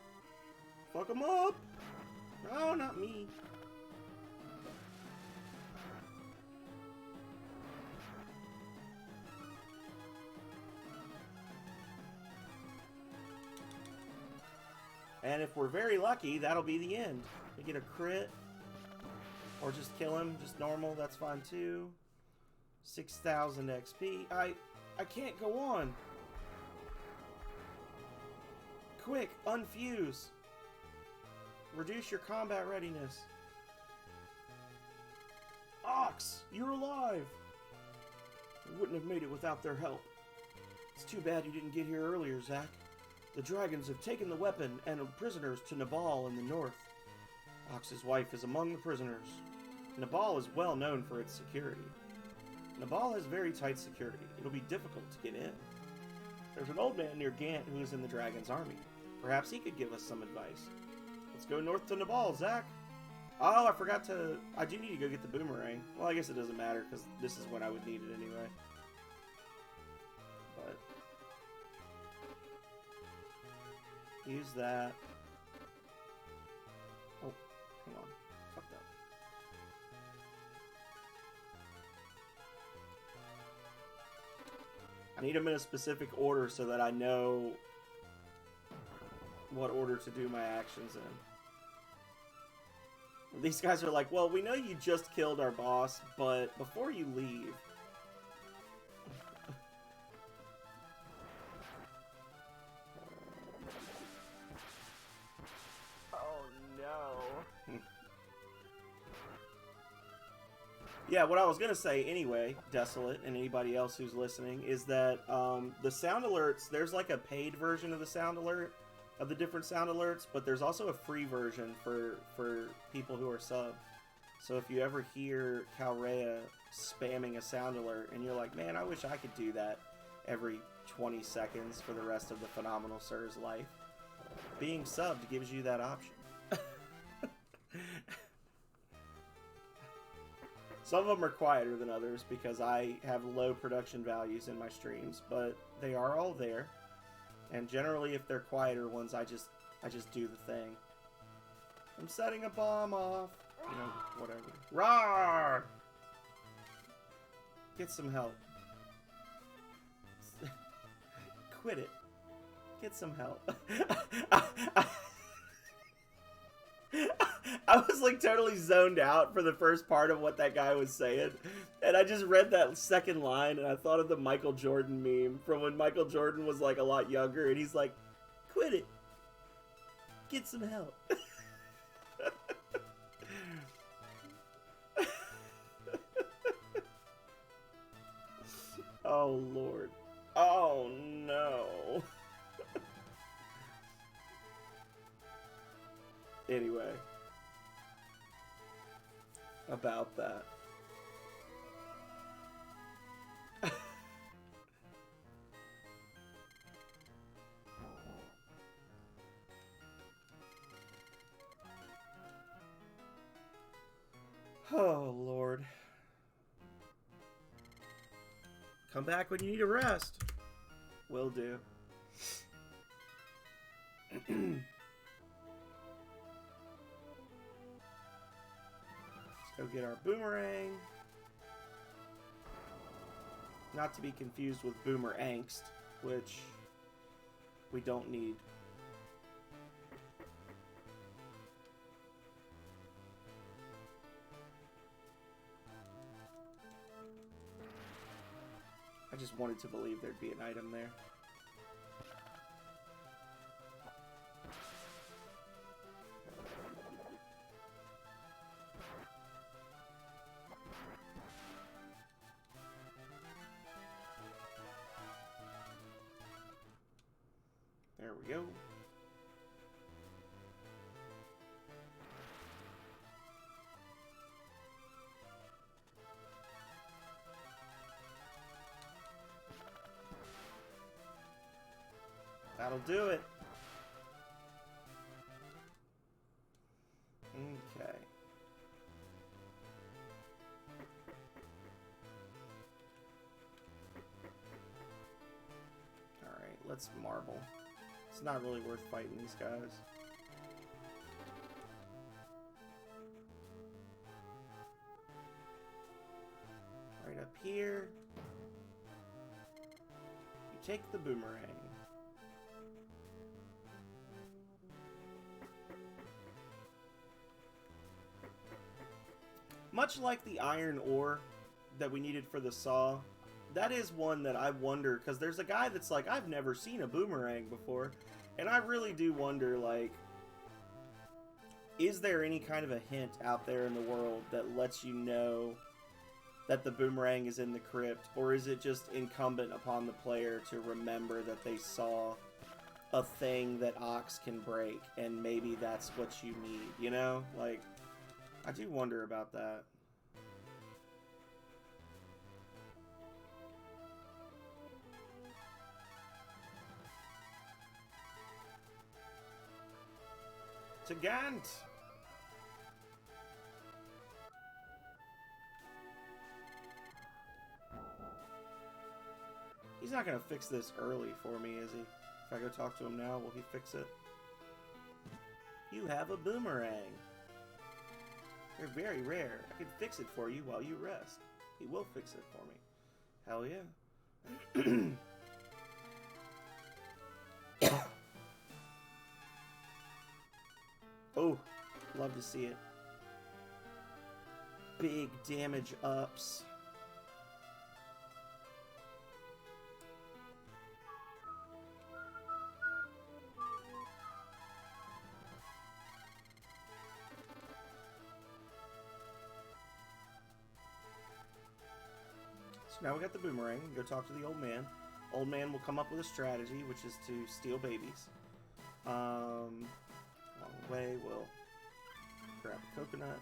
Fuck him up! No, not me. And if we're very lucky, that'll be the end. We get a crit. Or just kill him, just normal, that's fine too. 6,000 XP. I can't go on. Quick, unfuse. Reduce your combat readiness. Ox, you're alive. I wouldn't have made it without their help. It's too bad you didn't get here earlier, Zack. The dragons have taken the weapon and are prisoners to Nabal in the north. Ox's wife is among the prisoners. Nabal is well known for its security. Nabal has very tight security. It'll be difficult to get in. There's an old man near Gant who is in the dragon's army. Perhaps he could give us some advice. Let's go north to Nabal, Zack. Oh, I forgot to... I do need to go get the boomerang. Well, I guess it doesn't matter, because this is when I would need it anyway. But... use that. Oh, hang on. Fucked up. I need them in a specific order so that I know what order to do my actions in. These guys are like, well, we know you just killed our boss, but before you leave... Oh no. Yeah, what I was going to say anyway, Desolate, and anybody else who's listening, is that the sound alerts, there's like a paid version of the sound alert, of the different sound alerts, but there's also a free version for people who are subbed. So if you ever hear Calrea spamming a sound alert, and you're like, man, I wish I could do that every 20 seconds for the rest of the Phenomenal Sir's life, being subbed gives you that option. Some of them are quieter than others because I have low production values in my streams, but they are all there. And generally, if they're quieter ones, I just do the thing. I'm setting a bomb off. You know, whatever. Rawr! Get some help. Quit it. Get some help. I was like totally zoned out for the first part of what that guy was saying, and I just read that second line and I thought of the Michael Jordan meme from when Michael Jordan was like a lot younger, and he's like, quit it, get some help. Oh, Lord. Oh, no. Anyway. About that. Oh, Lord. Come back when you need a rest. Will do. Let's go get our boomerang. Not to be confused with boomer angst, which we don't need. I just wanted to believe there'd be an item there. There we go. That'll do it. Okay. Alright, let's marble. It's not really worth fighting these guys. Right up here. You take the boomerang. Much like the iron ore that we needed for the saw, that is one that I wonder, because there's a guy that's like, I've never seen a boomerang before, and I really do wonder, like, is there any kind of a hint out there in the world that lets you know that the boomerang is in the crypt, or is it just incumbent upon the player to remember that they saw a thing that Ox can break, and maybe that's what you need, you know? Like, I do wonder about that. To Gant! He's not gonna fix this early for me, is he? If I go talk to him now, will he fix it? You have a boomerang. They're very rare. I can fix it for you while you rest. He will fix it for me. Hell yeah. Oh, love to see it. Big damage ups. So now we got the boomerang. We can go talk to the old man. Old man will come up with a strategy, which is to steal babies. Along the way, we'll grab a coconut.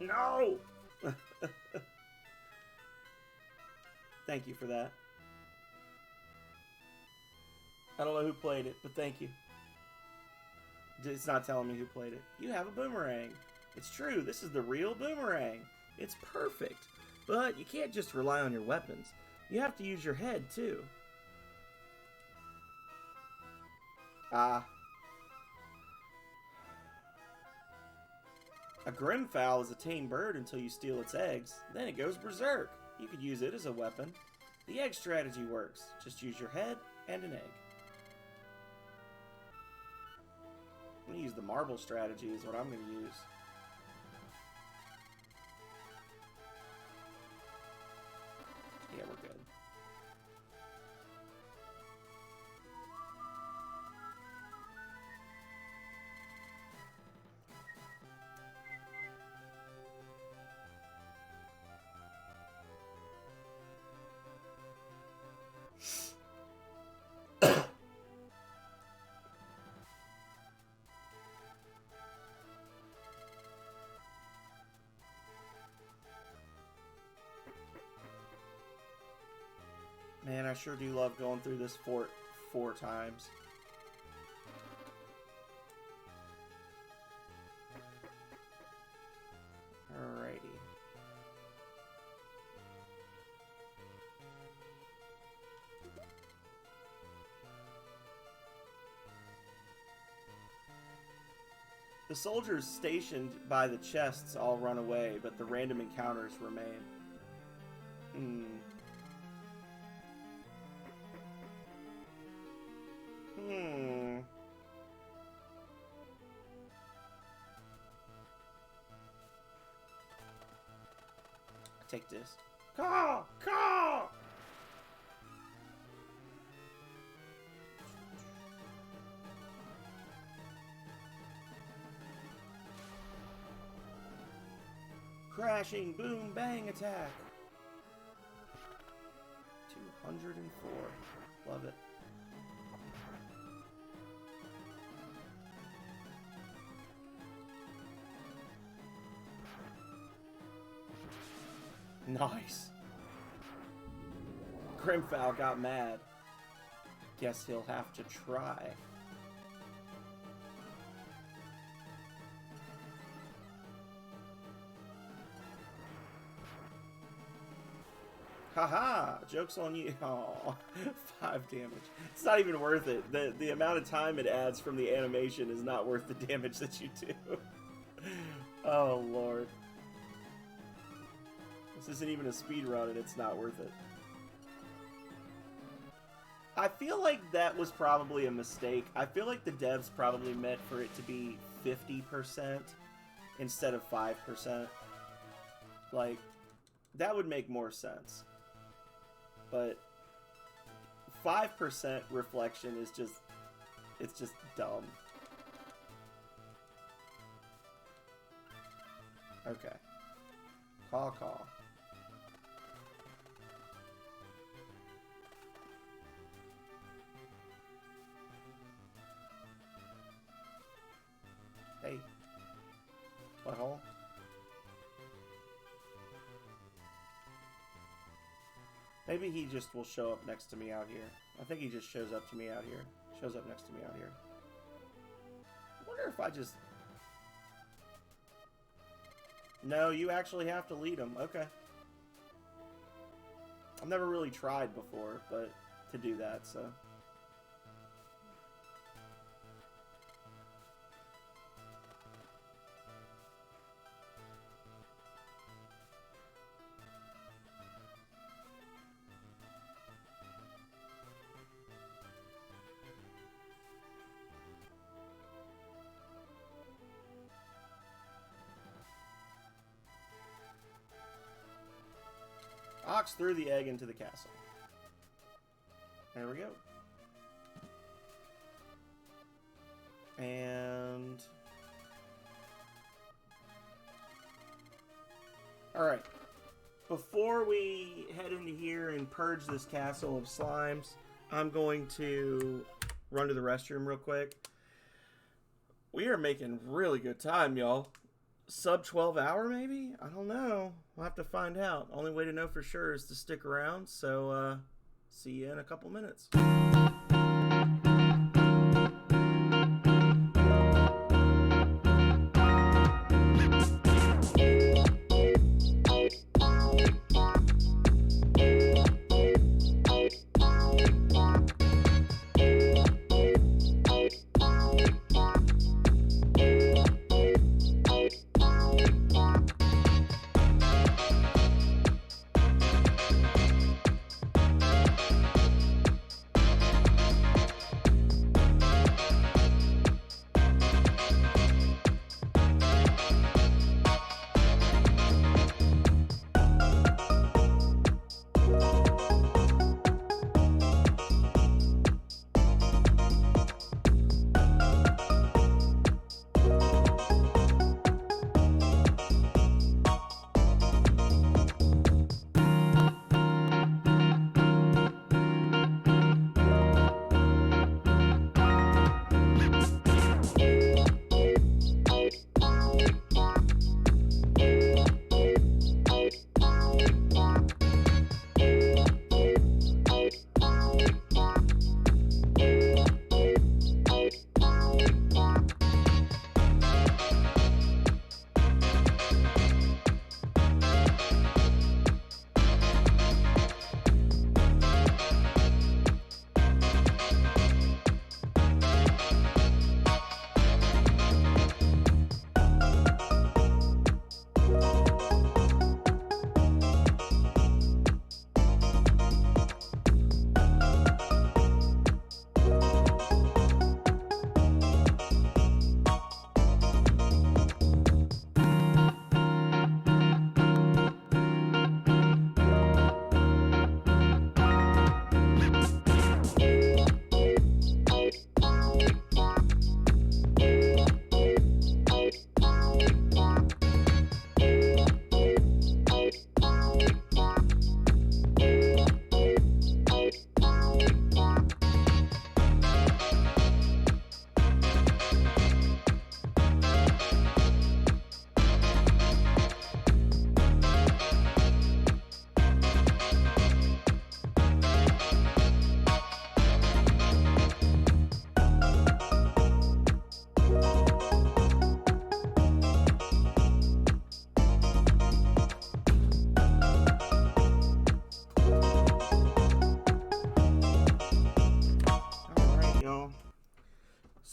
No! Thank you for that. I don't know who played it, but thank you. It's not telling me who played it. You have a boomerang. It's true, this is the real boomerang. It's perfect. But you can't just rely on your weapons. You have to use your head, too. Ah. A Grimfowl is a tame bird until you steal its eggs. Then it goes berserk. You could use it as a weapon. The egg strategy works. Just use your head and an egg. I'm going to use the marble strategy is what I'm going to use. Yeah, we're good. Man, I sure do love going through this fort 4 times. Alrighty. The soldiers stationed by the chests all run away, but the random encounters remain. Take this. Caw! Caw! Crashing boom bang attack. 204. Love it. Nice. Grimfowl got mad. Guess he'll have to try. Haha! Joke's on you. Aw, 5 damage. It's not even worth it. The amount of time it adds from the animation is not worth the damage that you do. Oh, Lord. This isn't even a speed run and it's not worth it. I feel like that was probably a mistake. I feel like the devs probably meant for it to be 50% instead of 5%. Like, that would make more sense. But 5% reflection is just, it's just dumb. Okay. Caw, caw. Hey. Butthole. Maybe he just will show up next to me out here. I think he just shows up to me out here. Shows up next to me out here. I wonder if I just... No, you actually have to lead him. Okay. I've never really tried before, but to do that, so... Ox threw the egg into the castle. There we go. And... Alright. Before we head into here and purge this castle of slimes, I'm going to run to the restroom real quick. We are making really good time, y'all. Sub 12 hour maybe? I don't know. We'll have to find out. Only way to know for sure is to stick around. So, see you in a couple minutes.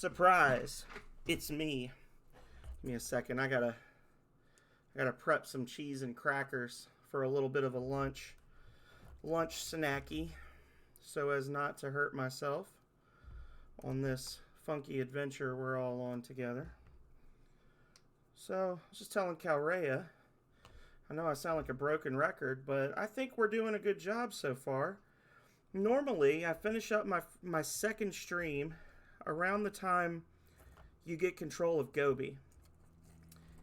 Surprise! It's me. Give me a second. I gotta prep some cheese and crackers for a little bit of a lunch snacky, so as not to hurt myself on this funky adventure we're all on together. So, I was just telling Calrea, I know I sound like a broken record, but I think we're doing a good job so far. Normally, I finish up my second stream around the time you get control of Gobi.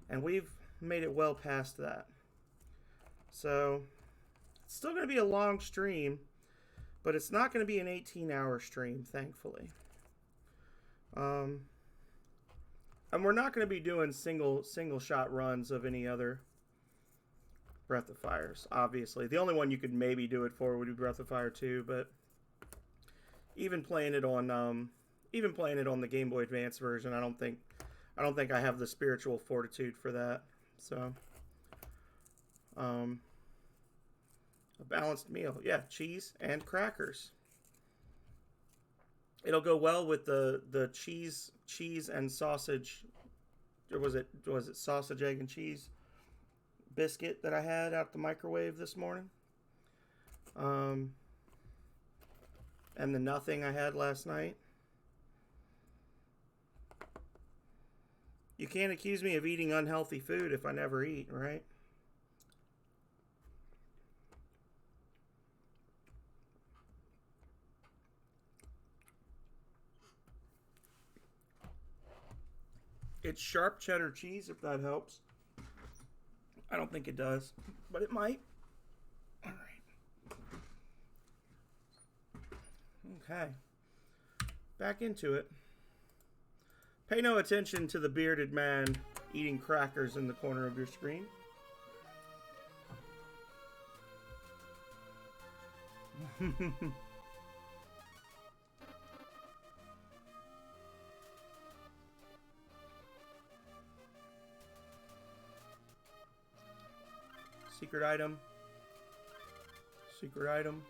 And we've made it well past that. So, it's still going to be a long stream, but it's not going to be an 18-hour stream, thankfully. And we're not going to be doing single shot runs of any other Breath of Fires, obviously. The only one you could maybe do it for would be Breath of Fire 2, but even playing it on the Game Boy Advance version, I don't think I have the spiritual fortitude for that. So, a balanced meal. Yeah, cheese and crackers. It'll go well with the cheese and sausage. Or was it sausage, egg, and cheese biscuit that I had out the microwave this morning? And the nothing I had last night. You can't accuse me of eating unhealthy food if I never eat, right? It's sharp cheddar cheese, if that helps. I don't think it does, but it might. All right. Okay. Back into it. Pay no attention to the bearded man eating crackers in the corner of your screen. Secret item. Secret item.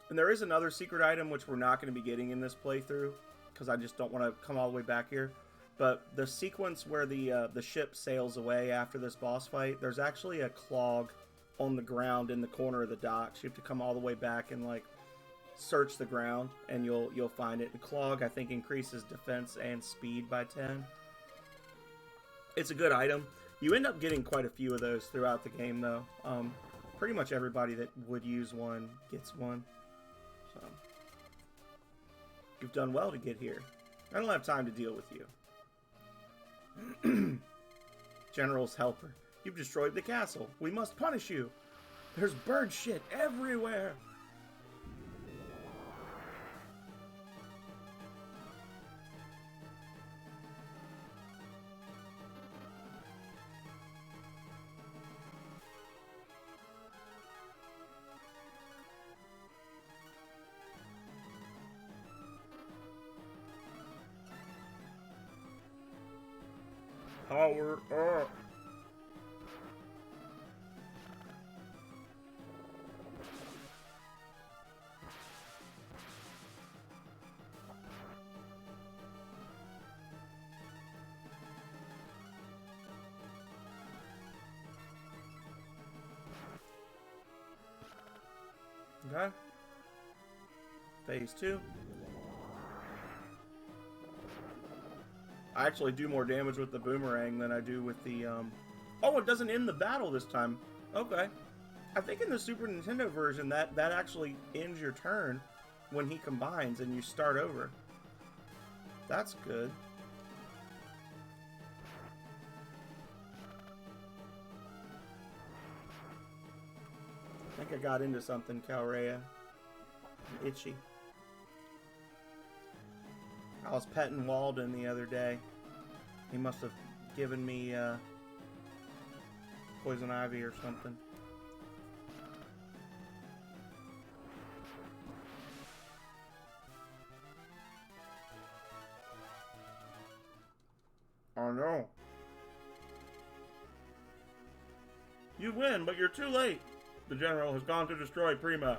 And there is another secret item which we're not going to be getting in this playthrough because I just don't want to come all the way back here. But the sequence where the ship sails away after this boss fight, there's actually a clog on the ground in the corner of the docks. You have to come all the way back and like search the ground, and you'll find it. The clog, I think, increases defense and speed by 10. It's a good item. You end up getting quite a few of those throughout the game, though. Pretty much everybody that would use one gets one. So you've done well to get here. I don't have time to deal with you. General's helper. You've destroyed the castle. We must punish you. There's bird shit everywhere. Power up. Okay. Phase 2. I actually do more damage with the boomerang than I do with the, Oh, it doesn't end the battle this time. Okay. I think in the Super Nintendo version, that actually ends your turn when he combines and you start over. That's good. I think I got into something, Calrea. I'm itchy. I was petting Walden the other day. He must have given me poison ivy or something. no. You win, but you're too late. The general has gone to destroy Prima.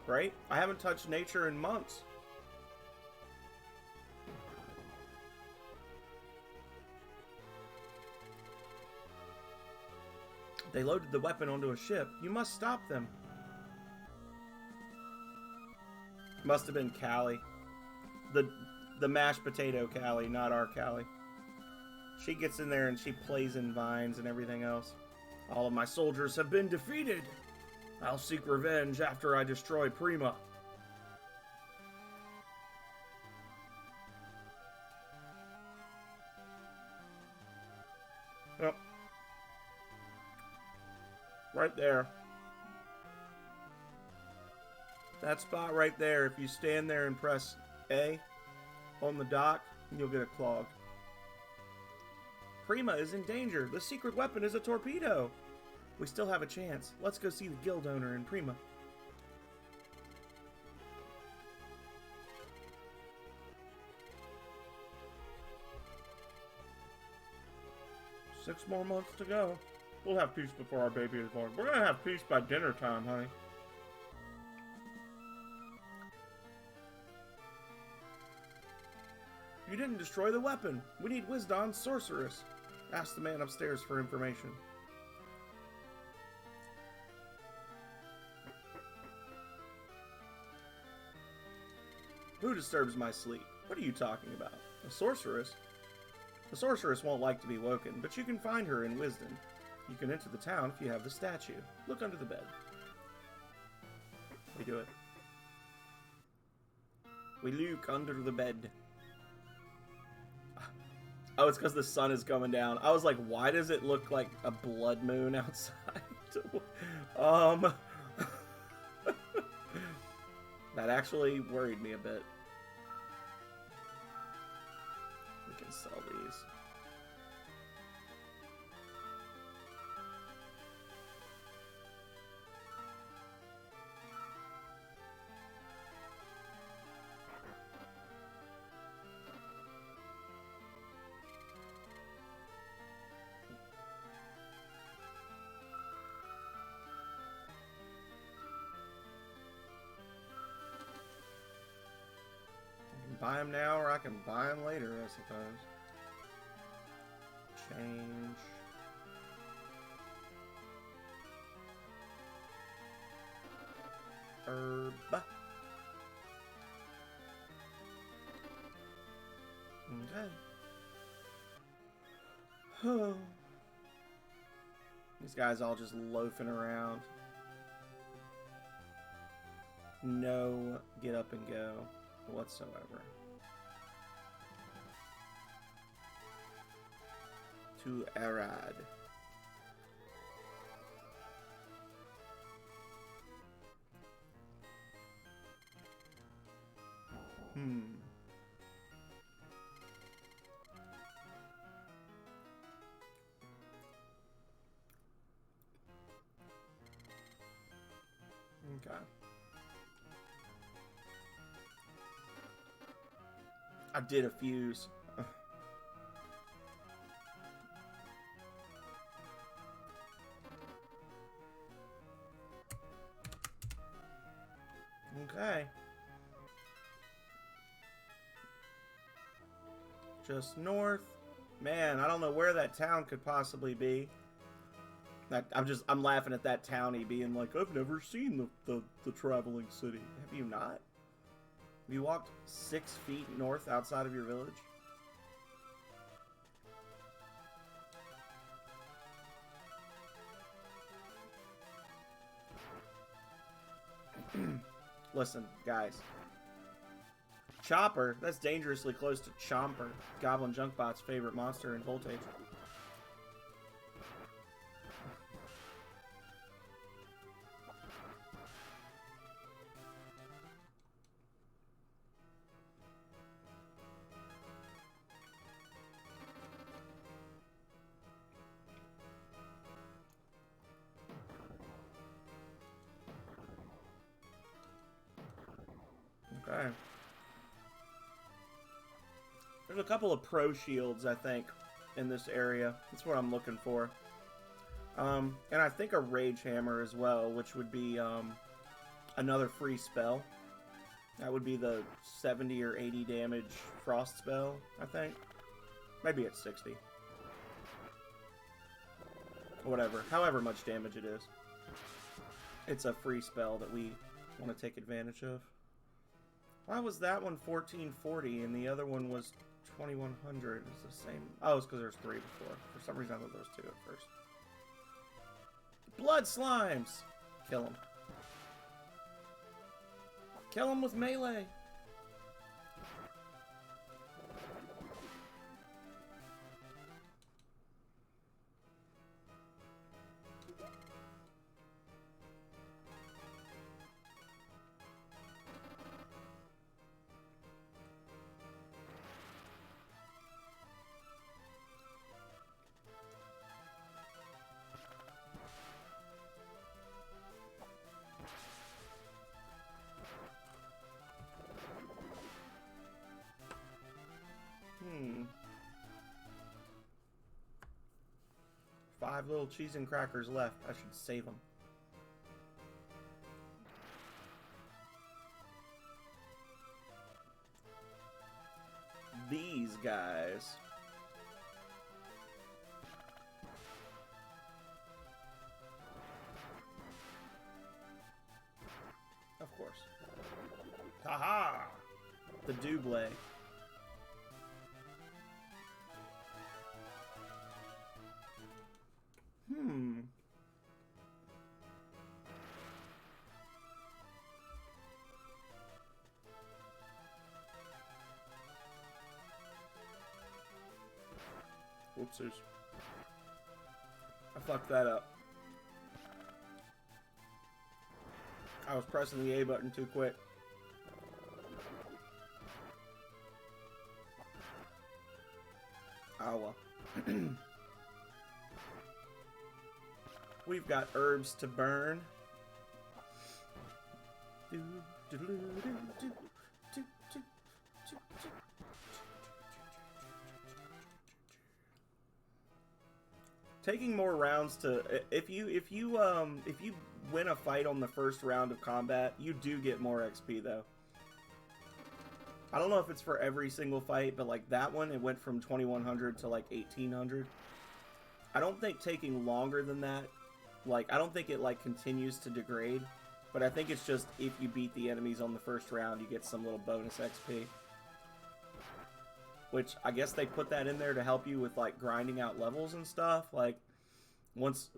Right? I haven't touched nature in months. They loaded the weapon onto a ship. You must stop them. Must have been Callie. The mashed potato Callie, not our Callie. She gets in there and she plays in vines and everything else. All of my soldiers have been defeated. I'll seek revenge after I destroy Prima. Yep. Right there. That spot right there, if you stand there and press A on the dock, you'll get a clog. Prima is in danger. The secret weapon is a torpedo. We still have a chance. Let's go see the guild owner in Prima. Six more months to go. We'll have peace before our baby is born. We're gonna have peace by dinner time, honey. You didn't destroy the weapon. We need Wisdon's sorceress. Ask the man upstairs for information. Who disturbs my sleep? What are you talking about? A sorceress? The sorceress won't like to be woken, but you can find her in Wisdon. You can enter the town if you have the statue. Look under the bed. We do it. We look under the bed. Oh, it's because the sun is coming down. I was like, why does it look like a blood moon outside? That actually worried me a bit. We can sell these. Buy them now, or I can buy them later, I suppose. Change. Herb. Okay. These guys all just loafing around. No get up and go whatsoever. To Arad. Okay. I did a fuse. Okay. Just north. Man, I don't know where that town could possibly be. I'm laughing at that townie being like, I've never seen the traveling city. Have you not? Have you walked 6 feet north outside of your village? Listen, guys. Chopper, that's dangerously close to Chomper, Goblin Junkbot's favorite monster in Voltage. Okay. There's a couple of pro shields, I think, in this area. That's what I'm looking for. And I think a Rage Hammer as well, which would be another free spell. That would be the 70 or 80 damage Frost spell, I think. Maybe it's 60. Whatever. However much damage it is. It's a free spell that we want to take advantage of. Why was that one 1440 and the other one was 2100? It's the same. Oh, it's because there's 3 before. For some reason I thought there was 2 at first. Blood slimes! Kill him. Kill him with melee! Hmm. 5 little cheese and crackers left. I should save them. These guys. Of course. Haha! The Double. Whoopsies. I fucked that up. I was pressing the A button too quick. Oh well. We've got herbs to burn. Taking more rounds to if you win a fight on the first round of combat, you do get more XP though. I don't know if it's for every single fight, but like that one, it went from 2100 to like 1800. I don't think taking longer than that, like I don't think it like continues to degrade, but I think it's just if you beat the enemies on the first round, you get some little bonus XP. Which I guess they put that in there to help you with like grinding out levels and stuff. Like once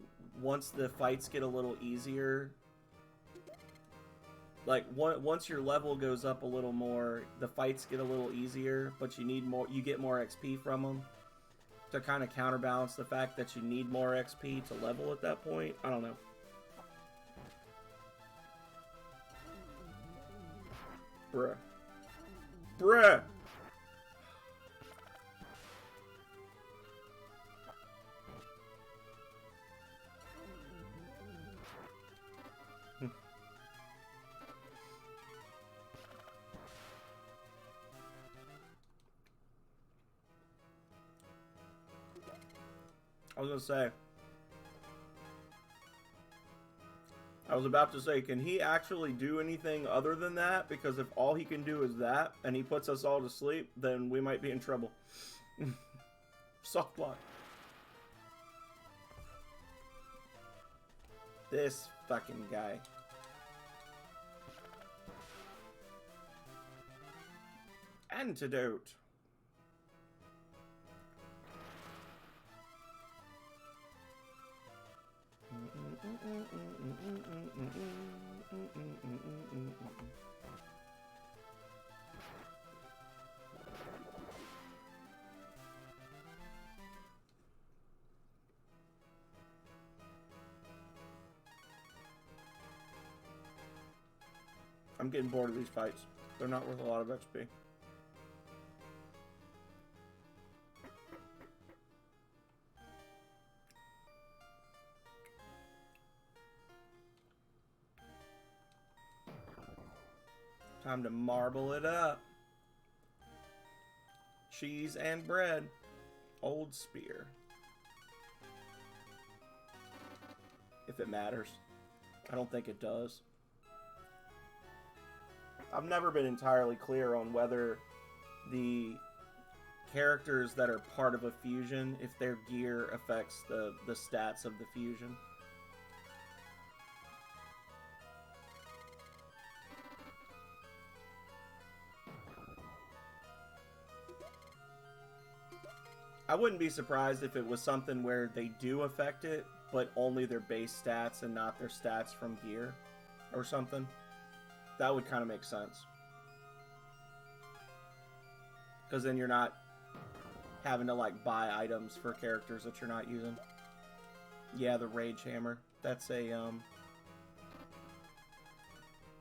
the fights get a little easier, like once your level goes up a little more, the fights get a little easier, but you get more XP from them to kind of counterbalance the fact that you need more XP to level at that point. I don't know. Bruh. Bruh! I was about to say, can he actually do anything other than that? Because if all he can do is that, and he puts us all to sleep, then we might be in trouble. Soft block. This fucking guy. Antidote. I'm getting bored of these fights. They're not worth a lot of XP. Time to marble it up. cheese and bread. Old spear. If it matters. I don't think it does. I've never been entirely clear on whether the characters that are part of a fusion, if their gear affects the stats of the fusion. I wouldn't be surprised if it was something where they do affect it, but only their base stats and not their stats from gear or something. That would kind of make sense. Because then you're not having to, like, buy items for characters that you're not using. Yeah, the Rage Hammer. That's a,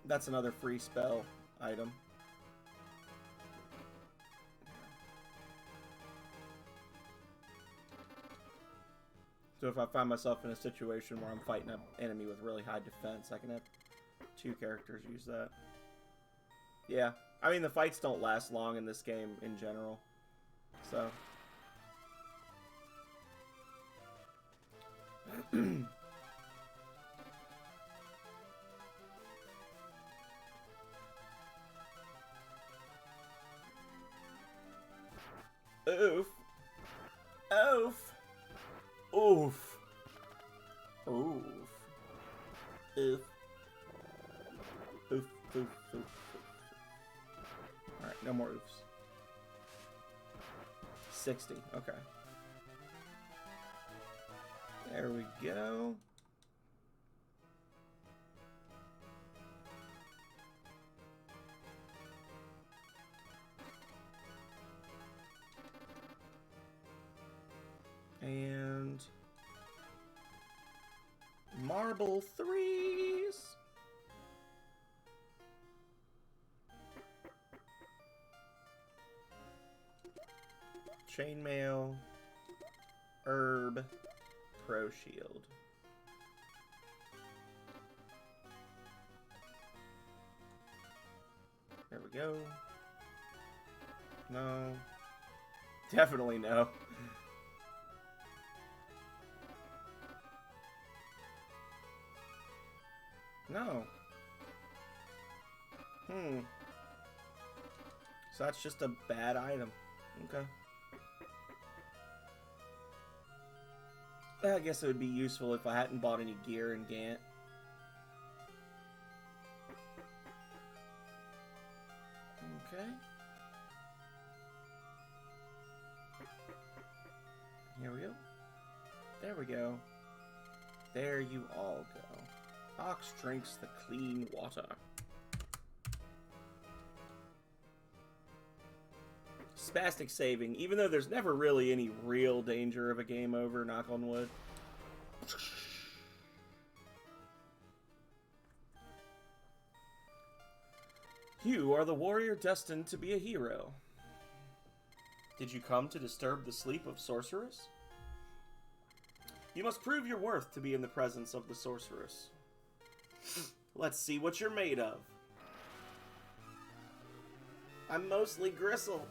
that's another free spell item. So if I find myself in a situation where I'm fighting an enemy with really high defense, I can have 2 characters use that. Yeah. I mean, the fights don't last long in this game in general. So. Oof. Oof. Oof. Oof. Oof. Oof, oof, oof. Alright, no more oofs. 60, okay. There we go. And marble 3s. Chainmail, herb, pro shield. There we go. No. Definitely no. No. So that's just a bad item. Okay. I guess it would be useful if I hadn't bought any gear in Gant. Okay. Here we go. There we go. There you all go. Ox drinks the clean water. Spastic saving, even though there's never really any real danger of a game over, knock on wood. You are the warrior destined to be a hero. Did you come to disturb the sleep of sorceress? You must prove your worth to be in the presence of the sorceress. Let's see what you're made of. I'm mostly gristle.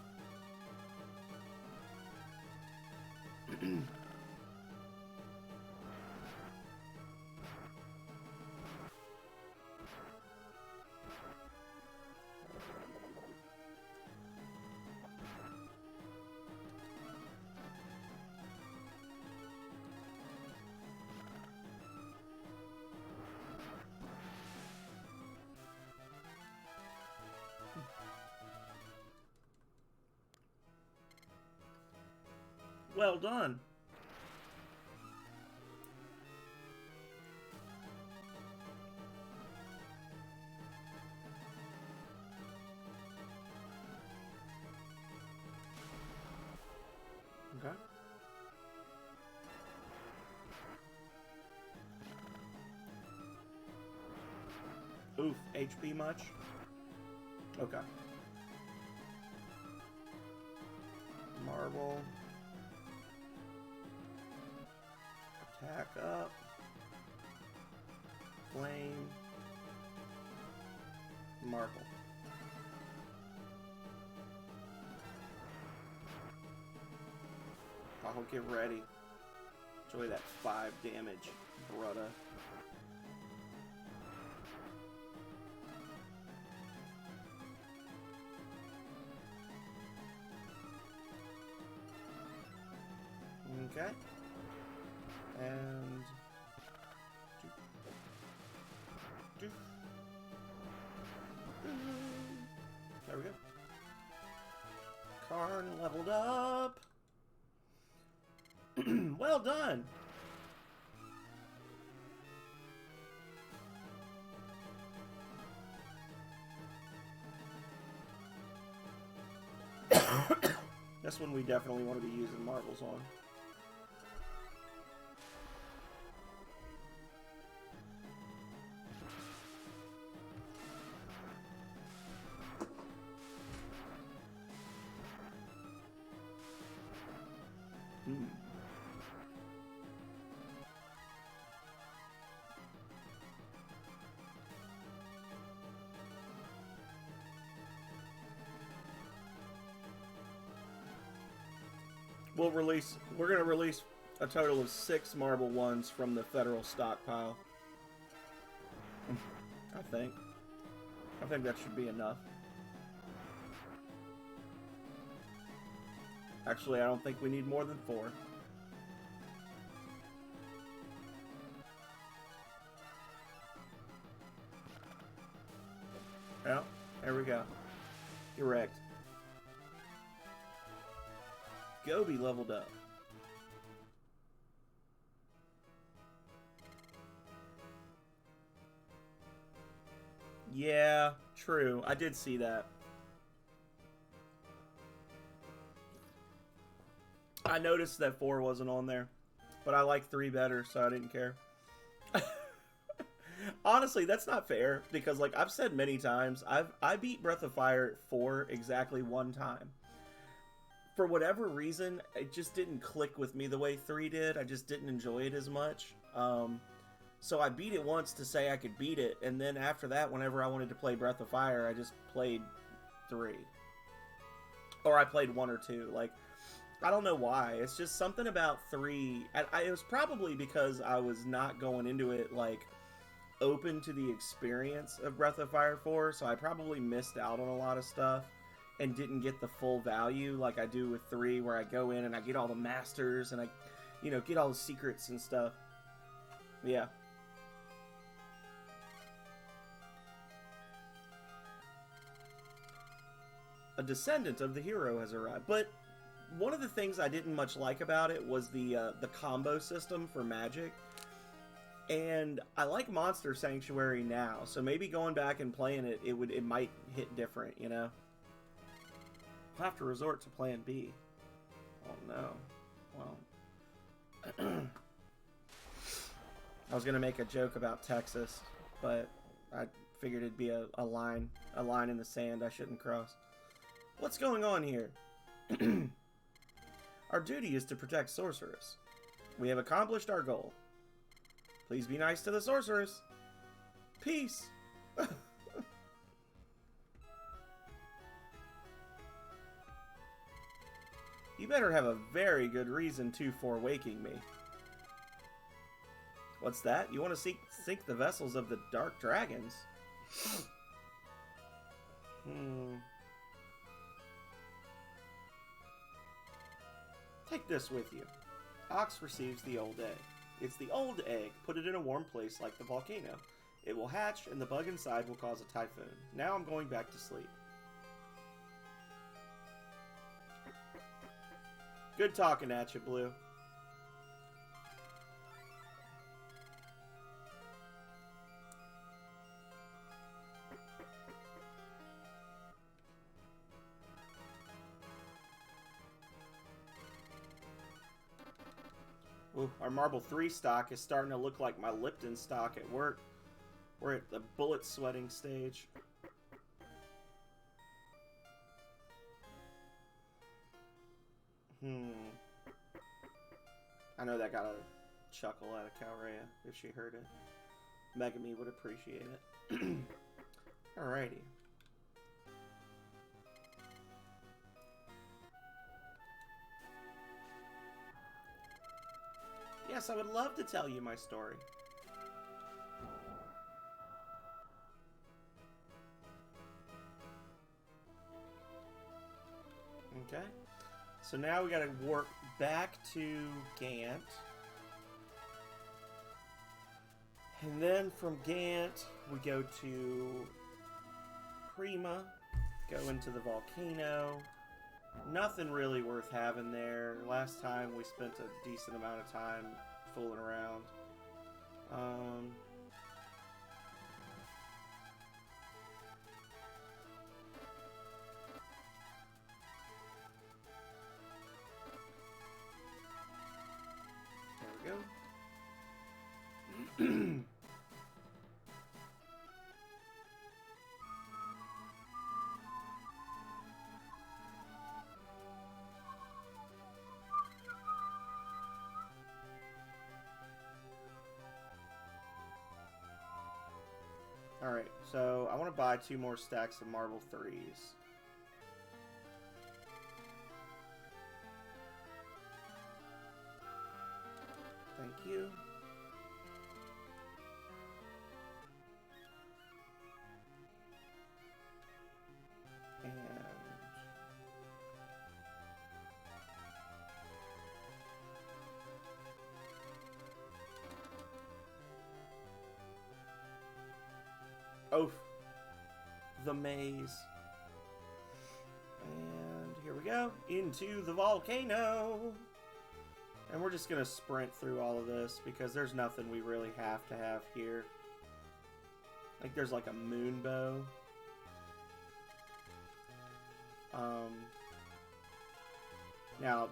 Well done. Okay. Oof, HP much? Okay. Marble. Attack up. Flame. Marble. I'll get ready. Enjoy that 5 damage, brother. Okay. And... There we go. Karn leveled up. Well done. This one we definitely want to be using marbles on. We're going to release a total of 6 marble ones from the federal stockpile. I think that should be enough. Actually, I don't think we need more than 4. Yeah, there we go. Correct. Gobi leveled up. Yeah, true. I did see that. I noticed that 4 wasn't on there, but I like 3 better, so I didn't care. Honestly, that's not fair, because like I've said many times, I beat Breath of Fire 4 exactly 1 time. For whatever reason, it just didn't click with me the way 3 did. I just didn't enjoy it as much. So I beat it once to say I could beat it, and then after that, whenever I wanted to play Breath of Fire, I just played 3. Or I played 1 or 2. Like, I don't know why. It's just something about 3. It was probably because I was not going into it, like, open to the experience of Breath of Fire 4, so I probably missed out on a lot of stuff and didn't get the full value like I do with 3, where I go in and I get all the masters and I, you know, get all the secrets and stuff. Yeah. A descendant of the hero has arrived. But one of the things I didn't much like about it was the combo system for magic. And I like Monster Sanctuary now, so maybe going back and playing it, it might hit different, you know? I'll have to resort to plan B. Oh no. Well. I was gonna make a joke about Texas, but I figured it'd be a line in the sand I shouldn't cross. What's going on here? Our duty is to protect Sorceress. We have accomplished our goal. Please be nice to the Sorceress. Peace. You better have a very good reason for waking me. What's that? You want to sink the vessels of the Dark Dragons? Take this with you. Ox receives the old egg. It's the old egg. Put it in a warm place like the volcano. It will hatch, and the bug inside will cause a typhoon. Now I'm going back to sleep. Good talking at you, Blue. Ooh, our Marble 3 stock is starting to look like my Lipton stock at work. We're at the bullet sweating stage. I know that got a chuckle out of Calrea if she heard it. Megami would appreciate it. Alrighty. Yes, I would love to tell you my story. Okay. So now we gotta work back to Gant. And then from Gant, we go to Prima, go into the volcano. Nothing really worth having there. Last time we spent a decent amount of time fooling around. There we go. Alright, so I want to buy 2 more stacks of marble 3s. Thank you. And... oh, the maze. And here we go, into the volcano. And we're just gonna sprint through all of this because there's nothing we really have to have here. Like there's like a moon bow. Now,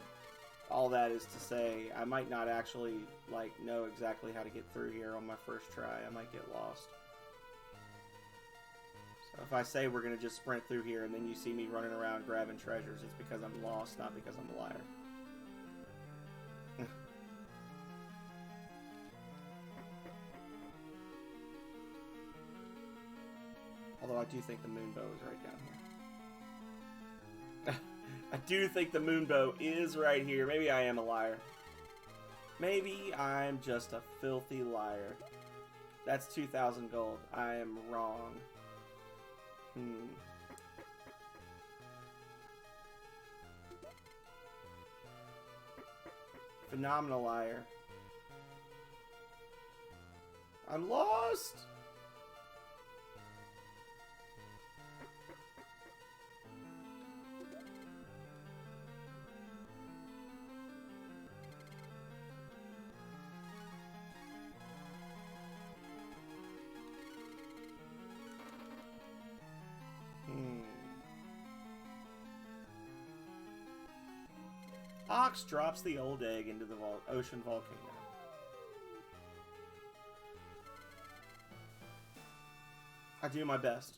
all that is to say, I might not actually like know exactly how to get through here on my first try. I might get lost. So if I say we're gonna just sprint through here and then you see me running around grabbing treasures, it's because I'm lost, not because I'm a liar. Although I do think the moon bow is right down here. I do think the moon bow is right here. Maybe I am a liar. Maybe I'm just a filthy liar. That's 2,000 gold. I am wrong. Phenomenal liar. I'm lost! Ox drops the old egg into the ocean volcano. I do my best.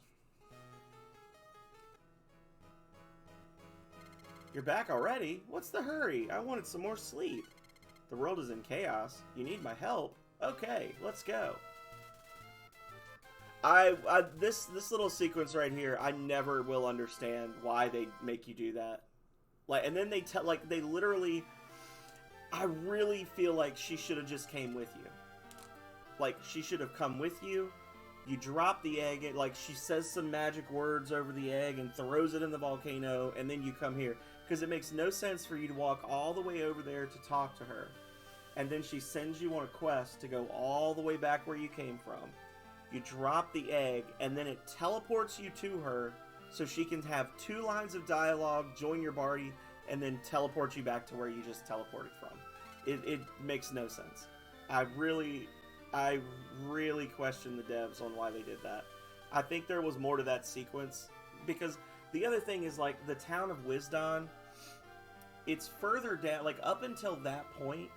You're back already? What's the hurry? I wanted some more sleep. The world is in chaos. You need my help? Okay, let's go. This little sequence right here, I never will understand why they make you do that. Like, and then they tell, like, they literally, I really feel like she should have just came with you. Like, she should have come with you. You drop the egg, like, she says some magic words over the egg and throws it in the volcano, and then you come here. Because it makes no sense for you to walk all the way over there to talk to her. And then she sends you on a quest to go all the way back where you came from. You drop the egg, and then it teleports you to her, so she can have 2 lines of dialogue, join your party, and then teleport you back to where you just teleported from. It makes no sense. I really question the devs on why they did that. I think there was more to that sequence, because the other thing is, like, the town of Wisdon, it's further down, like, up until that point,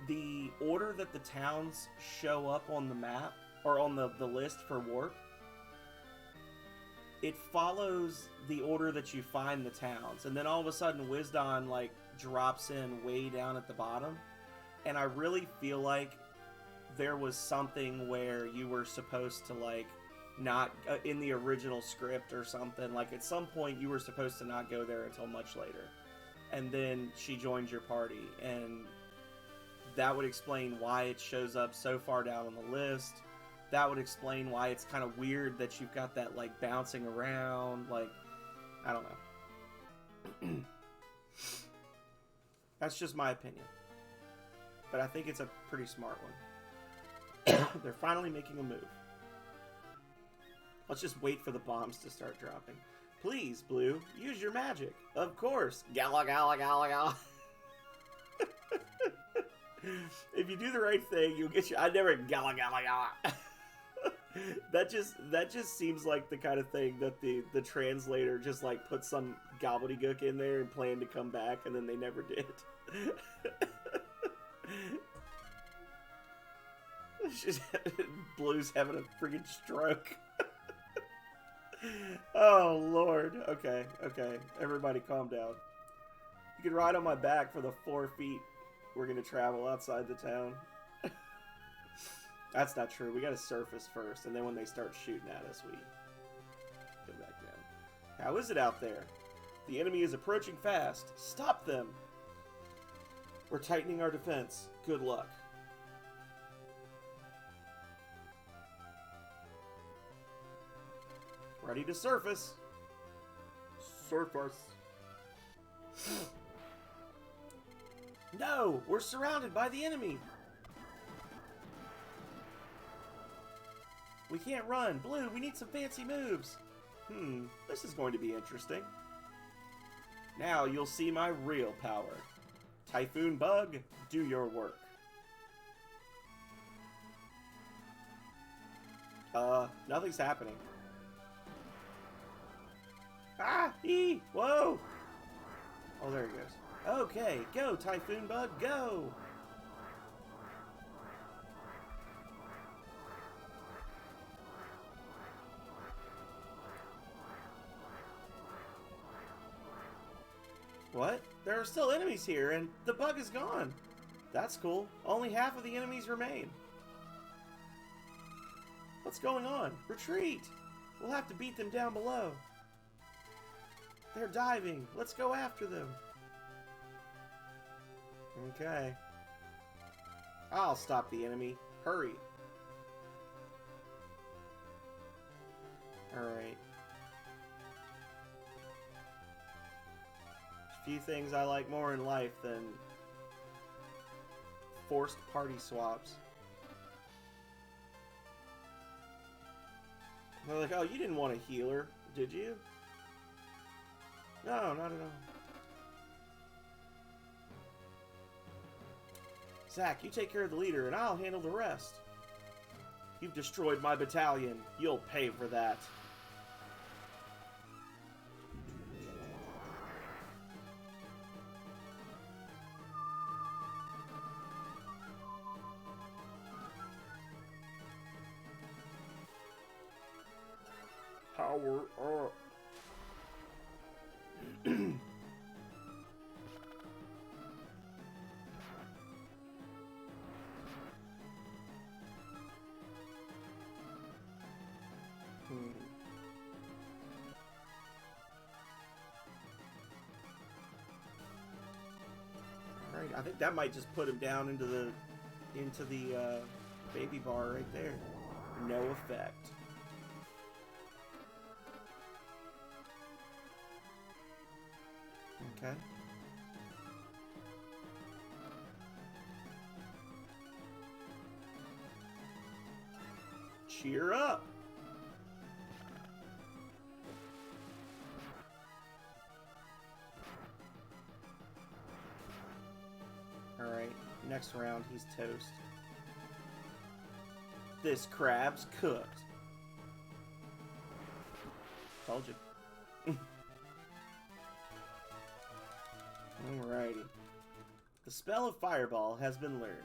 the order that the towns show up on the map, or on the list for warp, it follows the order that you find the towns. And then all of a sudden, Wisdon, like, drops in way down at the bottom. And I really feel like there was something where you were supposed to, like, not, in the original script or something, like, at some point you were supposed to not go there until much later. And then she joins your party, and that would explain why it shows up so far down on the list. That would explain why it's kind of weird that you've got that, like, bouncing around. Like, I don't know. That's just my opinion. But I think it's a pretty smart one. They're finally making a move. Let's just wait for the bombs to start dropping. Please, Blue, use your magic. Of course. Gala, gala, gala, gala. If you do the right thing, you'll get your... I never... Gala, gala, gala. That just seems like the kind of thing that the translator just, like, put some gobbledygook in there and planned to come back, and then they never did. Blue's having a freaking stroke. Oh, Lord. Okay. Everybody calm down. You can ride on my back for the 4 feet we're going to travel outside the town. That's not true. We got to surface first, and then when they start shooting at us, we go back down. How is it out there? The enemy is approaching fast. Stop them. We're tightening our defense. Good luck. Ready to surface. Surface. No! We're surrounded by the enemy! We can't run. Blue, we need some fancy moves. This is going to be interesting. Now you'll see my real power. Typhoon Bug, do your work. Nothing's happening. Ah! Whoa! Oh, there he goes. Okay, go, Typhoon Bug, go! What? There are still enemies here, and the bug is gone. That's cool. Only half of the enemies remain. What's going on? Retreat! We'll have to beat them down below. They're diving. Let's go after them. Okay. I'll stop the enemy. Hurry. Alright. Few things I like more in life than forced party swaps. They're like, oh, you didn't want a healer, did you? No, not at all. Zack, you take care of the leader, and I'll handle the rest. You've destroyed my battalion. You'll pay for that. Power up. Alright, I think that might just put him down into the baby bar right there. No effect. Okay. Cheer up. Alright, next round he's toast. This crab's cooked. Told you. Alrighty. The spell of Fireball has been learned.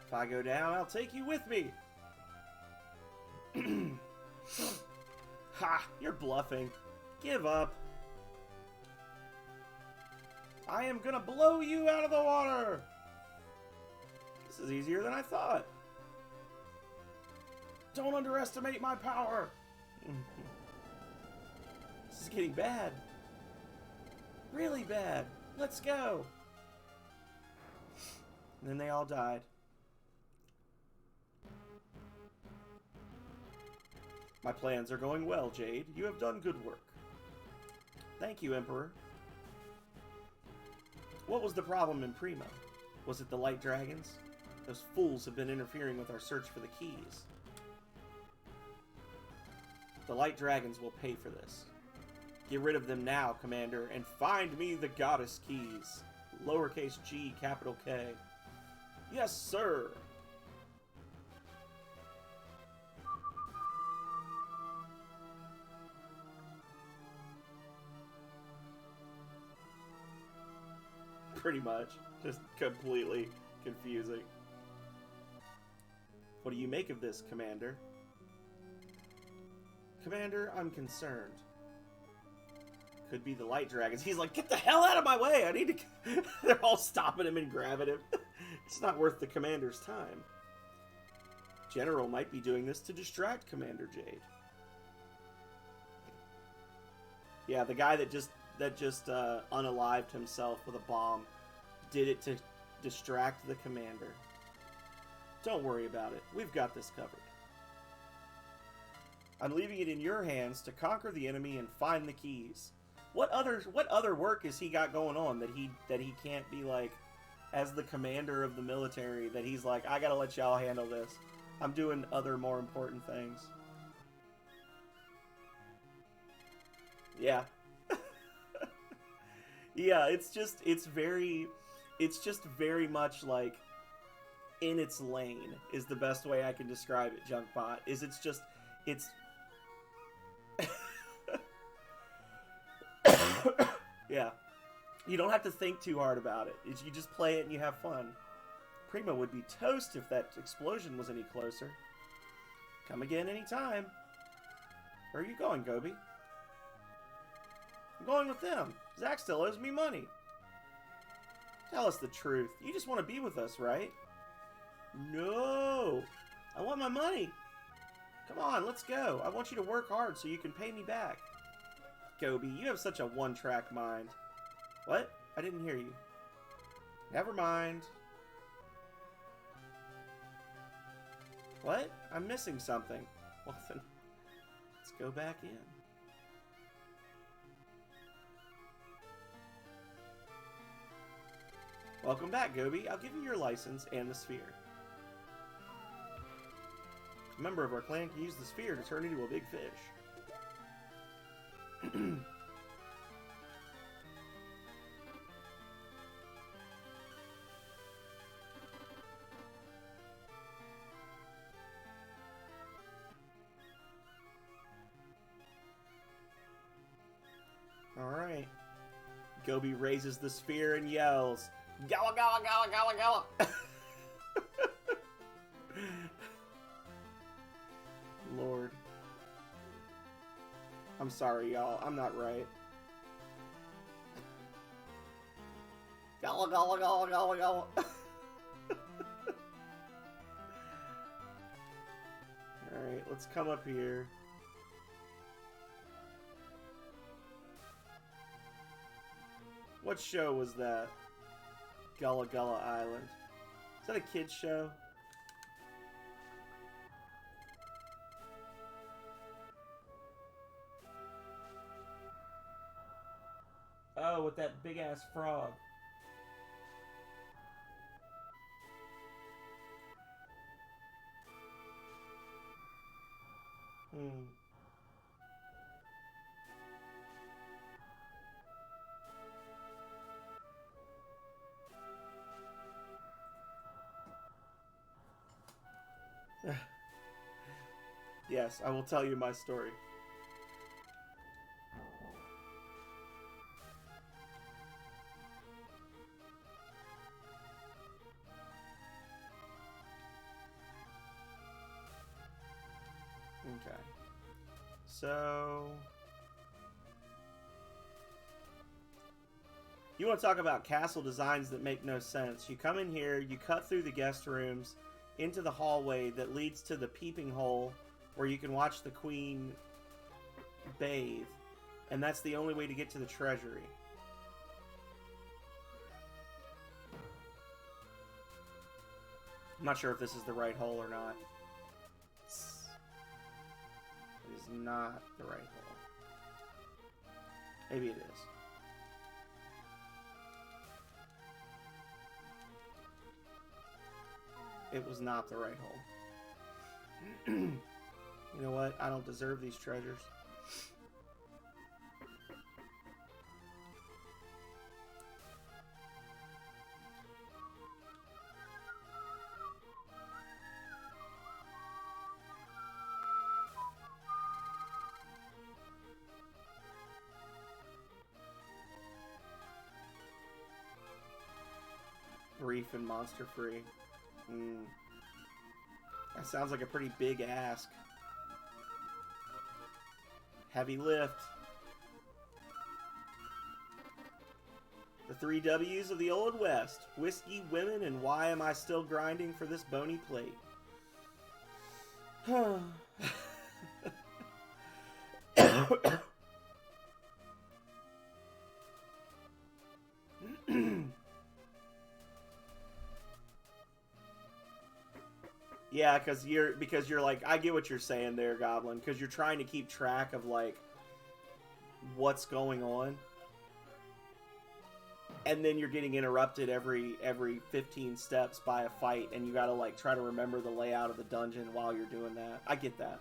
If I go down, I'll take you with me. Ha! You're bluffing. Give up. I am gonna blow you out of the water! This is easier than I thought. Don't underestimate my power! This is getting bad. Really bad. Let's go. And then they all died. My plans are going well, Jade. You have done good work. Thank you, Emperor. What was the problem in Primo? Was it the light dragons? Those fools have been interfering with our search for the keys. The light dragons will pay for this. Get rid of them now, Commander, and find me the goddess keys. Lowercase g, capital K. Yes, sir. Pretty much. Just completely confusing. What do you make of this, Commander? Commander, I'm concerned. Could be the light dragons. He's like, get the hell out of my way! I need to... They're all stopping him and grabbing him. It's not worth the Commander's time. General might be doing this to distract Commander Jade. Yeah, the guy that just unalived himself with a bomb did it to distract the Commander. Don't worry about it. We've got this covered. I'm leaving it in your hands to conquer the enemy and find the keys. What other work has he got going on that he can't be like, as the commander of the military, that he's like, I gotta let y'all handle this. I'm doing other more important things. Yeah. Yeah, it's just very much like in its lane is the best way I can describe it, Junkbot. It's yeah. You don't have to think too hard about it. You just play it and you have fun. Primo would be toast if that explosion was any closer. Come again anytime. Where are you going, Gobi? I'm going with them. Zack still owes me money. Tell us the truth. You just want to be with us, right? No. I want my money. Come on, let's go. I want you to work hard so you can pay me back. Gobi, you have such a one-track mind. What? I didn't hear you. Never mind. What? I'm missing something. Well then, let's go back in. Welcome back, Gobi. I'll give you your license and the sphere. A member of our clan can use the sphere to turn into a big fish. Alright. Gobi raises the sphere and yells, Gala, gala, gala, gala, gala! Lord. I'm sorry, y'all. I'm not right. Gala, gala, gala, gala, gala. Alright, let's come up here. What show was that? Gullah Gullah Island. Is that a kid's show? Oh, with that big ass frog. Yes, I will tell you my story. Okay. So... you want to talk about castle designs that make no sense. You come in here, you cut through the guest rooms into the hallway that leads to the peeping hole where you can watch the queen bathe. And that's the only way to get to the treasury. I'm not sure if this is the right hole or not. It is not the right hole. Maybe it is. It was not the right hole. You know what? I don't deserve these treasures. Reef and monster free. That sounds like a pretty big ask. Heavy lift. The 3 W's of the Old West. Whiskey, women, and why am I still grinding for this bony plate? Yeah, because you're like, I get what you're saying there, Goblin, because you're trying to keep track of like what's going on, and then you're getting interrupted every 15 steps by a fight, and you gotta like try to remember the layout of the dungeon while you're doing that. I get that.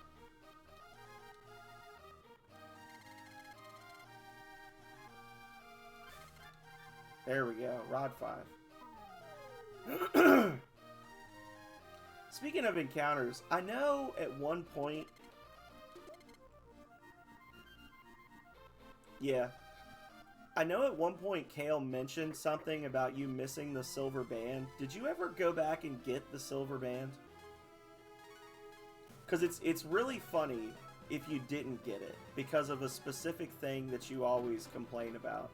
There we go, Rod 5. Speaking of encounters, I know at one point... Yeah. I know at one point Kale mentioned something about you missing the silver band. Did you ever go back and get the silver band? Because it's really funny if you didn't get it, because of a specific thing that you always complain about.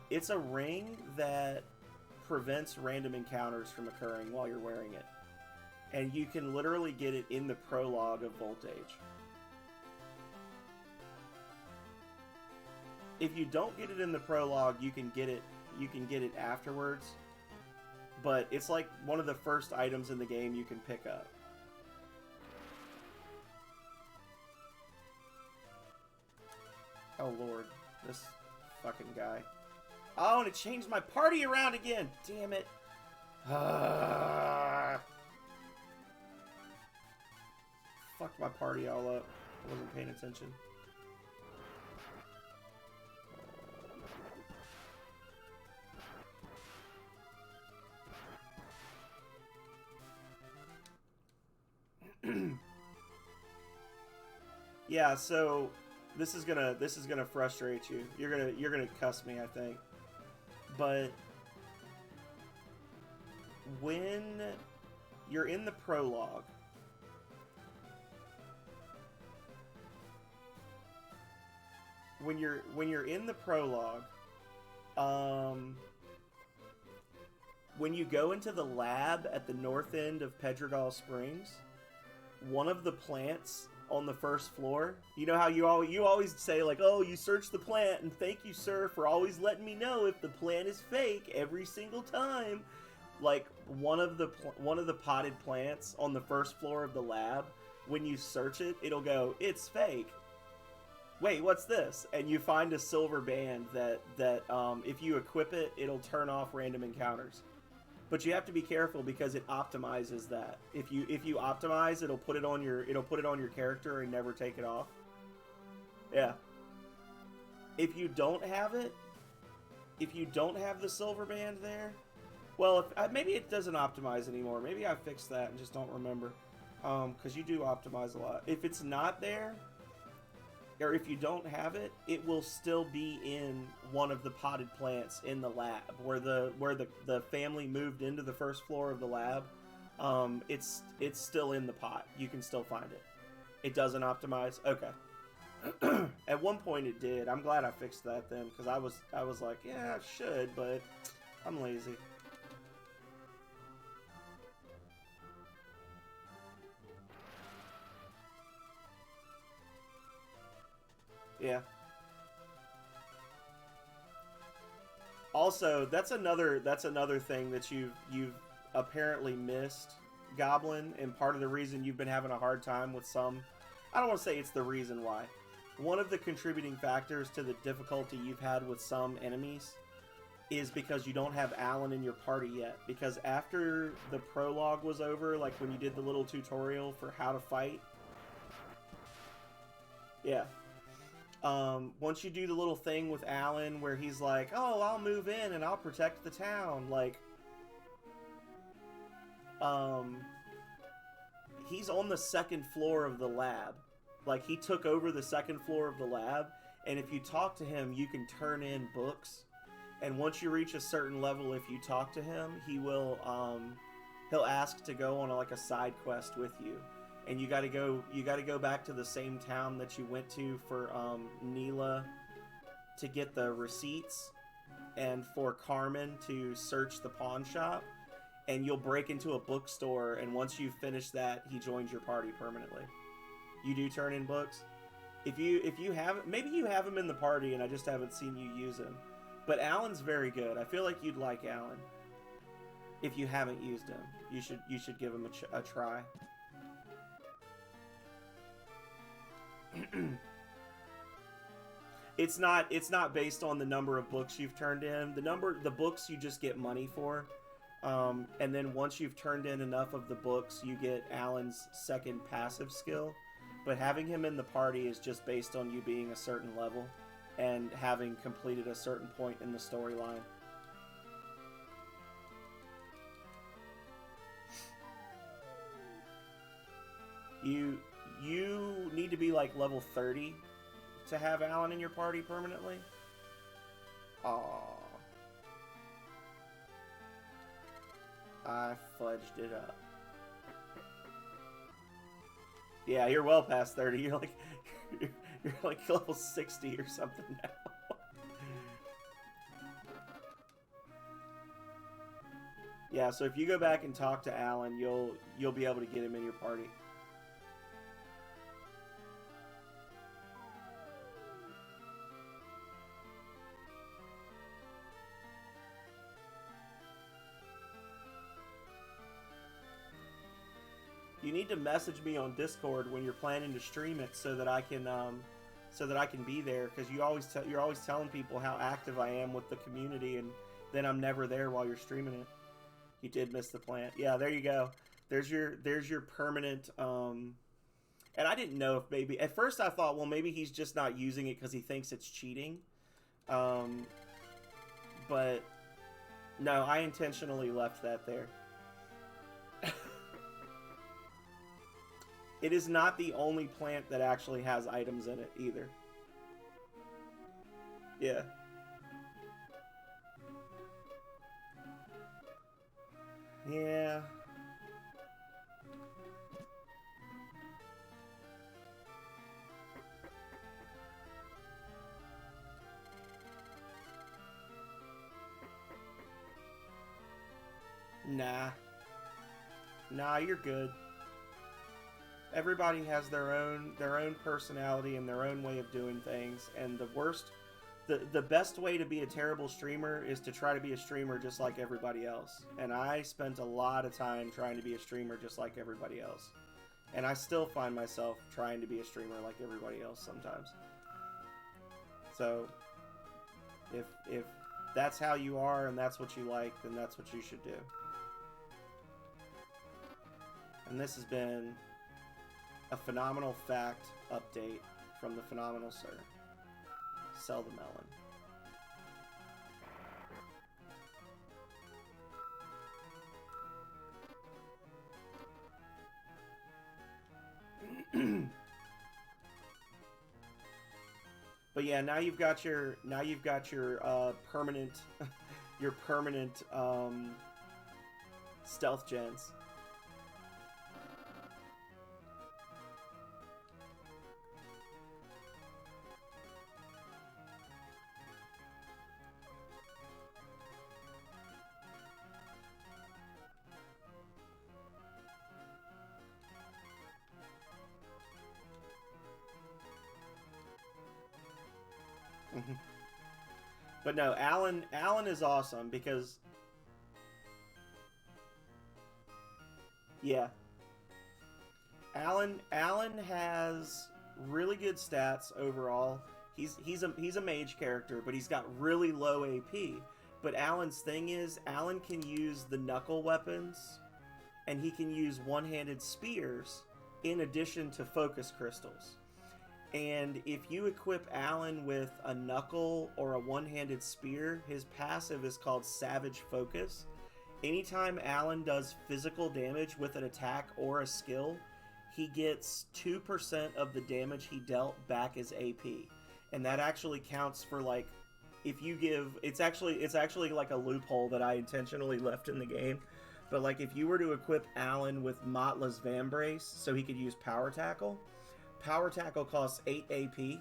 It's a ring that prevents random encounters from occurring while you're wearing it. And you can literally get it in the prologue of Voltage. If you don't get it in the prologue, you can get it afterwards. But it's like one of the first items in the game you can pick up. Oh lord, this fucking guy. Oh, and it changed my party around again. Damn it. Fucked my party all up. I wasn't paying attention. Yeah, so this is gonna frustrate you. You're gonna cuss me, I think. But when you're in the prologue, when you're in the prologue, when you go into the lab at the north end of Pedregal Springs, one of the plants on the first floor, you know how you always say like, oh, you searched the plant and thank you, sir, for always letting me know if the plant is fake every single time. Like one of the potted plants on the first floor of the lab, when you search it, it'll go, it's fake. Wait, what's this? And you find a silver band that if you equip it, it'll turn off random encounters. But you have to be careful because it optimizes that. If you optimize, it'll put it on your character and never take it off. Yeah. If you don't have it, if you don't have the silver band there, well, maybe it doesn't optimize anymore. Maybe I fixed that and just don't remember. Because you do optimize a lot. If it's not there, or if you don't have it, it will still be in one of the potted plants in the lab where the family moved into the first floor of the lab. It's still in the pot. You can still find it. It doesn't optimize. Okay. At one point it did. I'm glad I fixed that then, because I was like, yeah, I should, but I'm lazy. Yeah. Also, that's another thing that you've apparently missed goblin, and part of the reason you've been having a hard time with some, I don't want to say it's the reason why. One of the contributing factors to the difficulty you've had with some enemies is because you don't have Alan in your party yet. Because after the prologue was over, like when you did the little tutorial for how to fight, yeah. Once you do the little thing with Alan where he's like, oh, I'll move in and I'll protect the town, like, he's on the second floor of the lab. Like, he took over the second floor of the lab, and if you talk to him, you can turn in books. And once you reach a certain level, if you talk to him, he will, he'll ask to go on like a side quest with you. And you gotta go back to the same town that you went to for, Neela to get the receipts, and for Carmen to search the pawn shop. And you'll break into a bookstore, and once you finish that, he joins your party permanently. You do turn in books. If you haven't, maybe you have him in the party and I just haven't seen you use him. But Alan's very good. I feel like you'd like Alan. If you haven't used him, you should give him a try. It's not based on the number of books you've turned in. The books you just get money for. And then once you've turned in enough of the books, you get Alan's second passive skill. But having him in the party is just based on you being a certain level and having completed a certain point in the storyline. You need to be like level 30 to have Alan in your party permanently. Aww. I fudged it up. Yeah, you're well past 30. You're like level 60 or something now. Yeah, so if you go back and talk to Alan, you'll be able to get him in your party. You need to message me on Discord when you're planning to stream it so that I can be there, because you're always telling people how active I am with the community, and then I'm never there while you're streaming it. You did miss the plant. Yeah, there you go. There's your permanent. And I didn't know if maybe at first I thought, well, maybe he's just not using it because he thinks it's cheating. But no, I intentionally left that there. It is not the only plant that actually has items in it, either. Yeah. Yeah. Nah, you're good. Everybody has their own personality and their own way of doing things, and the best way to be a terrible streamer is to try to be a streamer just like everybody else. And I spent a lot of time trying to be a streamer just like everybody else. And I still find myself trying to be a streamer like everybody else sometimes. So, if that's how you are and that's what you like, then that's what you should do. And this has been a Phenomenal Fact update from the Phenomenal Sir. Sell the melon. But yeah, now you've got your permanent your permanent stealth gens. But no, Alan is awesome because Yeah. Alan has really good stats overall. He's a mage character, but he's got really low AP. But Alan's thing is, Alan can use the knuckle weapons, and he can use one-handed spears in addition to focus crystals. And if you equip Alan with a knuckle or a one-handed spear, his passive is called Savage Focus. Anytime Alan does physical damage with an attack or a skill, he gets 2% of the damage he dealt back as AP. And that actually counts for, like, if you give... It's actually like a loophole that I intentionally left in the game. But, like, if you were to equip Alan with Motla's Vambrace so he could use Power Tackle costs 8 AP.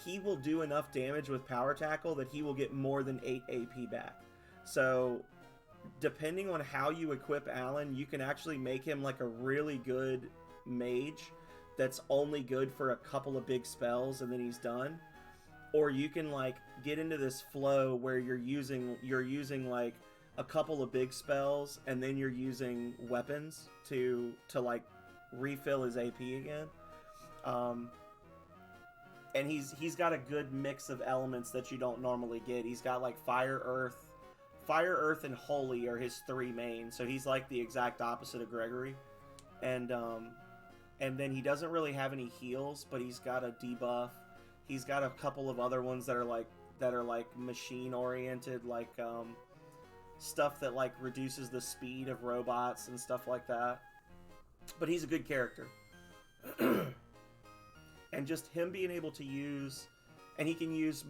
He will do enough damage with Power Tackle that he will get more than 8 AP back. So, depending on how you equip Alan, you can actually make him, like, a really good mage that's only good for a couple of big spells and then he's done. Or you can, like, get into this flow where you're using like a couple of big spells and then you're using weapons to like refill his AP again. And he's got a good mix of elements that you don't normally get. He's got like fire, earth, and holy are his three main. So he's like the exact opposite of Gregory. And then he doesn't really have any heals, but he's got a debuff. He's got a couple of other ones that are like machine oriented, like stuff that like reduces the speed of robots and stuff like that. But he's a good character. And just him being able to use, and he can use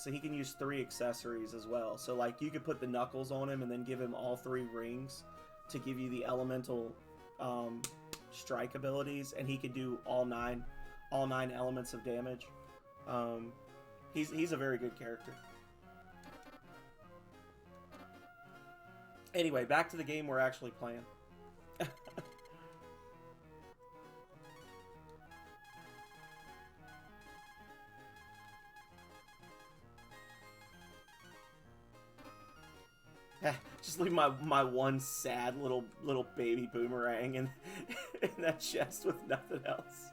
he can use 3 accessories as well. So like you could put the knuckles on him and then give him all 3 rings to give you the elemental strike abilities, and he can do all 9 elements of damage. He's a very good character. Anyway, back to the game we're actually playing. Just leave my one sad little baby boomerang in that chest with nothing else.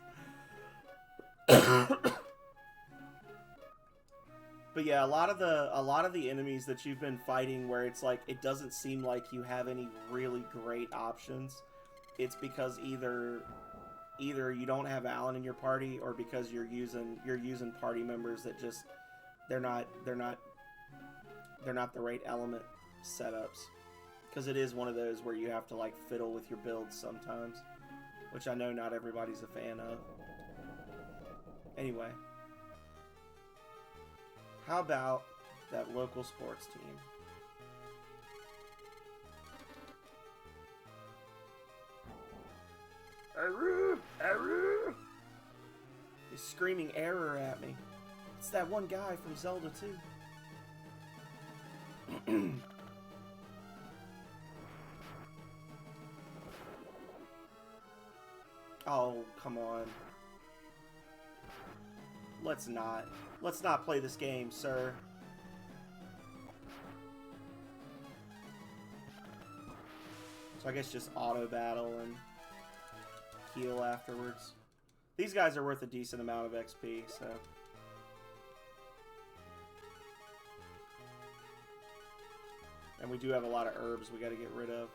But yeah, a lot of the enemies that you've been fighting where it's like it doesn't seem like you have any really great options, it's because either you don't have Alan in your party, or because you're using party members that just they're not the right element setups. Because it is one of those where you have to like fiddle with your builds sometimes, which I know not everybody's a fan of. Anyway, how about that local sports team? Aroo! Aroo! He's screaming error at me. It's that one guy from Zelda 2. Oh, come on. Let's not play this game, sir. So I guess just auto battle and heal afterwards. These guys are worth a decent amount of XP, so. And we do have a lot of herbs we gotta get rid of.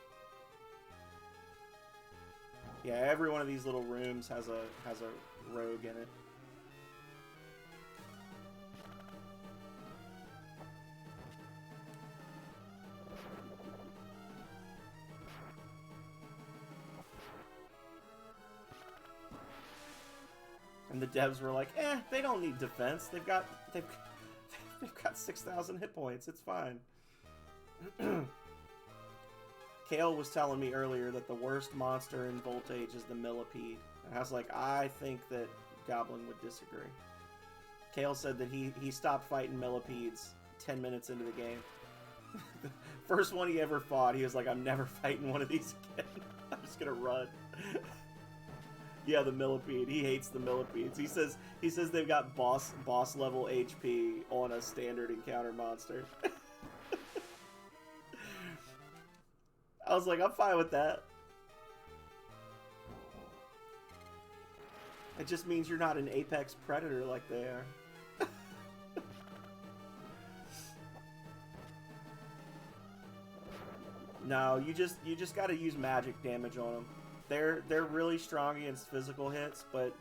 Yeah, every one of these little rooms has a rogue in it. And the devs were like, they don't need defense. They've got 6,000 hit points. It's fine. Kale was telling me earlier that the worst monster in Voltage is the millipede. And I was like, I think that Goblin would disagree. Kale said that he stopped fighting millipedes 10 minutes into the game. The first one he ever fought, he was like, I'm never fighting one of these again. I'm just gonna run. Yeah, the millipede. He hates the millipedes. He says they've got boss level HP on a standard encounter monster. I was like, I'm fine with that. It just means you're not an apex predator like they are. No, you just got to use magic damage on them. They're really strong against physical hits, but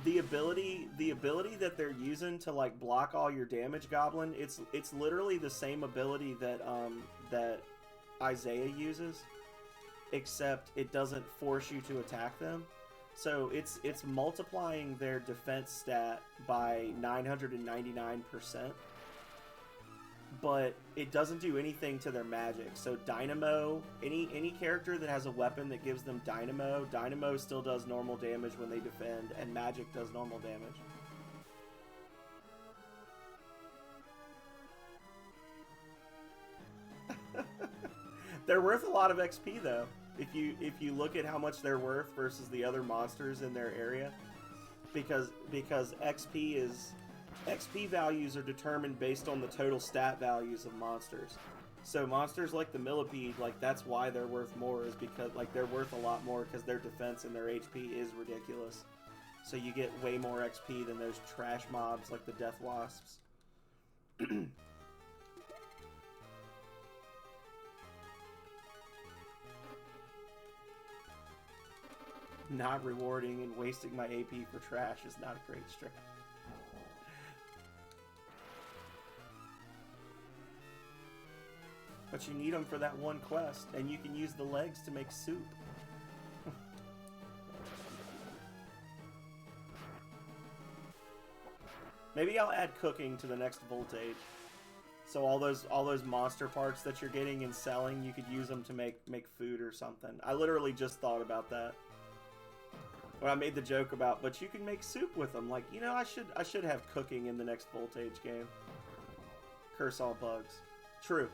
the ability that they're using to like block all your damage, Goblin, it's literally the same ability that that Isaiah uses, except it doesn't force you to attack them. So it's multiplying their defense stat by 999%, but it doesn't do anything to their magic. So Dynamo, any character that has a weapon that gives them Dynamo still does normal damage when they defend, and magic does normal damage. They're worth a lot of XP though. If you look at how much they're worth versus the other monsters in their area, because XP values are determined based on the total stat values of monsters. So monsters like the Millipede, like that's why they're worth more, is because like they're worth a lot more because their defense and their HP is ridiculous. So you get way more XP than those trash mobs like the Death Wasps. Not rewarding and wasting my AP for trash is not a great strat. But you need them for that one quest, and you can use the legs to make soup. Maybe I'll add cooking to the next Voltage. So all those monster parts that you're getting and selling, you could use them to make food or something. I literally just thought about that when I made the joke about, but you can make soup with them. Like, you know, I should have cooking in the next Voltage game. Curse all bugs. True.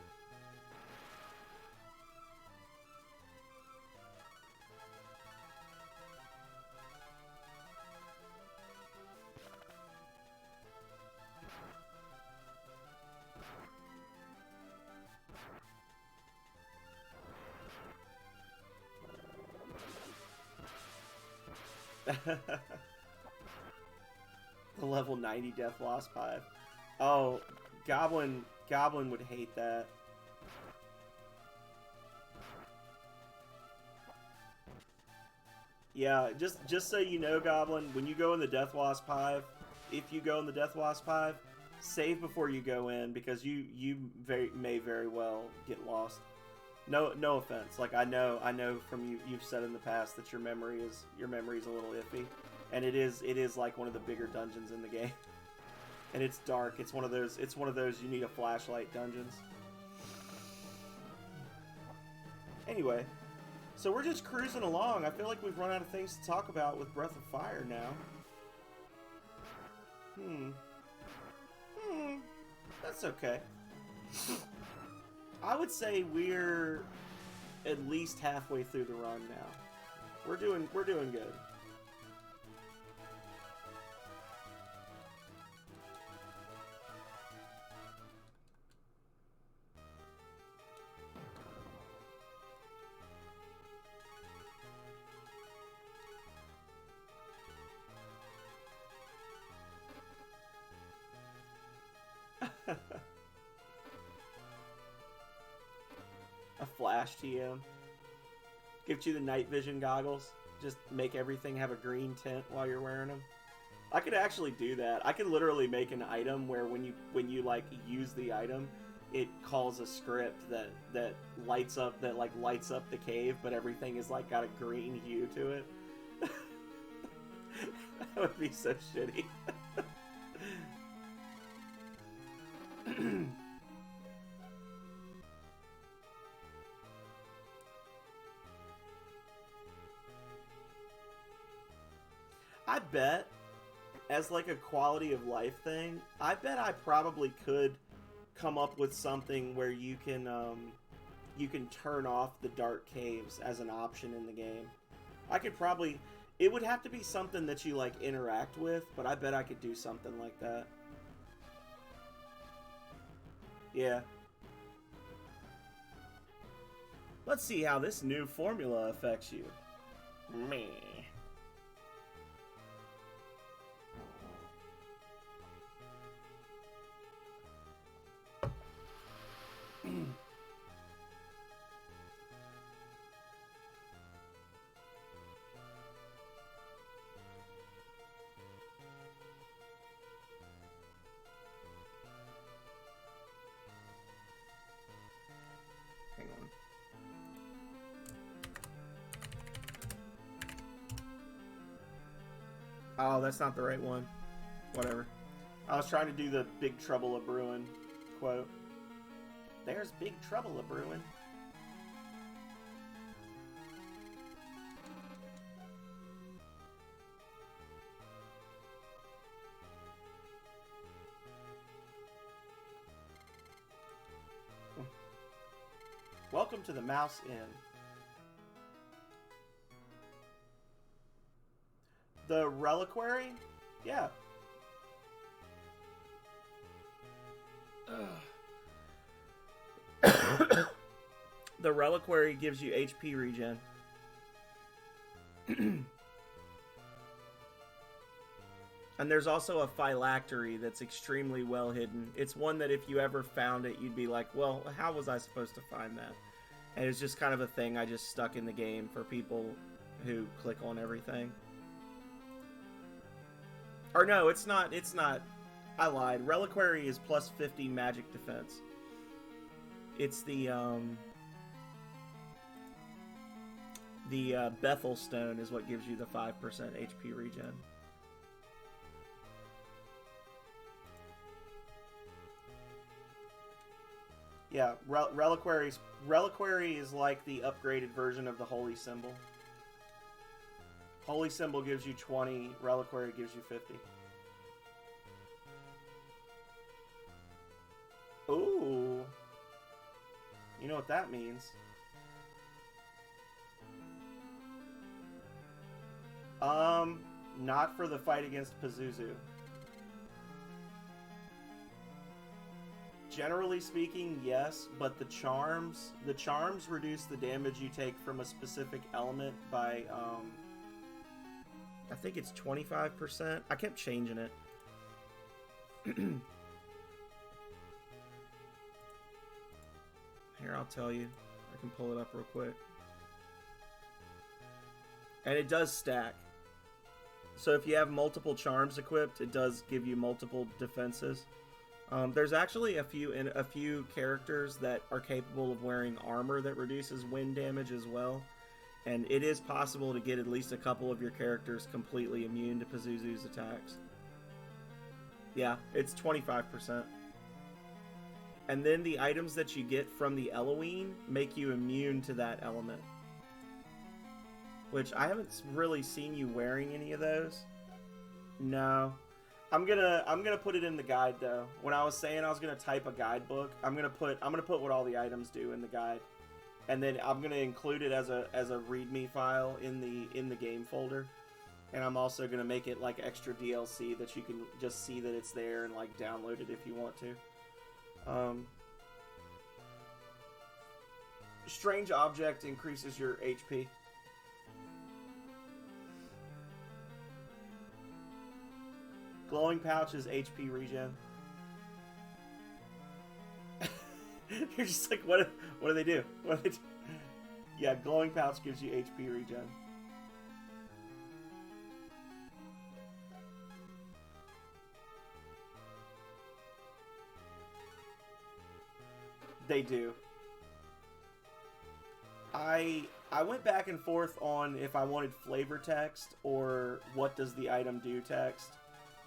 The level 90 Death Wasp Hive. Oh, Goblin would hate that. Yeah, just so you know, Goblin, when you go in the Death Wasp Hive, if you go in the Death Wasp Hive, save before you go in, because you may very well get lost. No offense. Like I know from you've said in the past that your memory is a little iffy, and it is like one of the bigger dungeons in the game. And it's dark. It's one of those you need a flashlight dungeons. Anyway, so we're just cruising along. I feel like we've run out of things to talk about with Breath of Fire now. That's okay. I would say we're at least halfway through the run now. We're doing good. A flash TM. Gives you the night vision goggles. Just make everything have a green tint while you're wearing them. I could actually do that. I could literally make an item where when you like use the item, it calls a script that lights up the cave, but everything is like got a green hue to it. That would be so shitty. I bet, as like a quality of life thing, I bet I probably could come up with something where you can turn off the dark caves as an option in the game. I could probably, it would have to be something that you like interact with, but I bet I could do something like that. Yeah. Let's see how this new formula affects you. Me. Hang on. Oh, that's not the right one. Whatever. I was trying to do the Big Trouble a Brewin' quote. There's Big Trouble a Brewin'. Welcome to the Mouse Inn. The Reliquary? Yeah. The Reliquary gives you HP regen. And there's also a phylactery that's extremely well hidden. It's one that if you ever found it, you'd be like, well, how was I supposed to find that? And it's just kind of a thing I just stuck in the game for people who click on everything. Or no, it's not. I lied. Reliquary is plus 50 magic defense. It's the Bethel Stone is what gives you the 5% HP regen. Yeah, Reliquary is like the upgraded version of the Holy Symbol. Holy Symbol gives you 20, Reliquary gives you 50. Ooh. You know what that means. Not for the fight against Pazuzu. Generally speaking, yes, but the charms reduce the damage you take from a specific element by, I think it's 25%. I kept changing it. Here, I'll tell you. I can pull it up real quick. And it does stack. So if you have multiple charms equipped, it does give you multiple defenses. There's actually a few characters that are capable of wearing armor that reduces wind damage as well. And it is possible to get at least a couple of your characters completely immune to Pazuzu's attacks. Yeah, it's 25%. And then the items that you get from the Elohim make you immune to that element. Which I haven't really seen you wearing any of those. No. I'm gonna put it in the guide though. When I was saying I was gonna type a guidebook, I'm gonna put what all the items do in the guide. And then I'm gonna include it as a README file in the game folder. And I'm also gonna make it like extra DLC that you can just see that it's there and like download it if you want to. Strange object increases your HP. Glowing pouch is HP regen. You're just like, what do they do? What do they do? Yeah, glowing pouch gives you HP regen. They do. I went back and forth on if I wanted flavor text or what does the item do text.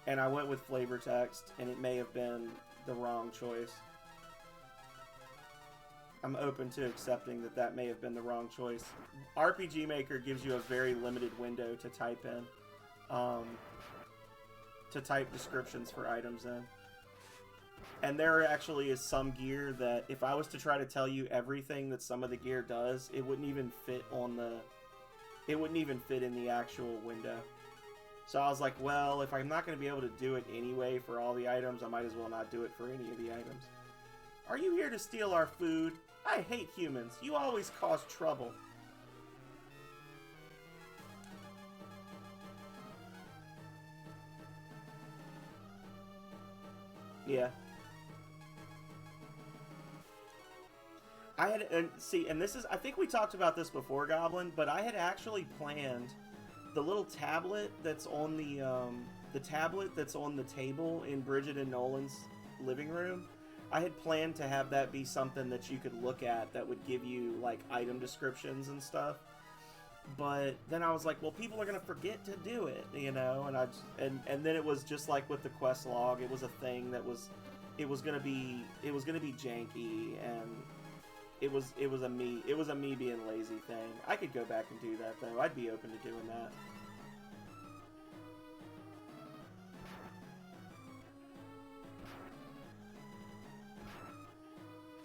And I went with flavor text, and it may have been the wrong choice. I'm open to accepting that may have been the wrong choice. RPG Maker gives you a very limited window to type in. To type descriptions for items in. And there actually is some gear that, if I was to try to tell you everything that some of the gear does, it wouldn't even fit in the actual window. So I was like, well, if I'm not going to be able to do it anyway for all the items, I might as well not do it for any of the items. Are you here to steal our food? I hate humans. You always cause trouble. Yeah. I had, and see, and this is, I think we talked about this before, Goblin, but I had actually planned the little tablet that's on the tablet that's on the table in Bridget and Nolan's living room. I had planned to have that be something that you could look at that would give you, like, item descriptions and stuff. But then I was like, well, people are gonna forget to do it, you know, and and then it was just like with the quest log, it was a thing that was, it was gonna be janky, and it was a me being lazy thing. I could go back and do that though. I'd be open to doing that.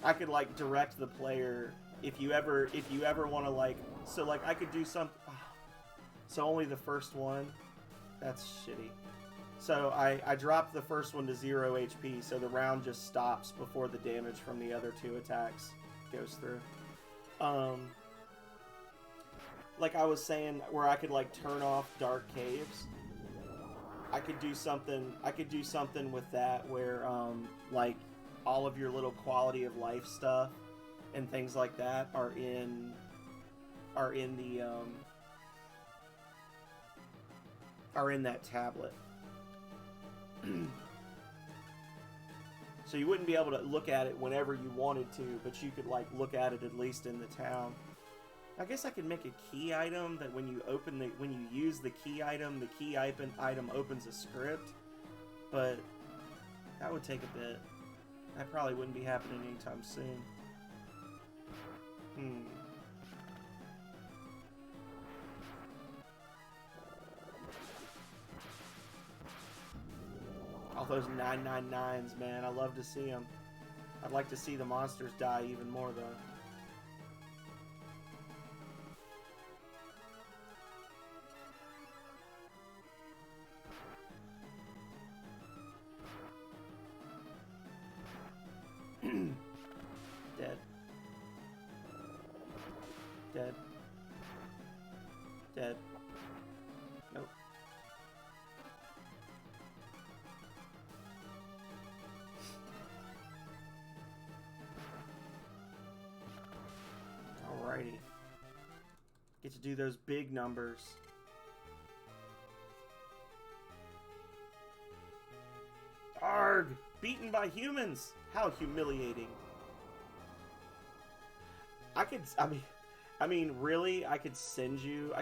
I could like direct the player if you ever want to, like, so like I could do some. So only the first one. That's shitty. So I dropped the first one to 0 HP, so the round just stops before the damage from the other 2 attacks goes through. Like I was saying, where I could like turn off dark caves. I could do something with that where like all of your little quality of life stuff and things like that are in that tablet. So you wouldn't be able to look at it whenever you wanted to, but you could like look at it at least in the town. I guess I could make a key item that when you use the key item opens a script, but that would take a bit. That probably wouldn't be happening anytime soon. All those 999s, man. I love to see them. I'd like to see the monsters die even more, though. Dead. Dead. Dead. Nope. Alrighty. Get to do those big numbers. Arg! Beaten by humans! How humiliating. I mean, really, I could just send you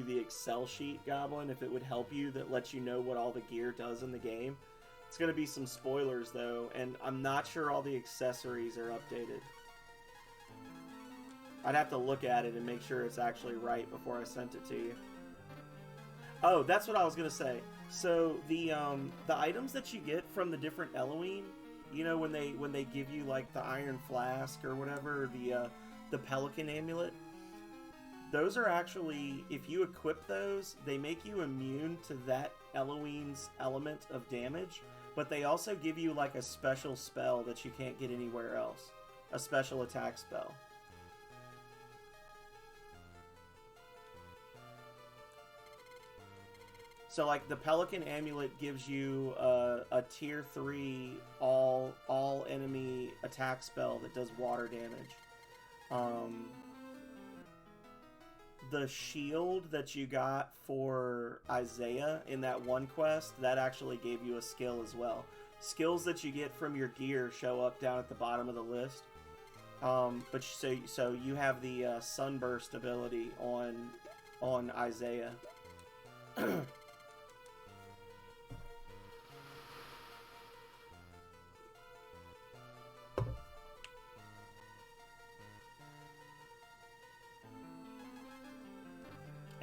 the Excel sheet, Goblin, if it would help you, that lets you know what all the gear does in the game. It's gonna be some spoilers, though, and I'm not sure all the accessories are updated. I'd have to look at it and make sure it's actually right before I sent it to you. Oh, that's what I was gonna say. So the items that you get from the different Elohim, you know, when they give you like the Iron Flask or whatever, the Pelican Amulet, those are actually, if you equip those, they make you immune to that Elohim's element of damage, but they also give you like a special spell that you can't get anywhere else, a special attack spell. So, like, the Pelican Amulet gives you a Tier 3 all enemy attack spell that does water damage. The shield that you got for Isaiah in that one quest, that actually gave you a skill as well. Skills that you get from your gear show up down at the bottom of the list. But so you have the Sunburst ability on Isaiah.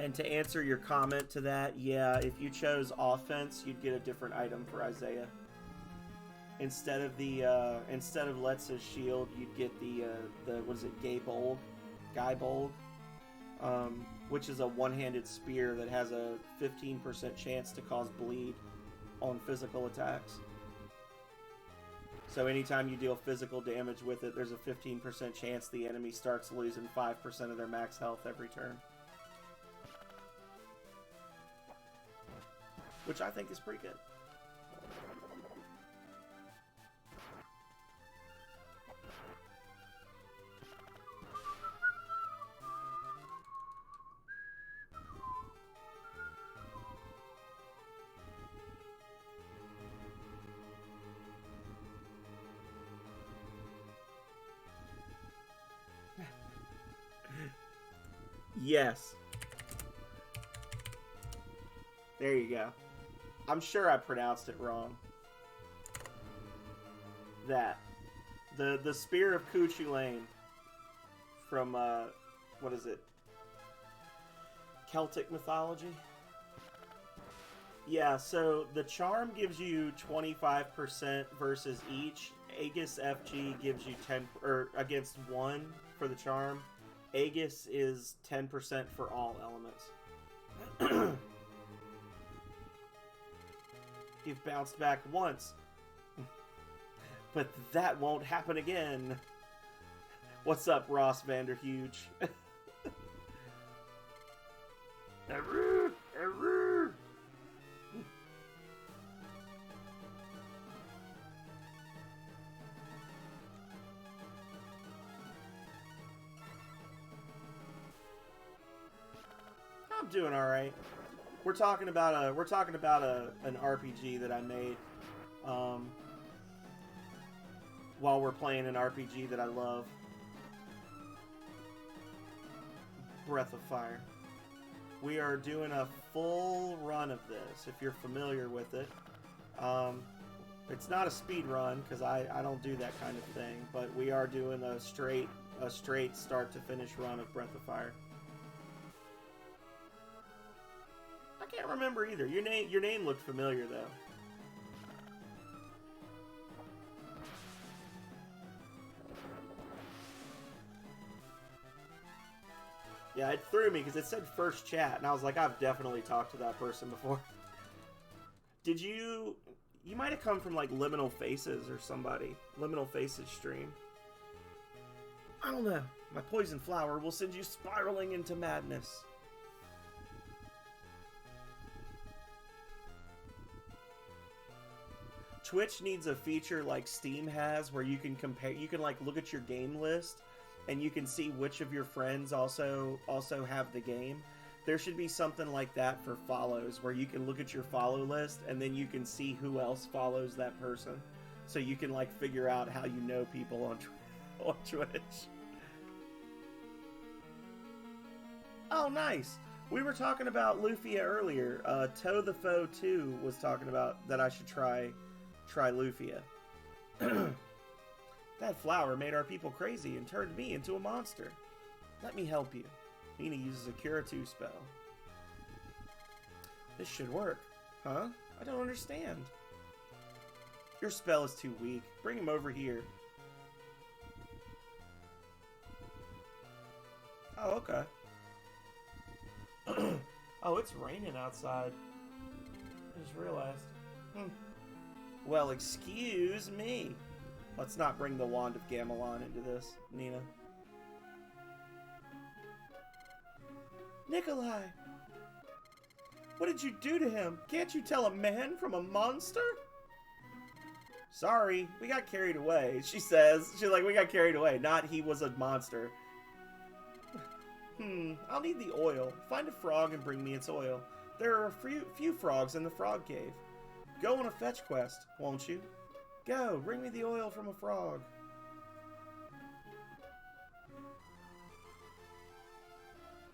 And to answer your comment to that, yeah, if you chose offense, you'd get a different item for Isaiah. Instead of Letz's shield, you'd get the what is it, Guy Bold, which is a one-handed spear that has a 15% chance to cause bleed on physical attacks. So anytime you deal physical damage with it, there's a 15% chance the enemy starts losing 5% of their max health every turn. Which I think is pretty good. Yes. There you go. I'm sure I pronounced it wrong. That. The Spear of Cuchulainn from, what is it? Celtic mythology? Yeah, so the charm gives you 25% versus each. Aegis FG gives you 10, or against 1 for the charm. Aegis is 10% for all elements. You've bounced back once. But that won't happen again. What's up, Ross Vanderhuge? I'm doing all right. We're talking about an RPG that I made while we're playing an RPG that I love. Breath of Fire. We are doing a full run of this, if you're familiar with it. It's not a speed run, because I don't do that kind of thing, but we are doing a straight start to finish run of Breath of Fire. I can't remember either. Your name looked familiar though. Yeah, it threw me because it said first chat, and I was like, I've definitely talked to that person before. Did you... You might have come from, like, Liminal Faces or somebody. Liminal Faces stream. I don't know. My poison flower will send you spiraling into madness. Twitch needs a feature like Steam has where you can compare... You can, like, look at your game list and you can see which of your friends also have the game. There should be something like that for follows, where you can look at your follow list and then you can see who else follows that person. So you can, like, figure out how you know people on Twitch. Oh, nice! We were talking about Lufia earlier. Toe the Foe 2 was talking about that I should try Lufia. That flower made our people crazy and turned me into a monster. Let me help you. Nina uses a Cura 2 spell. This should work. Huh? I don't understand. Your spell is too weak. Bring him over here. Oh, okay. Oh, it's raining outside. I just realized. Well, excuse me. Let's not bring the Wand of Gamelon into this, Nina. Nikolai! What did you do to him? Can't you tell a man from a monster? Sorry, we got carried away, she says. She's like, we got carried away, not he was a monster. I'll need the oil. Find a frog and bring me its oil. There are a few frogs in the frog cave. Go on a fetch quest, won't you? Go, bring me the oil from a frog.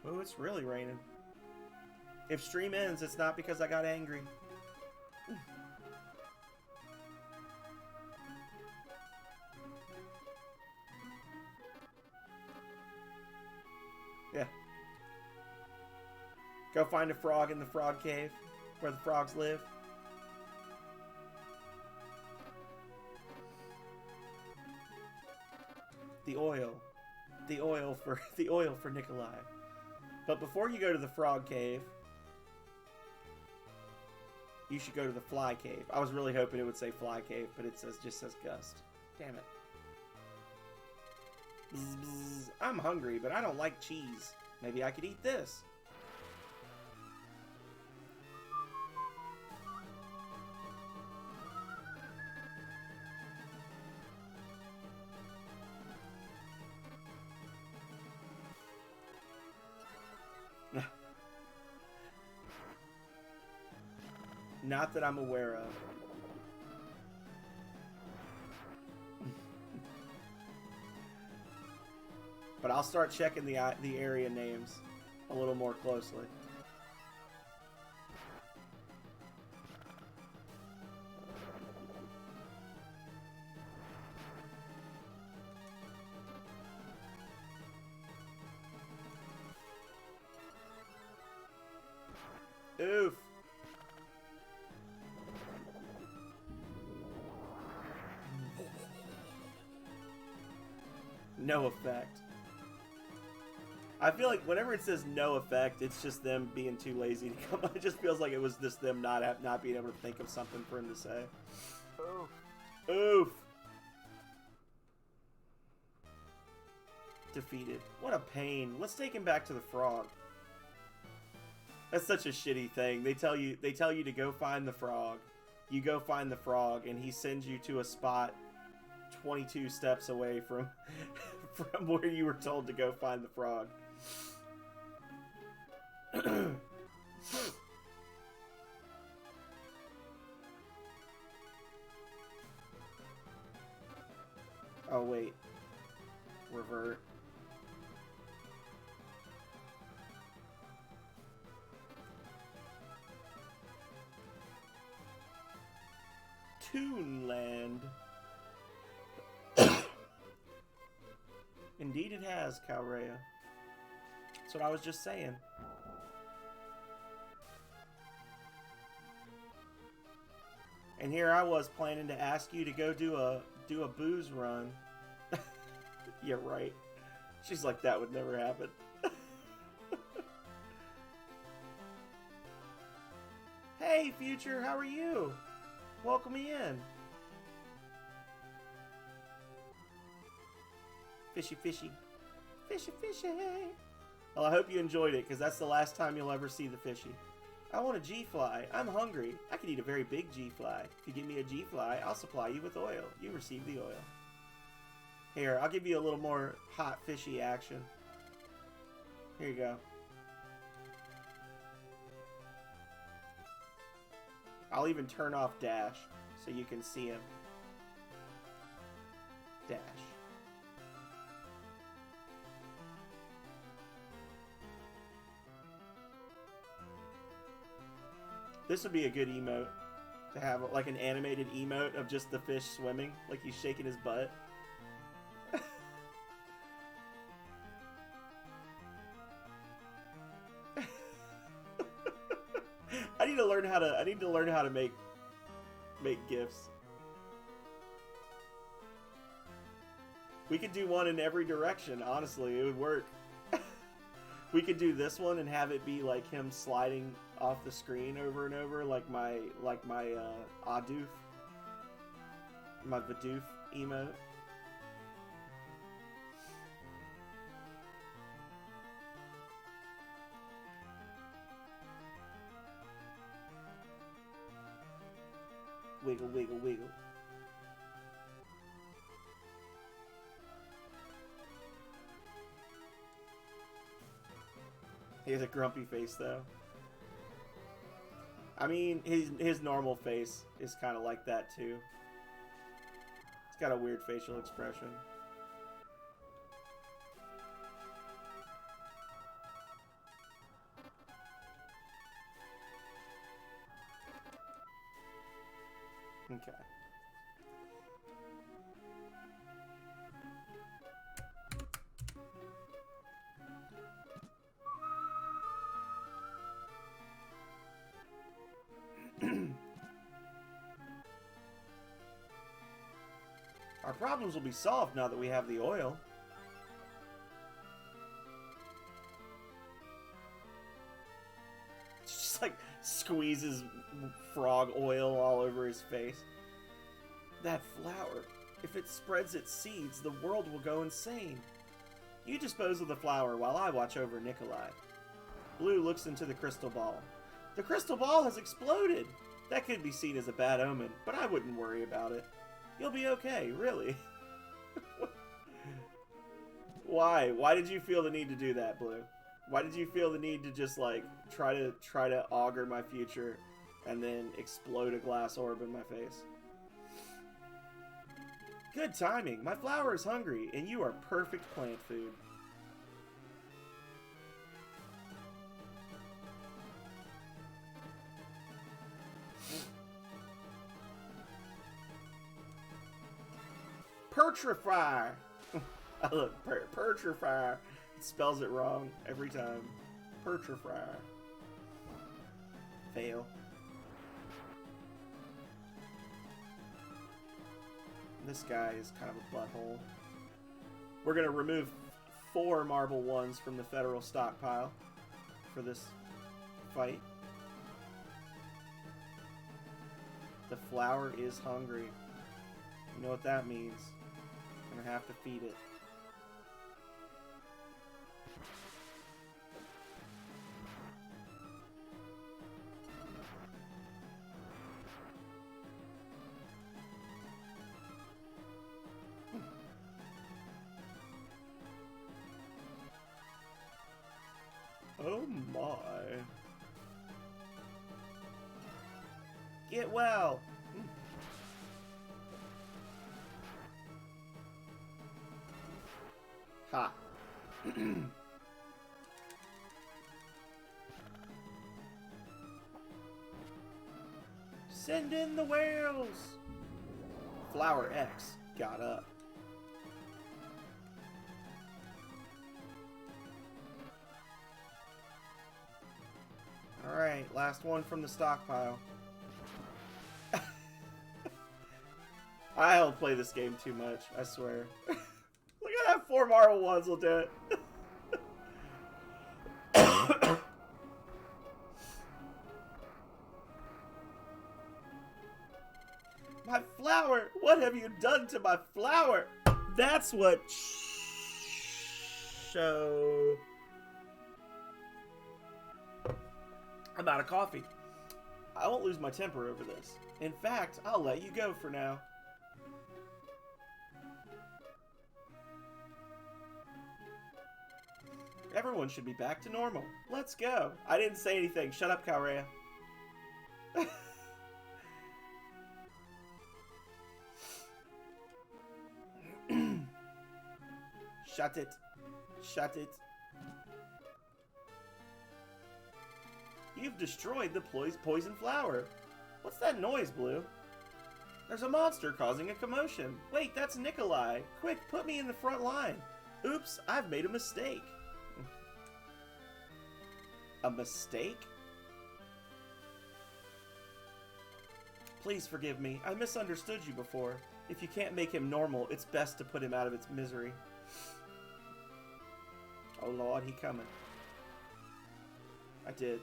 Oh, it's really raining. If stream ends, it's not because I got angry. Yeah. Go find a frog in the frog cave, where the frogs live. The oil for Nikolai. But before you go to the frog cave, you should go to the fly cave. I was really hoping it would say fly cave, but it just says gust. Damn it. Bzz, bzz. I'm hungry, but I don't like cheese. Maybe I could eat this. Not that I'm aware of. But I'll start checking the area names. a little more closely. Oof. No effect. I feel like whenever it says no effect, it's just them being too lazy to come up. It just feels like it was just them not being able to think of something for him to say. Oof. Oof. Defeated. What a pain. Let's take him back to the frog. That's such a shitty thing. They tell you to go find the frog. You go find the frog, and he sends you to a spot 22 steps away from from where you were told to go find the frog. Oh wait. Revert. Toonland. Indeed it has, Calrea. That's what I was just saying. And here I was planning to ask you to go do a booze run. Yeah, right. She's like, that would never happen. Hey, Future, how are you? Welcome me in. Fishy, fishy. Fishy, fishy. Well, I hope you enjoyed it, because that's the last time you'll ever see the fishy. I want a G-Fly. I'm hungry. I could eat a very big G-Fly. If you give me a G-Fly, I'll supply you with oil. You receive the oil. Here, I'll give you a little more hot fishy action. Here you go. I'll even turn off Dash so you can see him. Dash. This would be a good emote to have, like an animated emote of just the fish swimming, like he's shaking his butt. I need to learn how to make GIFs. We could do one in every direction, honestly, it would work. We could do this one and have it be like him sliding off the screen over and over, like my Adoof, my Vadoof emote. Wiggle, wiggle, wiggle. He has a grumpy face, though. I mean, his normal face is kind of like that, too. It's got a weird facial expression. Okay. Our problems will be solved now that we have the oil. Just like squeezes frog oil all over his face. That flower, if it spreads its seeds, the world will go insane. You dispose of the flower while I watch over Nikolai. Blue looks into the crystal ball. The crystal ball has exploded! That could be seen as a bad omen, but I wouldn't worry about it. You'll be okay, really. Why? Why did you feel the need to do that, Blue? Why did you feel the need to just, like, try to augur my future and then explode a glass orb in my face? Good timing. My flower is hungry, and you are perfect plant food. Petrify. Look, Petrify. It spells it wrong every time. Petrify. Fail. This guy is kind of a butthole. We're going to remove 4 marble ones from the federal stockpile for this fight. The flower is hungry. You know what that means. I'm going to have to feed it. Oh my. Get well. Ha. Send in the whales. Flower X got up. Alright, last one from the stockpile. I don't play this game too much, I swear. Look at that, 4 marble ones will do it. My flower! What have you done to my flower? That's what show. I'm out of coffee. I won't lose my temper over this. In fact, I'll let you go for now. Everyone should be back to normal. Let's go. I didn't say anything. Shut up, Calrea. Shut it. Shut it. You've destroyed the poison flower. What's that noise, Blue? There's a monster causing a commotion. Wait, that's Nikolai. Quick, put me in the front line. Oops, I've made a mistake. A mistake? Please forgive me. I misunderstood you before. If you can't make him normal, it's best to put him out of its misery. Oh Lord, he coming. I did.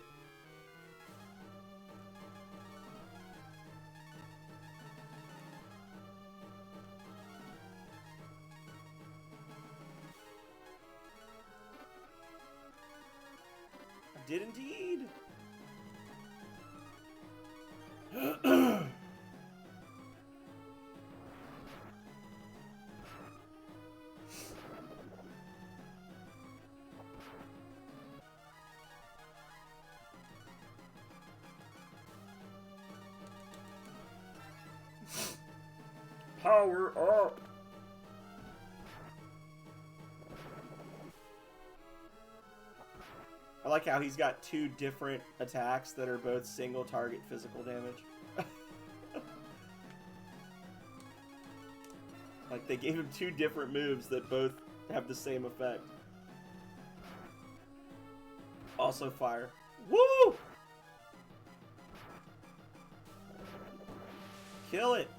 I did indeed. Power up! I like how he's got 2 different attacks that are both single target physical damage. Like, they gave him 2 different moves that both have the same effect. Also fire. Woo! Kill it!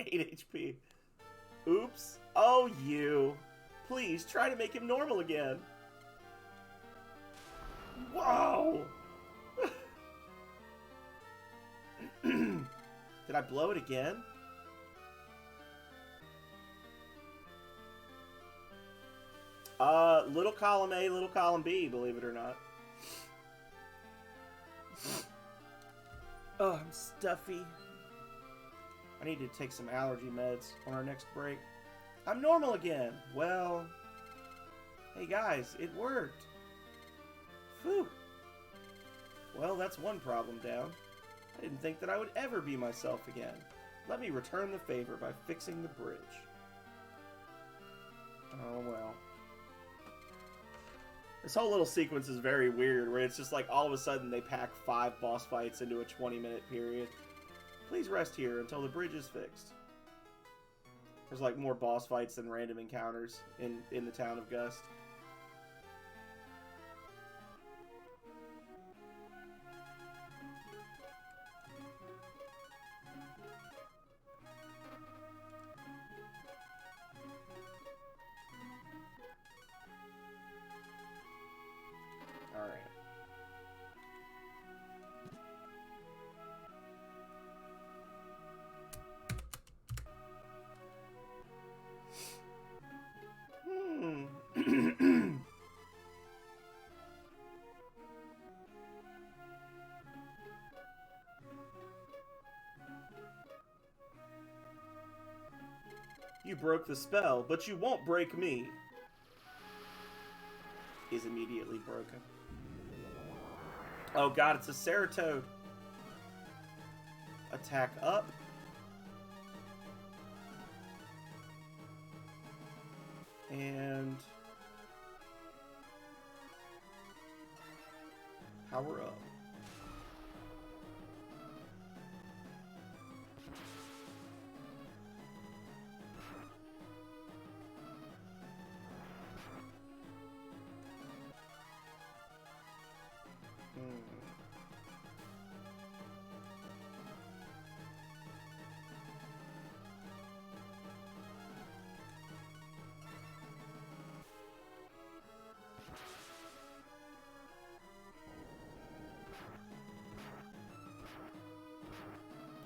8 HP. Oops. Oh, you. Please, try to make him normal again. Whoa! Did I blow it again? Little column A, little column B, believe it or not. Oh, I'm stuffy. I need to take some allergy meds on our next break. I'm normal again. Well, hey guys, it worked. Phew. Well, that's one problem down. I didn't think that I would ever be myself again. Let me return the favor by fixing the bridge. Oh well. This whole little sequence is very weird, where it's just like all of a sudden they pack 5 boss fights into a 20-minute period. Please rest here until the bridge is fixed. There's like more boss fights than random encounters in the town of Gust. Alright. You broke the spell, but you won't break me. Is immediately broken. Oh god, it's a Ceratoad. Attack up. And power up.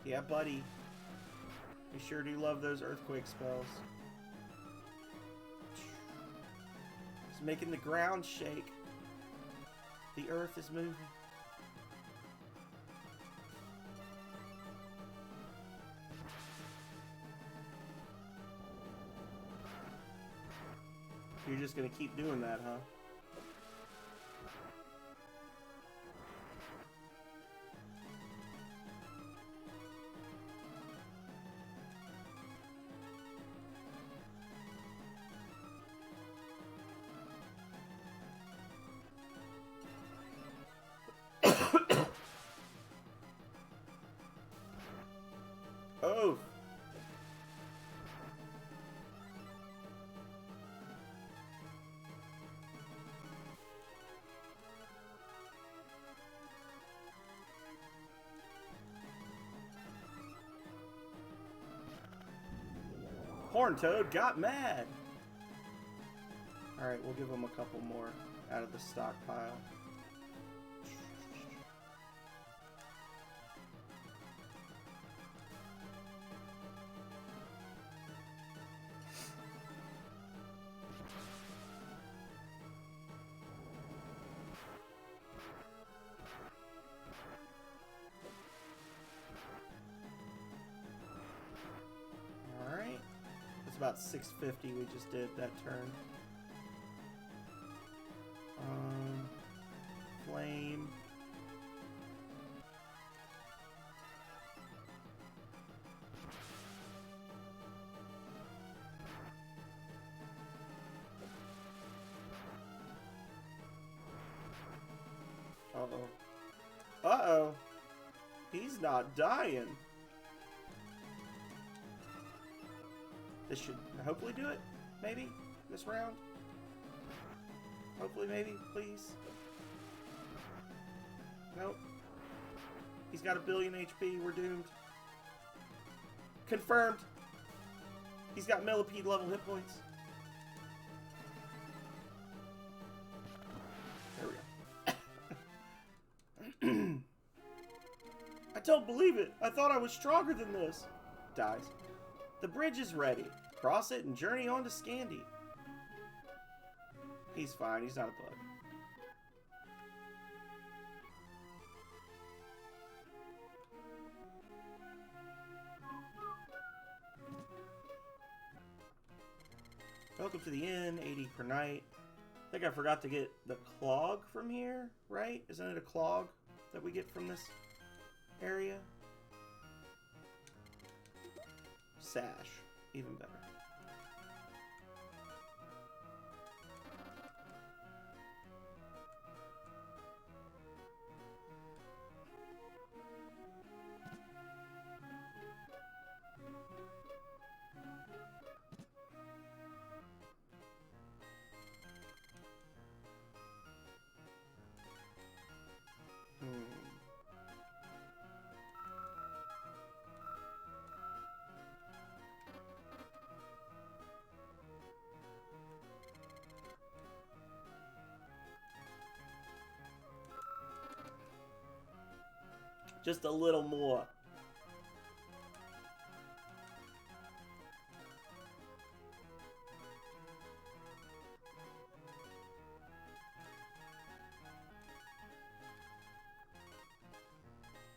Yeah, buddy. We sure do love those earthquake spells. It's making the ground shake. The earth is moving. You're just gonna keep doing that, huh? Oh! Horntoad got mad! Alright, we'll give him a couple more out of the stockpile. About 650 we just did that turn. Flame. Uh-oh. Uh-oh. He's not dying. This should hopefully do it, maybe, this round. Hopefully, maybe, please. Nope. He's got 1 billion HP, we're doomed. Confirmed. He's got millipede level hit points. There we go. I don't believe it. I thought I was stronger than this. Dies. The bridge is ready. Cross it and journey on to Scandy. He's fine. He's not a bug. Welcome to the inn. 80 per night. I think I forgot to get the clog from here, right? Isn't it a clog that we get from this area? Sash. Even better. Just a little more.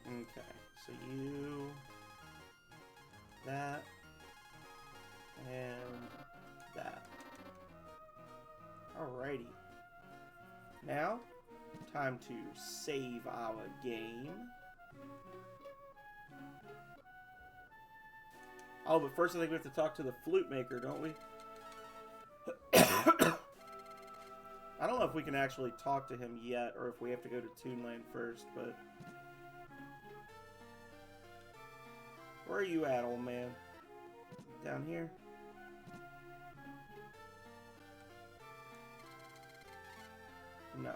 Okay, so you, that, and that. Alrighty. Now, time to save our game. Oh, but first I think we have to talk to the flute maker, don't we? I don't know if we can actually talk to him yet, or if we have to go to Toonland first, but... Where are you at, old man? Down here? No.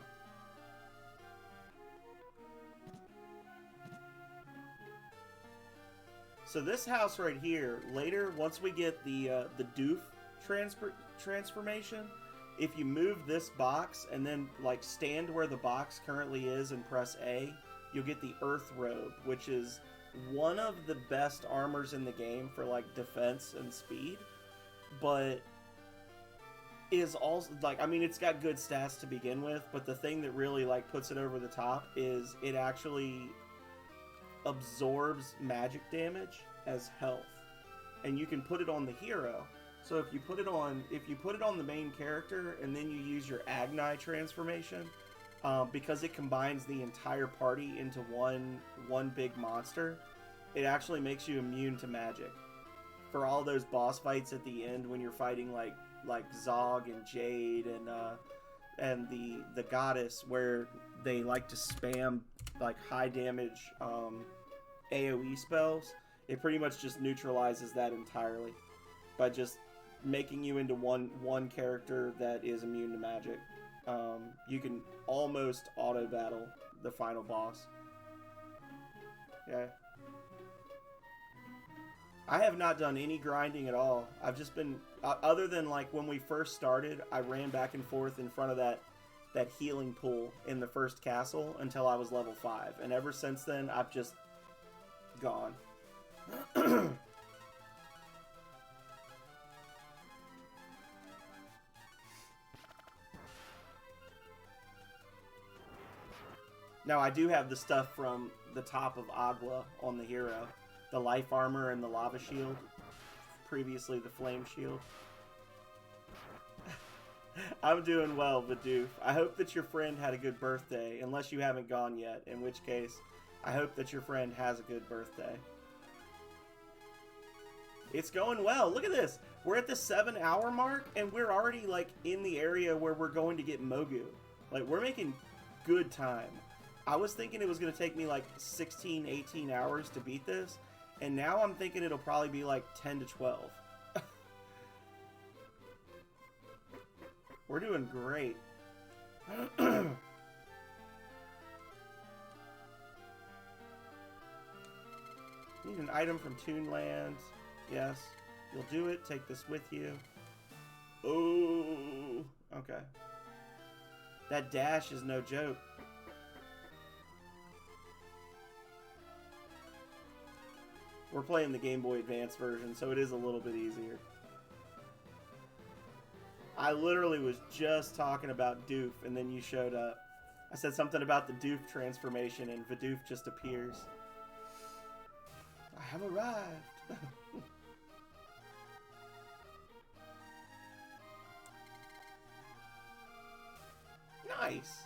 So this house right here, later, once we get the doof transformation, if you move this box and then like stand where the box currently is and press A, you'll get the Earth Robe, which is one of the best armors in the game for like defense and speed, but is also like, I mean, it's got good stats to begin with, but the thing that really like puts it over the top is it actually absorbs magic damage as health, and you can put it on the hero. So if you put it on the main character and then you use your Agni transformation, because it combines the entire party into one big monster, it actually makes you immune to magic for all those boss fights at the end when you're fighting like Zog and Jade and the goddess, where they like to spam like high damage AoE spells. It pretty much just neutralizes that entirely by just making you into one character that is immune to magic. You can almost auto battle the final boss. Yeah. I have not done any grinding at all. I've just been, other than like when we first started, I ran back and forth in front of that healing pool in the first castle until I was level 5. And ever since then, I've just gone. Now, I do have the stuff from the top of Agua on the hero. The life armor and the lava shield. Previously the flame shield. I'm doing well, Vidoof. I hope that your friend had a good birthday, unless you haven't gone yet, in which case, I hope that your friend has a good birthday. It's going well. Look at this. We're at the 7-hour mark, and we're already, like, in the area where we're going to get Mogu. Like, we're making good time. I was thinking it was going to take me, like, 16, 18 hours to beat this, and now I'm thinking it'll probably be, like, 10 to 12. We're doing great. Need an item from Toonland. Yes. You'll do it. Take this with you. Oh. Okay. That dash is no joke. We're playing the Game Boy Advance version, so it is a little bit easier. I literally was just talking about Doof, and then you showed up. I said something about the Doof transformation, and Vidoof just appears. I have arrived. Nice.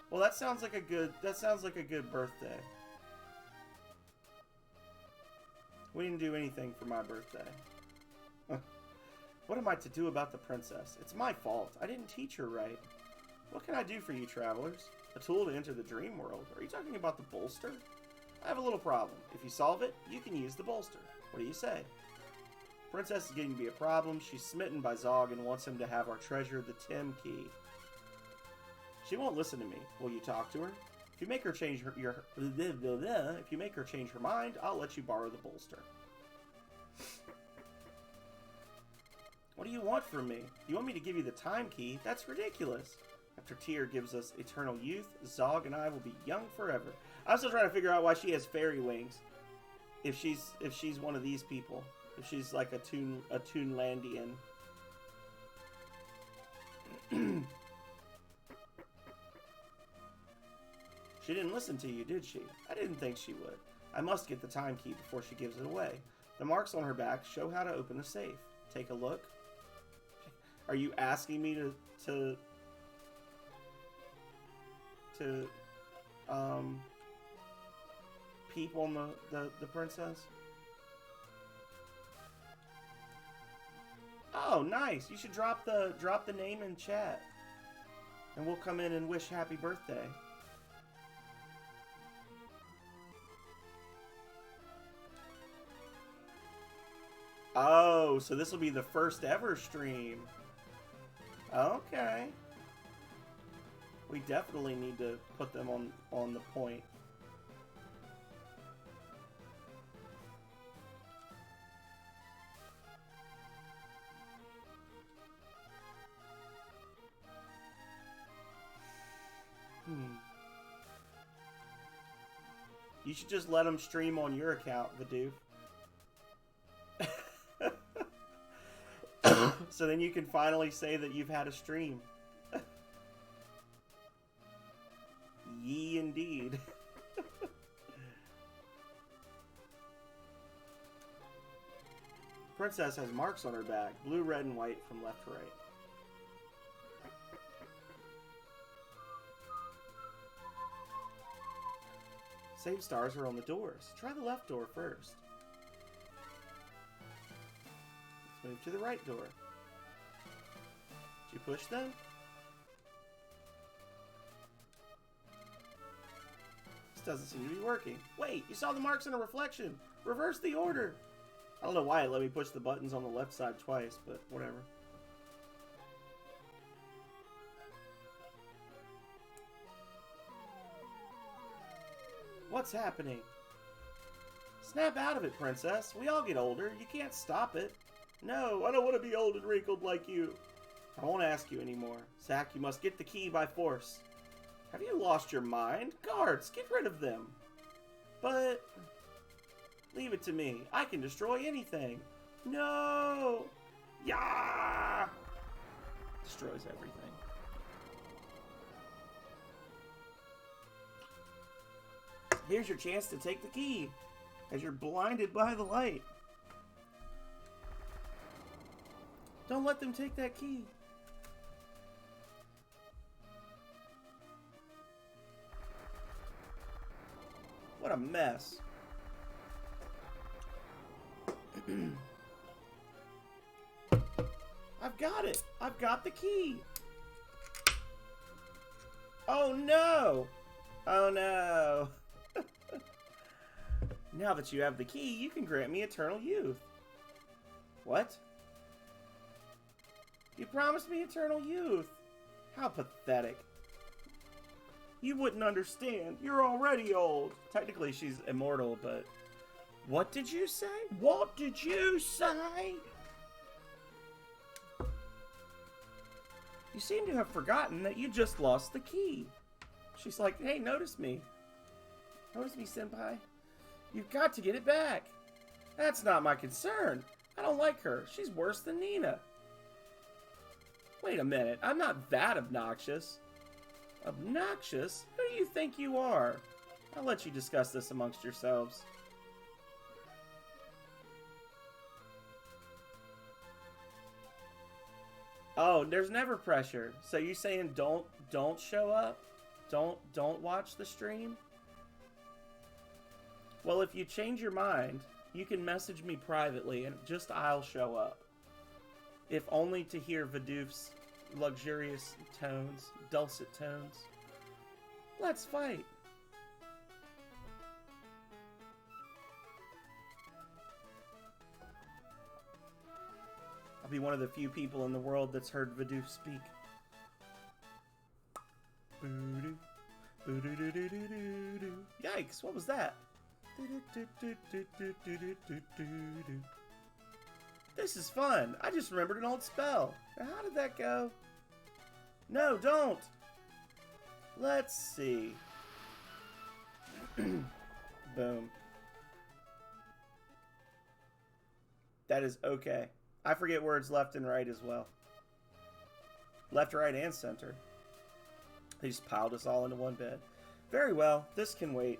Well, that sounds like a good birthday. We didn't do anything for my birthday. What am I to do about the princess? It's my fault. I didn't teach her right. What can I do for you, travelers? A tool to enter the dream world? Are you talking about the bolster? I have a little problem. If you solve it, you can use the bolster. What do you say? Princess is getting to be a problem. She's smitten by Zog and wants him to have our treasure, the Tim key. She won't listen to me. Will you talk to her? If you make her change if you make her change her mind, I'll let you borrow the bolster. What do you want from me? You want me to give you the time key? That's ridiculous. After Tyr gives us eternal youth, Zog and I will be young forever. I'm still trying to figure out why she has fairy wings. If she's one of these people. If she's like a Toonlandian. She didn't listen to you, did she? I didn't think she would. I must get the time key before she gives it away. The marks on her back show how to open the safe. Take a look. Are you asking me to peep on the princess? Oh, nice. You should drop the name in chat. And we'll come in and wish happy birthday. Oh, so this will be the first ever stream. Okay. We definitely need to put them on the point. You should just let them stream on your account, Vidoof. So then you can finally say that you've had a stream. Ye indeed. Princess has marks on her back, blue, red, and white from left to right. Same stars are on the doors. Try the left door first. Let's move to the right door. Did you push them? This doesn't seem to be working. Wait, you saw the marks in a reflection. Reverse the order. I don't know why it let me push the buttons on the left side twice, but whatever. What's happening? Snap out of it, princess. We all get older. You can't stop it. No, I don't want to be old and wrinkled like you. I won't ask you anymore. Zack, you must get the key by force. Have you lost your mind? Guards, get rid of them. But... leave it to me. I can destroy anything. No! Yeah! Destroys everything. Here's your chance to take the key, as you're blinded by the light. Don't let them take that key. What a mess. I've got it. I've got the key. Oh no. Oh no. Now that you have the key, you can grant me eternal youth. What? You promised me eternal youth. How pathetic. You wouldn't understand. You're already old. Technically, she's immortal, but... What did you say? What did you say? You seem to have forgotten that you just lost the key. She's like, hey, notice me. Notice me, senpai. You've got to get it back. That's not my concern. I don't like her. She's worse than Nina. Wait a minute. I'm not that obnoxious. Obnoxious? Who do you think you are? I'll let you discuss this amongst yourselves. Oh, there's never pressure. So you saying don't show up? Don't watch the stream? Well, if you change your mind, you can message me privately and just I'll show up. If only to hear Vidoof's luxurious tones, dulcet tones. Let's fight. I'll be one of the few people in the world that's heard Vidoof speak. Yikes, what was that? This is fun. I just remembered an old spell. Now, how did that go? No, don't. Let's see. Boom. That is okay. I forget words left and right as well. Left, right, and center. They just piled us all into one bed. Very well, this can wait.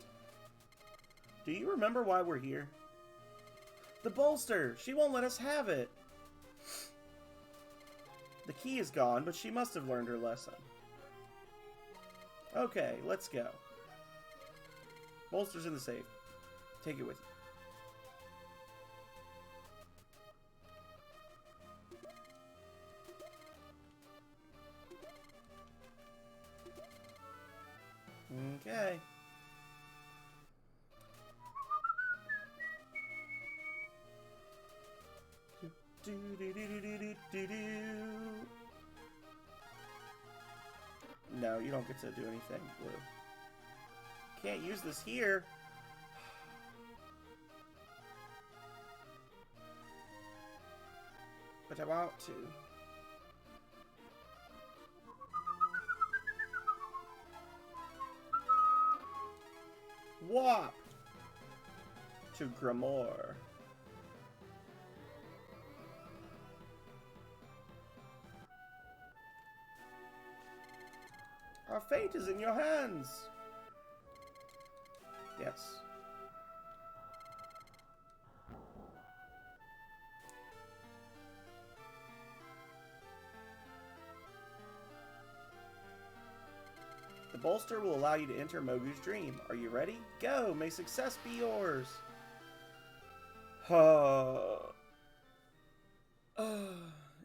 Do you remember why we're here? The bolster! She won't let us have it! The key is gone, but she must have learned her lesson. Okay, let's go. Bolster's in the safe. Take it with you. Okay. No, you don't get to do anything, Blue. Can't use this here. But I want to. Warp to Grimoire. Our fate is in your hands. Yes. The bolster will allow you to enter Mogu's dream. Are you ready? Go! May success be yours!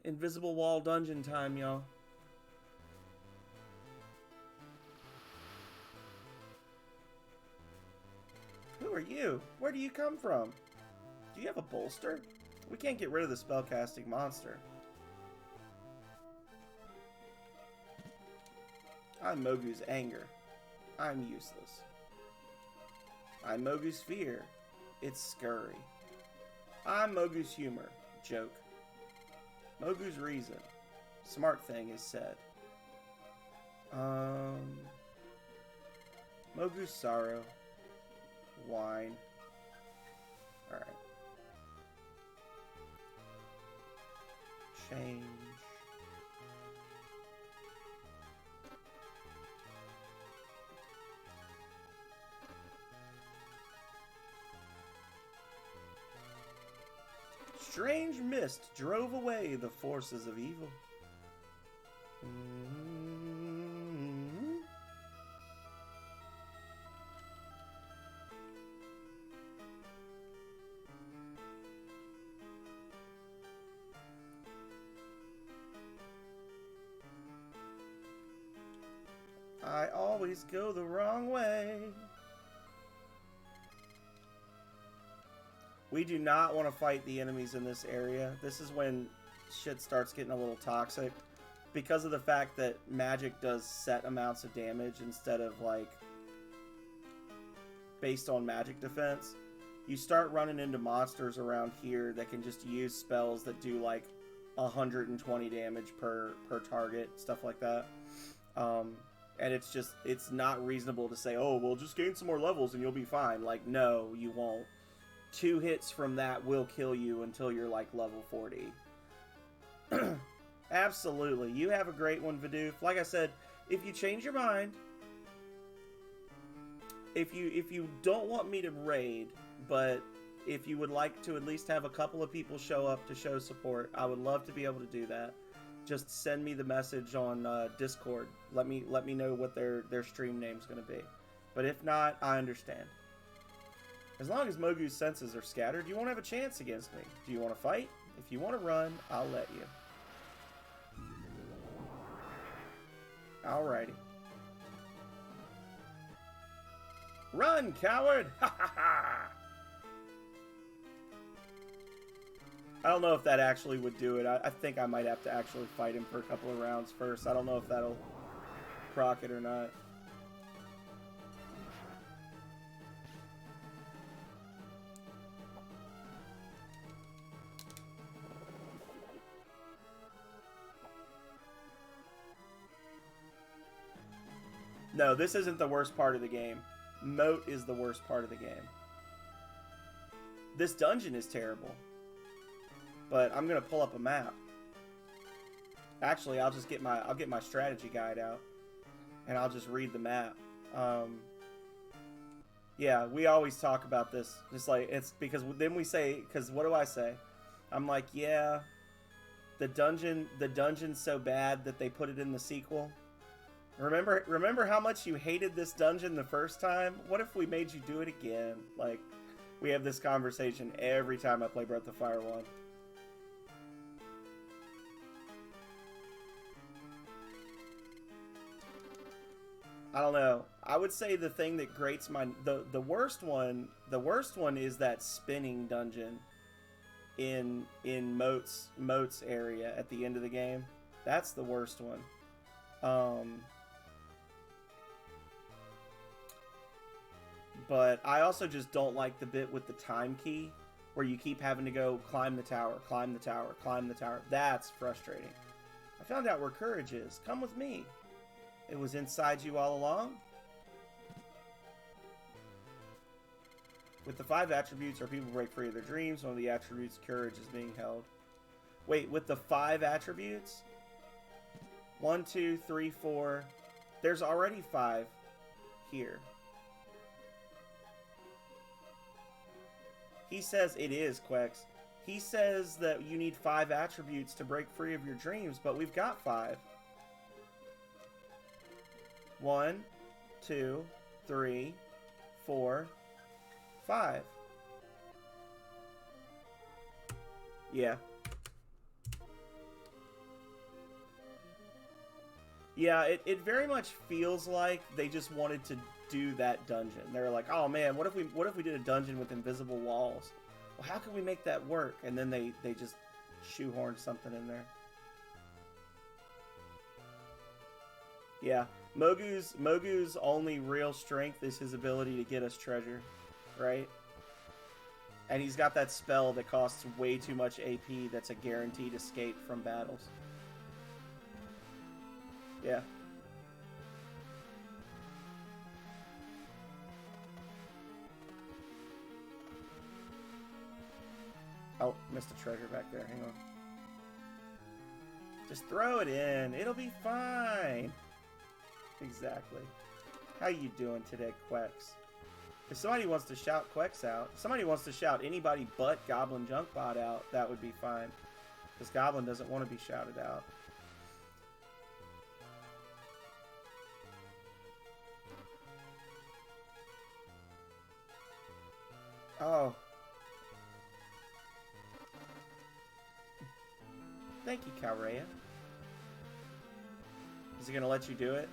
Invisible wall dungeon time, y'all. Who are you? Where do you come from? Do you have a bolster? We can't get rid of the spellcasting monster. I'm Mogu's anger. I'm useless. I'm Mogu's fear. It's scurry. I'm Mogu's humor. Joke. Mogu's reason. Smart thing is said. Mogu's sorrow. Wine. Alright. Change. Strange mist drove away the forces of evil. I always go the wrong way. We do not want to fight the enemies in this area. This is when shit starts getting a little toxic. Because of the fact that magic does set amounts of damage instead of, like, based on magic defense. You start running into monsters around here that can just use spells that do, like, 120 damage per target. Stuff like that. And it's not reasonable to say, oh, well, just gain some more levels and you'll be fine. Like, no, you won't. 2 hits from that will kill you until you're like level 40. Absolutely. You have a great one, Vidoof. Like I said, if you change your mind, if you don't want me to raid, but if you would like to at least have a couple of people show up to show support, I would love to be able to do that. Just send me the message on Discord. Let me know what their stream name's going to be. But if not, I understand. As long as Mogu's senses are scattered, you won't have a chance against me. Do you want to fight? If you want to run, I'll let you. Alrighty. Run, coward! Ha ha ha! I don't know if that actually would do it. I think I might have to actually fight him for a couple of rounds first. I don't know if that'll proc it or not. No, this isn't the worst part of the game. Moat is the worst part of the game. This dungeon is terrible. But I'm gonna pull up a map. Actually, I'll get my strategy guide out, and I'll just read the map. Yeah, we always talk about this. Just like, it's because then we say, because what do I say? I'm like, yeah, the dungeon's so bad that they put it in the sequel. Remember how much you hated this dungeon the first time? What if we made you do it again? Like, we have this conversation every time I play Breath of Fire 1. I don't know. I would say the thing that grates my the worst one is that spinning dungeon in Moat's area at the end of the game. That's the worst one. But I also just don't like the bit with the time key where you keep having to go climb the tower, climb the tower, climb the tower. That's frustrating. I found out where courage is. Come with me. It was inside you all along? With the 5 attributes, our people break free of their dreams. One of the attributes, courage, is being held. Wait, with the 5 attributes? 1, 2, 3, 4. There's already 5 here. He says it is, Quex. He says that you need 5 attributes to break free of your dreams, but we've got 5. 1, 2, 3, 4, 5. Yeah. Yeah, it very much feels like they just wanted to do that dungeon. They're like, oh man, what if we did a dungeon with invisible walls? Well, how can we make that work? And then they just shoehorned something in there. Yeah. Mogu's only real strength is his ability to get us treasure, right? And he's got that spell that costs way too much AP that's a guaranteed escape from battles. Yeah. Oh, missed a treasure back there. Hang on. Just throw it in. It'll be fine. Exactly. How you doing today, Quex? If somebody wants to shout Quex out, if somebody wants to shout anybody but Goblin Junkbot out, that would be fine. Because Goblin doesn't want to be shouted out. Oh. Thank you, Calrea. Is he going to let you do it?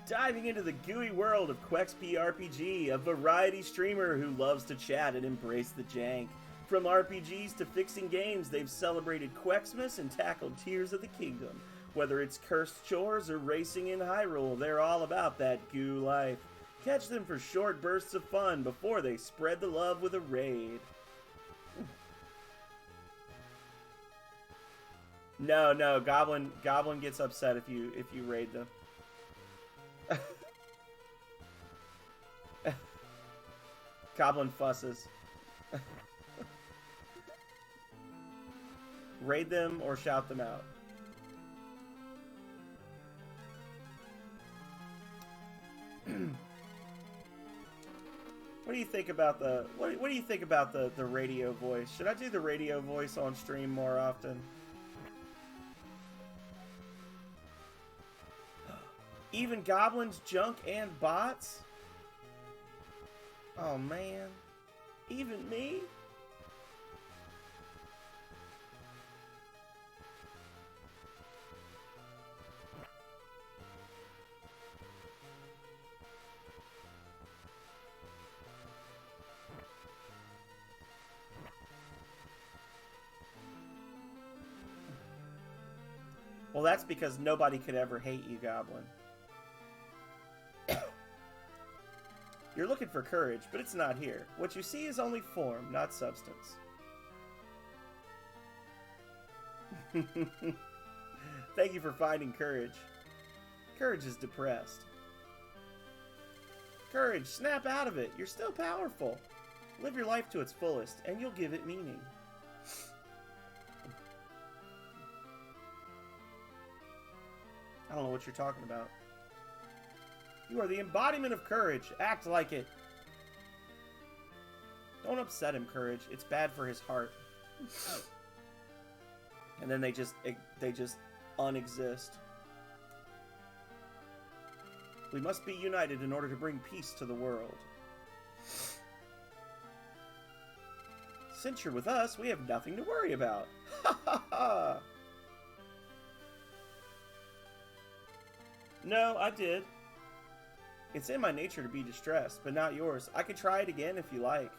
Diving into the gooey world of QuexP RPG, a variety streamer who loves to chat and embrace the jank. From RPGs to fixing games, they've celebrated Quexmas and tackled Tears of the Kingdom. Whether it's cursed chores or racing in Hyrule, they're all about that goo life. Catch them for short bursts of fun before they spread the love with a raid. No, Goblin gets upset if you raid them. Goblin fusses. Raid them or shout them out. What do you think about the what do you think about the radio voice? Should I do the radio voice on stream more often? Even goblins, junk, and bots? Oh man. Even me? Well, that's because nobody could ever hate you, Goblin. You're looking for courage, but it's not here. What you see is only form, not substance. Thank you for finding courage. Courage is depressed. Courage, snap out of it. You're still powerful. Live your life to its fullest, and you'll give it meaning. I don't know what you're talking about. You are the embodiment of courage. Act like it. Don't upset him, Courage. It's bad for his heart. And then they just unexist. We must be united in order to bring peace to the world. Since you're with us, we have nothing to worry about. Ha ha ha! No, I did. It's in my nature to be distressed, but not yours. I could try it again if you like.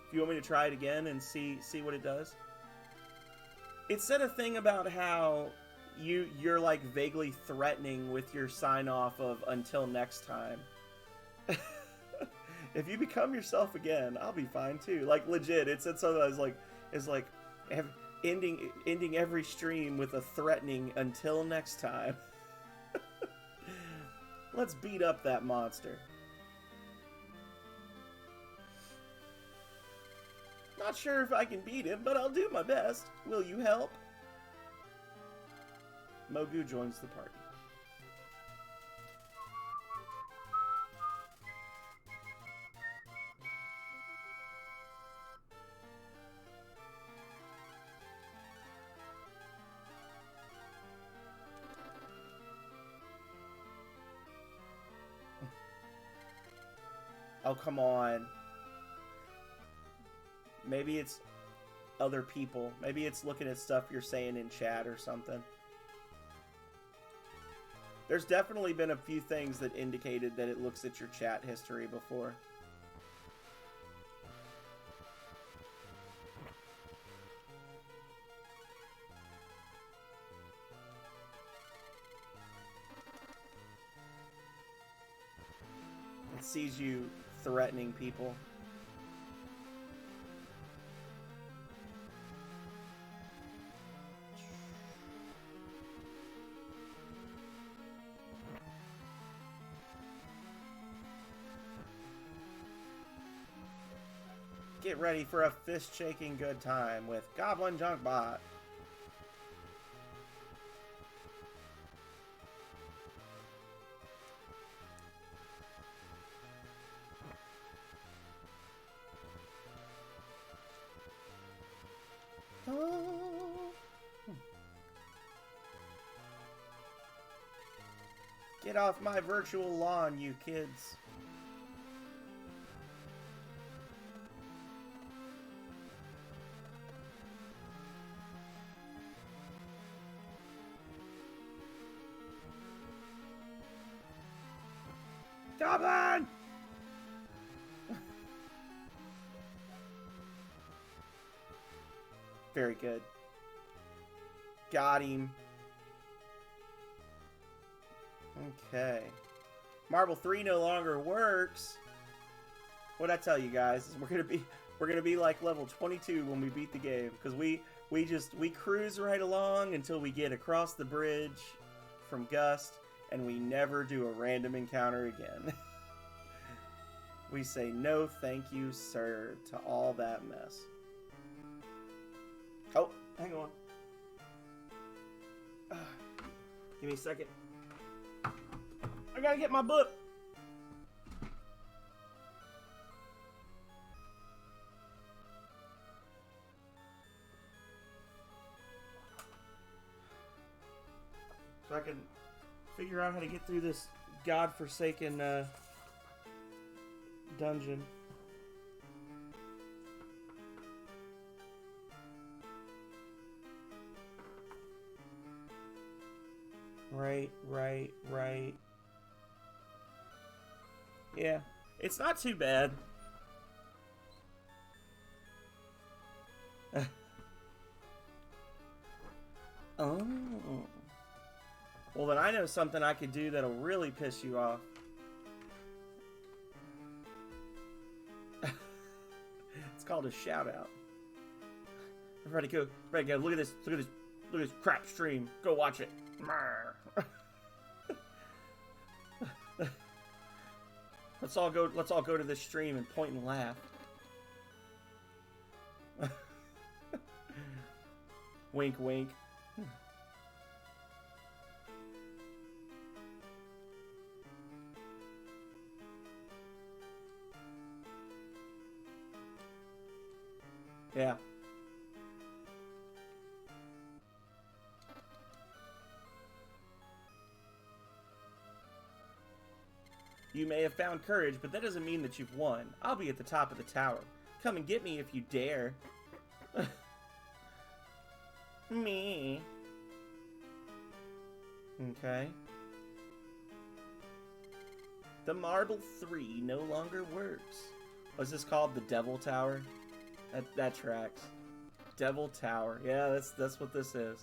If you want me to try it again and see what it does. It said a thing about how you're like vaguely threatening with your sign off of until next time. If you become yourself again, I'll be fine too. Like legit, it said something that is like ending every stream with a threatening until next time. Let's beat up that monster. Not sure if I can beat him, but I'll do my best. Will you help? Mogu joins the party. Oh, come on. Maybe it's other people. Maybe it's looking at stuff you're saying in chat or something. There's definitely been a few things that indicated that it looks at your chat history before. It sees you threatening people. Get ready for a fist-shaking good time with Goblin Junkbot. Get off my virtual lawn, you kids. Goblin! Very good. Got him. Okay. Marble 3 no longer works. What'd I tell you guys? We're gonna be like level 22 when we beat the game, because we cruise right along until we get across the bridge from Gust, and we never do a random encounter again. We say no thank you, sir, to all that mess. Oh, hang on. Give me a second. I gotta get my book. So I can figure out how to get through this godforsaken dungeon. Right. Yeah, it's not too bad. Oh. Well, then I know something I could do that'll really piss you off. It's called a shout out. Everybody go. Look at this crap stream. Go watch it. Let's all go to this stream and point and laugh. Wink, wink. Yeah. You may have found courage, but that doesn't mean that you've won. I'll be at the top of the tower. Come and get me if you dare. Me. Okay. The Marble 3 no longer works. Was this called the Devil Tower? That tracks. Devil Tower. Yeah, that's what this is.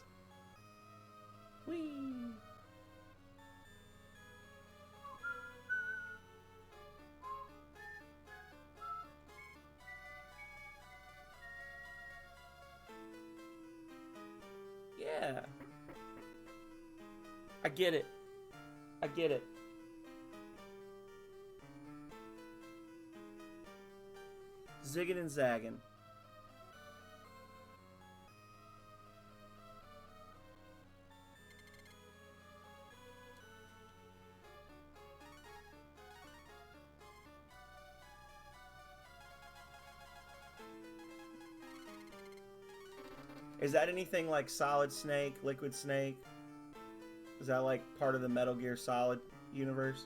Whee! Yeah. I get it. I get it. Ziggin and zaggin. Is that anything like Solid Snake, Liquid Snake? Is that like part of the Metal Gear Solid universe?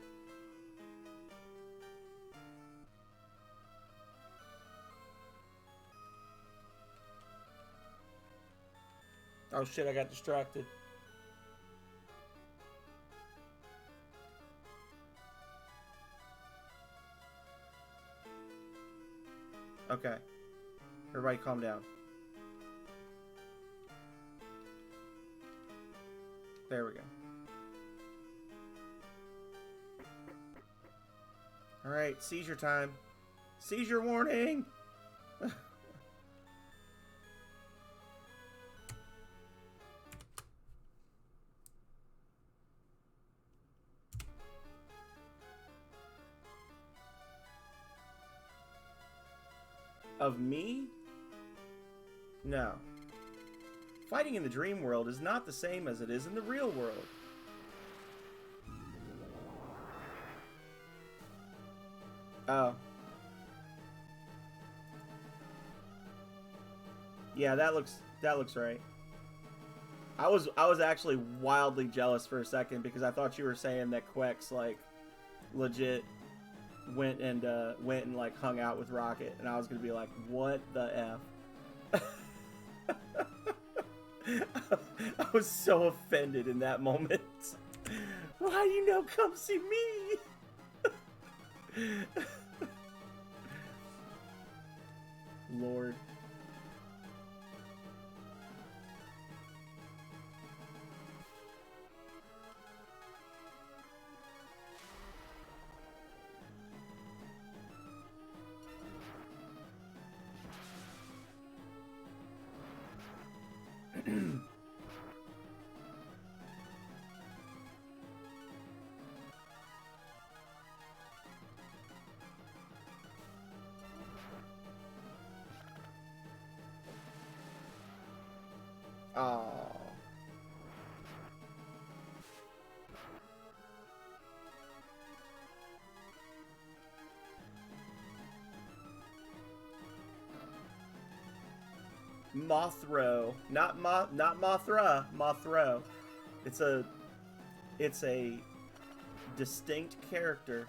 Oh shit, I got distracted. Okay. Everybody calm down. There we go. Alright, seizure time. Seizure warning! Of me? No. Fighting in the dream world is not the same as it is in the real world. Oh. Yeah, that looks right. I was actually wildly jealous for a second because I thought you were saying that Quex like legit went and like hung out with Rocket, and I was gonna be like, what the F? I was so offended in that moment. Why you no come see me? Lord. Oh. Mothro, not Mothra, Mothro. It's a distinct character,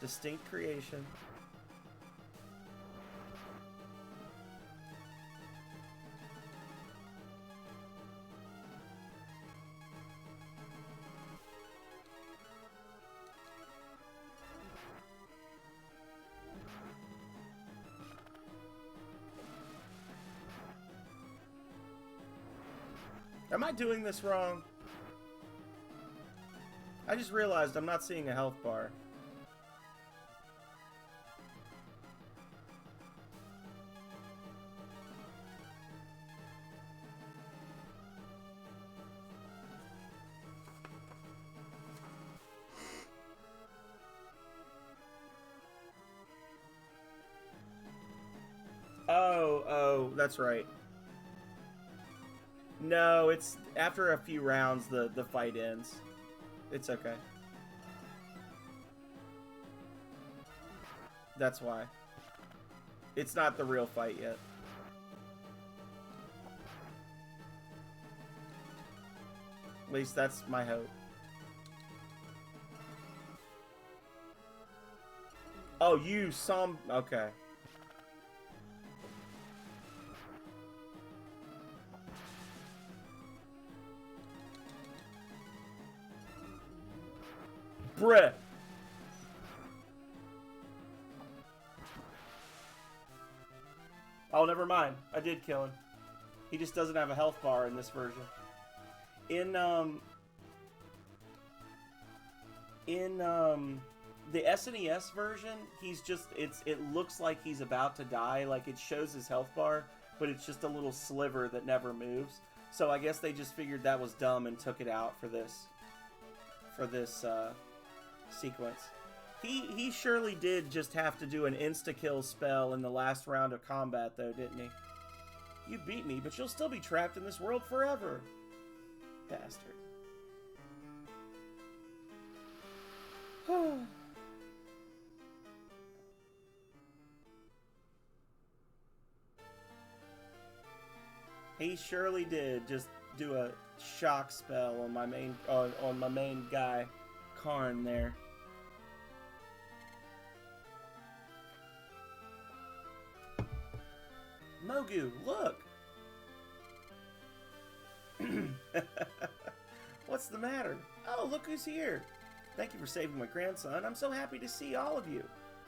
distinct creation. Am I doing this wrong? I just realized I'm not seeing a health bar. that's right. No, it's after a few rounds the fight ends. It's okay. That's why. It's not the real fight yet. At least that's my hope. Oh, you some... Okay. Bruh. Oh, never mind. I did kill him. He just doesn't have a health bar in this version. In the SNES version, he's just it looks like he's about to die. Like it shows his health bar, but it's just a little sliver that never moves. So I guess they just figured that was dumb and took it out for this sequence. He surely did just have to do an insta-kill spell in the last round of combat, though, didn't he? You beat me, but you'll still be trapped in this world forever. Bastard. He surely did just do a shock spell on my main guy, Karn there. Mogu, look! What's the matter? Oh, look who's here! Thank you for saving my grandson. I'm so happy to see all of you.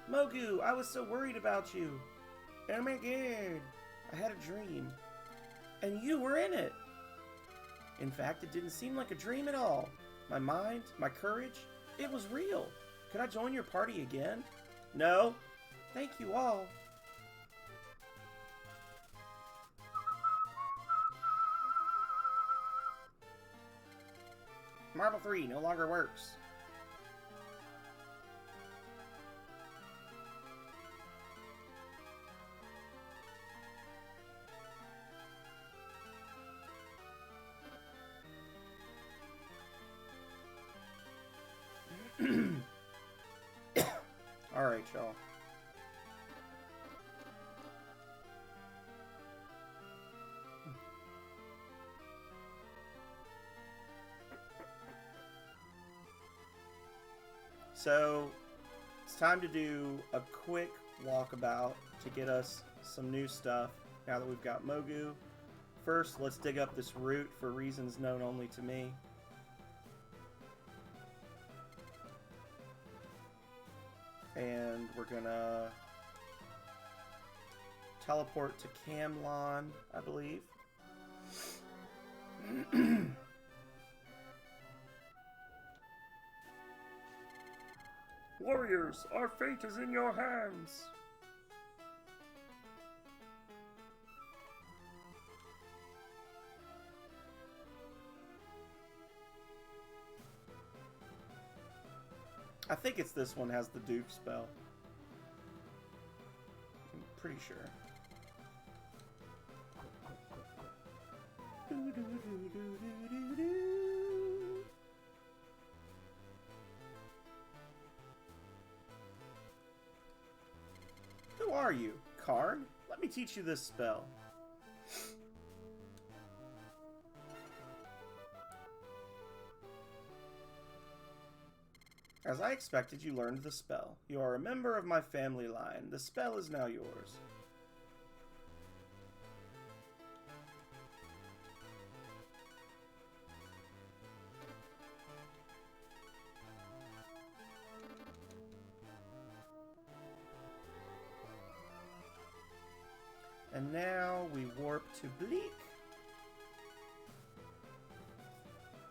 Mogu, I was so worried about you. Oh my god. I had a dream. And you were in it. In fact, it didn't seem like a dream at all. My mind, my courage, it was real. Could I join your party again? No. Thank you all. Marble 3 no longer works. Alright, y'all. So, it's time to do a quick walkabout to get us some new stuff now that we've got Mogu. First, let's dig up this root for reasons known only to me. And we're gonna teleport to Camlon, I believe. Warriors, our fate is in your hands. I think it's this one has the dupe spell. I'm pretty sure. Who are you, Karn? Let me teach you this spell. As I expected, you learned the spell. You are a member of my family line. The spell is now yours. And now we warp to Bleak.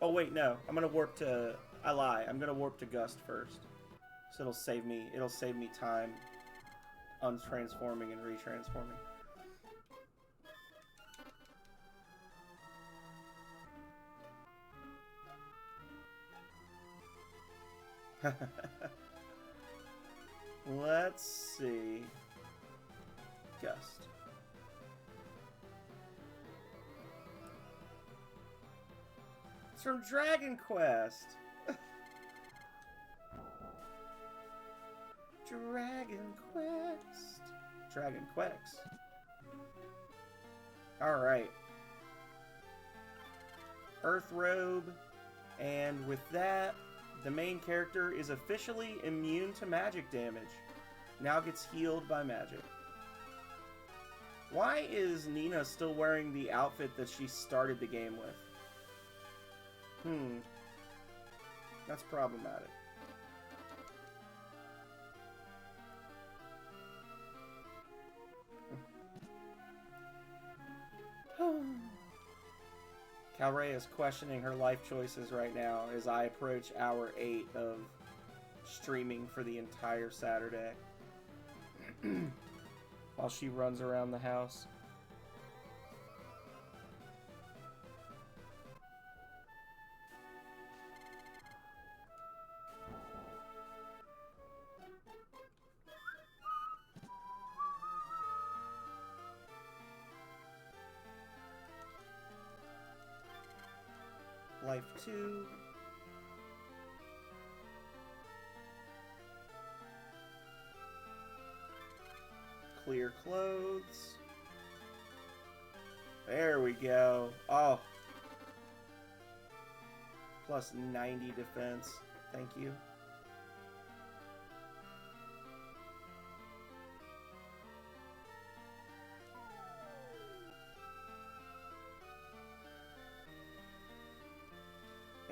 Oh wait, no. I'm gonna warp to... I lie. I'm gonna warp to Gust first. So it'll save me time untransforming and retransforming. Let's see. Gust. It's from Dragon Quest. Dragon Quest. Dragon Quest. Alright. Earth Robe. And with that, the main character is officially immune to magic damage. Now gets healed by magic. Why is Nina still wearing the outfit that she started the game with? That's problematic. Calrea is questioning her life choices right now as I approach hour 8 of streaming for the entire Saturday. While she runs around the house. Life 2. Clear clothes. There we go. Oh. Plus 90 defense. Thank you.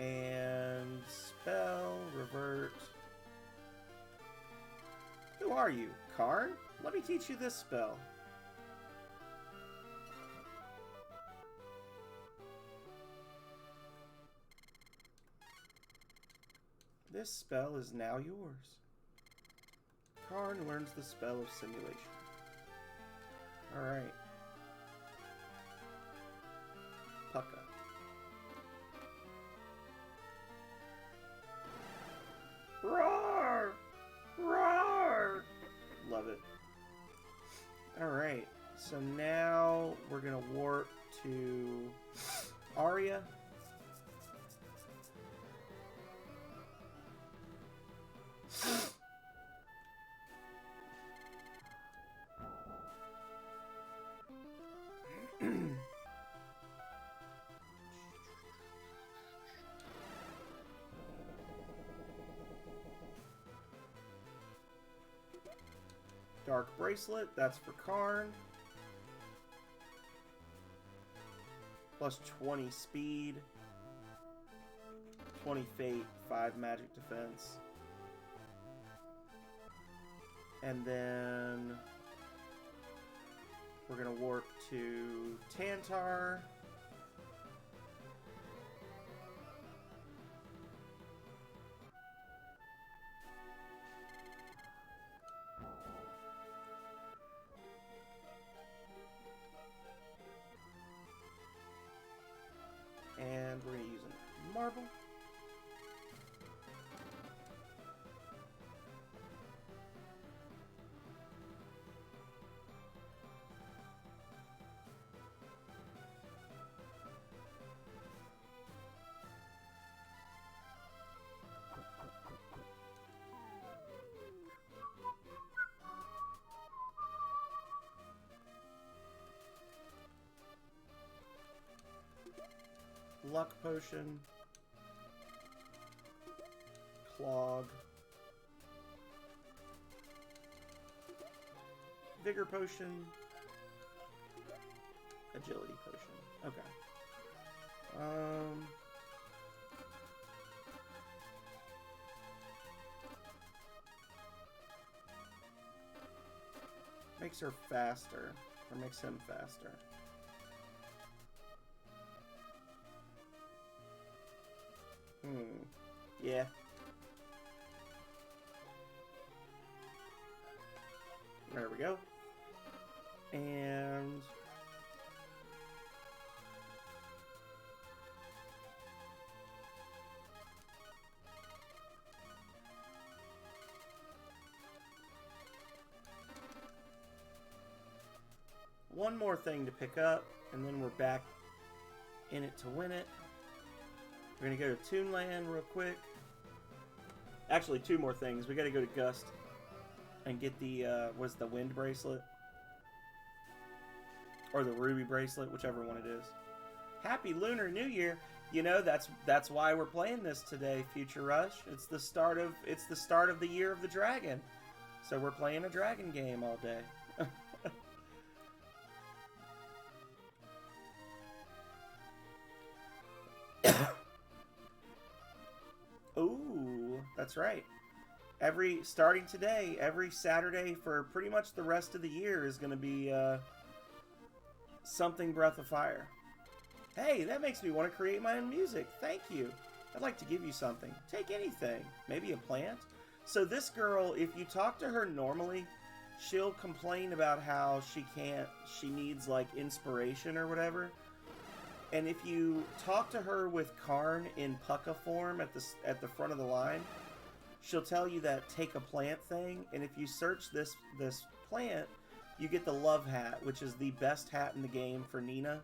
And spell, revert. Who are you, Karn? Let me teach you this spell. This spell is now yours. Karn learns the spell of simulation. Alright. Pucka. Roar! Roar! Love it. Alright, so now we're gonna warp to Aria. Dark Bracelet, that's for Karn. Plus 20 speed. 20 fate, 5 magic defense. And then we're gonna warp to Tantar. And we're going to use a marble. Luck potion, clog, vigor potion, agility potion. Okay. Makes her faster, or makes him faster. Yeah. There we go. And one more thing to pick up, and then we're back in it to win it. We're going to go to Toonland real quick. Actually, two more things. We got to go to Gust and get the, what's the Wind Bracelet? Or the Ruby Bracelet, whichever one it is. Happy Lunar New Year! You know, that's why we're playing this today, Future Rush. It's the start of the Year of the Dragon. So we're playing a dragon game all day. Ooh, that's right. Starting today, every Saturday for pretty much the rest of the year is going to be something Breath of Fire. Hey, that makes me want to create my own music. Thank you. I'd like to give you something. Take anything. Maybe a plant. So this girl, if you talk to her normally, she'll complain about how she needs like inspiration or whatever. And if you talk to her with Karn in Pucka form at the front of the line, she'll tell you that take a plant thing, and if you search this plant, you get the love hat, which is the best hat in the game for Nina.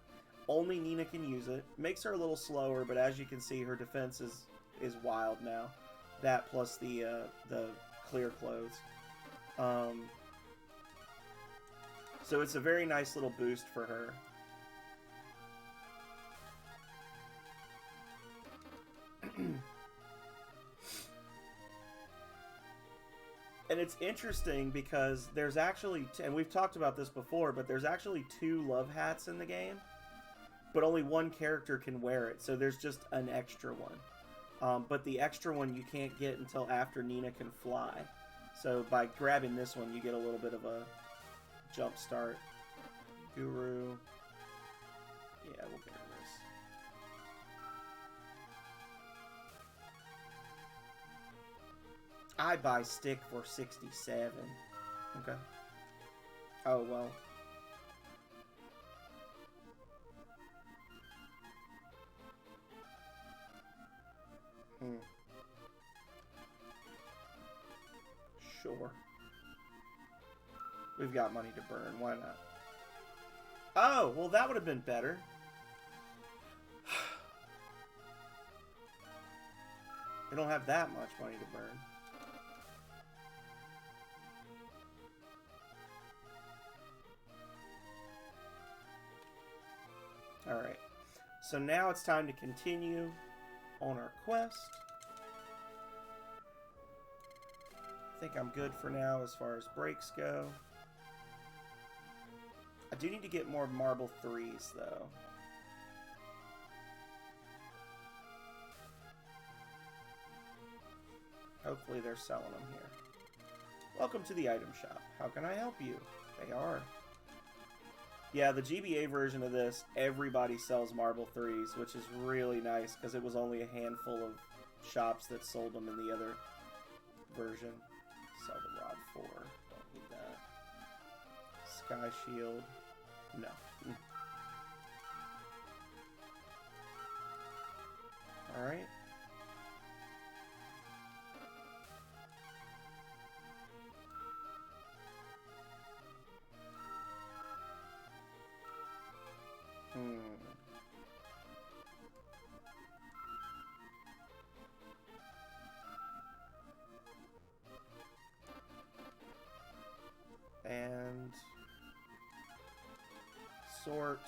Only Nina can use it. Makes her a little slower, but as you can see, her defense is wild now. That plus the clear clothes. So it's a very nice little boost for her. And it's interesting because there's actually, and we've talked about this before, but there's actually 2 love hats in the game, but only one character can wear it, so there's just an extra one. But the extra one you can't get until after Nina can fly. So by grabbing this one, you get a little bit of a jump start. Guru. Yeah, we'll get rid of this. I buy stick for 67. Okay. Oh, well. Sure. We've got money to burn. Why not? Oh, well, that would have been better. We don't have that much money to burn. Alright, so now it's time to continue on our quest. I think I'm good for now as far as breaks go. I do need to get more marble 3s though. Hopefully they're selling them here. Welcome to the item shop. How can I help you? They are. Yeah, the GBA version of this, everybody sells Marble 3s, which is really nice because it was only a handful of shops that sold them in the other version. Sell the Rod 4. Don't need that. Sky Shield. No. Alright. And sort.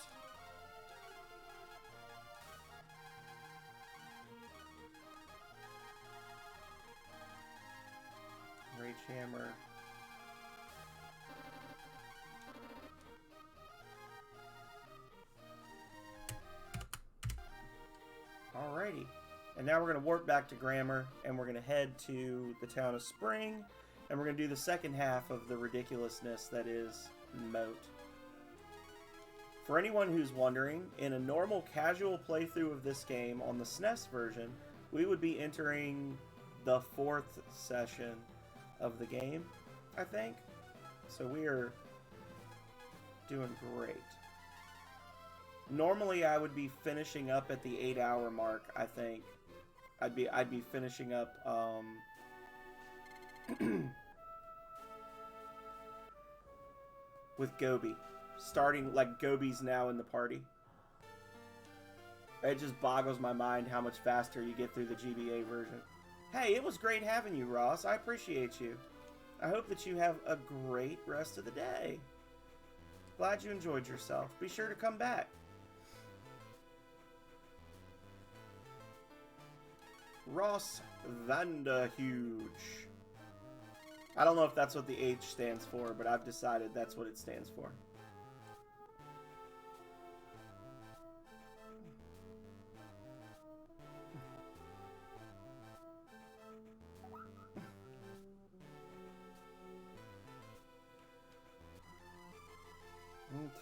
Rage Hammer. Alrighty. And now we're going to warp back to Grammar, and we're going to head to the town of Spring, and we're going to do the second half of the ridiculousness that is Moat. For anyone who's wondering, in a normal casual playthrough of this game on the SNES version, we would be entering the 4th session of the game, I think. So we are doing great. Normally I would be finishing up at the 8-hour mark, I think. I'd be finishing up with Gobi. Starting, like, Gobi's now in the party. It just boggles my mind how much faster you get through the GBA version. Hey, it was great having you, Ross. I appreciate you. I hope that you have a great rest of the day. Glad you enjoyed yourself. Be sure to come back. Ross Vanderhuge. I don't know if that's what the H stands for, but I've decided that's what it stands for.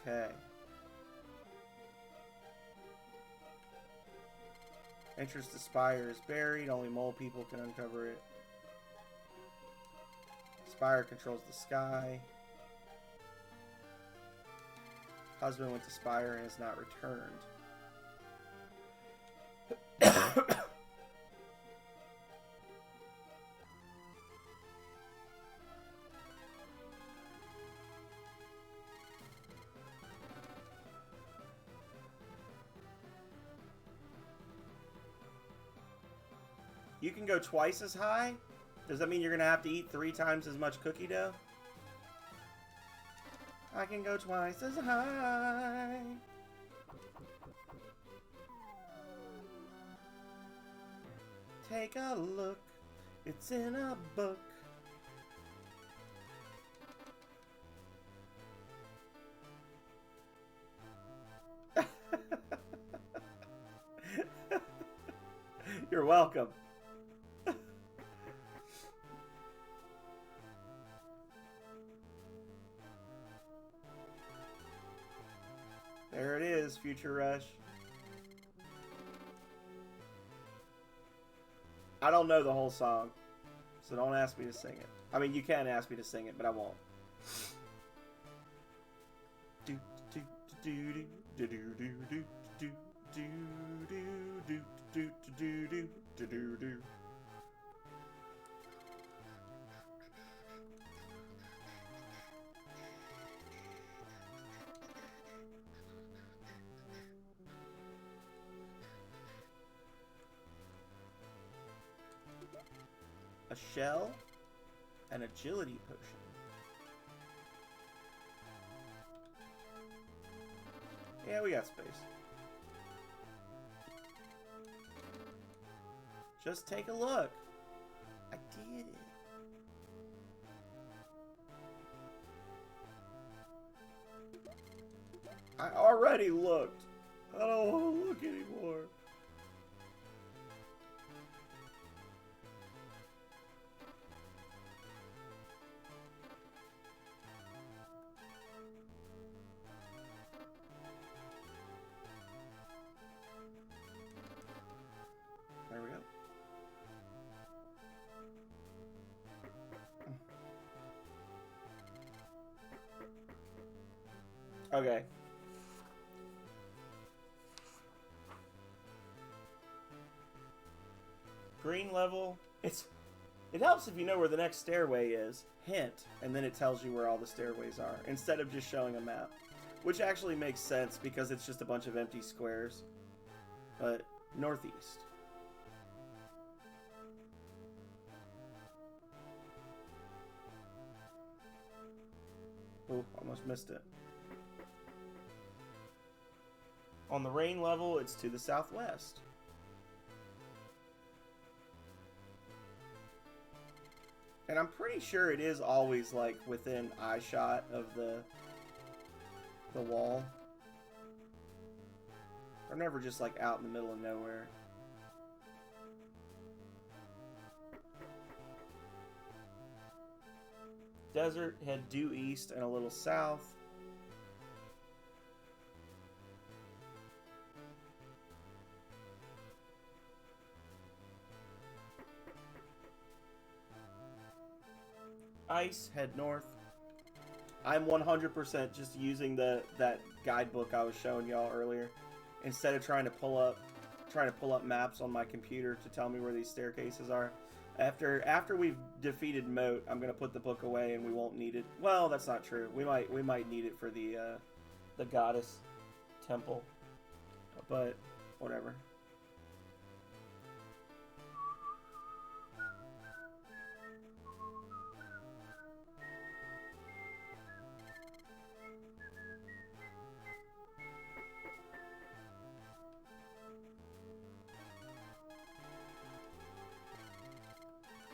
Okay. Entrance to Spire is buried. Only mole people can uncover it. Spire controls the sky. Husband went to Spire and has not returned. You can go twice as high? Does that mean you're going to have to eat 3 times as much cookie dough? I can go twice as high. Take a look. It's in a book. You're welcome. There it is, Future Rush. I don't know the whole song, so don't ask me to sing it. I mean, you can ask me to sing it, but I won't. Do do do do do do do do do do do do do do do do. A shell, an agility potion. Yeah, we got space. Just take a look. I did it. I already looked. I don't want to look anymore. There we go. Okay. Green level. It helps if you know where the next stairway is. Hint, and then it tells you where all the stairways are, instead of just showing a map. Which actually makes sense because it's just a bunch of empty squares. But northeast. Oh, almost missed it. On the rain level, it's to the southwest. And I'm pretty sure it is always like within eye shot of the wall. They're never just like out in the middle of nowhere. Desert, head due east and a little south. Ice, head north. I'm 100% just using that guidebook I was showing y'all earlier, instead of trying to pull up maps on my computer to tell me where these staircases are. After we've defeated Moat, I'm gonna put the book away and we won't need it. Well, that's not true. We might need it for the goddess temple, but whatever.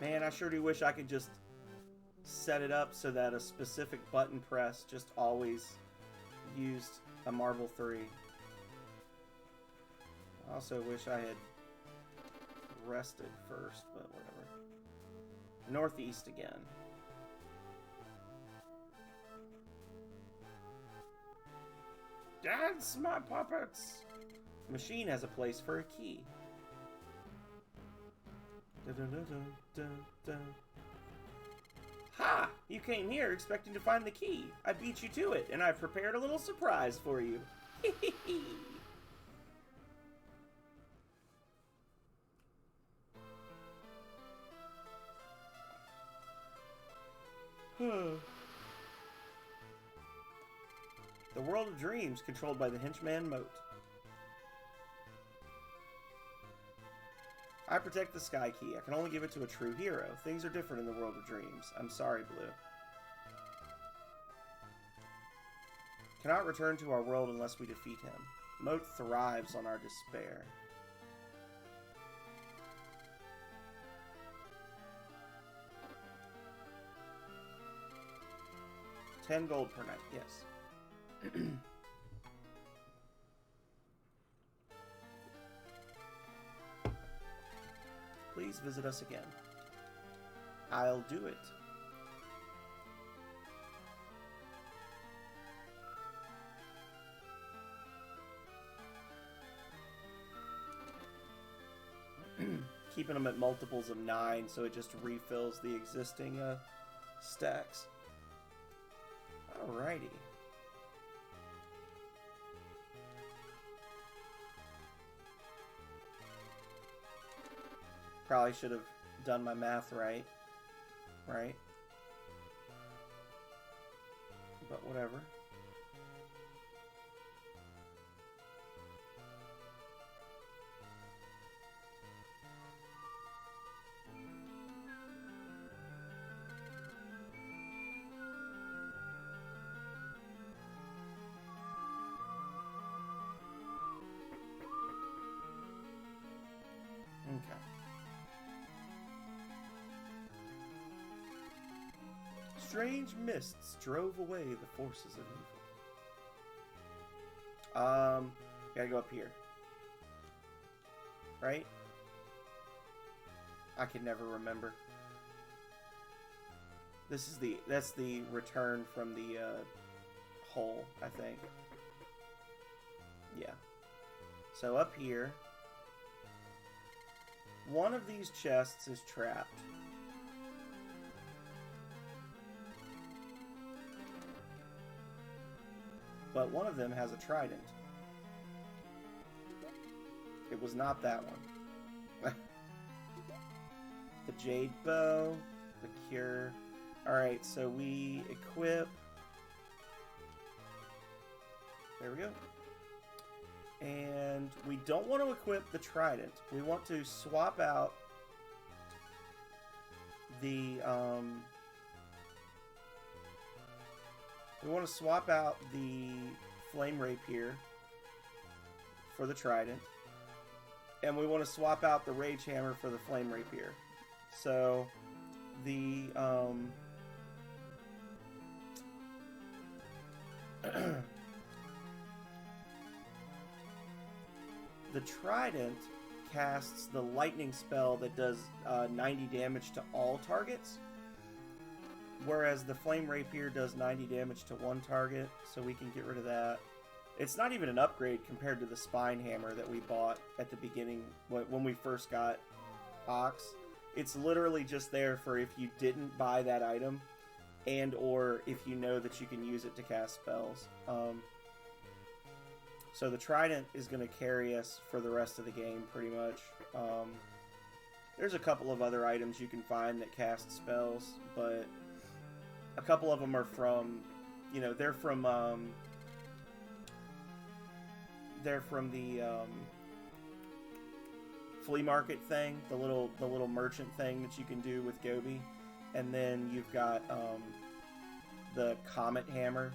Man, I sure do wish I could just set it up so that a specific button press just always used a Marble 3. I also wish I had rested first, but whatever. Northeast again. Dance, my puppets! The machine has a place for a key. Ha! You came here expecting to find the key. I beat you to it, and I've prepared a little surprise for you. The World of Dreams, controlled by the henchman Moat. I protect the Sky Key. I can only give it to a true hero. Things are different in the World of Dreams. I'm sorry, Blue. Cannot return to our world unless we defeat him. Moat thrives on our despair. $10 gold per night, yes. Please visit us again. I'll do it. Keeping them at multiples of 9 so it just refills the existing stacks. Alrighty. Probably should have done my math right. Right? But whatever. Okay. Strange mists drove away the forces of evil. Gotta go up here. Right? I can never remember. That's the return from the hole, I think. Yeah. So up here, one of these chests is trapped. But one of them has a trident. It was not that one. The Jade Bow, the Cure. Alright, so we equip. There we go. And we don't want to equip the trident. We want to swap out the flame rapier for the trident, and we want to swap out the rage hammer for the flame rapier. So the the trident casts the lightning spell that does 90 damage to all targets, whereas the flame rapier does 90 damage to one target, so we can get rid of that. It's not even an upgrade compared to the spine hammer that we bought at the beginning when we first got Ox. It's literally just there for if you didn't buy that item, and or if you know that you can use it to cast spells. So the trident is going to carry us for the rest of the game, pretty much. There's a couple of other items you can find that cast spells, but a couple of them are from, they're from the flea market thing, the little merchant thing that you can do with Gobi, and then you've got the Comet Hammer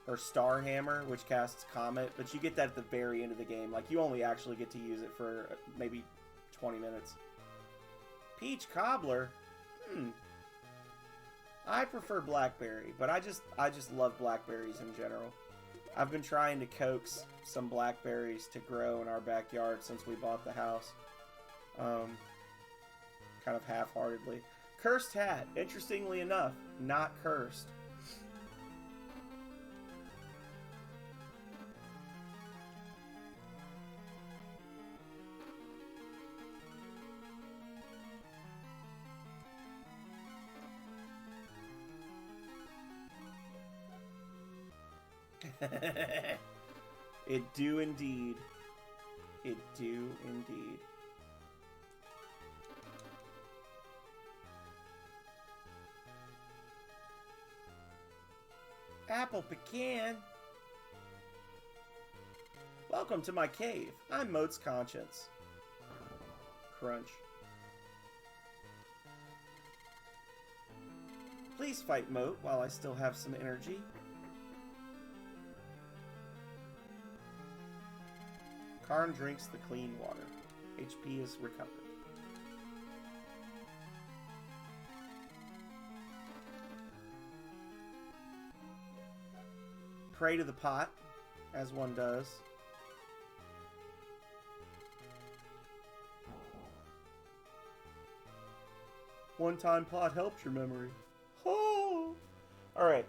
or Star Hammer, which casts Comet, but you get that at the very end of the game. Like, you only actually get to use it for maybe 20 minutes. Peach Cobbler? I prefer blackberry, but I just love blackberries in general. I've been trying to coax some blackberries to grow in our backyard since we bought the house. Kind of half-heartedly. Cursed Hat. Interestingly enough, not cursed. It do indeed. It do indeed. Apple Pecan. Welcome to my cave. I'm Moat's Conscience. Crunch. Please fight Moat while I still have some energy. Karn drinks the clean water. HP is recovered. Pray to the pot, as one does. One-time pot helps your memory. Oh! Alright.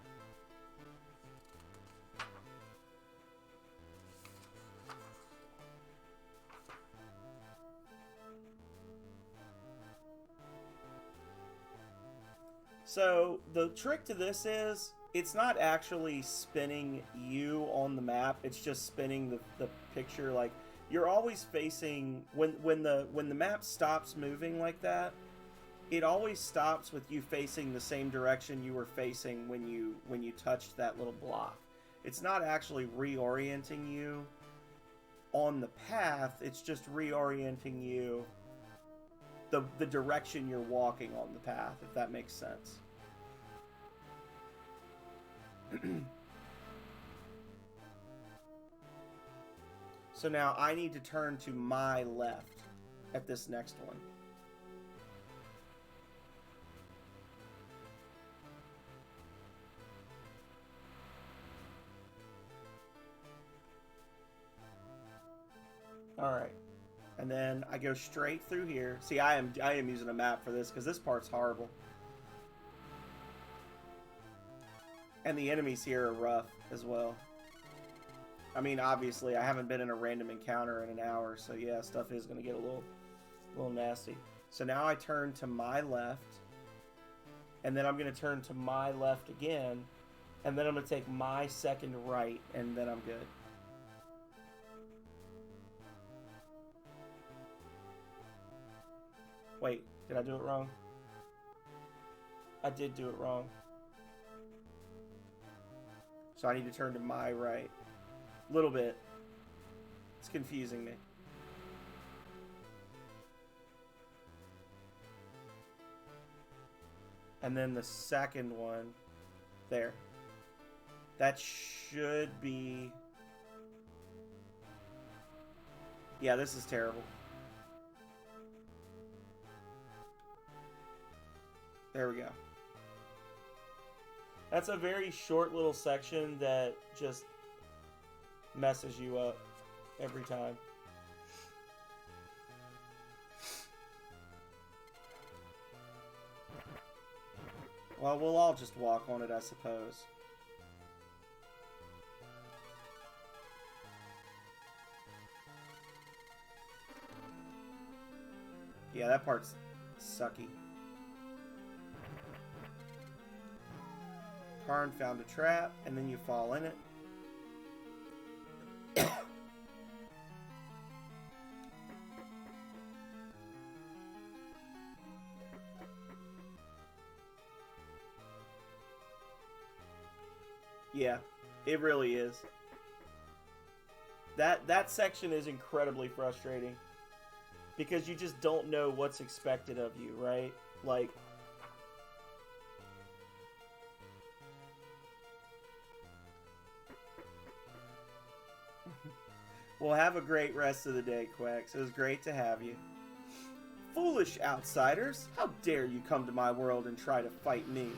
So, the trick to this is, it's not actually spinning you on the map, it's just spinning the picture. Like, you're always facing, when the map stops moving like that, it always stops with you facing the same direction you were facing when you touched that little block. It's not actually reorienting you on the path, it's just reorienting you the direction you're walking on the path, if that makes sense. So now I need to turn to my left at this next one. Alright. And then I go straight through here. See, I am using a map for this because this part's horrible. And the enemies here are rough as well. I mean, obviously, I haven't been in a random encounter in an hour, so yeah, stuff is going to get a little nasty. So now I turn to my left, and then I'm going to turn to my left again, and then I'm going to take my second right, and then I'm good. Wait, did I do it wrong? I did do it wrong. So I need to turn to my right. A little bit. It's confusing me. And then the second one. There. That should be... Yeah, this is terrible. There we go. That's a very short little section that just messes you up every time. Well, we'll all just walk on it, I suppose. Yeah, that part's sucky. Karn found a trap, and then you fall in it. Yeah, it really is. That section is incredibly frustrating. because you just don't know what's expected of you, right? Like, well, have a great rest of the day, Quex. It was great to have you. Foolish outsiders, how dare you come to my world and try to fight me?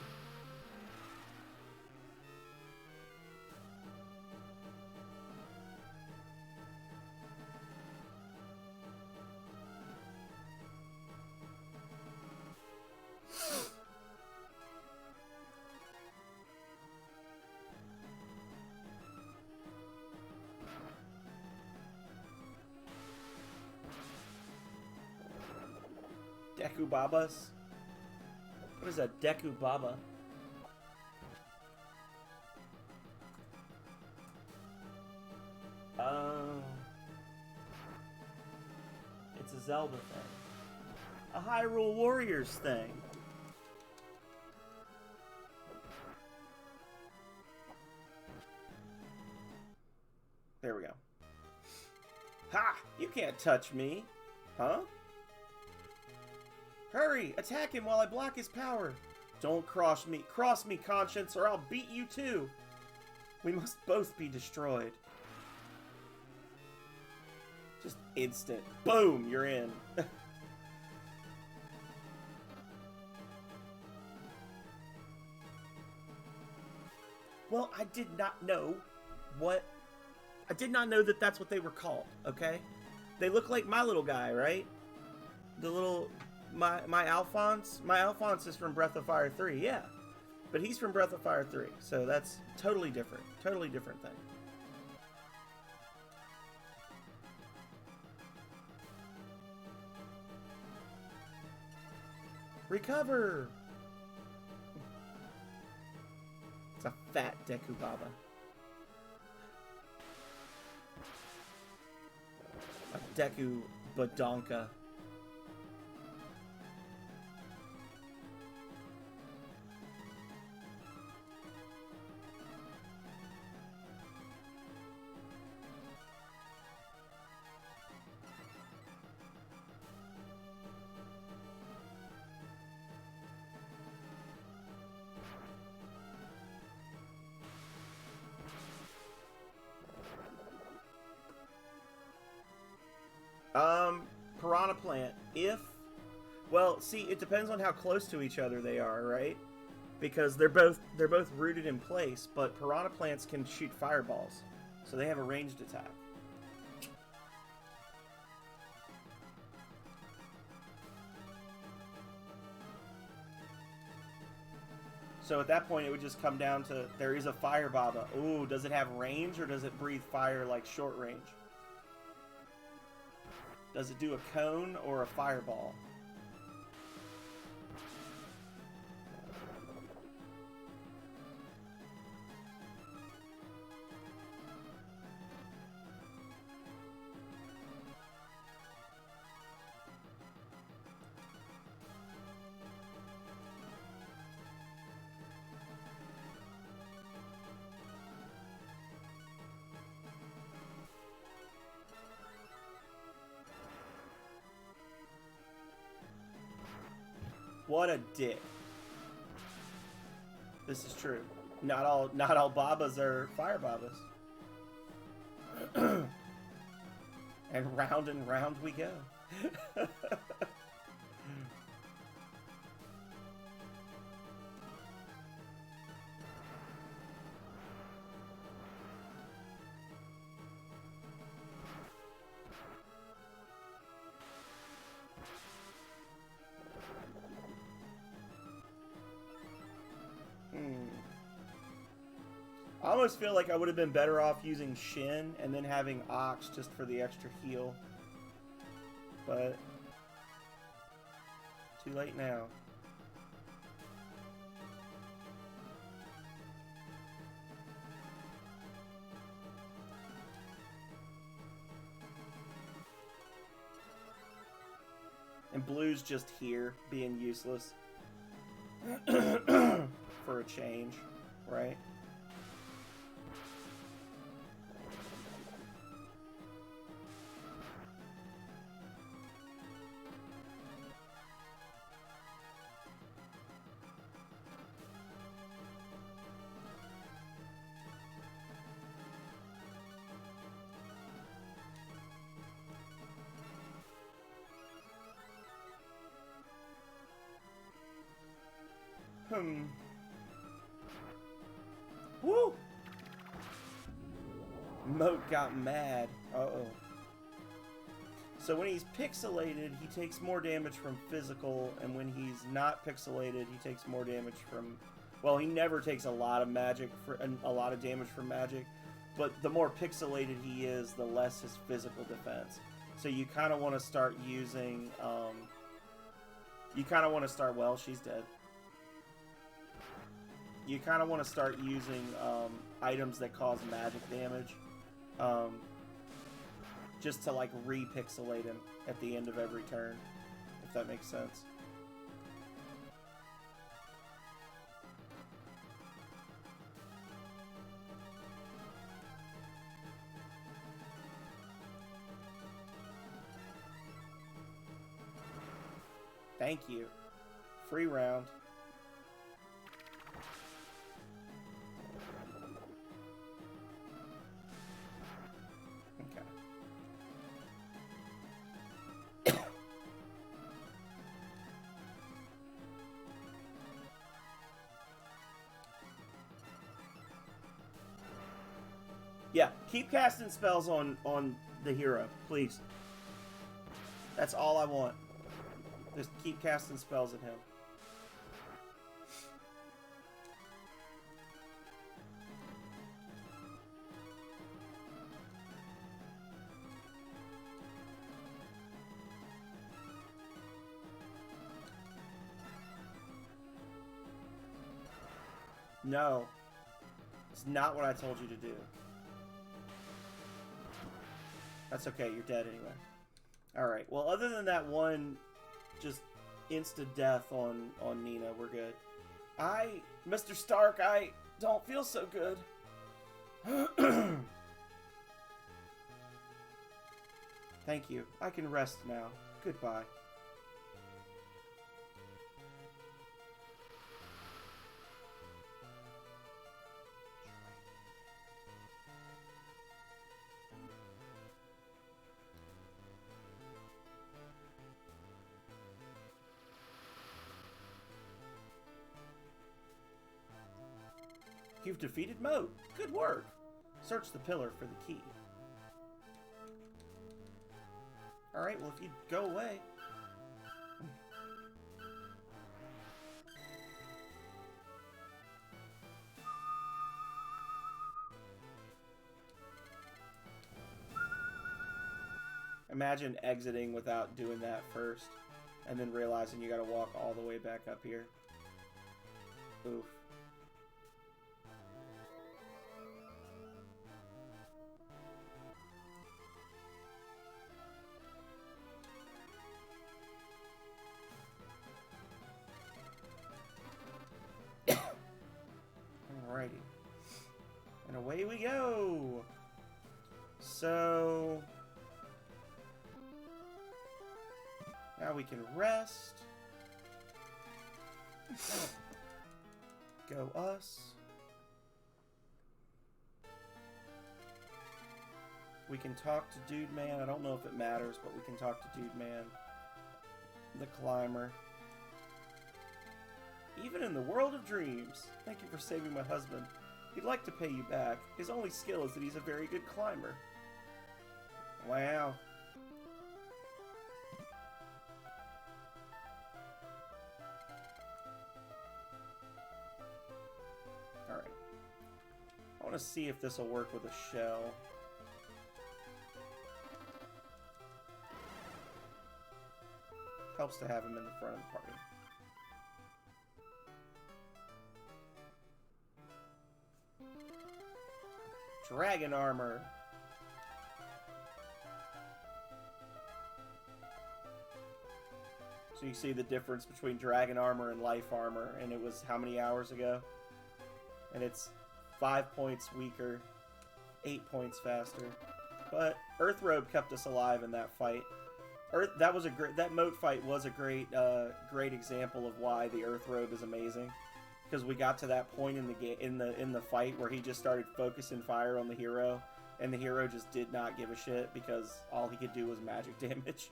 Deku Babas? What is a Deku Baba? It's a Zelda thing. A Hyrule Warriors thing. There we go. Ha! You can't touch me. Huh? Hurry! Attack him while I block his power! Don't cross me, conscience, or I'll beat you too! We must both be destroyed. Just instant. Boom! You're in. Well, I did not know that that's what they were called, okay? They look like my little guy, right? The little... My Alphonse? My Alphonse is from Breath of Fire 3, yeah. But he's from Breath of Fire 3, so that's totally different. Totally different thing. Recover! It's a fat Deku Baba. A Deku Badonka. Piranha Plant, well, see, it depends on how close to each other they are, right? Because they're both rooted in place, but Piranha Plants can shoot fireballs, so they have a ranged attack. So at that point, it would just come down to, there is a Fire Baba. Ooh, does it have range, or does it breathe fire like short range? Does it do a cone or a fireball? What a dick. This is true. Not all Babas are fire Babas. And round we go. I almost feel like I would have been better off using Shin and then having Ox just for the extra heal. But too late now. And Blue's just here, being useless. For a change, right? Woo! Moat got mad. Uh-oh. So when he's pixelated, he takes more damage from physical, and when he's not pixelated, he takes more damage from... Well, he never takes a lot of damage from magic, but the more pixelated he is, the less his physical defense. So you kind of want to start using... Well, she's dead. You kind of want to start using items that cause magic damage. Just to, like, re-pixelate him at the end of every turn, if that makes sense. Thank you. Free round. Yeah, keep casting spells on the hero, please. That's all I want. Just keep casting spells at him. No. It's not what I told you to do. That's okay, you're dead anyway. Alright, well, other than that one just insta-death on Nina, we're good. Mr. Stark, I don't feel so good. Thank you. I can rest now. Goodbye. You've defeated Moat. Good work. Search the pillar for the key. Alright, well, if you'd go away. Imagine exiting without doing that first, and then realizing you gotta walk all the way back up here. Oof. Alrighty. And away we go! So... now we can rest. Go us. We can talk to Dude Man. I don't know if it matters, but we can talk to Dude Man. The climber. Even in the world of dreams. Thank you for saving my husband. He'd like to pay you back. His only skill is that he's a very good climber. Wow. Alright. I want to see if this will work with a shell. Helps to have him in the front of the party. Dragon armor. So you see the difference between dragon armor and life armor, and it was how many hours ago? And it's 5 points weaker, 8 points faster. But Earth Robe kept us alive in that fight. That moat fight was a great example of why the Earth Robe is amazing. Because we got to that point in the fight where he just started focusing fire on the hero, and the hero just did not give a shit because all he could do was magic damage.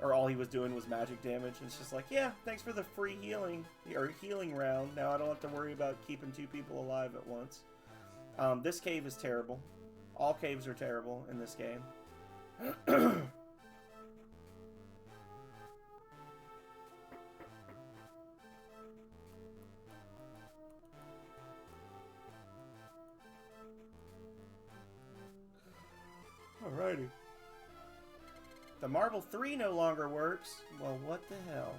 or all he was doing was magic damage. And it's just like, yeah, thanks for the free healing, or healing round. Now I don't have to worry about keeping 2 people alive at once. This cave is terrible. All caves are terrible in this game. Alrighty. The Marble 3 no longer works. Well, what the hell?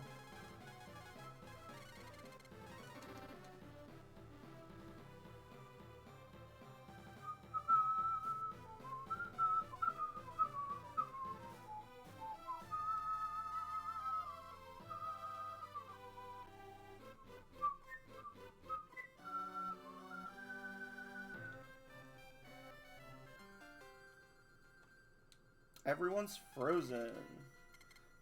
Everyone's frozen.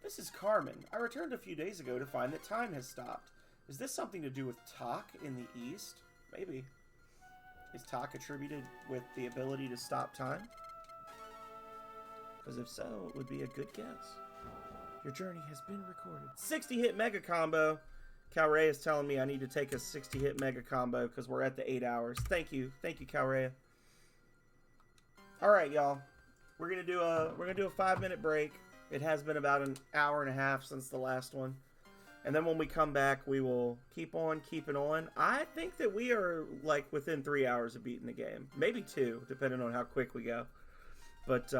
This is Carmen. I returned a few days ago to find that time has stopped. Is this something to do with Tak in the East? Maybe. Is Tak attributed with the ability to stop time? Because if so, it would be a good guess. Your journey has been recorded. 60-hit mega combo. Calrea is telling me I need to take a 60-hit mega combo because we're at the 8 hours. Thank you. Thank you, Calrea. Alright, y'all. We're gonna do a 5-minute break. It has been about an hour and a half since the last one. And then when we come back, we will keep on keeping on. I think that we are like within 3 hours of beating the game. Maybe 2, depending on how quick we go. But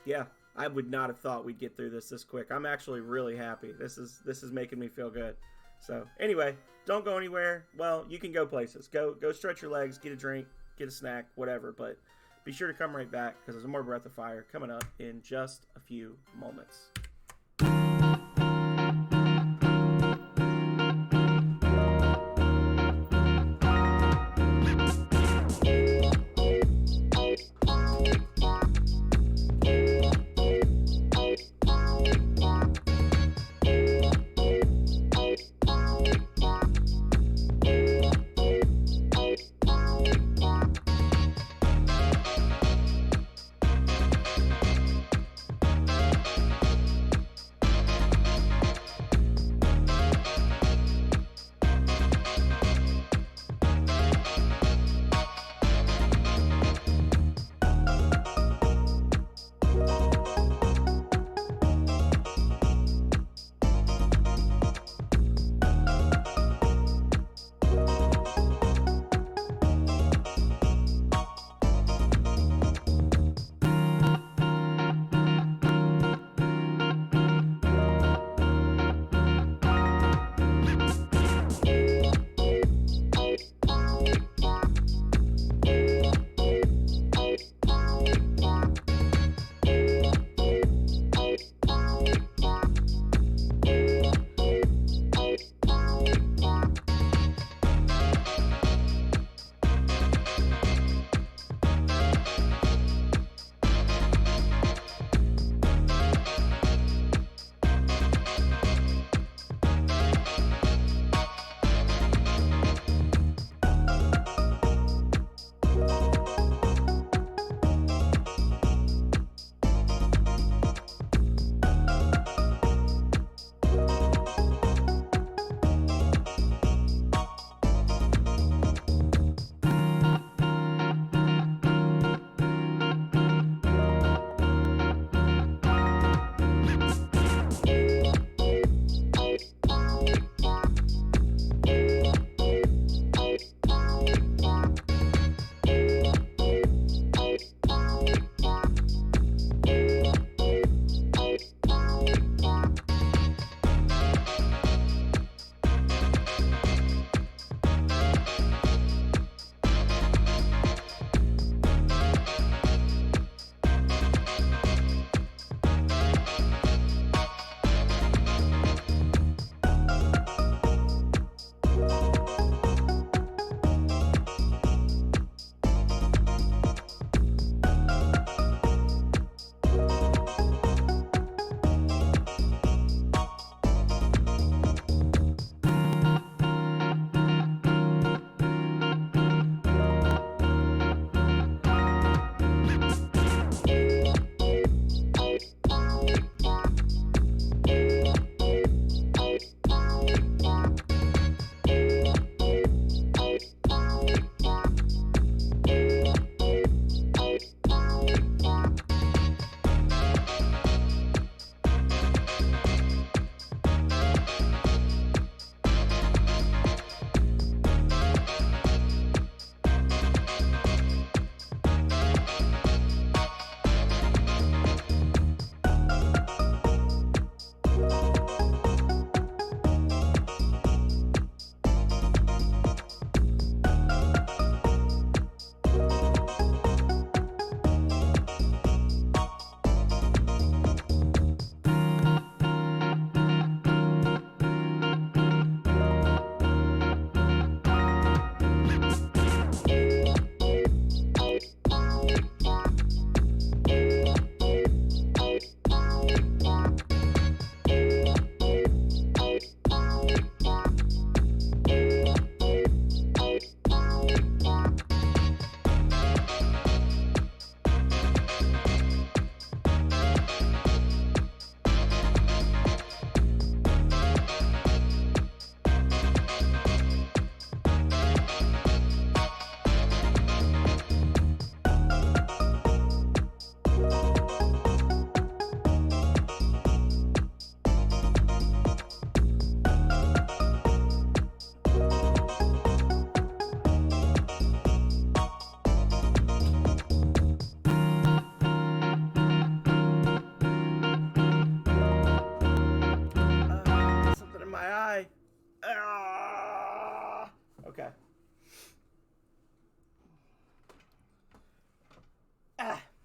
yeah, I would not have thought we'd get through this quick. I'm actually really happy. This is making me feel good. So anyway, don't go anywhere. Well, you can go places. Go stretch your legs, get a drink, get a snack, whatever. But be sure to come right back because there's more Breath of Fire coming up in just a few moments.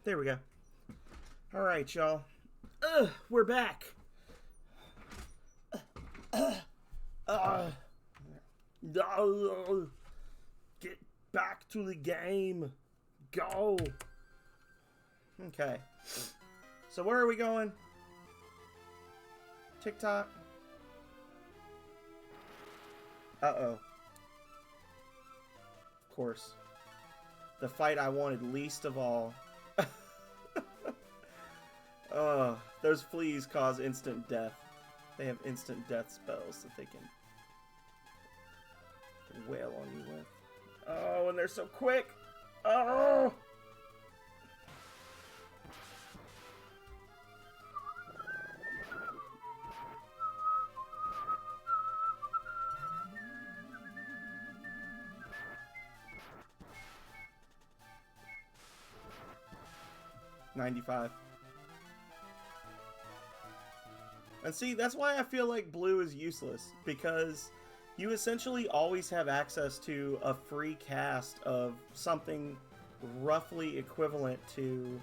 There we go. All right, y'all. We're back. Get back to the game. Go. Okay. So where are we going? TikTok. Uh-oh. Of course. The fight I wanted least of all. Those fleas cause instant death. They have instant death spells that they can wail on you with. Oh, and they're so quick. Oh! $95. And see, that's why I feel like blue is useless, because you essentially always have access to a free cast of something roughly equivalent to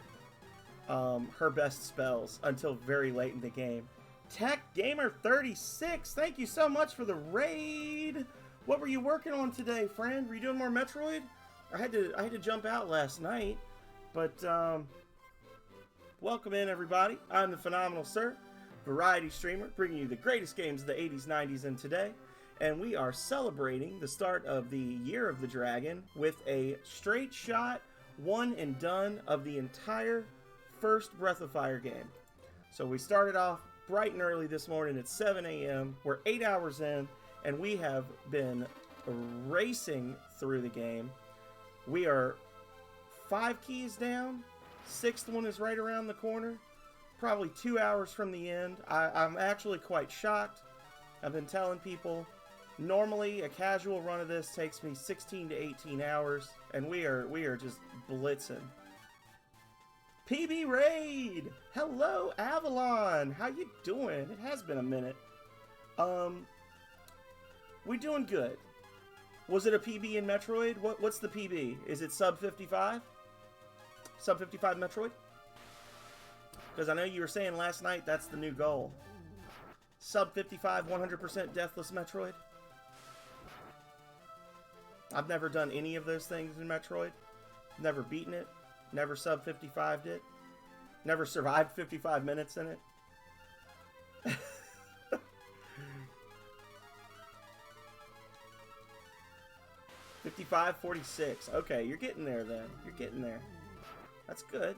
her best spells until very late in the game. Tech Gamer 36, thank you so much for the raid. What were you working on today, friend? Were you doing more Metroid? I had to jump out last night, but welcome in, everybody. I'm the Phenomenal Sir, variety streamer, bringing you the greatest games of the 80s, 90s, and today. And we are celebrating the start of the Year of the Dragon with a straight shot, one and done of the entire first Breath of Fire game. So we started off bright and early this morning at 7 a.m. We're 8 hours in, and we have been racing through the game. We are 5 keys down. 6th one is right around the corner. Probably 2 hours from the end. I'm actually quite shocked. I've been telling people, normally a casual run of this takes me 16 to 18 hours, and we are just blitzing. PB Raid! Hello, Avalon! How you doing? It has been a minute. We doing good. Was it a PB in Metroid? What's the PB? Is it sub 55? Sub 55 Metroid? Because I know you were saying last night that's the new goal. Sub 55, 100% deathless Metroid. I've never done any of those things in Metroid. Never beaten it. Never sub 55'd it. Never survived 55 minutes in it. $55.46. Okay, you're getting there then. You're getting there. That's good.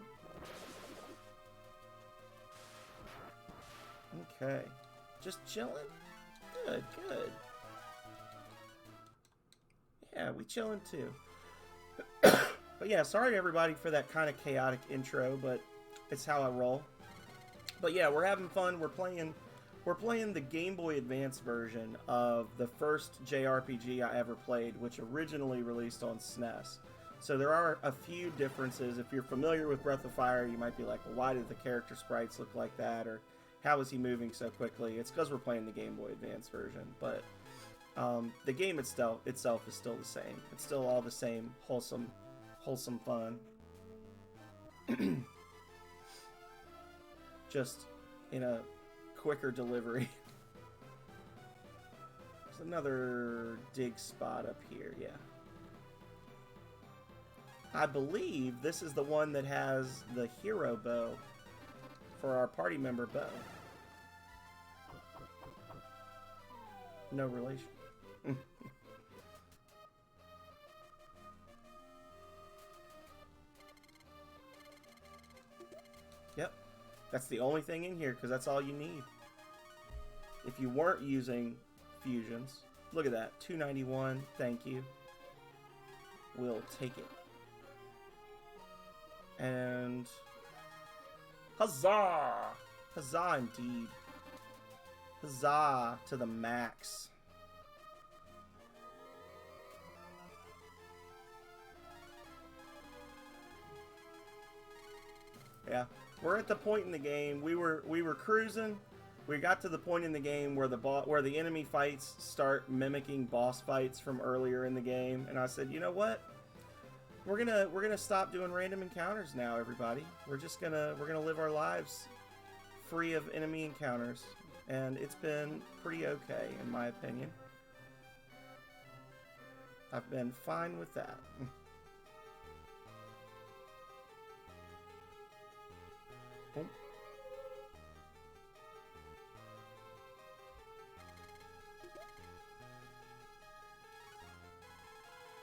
Okay. Just chilling? Good, good. Yeah, we chilling too. But yeah, sorry everybody for that kind of chaotic intro, but it's how I roll. But yeah, we're having fun. We're playing the Game Boy Advance version of the first JRPG I ever played, which originally released on SNES. So there are a few differences. If you're familiar with Breath of Fire, you might be like, well, why did the character sprites look like that? Or how is he moving so quickly? It's because we're playing the Game Boy Advance version. But the game itself is still the same. It's still all the same wholesome fun. Just in a quicker delivery. There's another dig spot up here, yeah. I believe this is the one that has the hero bow for our party member Bo. No relation. Yep. That's the only thing in here because that's all you need. If you weren't using fusions, look at that. $2.91. Thank you. We'll take it. And huzzah! Huzzah indeed. Huzzah to the max. Yeah, we're at the point in the game. We were cruising. We got to the point in the game where the enemy fights start mimicking boss fights from earlier in the game, and I said, you know what? we're gonna stop doing random encounters now, everybody. We're gonna live our lives free of enemy encounters, and it's been pretty okay in my opinion. I've been fine with that. Oh.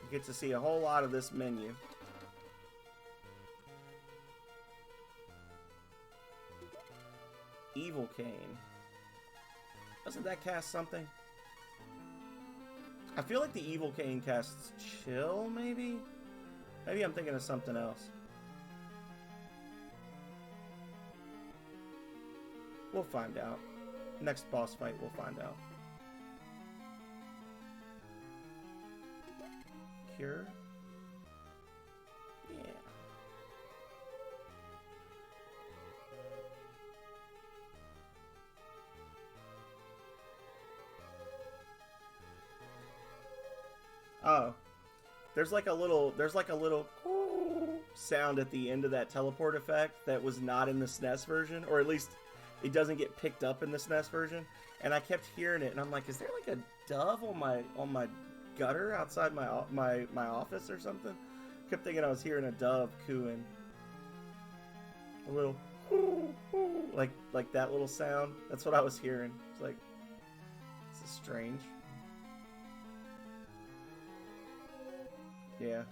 You get to see a whole lot of this menu. Evil Cane. Doesn't that cast something? I feel like the Evil Cane casts Chill, maybe? Maybe I'm thinking of something else. We'll find out. Next boss fight, we'll find out. Cure? Yeah. Oh. There's like a little sound at the end of that teleport effect that was not in the SNES version, or at least it doesn't get picked up in the SNES version. And I kept hearing it, and I'm like, is there like a dove on my gutter outside my office or something? Kept thinking I was hearing a dove cooing. A little like that little sound. That's what I was hearing. It's like, this is strange. Yeah.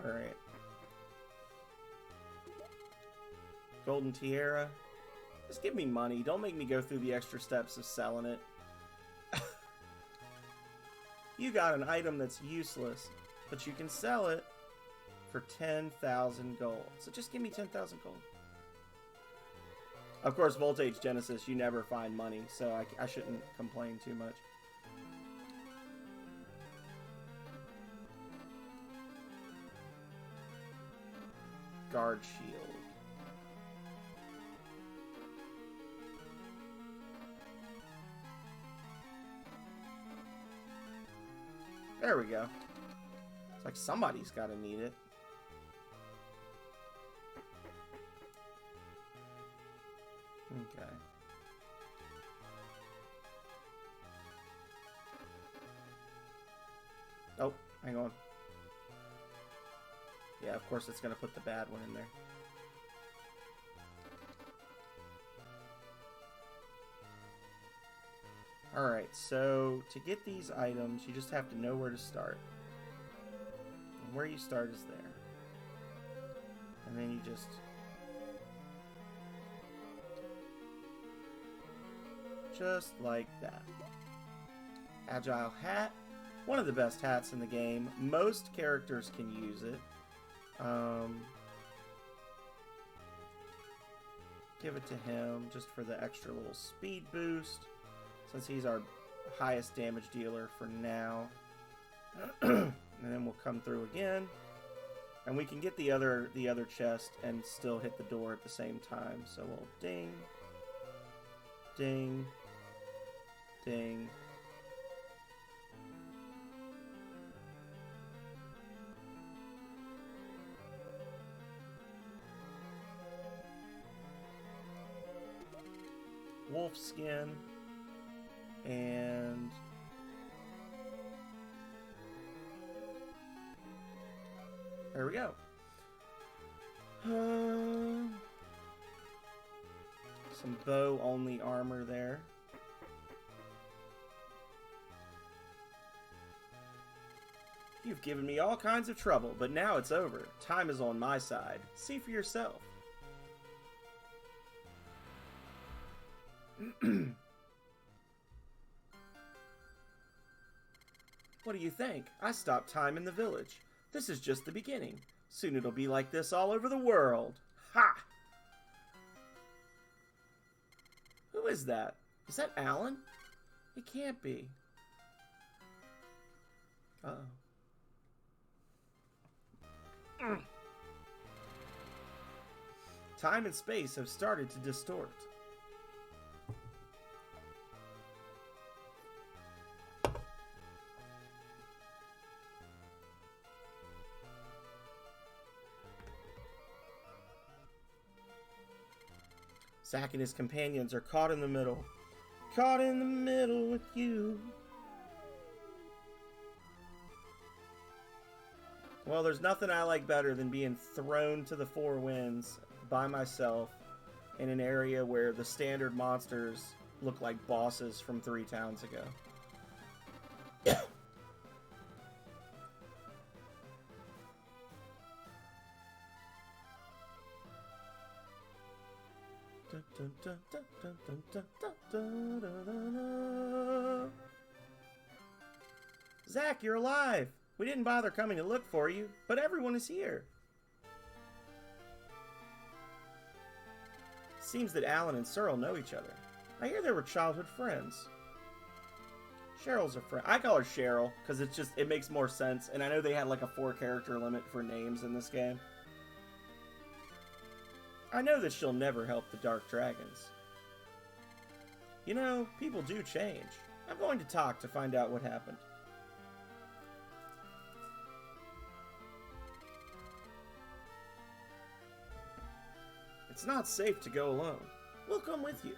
Alright. Golden Tiara. Just give me money. Don't make me go through the extra steps of selling it. You got an item that's useless, but you can sell it for 10,000 gold. So just give me 10,000 gold. Of course, Voltage Genesis, you never find money, so I shouldn't complain too much. Guard Shield. There we go. It's like somebody's got to need it. Okay. Oh, hang on. Yeah, of course it's going to put the bad one in there. Alright, so to get these items, you just have to know where to start. And where you start is there. And then you just like that. Agile hat. One of the best hats in the game. Most characters can use it. Give it to him just for the extra little speed boost, since he's our highest damage dealer for now. And then we'll come through again, and we can get the other chest and still hit the door at the same time. So we'll ding, ding, ding. Wolf skin, and there we go. Some bow only armor there. You've given me all kinds of trouble, but now it's over. Time is on my side. See for yourself. What do you think? I stopped time in the village. This is just the beginning. Soon it'll be like this all over the world. Ha! Who is that? Is that Alan? It can't be. Uh-oh. Time and space have started to distort. Zack and his companions are caught in the middle. Caught in the middle with you. Well, there's nothing I like better than being thrown to the four winds by myself in an area where the standard monsters look like bosses from 3 towns ago. Zack, you're alive! We didn't bother coming to look for you, but everyone is here. Seems that Alan and Searle know each other. I hear they were childhood friends. Cheryl's a friend. I call her Cheryl, because it makes more sense, and I know they had like a 4-character limit for names in this game. I know that she'll never help the Dark Dragons. You know, people do change. I'm going to talk to find out what happened. It's not safe to go alone. We'll come with you.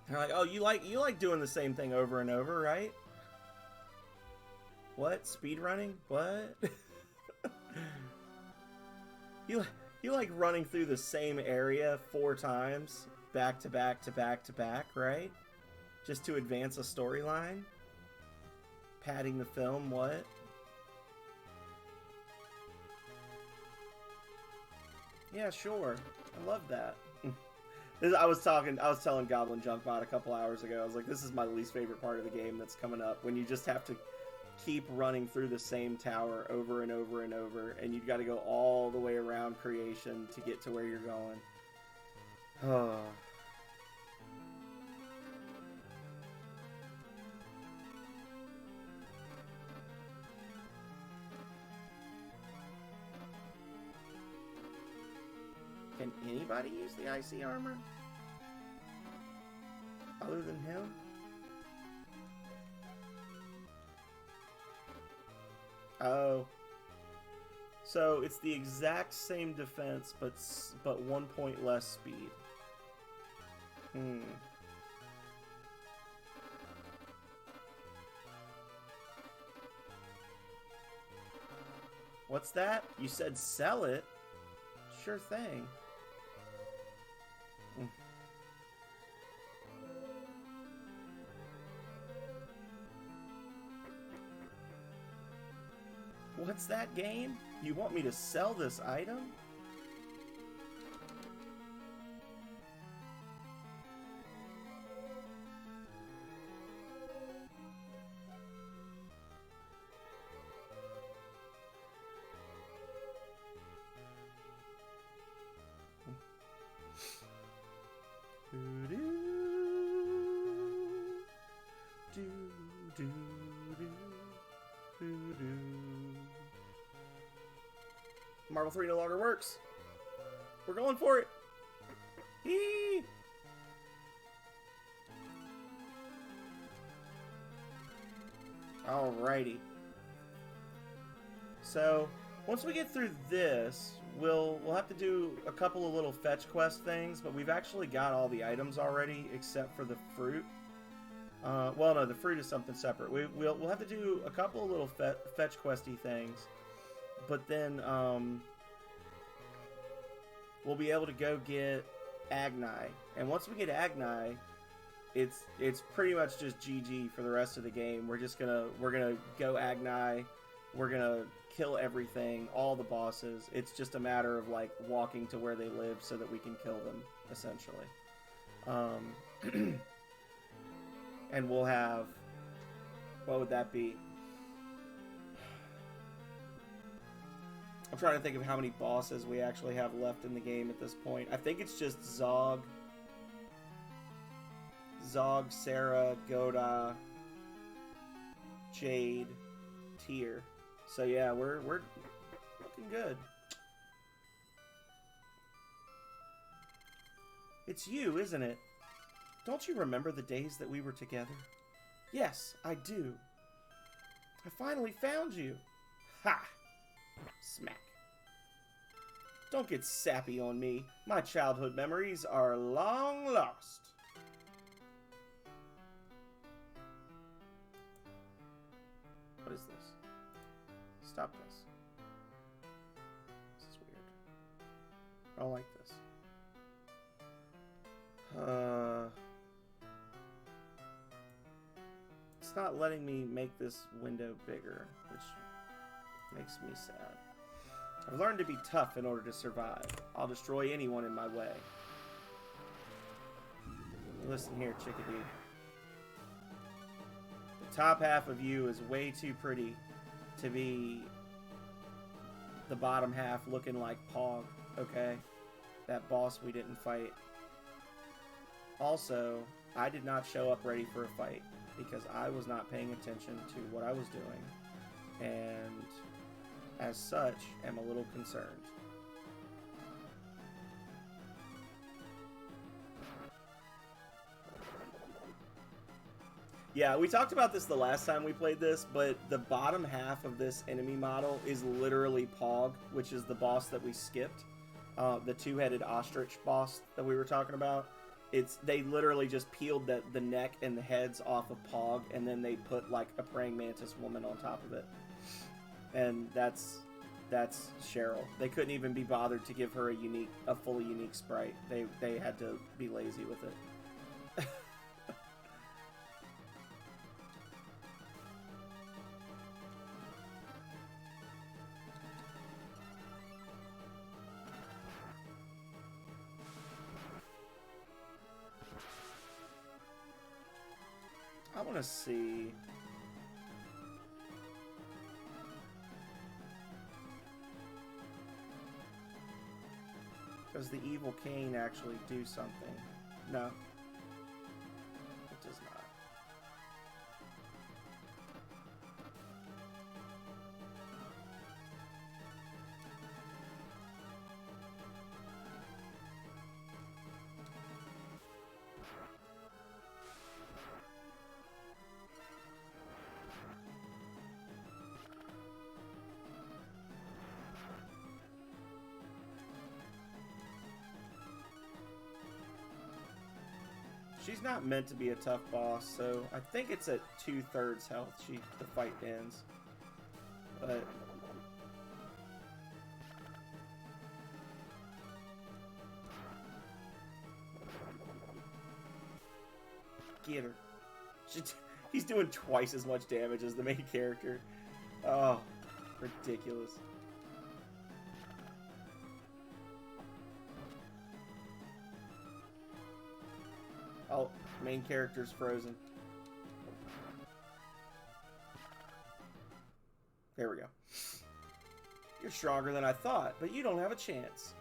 They're like, oh, you like doing the same thing over and over, right? What? Speedrunning? What? You like running through the same area 4 times, back to back to back to back, right? Just to advance a storyline? Padding the film, what? Yeah, sure. I love that. I was telling Goblin Junkbot a couple hours ago, I was like, this is my least favorite part of the game that's coming up, when you just have to keep running through the same tower over and over and over, and you've got to go all the way around creation to get to where you're going. Oh. Can anybody use the icy armor? Other than him? Oh. So it's the exact same defense, but 1 point less speed. What's that? You said sell it? Sure thing. What's that, game? You want me to sell this item? Marble 3 no longer works. We're going for it. Eee! Alrighty. So, once we get through this, we'll have to do a couple of little fetch quest things, but we've actually got all the items already except for the fruit. Well, no, the fruit is something separate. We'll have to do a couple of little fetch questy things, but then we'll be able to go get Agni, and once we get Agni, it's pretty much just GG for the rest of the game. We're gonna go Agni, we're gonna kill everything, all the bosses. It's just a matter of like walking to where they live so that we can kill them, essentially. And we'll have, what would that be? I'm trying to think of how many bosses we actually have left in the game at this point. I think it's just Zog, Sarah, Goda, Jade, Tyr. So yeah, we're looking good. It's you, isn't it? Don't you remember the days that we were together? Yes, I do. I finally found you. Ha! Smack. Don't get sappy on me. My childhood memories are long lost. What is this? Stop this. This is weird. I don't like this. It's not letting me make this window bigger, which makes me sad. I've learned to be tough in order to survive. I'll destroy anyone in my way. Listen here, chickadee. The top half of you is way too pretty to be the bottom half looking like Pog, okay? That boss we didn't fight. Also, I did not show up ready for a fight because I was not paying attention to what I was doing, and as such, am a little concerned. Yeah, we talked about this the last time we played this, but the bottom half of this enemy model is literally Pog, which is the boss that we skipped. The two-headed ostrich boss that we were talking about. They literally just peeled the neck and the heads off of Pog, and then they put like a praying mantis woman on top of it. And that's Cheryl. They couldn't even be bothered to give her a fully unique sprite. They had to be lazy with it. I want to see. Does the evil cane actually do something? No. It does not. She's not meant to be a tough boss, so I think it's at 2/3 health the fight ends. But get her. He's doing twice as much damage as the main character. Oh, ridiculous. Oh, main character's frozen. There we go. You're stronger than I thought, but you don't have a chance.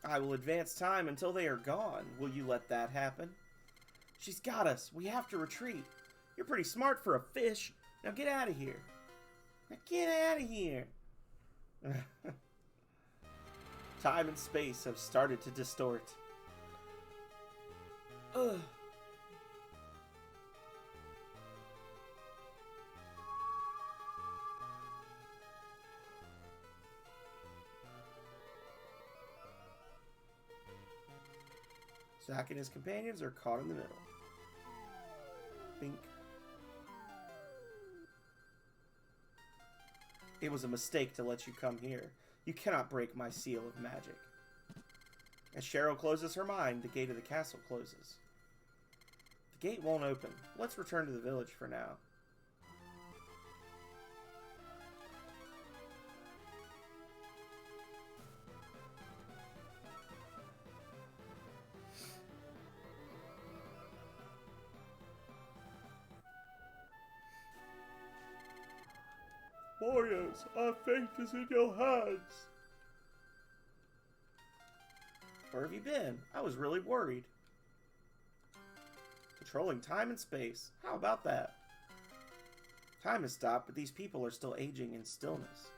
I will advance time until they are gone. Will you let that happen? She's got us. We have to retreat. You're pretty smart for a fish. Now get out of here. Now get out of here. Time and space have started to distort. Ugh. Zack and his companions are caught in the middle. Bink. It was a mistake to let you come here. You cannot break my seal of magic. As Cheryl closes her mind, the gate of the castle closes. The gate won't open. Let's return to the village for now. Warriors, our fate is in your hands. Where have you been? I was really worried. controlling time and space. How about that? Time has stopped, but these people are still aging in stillness.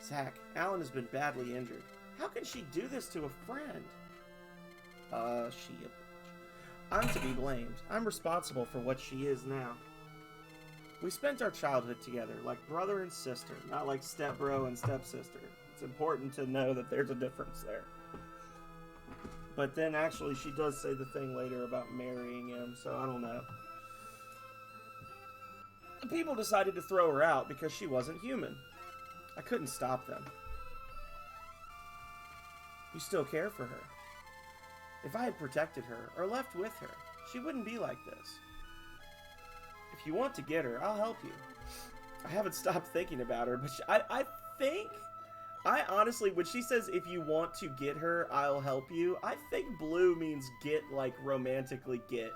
Zack, Alan has been badly injured. How can she do this to a friend? I'm to be blamed. I'm responsible for what she is now. We spent our childhood together, like brother and sister, not like stepbro and stepsister. It's important to know that there's a difference there. But then actually she does say the thing later about marrying him, so I don't know. The people decided to throw her out because she wasn't human. I couldn't stop them. You still care for her. If I had protected her, or left with her, she wouldn't be like this. If you want to get her, I'll help you. I haven't stopped thinking about her, but I honestly, when she says, if you want to get her, I'll help you, I think blue means get, like, romantically get.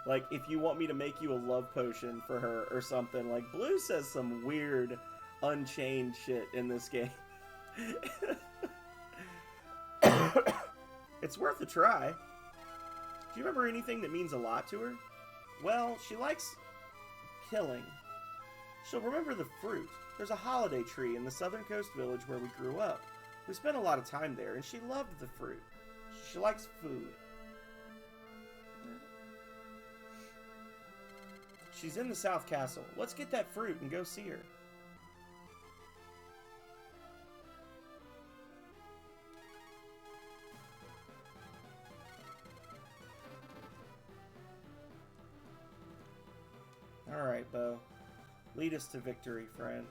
Like, if you want me to make you a love potion for her or something. Like, blue says some weird, unchained shit in this game. It's worth a try. Do you remember anything that means a lot to her? Well, she likes killing. She'll remember the fruit. There's a holiday tree in the Southern Coast village where we grew up. We spent a lot of time there, and she loved the fruit. She likes food. She's in the South Castle. Let's get that fruit and go see her. Alright, Bo. Lead us to victory, friend.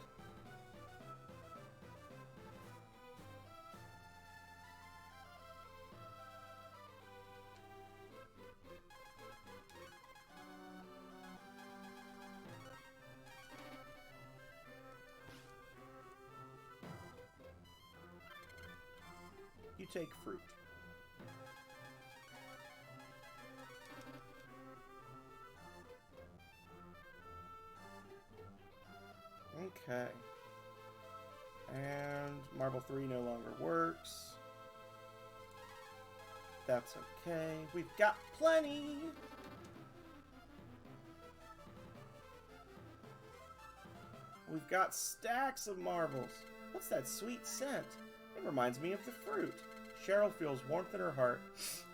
You take fruit. Okay. And Marble 3 no longer works. That's okay. We've got plenty! We've got stacks of marbles. What's that sweet scent? It reminds me of the fruit. Cheryl feels warmth in her heart.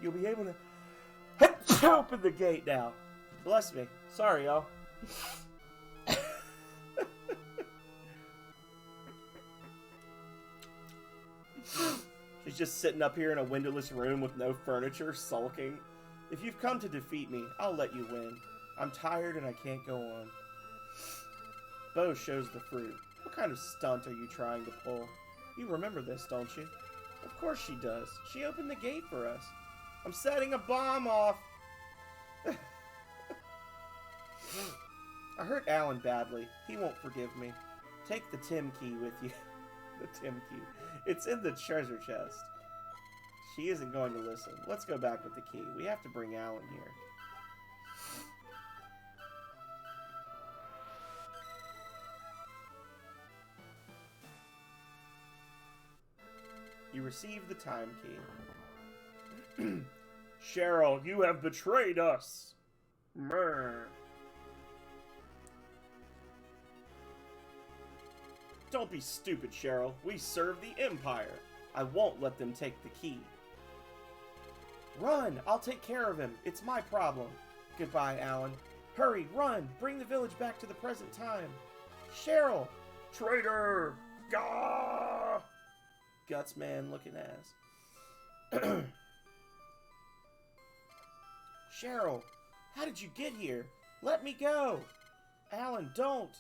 You'll be able to open the gate now. Bless me. Sorry, y'all. She's just sitting up here in a windowless room with no furniture, sulking. If you've come to defeat me, I'll let you win. I'm tired and I can't go on. Bo shows the fruit. What kind of stunt are you trying to pull? You remember this, don't you? Of course she does. She opened the gate for us. I'm setting a bomb off! I hurt Alan badly. He won't forgive me. Take the Tim key with you. The Tim key. It's in the treasure chest. She isn't going to listen. Let's go back with the key. We have to bring Alan here. You receive the time key. Cheryl, you have betrayed us. Murr. Don't be stupid, Cheryl. We serve the Empire. I won't let them take the key. Run! I'll take care of him. It's my problem. Goodbye, Alan. Hurry, run! Bring the village back to the present time. Cheryl! Traitor! Gah! Guts man looking ass. Cheryl, how did you get here? Let me go! Alan, don't!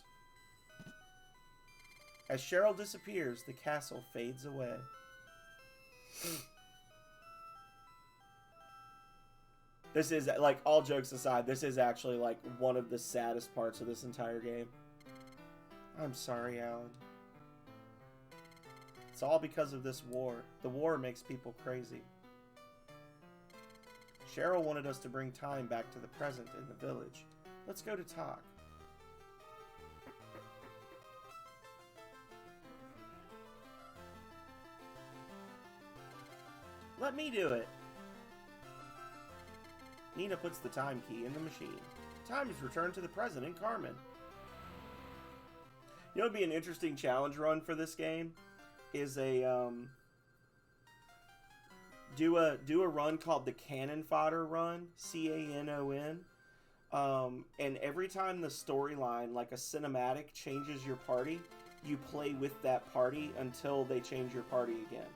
As Cheryl disappears, the castle fades away. This is, like, all jokes aside, this is actually, like, one of the saddest parts of this entire game. I'm sorry, Alan. It's all because of this war. The war makes people crazy. Cheryl wanted us to bring time back to the present in the village. Let's go to talk. Let me do it. Nina puts the time key in the machine. Time is returned to the present in Carmen. You know what would be an interesting challenge run for this game? Is a, do a run called the Cannon Fodder Run, C-A-N-O-N. And every time the storyline, like a cinematic, changes your party, you play with that party until they change your party again.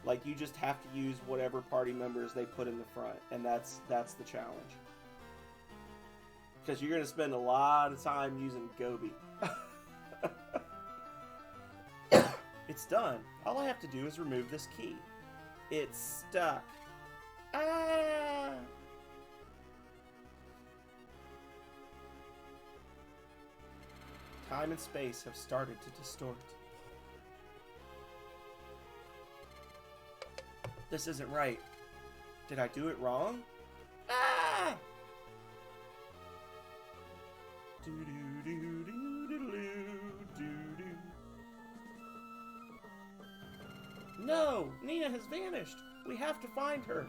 Like, you just have to use whatever party members they put in the front, and that's the challenge. Because you're going to spend a lot of time using Gobi. It's done. All I have to do is remove this key. It's stuck. Ah! Time and space have started to distort. This isn't right. Did I do it wrong? Ah! No! Nina has vanished! We have to find her!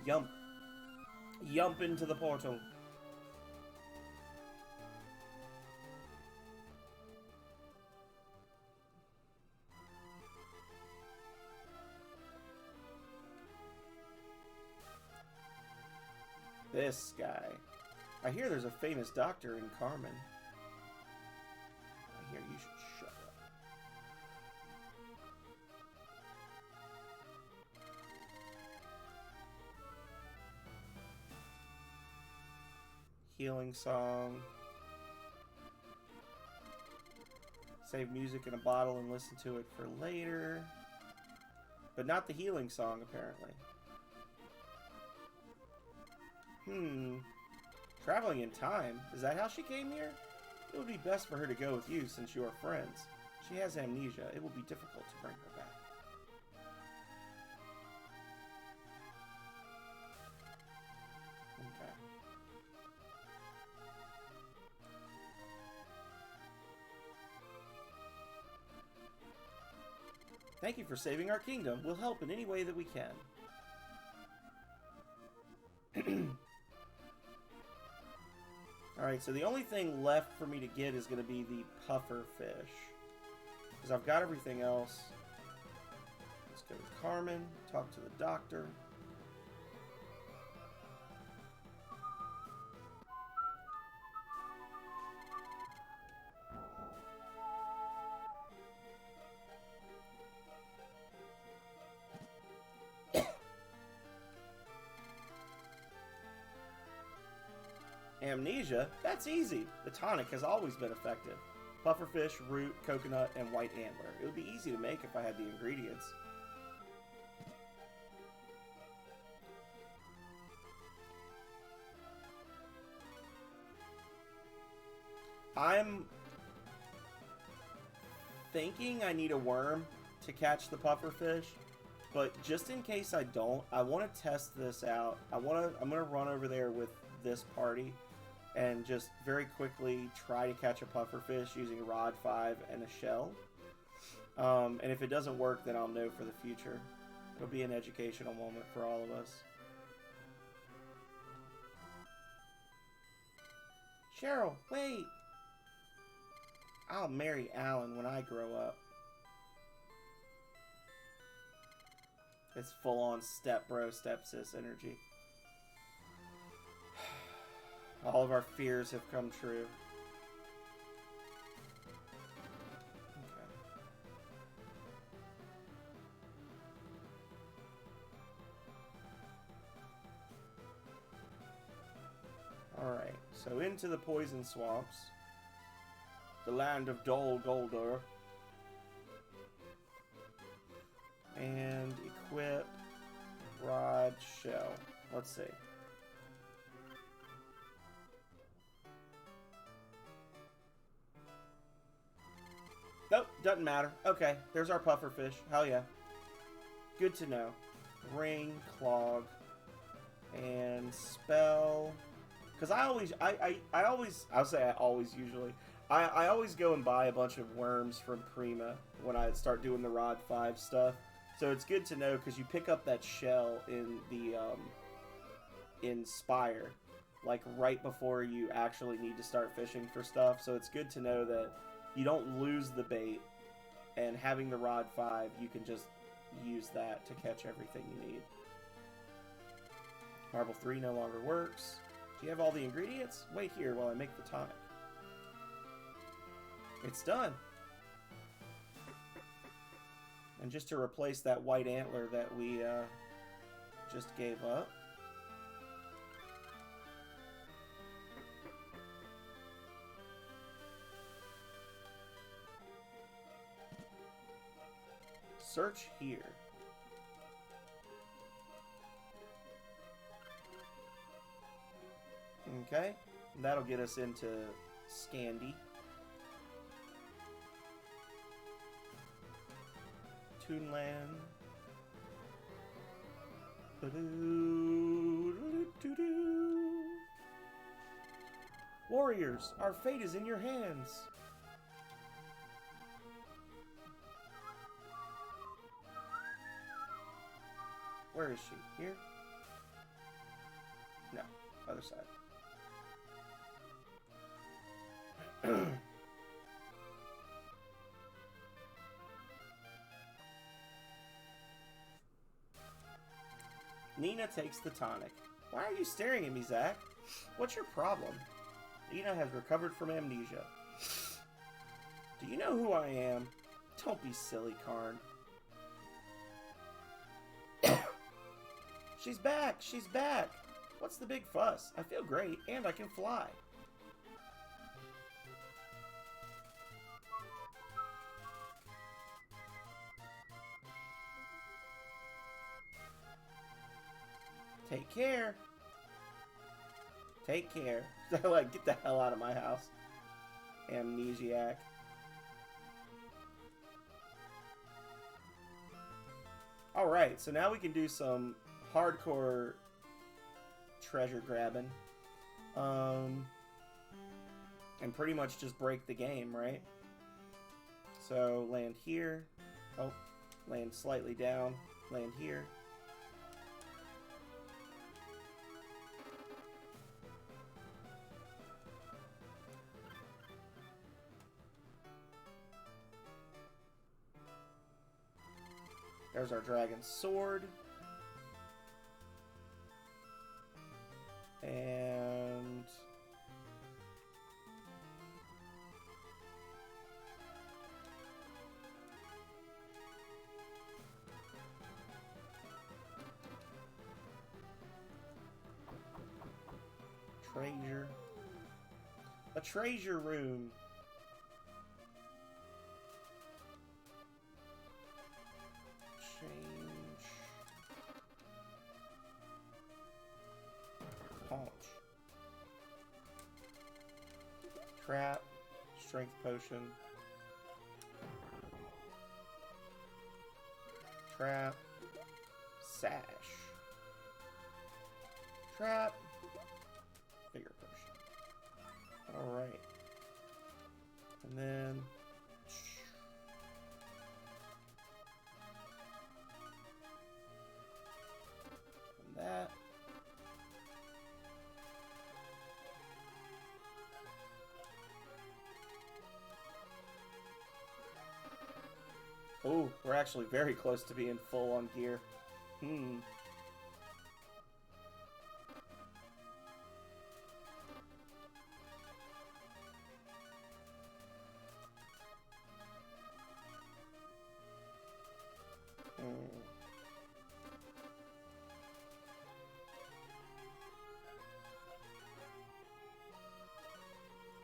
Yump. Yump into the portal. This guy. I hear there's a famous doctor in Carmen. I hear you should shut up. Healing song. Save music in a bottle and listen to it for later. But not the healing song, apparently. Traveling in time? Is that how she came here? It would be best for her to go with you since you are friends. She has amnesia. It will be difficult to bring her back. Okay. Thank you for saving our kingdom. We'll help in any way that we can. Alright, so the only thing left for me to get is going to be the puffer fish. Because I've got everything else. Let's go to Carmen, talk to the doctor. Amnesia? That's easy. The tonic has always been effective. Pufferfish, root, coconut, and white antler. It would be easy to make if I had the ingredients. I'm thinking I need a worm to catch the pufferfish, but just in case I don't, I want to test this out. I'm going to run over there with this party and just very quickly try to catch a pufferfish using Rod 5 and a shell. And if it doesn't work, then I'll know for the future. It'll be an educational moment for all of us. Cheryl, wait! I'll marry Alan when I grow up. It's full-on step bro, step sis energy. All of our fears have come true. Okay. Alright, so into the poison swamps. The land of Dol Guldur. And equip Rod Shell. Let's see. Nope, doesn't matter. Okay, there's our pufferfish. Hell yeah. Good to know. Ring, clog, and spell. Because I always go and buy a bunch of worms from Prima when I start doing the Rod 5 stuff. So it's good to know because you pick up that shell in the Inspire, like right before you actually need to start fishing for stuff. So it's good to know that you don't lose the bait, and having the Rod 5, you can just use that to catch everything you need. Marble 3 no longer works. Do you have all the ingredients? Wait here while I make the tonic. It's done. And just to replace that white antler that we just gave up. Search here. Okay, that'll get us into Scandi. Toonland. Warriors, our fate is in your hands. Where is she? Here? No, other side. Nina takes the tonic. Why are you staring at me, Zach? What's your problem? Nina has recovered from amnesia. Do you know who I am? Don't be silly, Karn. She's back! She's back! What's the big fuss? I feel great, and I can fly. Take care. Take care. Like, get the hell out of my house. Amnesiac. Alright, so now we can do some hardcore treasure grabbing. And pretty much just break the game, right? So, land here. Oh, land slightly down. Land here. There's our dragon's sword. And treasure. A treasure room. Paunch. Trap. Strength potion. Trap. Sash. Trap. Vigor potion. Alright. And then that. Oh, we're actually very close to being full on gear.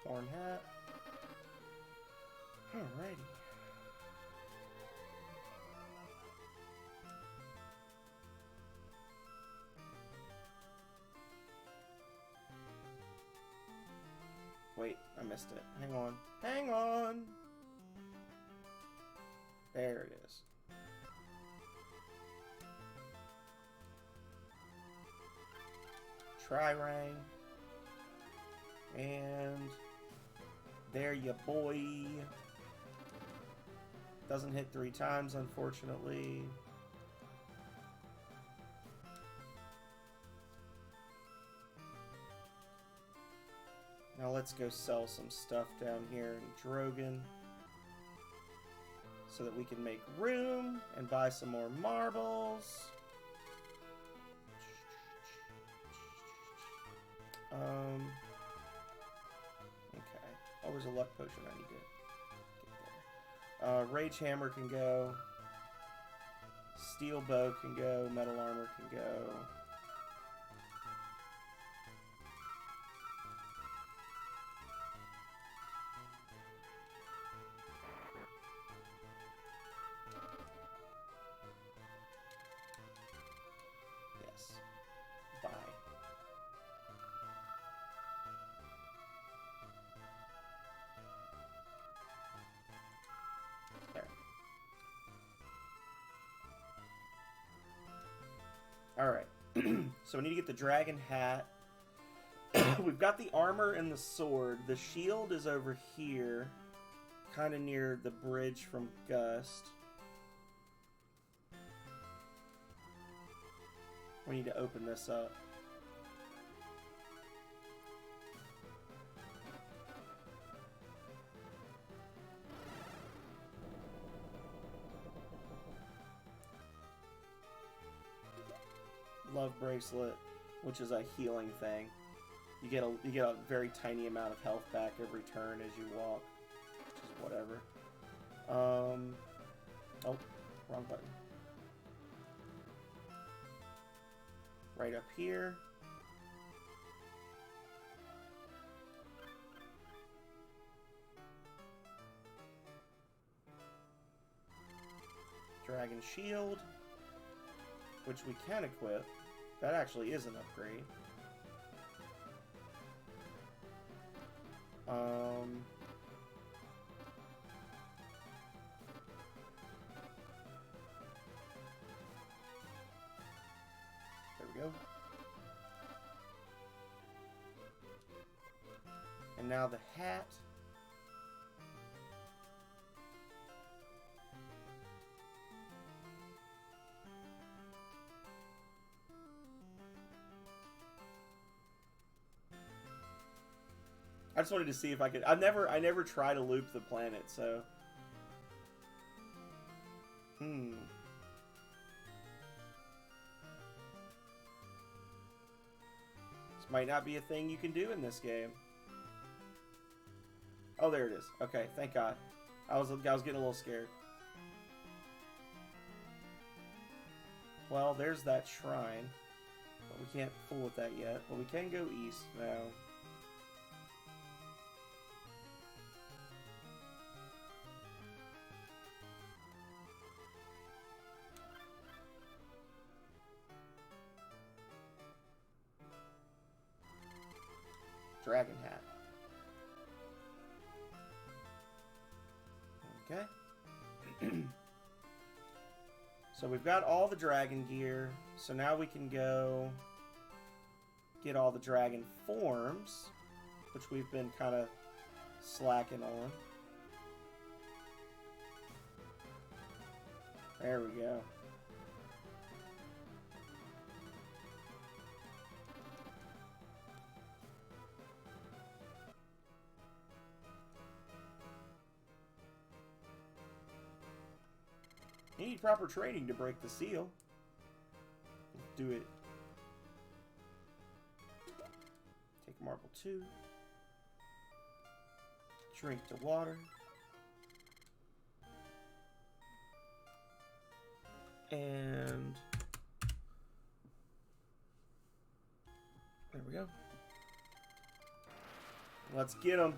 Horn hat. Alrighty. Wait, I missed it. Hang on. Hang on! There it is. Tri-Rang. And there ya boy. Doesn't hit 3 times, unfortunately. Now let's go sell some stuff down here in Drogon so that we can make room and buy some more marbles. Okay. Oh, there's a luck potion I need to get there. Rage Hammer can go. Steel Bow can go. Metal Armor can go. Yes. Buy. There. Alright. So we need to get the dragon hat. We've got the armor and the sword. The shield is over here, kind of near the bridge from Gust. We need to open this up. Love bracelet, which is a healing thing. You get a very tiny amount of health back every turn as you walk, which is whatever. Oh, wrong button. Right up here. Dragon Shield, which we can equip. That actually is an upgrade. There we go. And now the hat. I just wanted to see if I could. I never try to loop the planet, so. This might not be a thing you can do in this game. Oh, there it is. Okay, thank God. I was getting a little scared. Well, there's that shrine, but we can't fool with that yet. But we can go east now. Dragon hat. Okay. So we've got all the dragon gear. So now we can go get all the dragon forms, which we've been kind of slacking on. There we go. You need proper training to break the seal. Let's do it. Take marble 2. Drink the water. And there we go. Let's get them.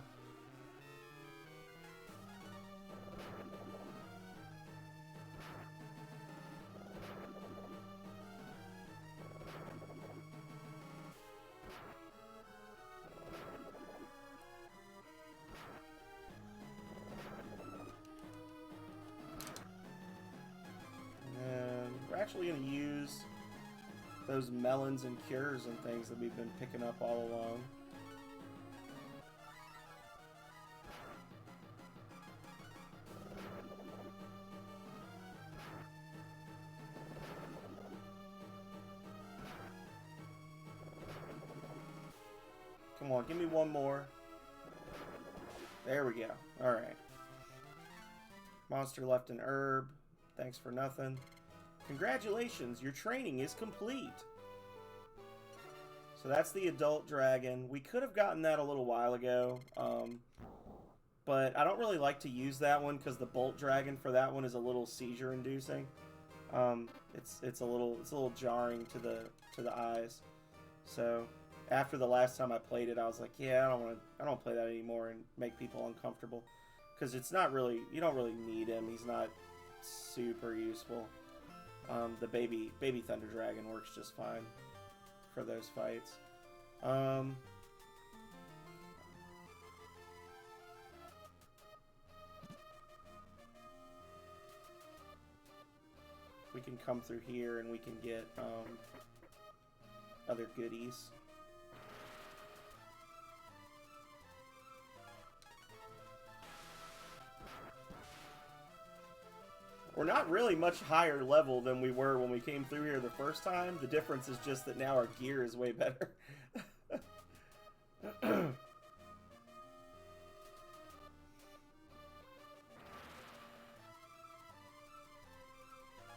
Actually going to use those melons and cures and things that we've been picking up all along. Come on, give me one more. There we go. Alright. Monster left an herb. Thanks for nothing. Congratulations, your training is complete. So that's the adult dragon. We could have gotten that a little while ago. But I don't really like to use that one because the bolt dragon for that one is a little seizure inducing. It's a little jarring to the eyes. So after the last time I played it, I was like, yeah, I don't play that anymore and make people uncomfortable, because it's not really, you don't really need him. He's not super useful. The baby thunder dragon works just fine for those fights. We can come through here and we can get other goodies. We're not really much higher level than we were when we came through here the first time. The difference is just that now our gear is way better.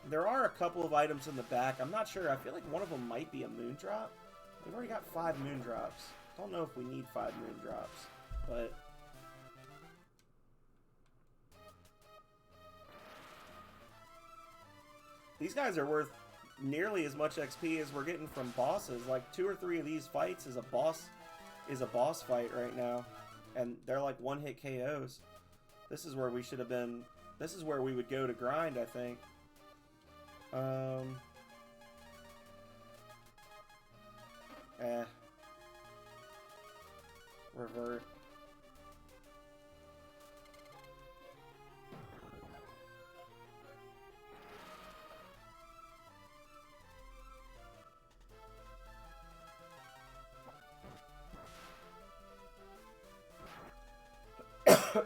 There are a couple of items in the back. I'm not sure. I feel like one of them might be a moon drop. We've already got 5 moon drops. Don't know if we need 5 moon drops, but... These guys are worth nearly as much XP as we're getting from bosses. Like 2 or 3 of these fights is a boss fight right now, and they're like one-hit KOs. This is where we should have been. This is where we would go to grind, I think. Revert.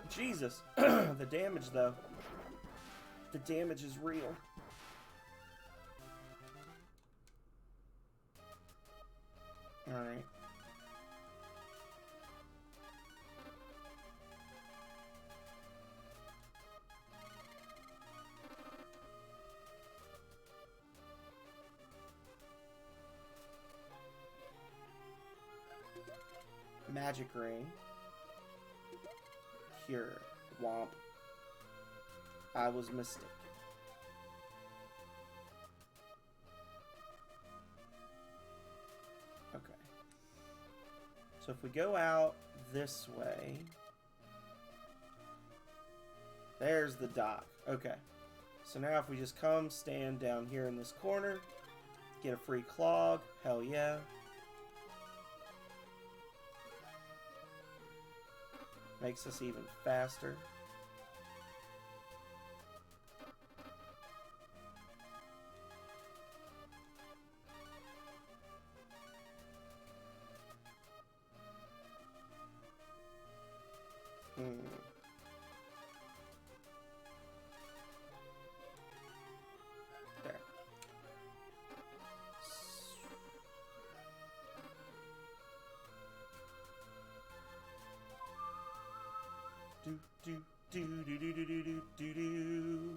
Jesus. The damage, though. The damage is real. Alright. Magic ring. Cure. Womp. I was mistaken. Okay. So if we go out this way... There's the dock. Okay. So now if we just come, stand down here in this corner, get a free clog. Hell yeah. Makes us even faster. There. Do.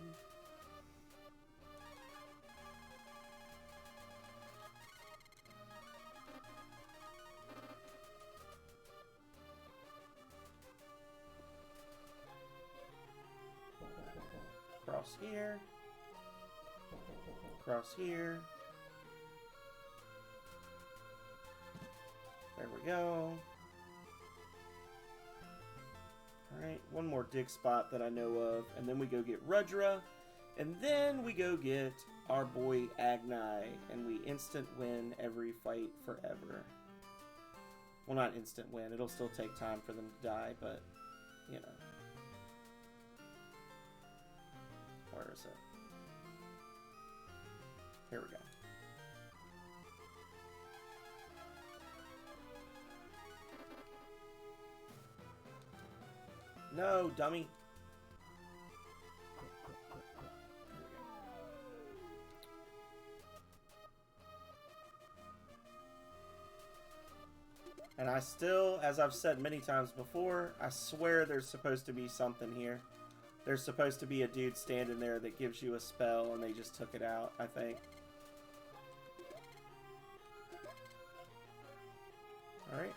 Cross here. Cross here. There we go. Alright, one more dig spot that I know of, and then we go get Rudra, and then we go get our boy Agnai, and we instant win every fight forever. Well, not instant win, it'll still take time for them to die, but, you know. Where is it? Here we go. No, dummy. And I still, as I've said many times before, I swear there's supposed to be something here. There's supposed to be a dude standing there that gives you a spell, and they just took it out, I think. Alright.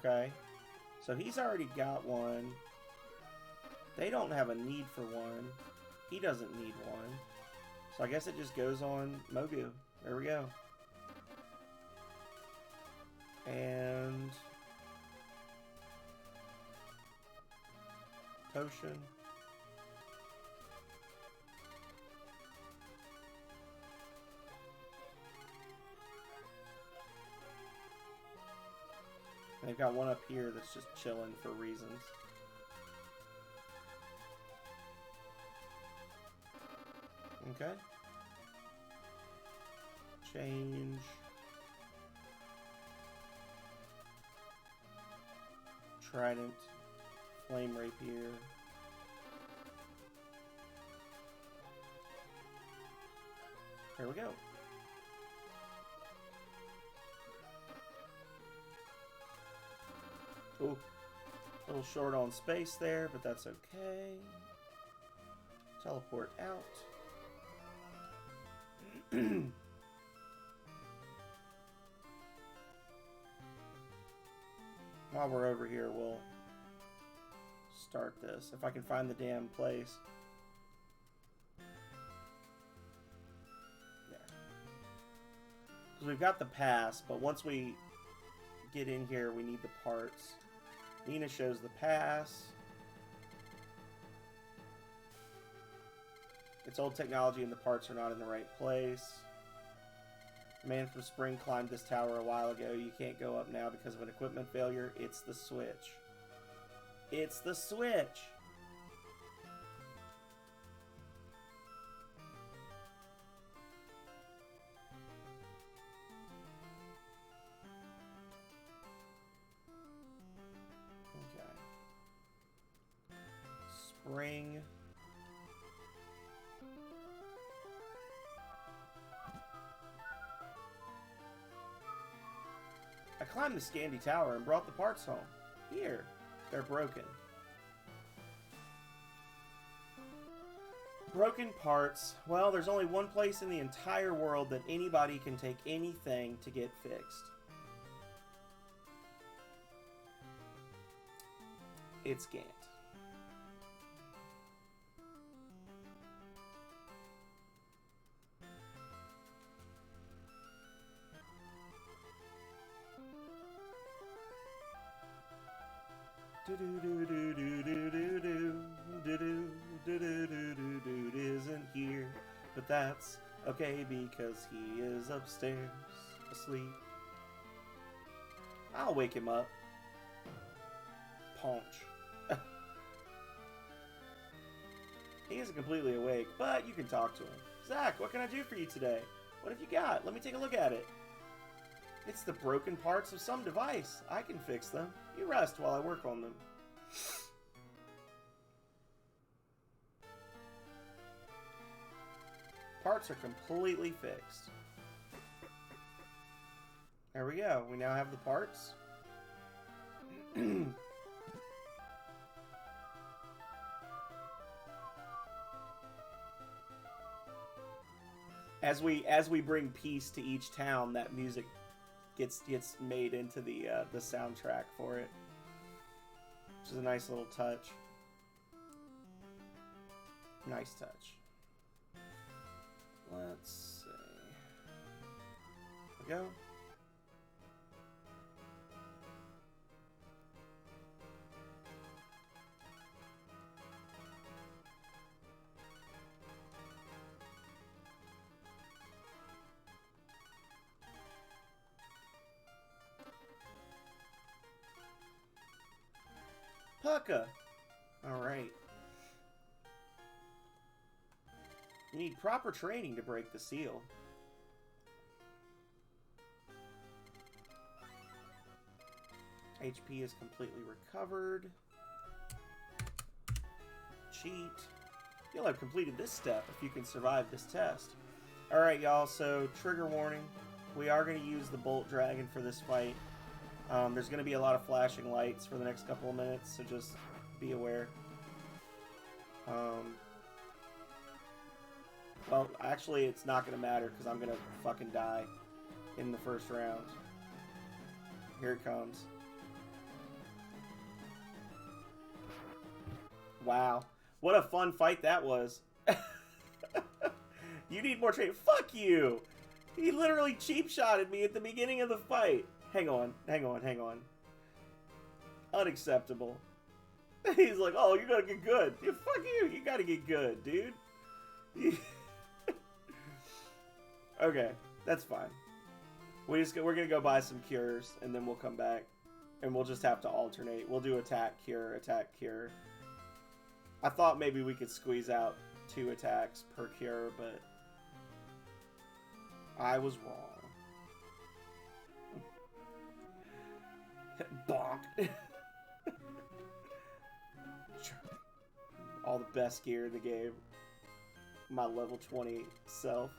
Okay. So he's already got one. They don't have a need for one. He doesn't need one. So I guess it just goes on Mogu. There we go. And potion. They've got one up here that's just chilling for reasons. Okay. Change. Trident. Flame Rapier. There we go. Ooh, a little short on space there, but that's okay. Teleport out. While we're over here, we'll start this. If I can find the damn place. There. Because we've got the pass, but once we get in here, we need the parts. Nina shows the pass. It's old technology and the parts are not in the right place. The man from Spring climbed this tower a while ago. You can't go up now because of an equipment failure. It's the switch. It's the switch! Spring. I climbed the Scandy Tower and brought the parts home. Here. They're broken. Broken parts. Well, there's only one place in the entire world that anybody can take anything to get fixed. It's Gant. Isn't here, but that's okay because he is upstairs asleep. I'll wake him up. Paunch. He isn't completely awake, but you can talk to him. Zach, what can I do for you today? What have you got? Let me take a look at it. It's the broken parts of some device. I can fix them. You rest while I work on them. Parts are completely fixed. There we go. We now have the parts. As we bring peace to each town, that music gets made into the soundtrack for it, which is a nice little touch. Nice touch. Let's see. There we go. Pucka. All right. You need proper training to break the seal. HP is completely recovered. Cheat. You'll have completed this step if you can survive this test. Alright, y'all, so trigger warning. We are going to use the Bolt Dragon for this fight. There's going to be a lot of flashing lights for the next couple of minutes, so just be aware. Well, actually, it's not going to matter because I'm going to fucking die in the first round. Here it comes. Wow. What a fun fight that was. You need more training. Fuck you! He literally cheap-shotted me at the beginning of the fight. Hang on, hang on, hang on. Unacceptable. He's like, oh, you gotta get good. Yeah, fuck you, you gotta get good, dude. Okay, that's fine. We're gonna go buy some cures, and then we'll come back. And we'll just have to alternate. We'll do attack, cure, cure. I thought maybe we could squeeze out 2 attacks per cure, but I was wrong. Bonk. All the best gear in the game. My level 20 self.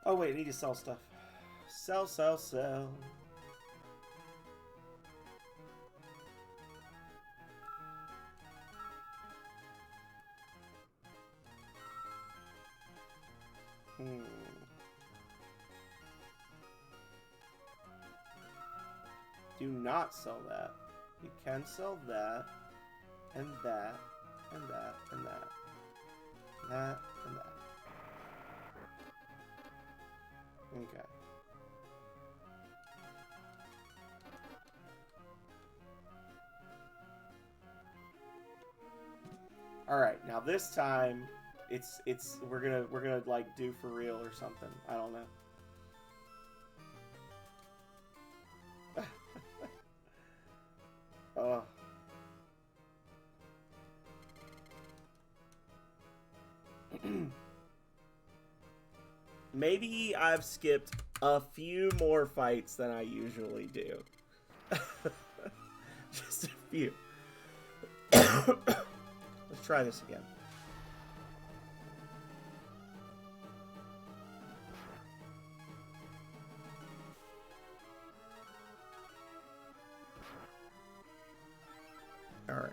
Oh wait, I need to sell stuff. Sell, sell, sell. Do not sell that. You can sell that, and that, and that, and that. That, and that. Okay. All right, now this time, we're gonna like do for real or something. I don't know. Oh. Maybe I've skipped a few more fights than I usually do. Just a few. Let's try this again. All right.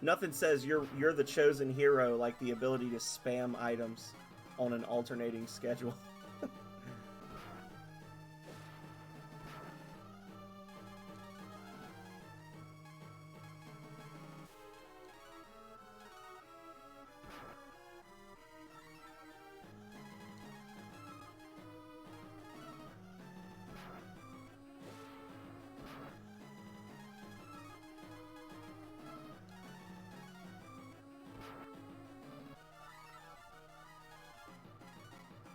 Nothing says you're the chosen hero like the ability to spam items on an alternating schedule.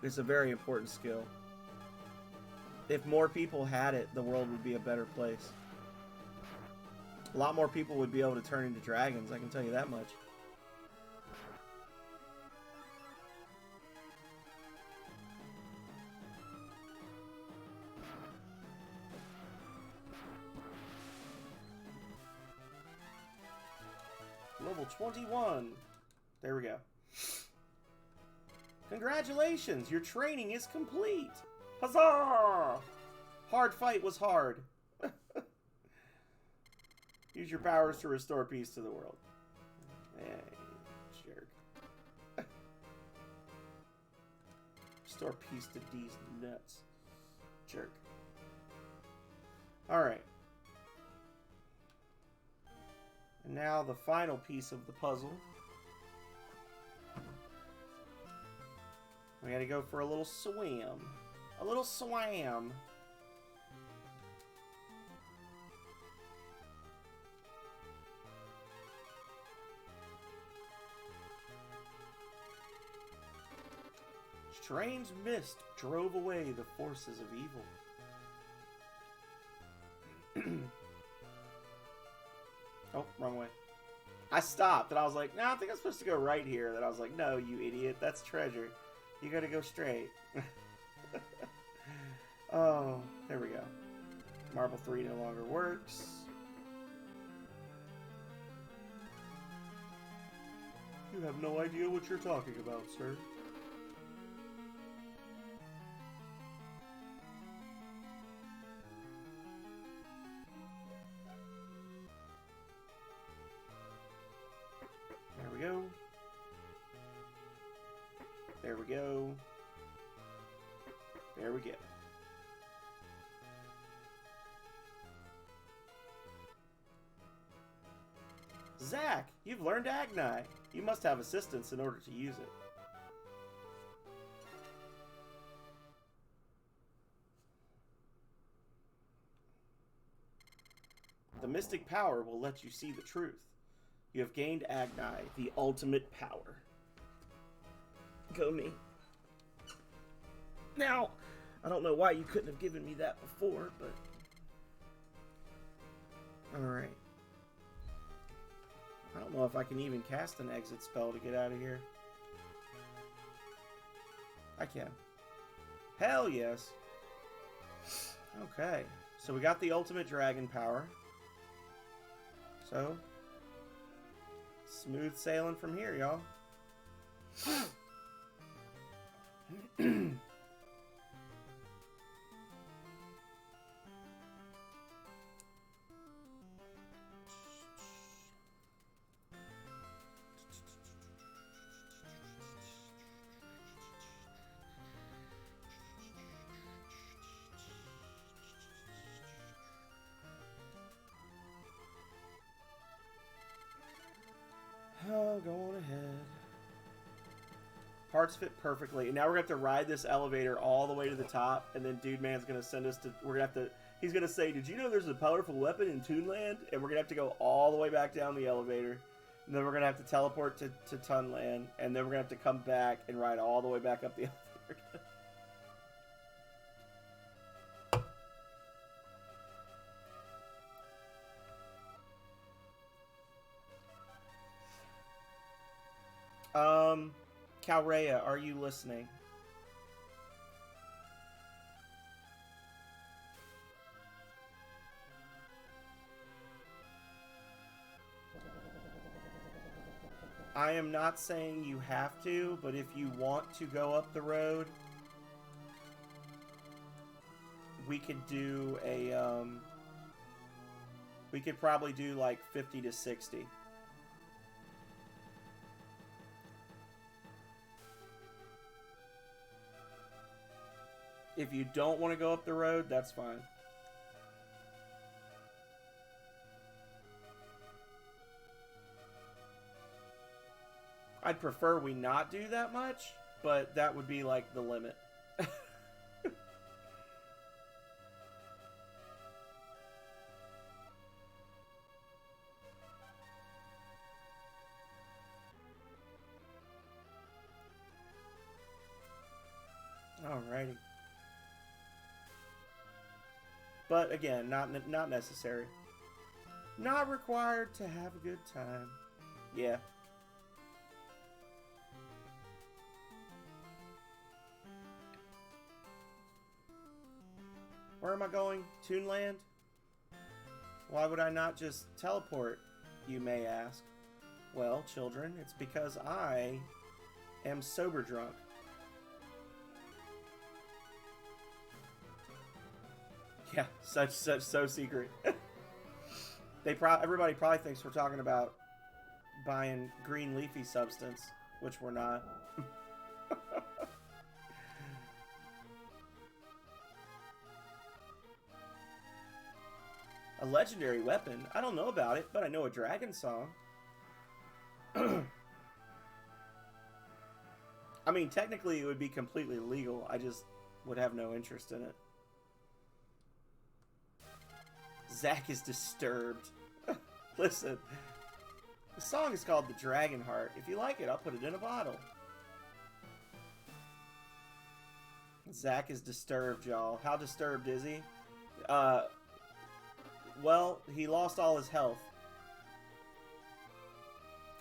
It's a very important skill. If more people had it, the world would be a better place. A lot more people would be able to turn into dragons, I can tell you that much. Level 21. There we go. Congratulations! Your training is complete! Huzzah! Hard fight was hard. Use your powers to restore peace to the world. Hey, jerk. Restore peace to D's nuts. Jerk. Alright. And now the final piece of the puzzle. We gotta go for a little swim. A little swam. Strange mist drove away the forces of evil. Oh, wrong way. I stopped and I was like, no, I think I'm supposed to go right here. Then I was like, no, you idiot. That's treasure. You gotta go straight. Oh, there we go. Marble 3 no longer works. You have no idea what you're talking about, sir. There we go. There we go. There we go. Zach, you've learned Agnai. You must have assistance in order to use it. The mystic power will let you see the truth. You have gained Agnai, the ultimate power. Go me. Now, I don't know why you couldn't have given me that before, but... Alright. I don't know if I can even cast an exit spell to get out of here. I can. Hell yes. Okay. So we got the ultimate dragon power. So, smooth sailing from here, y'all. Oh, go on ahead. Parts fit perfectly. And now we're going to have to ride this elevator all the way to the top. And then Dude Man's going to send us to... We're going to have to... He's going to say, did you know there's a powerful weapon in Toonland? And we're going to have to go all the way back down the elevator. And then we're going to have to teleport to Tunland. And then we're going to have to come back and ride all the way back up the elevator again. Calrea, are you listening? I am not saying you have to, but if you want to go up the road, we could do a, we could probably do like 50 to 60. If you don't want to go up the road, that's fine. I'd prefer we not do that much, but that would be like the limit. Alrighty. But again, not necessary. Not required to have a good time. Yeah. Where am I going? Toonland? Why would I not just teleport, you may ask? Well, children, it's because I am sober drunk. Yeah, so secret. Everybody probably thinks we're talking about buying green leafy substance, which we're not. A legendary weapon? I don't know about it, but I know a dragon song. I mean, technically it would be completely legal. I just would have no interest in it. Zach is disturbed. Listen, the song is called The Dragon Heart. If you like it, I'll put it in a bottle. Zach is disturbed, y'all. How disturbed is he? Well, he lost all his health.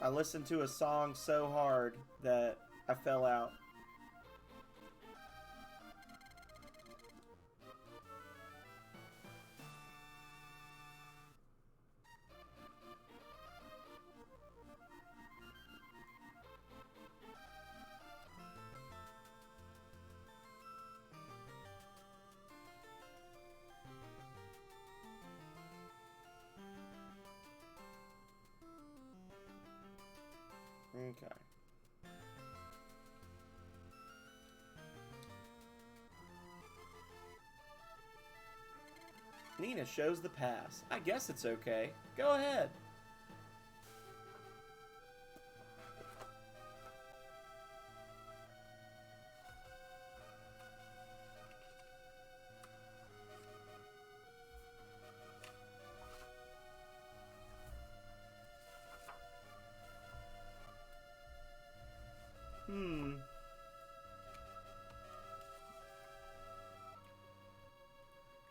I listened to a song so hard that I fell out. Okay. Nina shows the pass. I guess it's okay. Go ahead.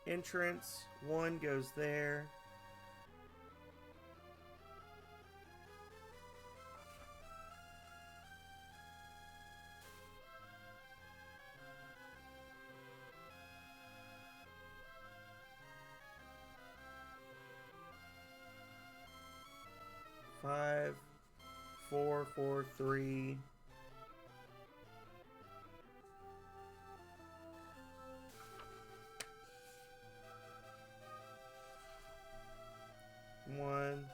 Entrance, one goes there. Five, 4, 4, 3. One.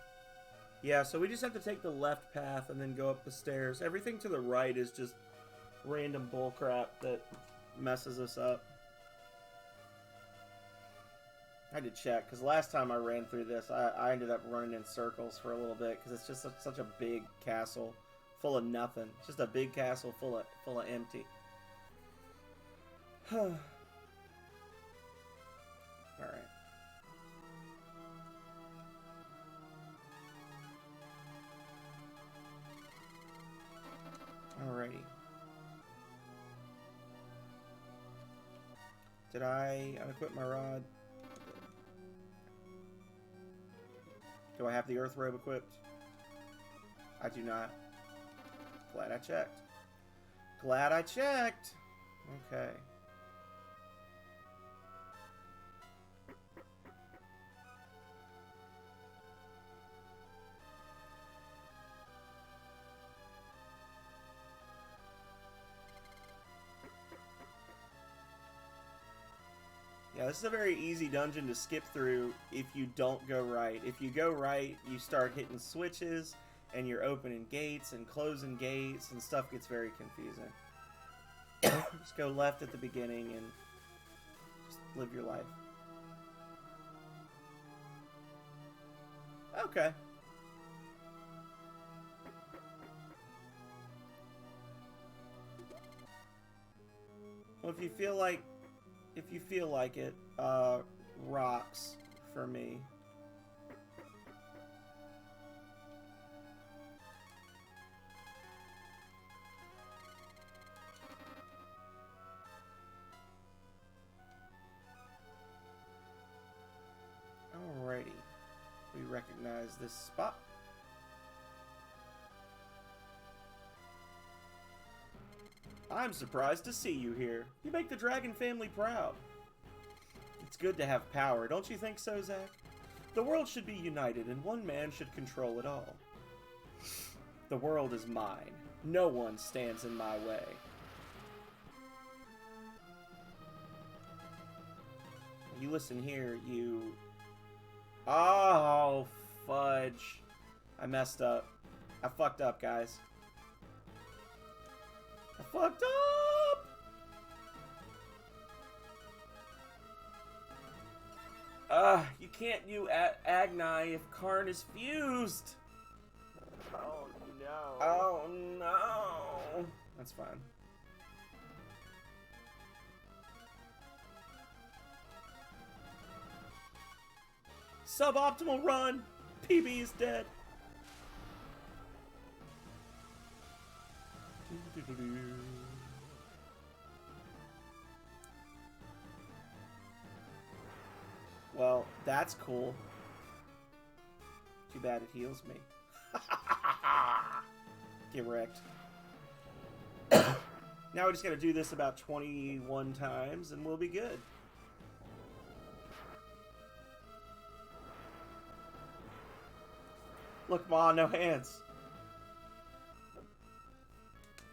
Yeah, so we just have to take the left path and then go up the stairs. Everything to the right is just random bullcrap that messes us up. I had to check, because last time I ran through this, I ended up running in circles for a little bit, because it's just such a big castle full of nothing. It's just a big castle full of empty. Alright. Alrighty. Did I unequip my rod? Do I have the earth robe equipped? I do not. Glad I checked. Glad I checked! Okay. Yeah, this is a very easy dungeon to skip through if you don't go right. If you go right, you start hitting switches, and you're opening gates and closing gates, and stuff gets very confusing. Just go left at the beginning and just live your life. Okay. Well, if you feel like it, rocks for me. Alrighty. We recognize this spot. I'm surprised to see you here. You make the dragon family proud. It's good to have power, don't you think so, Zach? The world should be united, and one man should control it all. The world is mine. No one stands in my way. You listen here, you... Oh, fudge. I messed up. I fucked up, guys. I fucked up! You can't do Agni if Karn is fused. Oh no. Oh no. That's fine. Suboptimal run. PB is dead. Well, that's cool. Too bad it heals me. Get wrecked. Now we just gotta do this about 21 times and we'll be good. Look, Ma, no hands.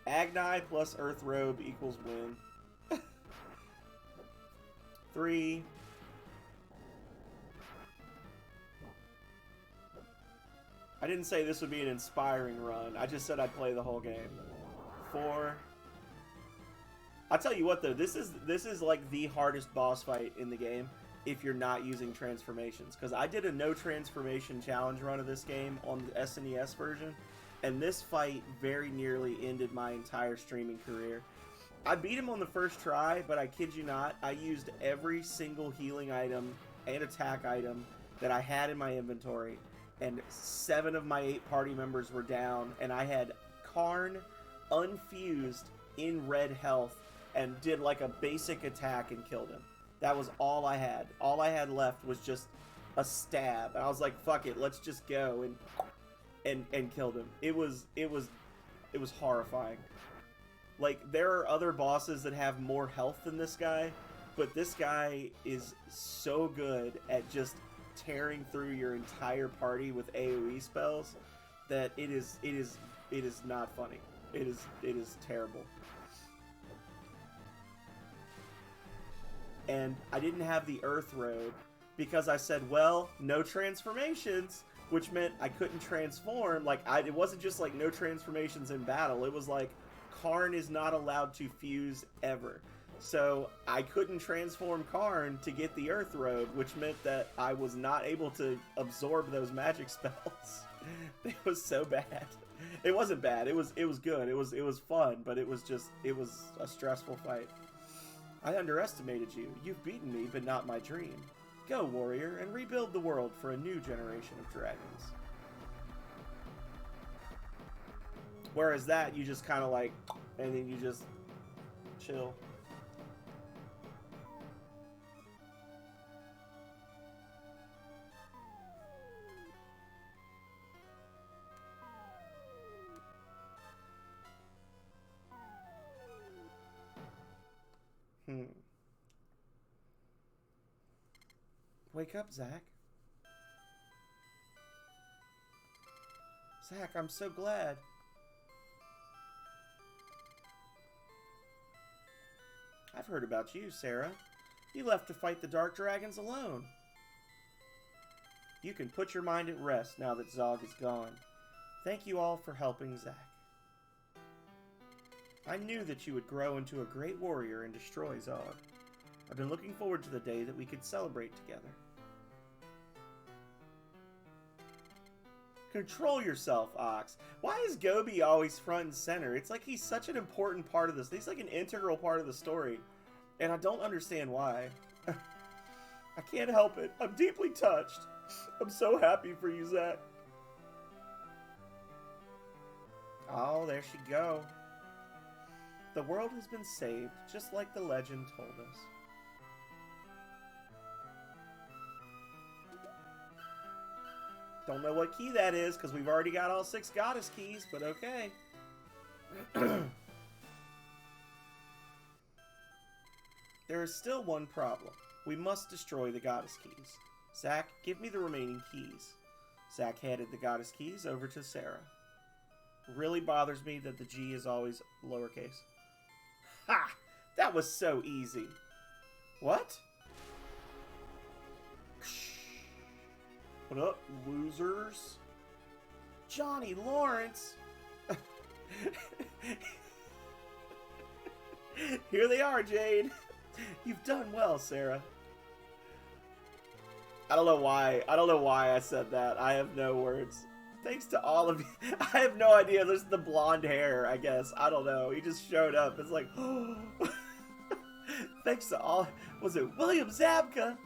Agni plus Earth Robe equals win. 3. I didn't say this would be an inspiring run. I just said I'd play the whole game. 4. I'll tell you what though, this is like the hardest boss fight in the game if you're not using transformations. Because I did a no transformation challenge run of this game on the SNES version, and this fight very nearly ended my entire streaming career. I beat him on the first try, but I kid you not, I used every single healing item and attack item that I had in my inventory, and 7 of my 8 party members were down, and I had Karn unfused in red health and did like a basic attack and killed him. That was all I had. All I had left was just a stab, and I was like, fuck it, let's just go, and killed him. It was horrifying. Like, there are other bosses that have more health than this guy, but this guy is so good at just tearing through your entire party with AoE spells that it is not funny. It is terrible. And I didn't have the Earth Robe because I said, well, no transformations, which meant I couldn't transform. Like, it wasn't just like no transformations in battle. It was like Karn is not allowed to fuse ever. So I couldn't transform Karn to get the Earth Robe, which meant that I was not able to absorb those magic spells. It was so bad. It wasn't bad. It was good. It was fun, but it was a stressful fight. I underestimated you. You've beaten me, but not my dream. Go, warrior, and rebuild the world for a new generation of dragons. Whereas that, you just kind of like, and then you just chill. Wake up, Zach. Zach, I'm so glad. I've heard about you, Sarah. You left to fight the Dark Dragons alone. You can put your mind at rest now that Zog is gone. Thank you all for helping Zach. I knew that you would grow into a great warrior and destroy Zog. I've been looking forward to the day that we could celebrate together. Control yourself, Ox. Why is Gobi always front and center? It's like he's such an important part of this. He's like an integral part of the story. And I don't understand why. I can't help it. I'm deeply touched. I'm so happy for you, Zach. Oh, there she go. The world has been saved, just like the legend told us. Don't know what key that is, because we've already got all 6 goddess keys, but okay. There is still one problem. We must destroy the goddess keys. Zach, give me the remaining keys. Zach handed the goddess keys over to Sarah. Really bothers me that the G is always lowercase. Ha! That was so easy. What? What up, losers? Johnny Lawrence! Here they are, Jade. You've done well, Sarah. I don't know why I said that. I have no words. Thanks to all of you. I have no idea. There's the blonde hair, I guess. I don't know. He just showed up. It's like, oh. Thanks to all. Was it William Zabka?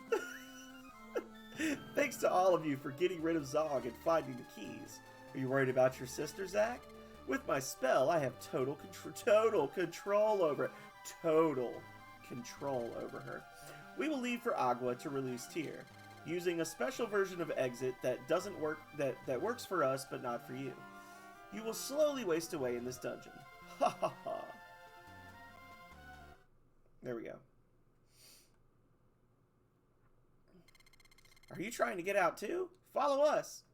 Thanks to all of you for getting rid of Zog and finding the keys. Are you worried about your sister, Zack? With my spell, I have total control over her. Total control over her. We will leave for Agua to release Tyr, using a special version of Exit that doesn't work that works for us but not for you. You will slowly waste away in this dungeon. Ha ha ha. There we go. Are you trying to get out too? Follow us.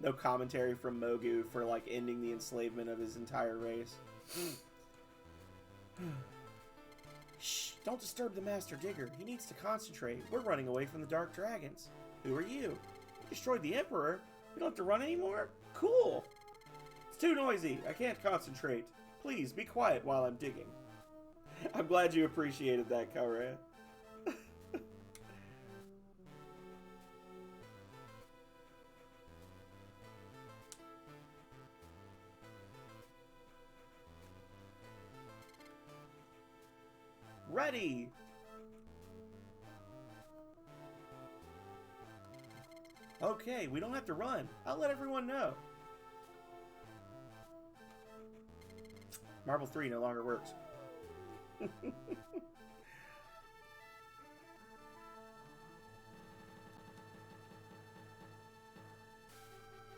No commentary from Mogu for, like, ending the enslavement of his entire race. Shh, don't disturb the Master Digger. He needs to concentrate. We're running away from the Dark Dragons. Who are you? You destroyed the Emperor? We don't have to run anymore? Cool. It's too noisy. I can't concentrate. Please, be quiet while I'm digging. I'm glad you appreciated that, Kalrea. Ready! Okay, we don't have to run. I'll let everyone know. Marble 3 no longer works.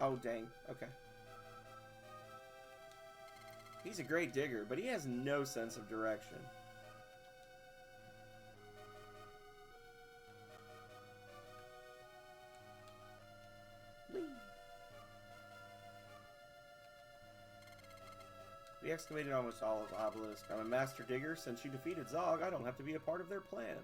Oh, dang. Okay. He's a great digger, but he has no sense of direction. We excavated almost all of Obelisk. I'm a master digger. Since you defeated Zog, I don't have to be a part of their plan.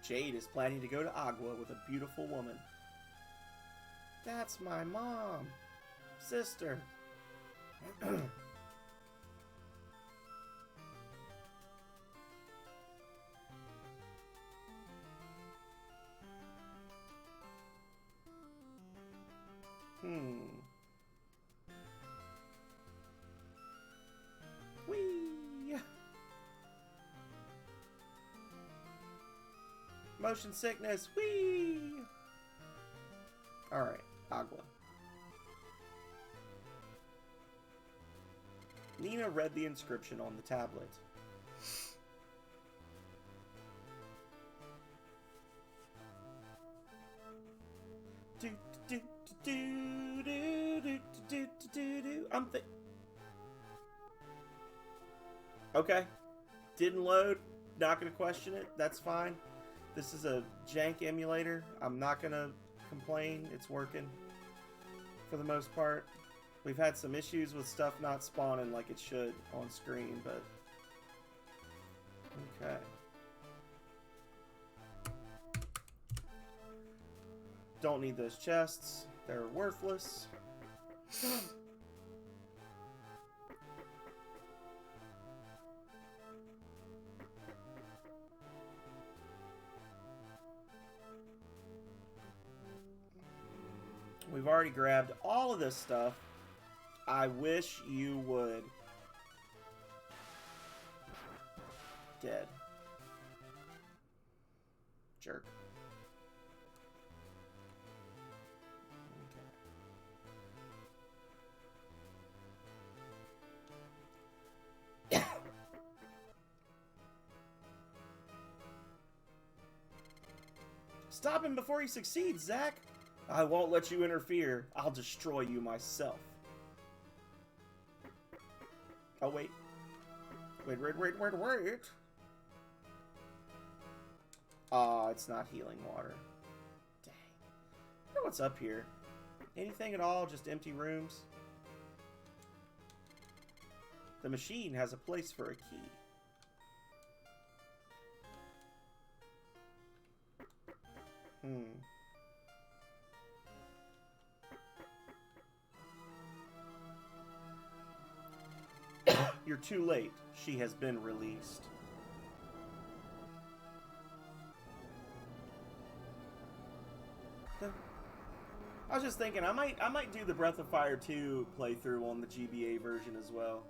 Jade is planning to go to Agua with a beautiful woman. That's my mom. Sister. Whee! Motion sickness. Whee! Alright, Agua. Nina read the inscription on the tablet. Okay. Didn't load. Not gonna question it. That's fine. This is a jank emulator. I'm not gonna complain. It's working for the most part. We've had some issues with stuff not spawning like it should on screen, but okay. Don't need those chests. They're worthless. We've already grabbed all of this stuff. I wish you would. Dead. Jerk. Okay. Stop him before he succeeds, Zack. I won't let you interfere. I'll destroy you myself. Oh, wait. Wait. Aw, it's not healing water. Dang. I wonder what's up here. Anything at all? Just empty rooms? The machine has a place for a key. You're too late. She has been released. I was just thinking I might do the Breath of Fire 2 playthrough on the GBA version as well.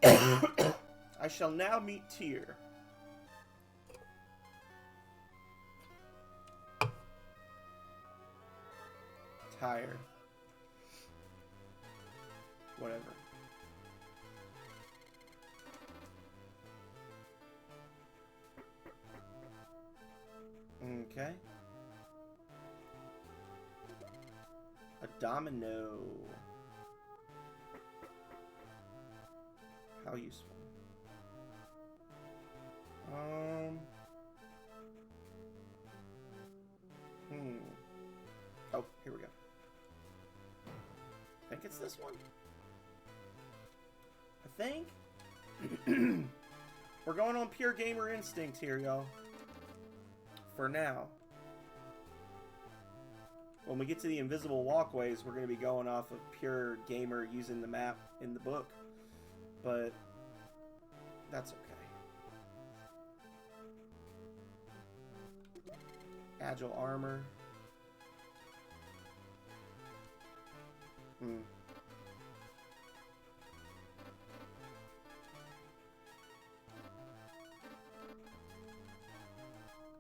I shall now meet Tyr. Tired. Whatever. Okay. A domino. How useful. Oh, here we go. I think it's this one. I think. We're going on pure gamer instinct here, y'all. For now. When we get to the invisible walkways, we're going to be going off of pure gamer using the map in the book. But that's okay. Agile armor.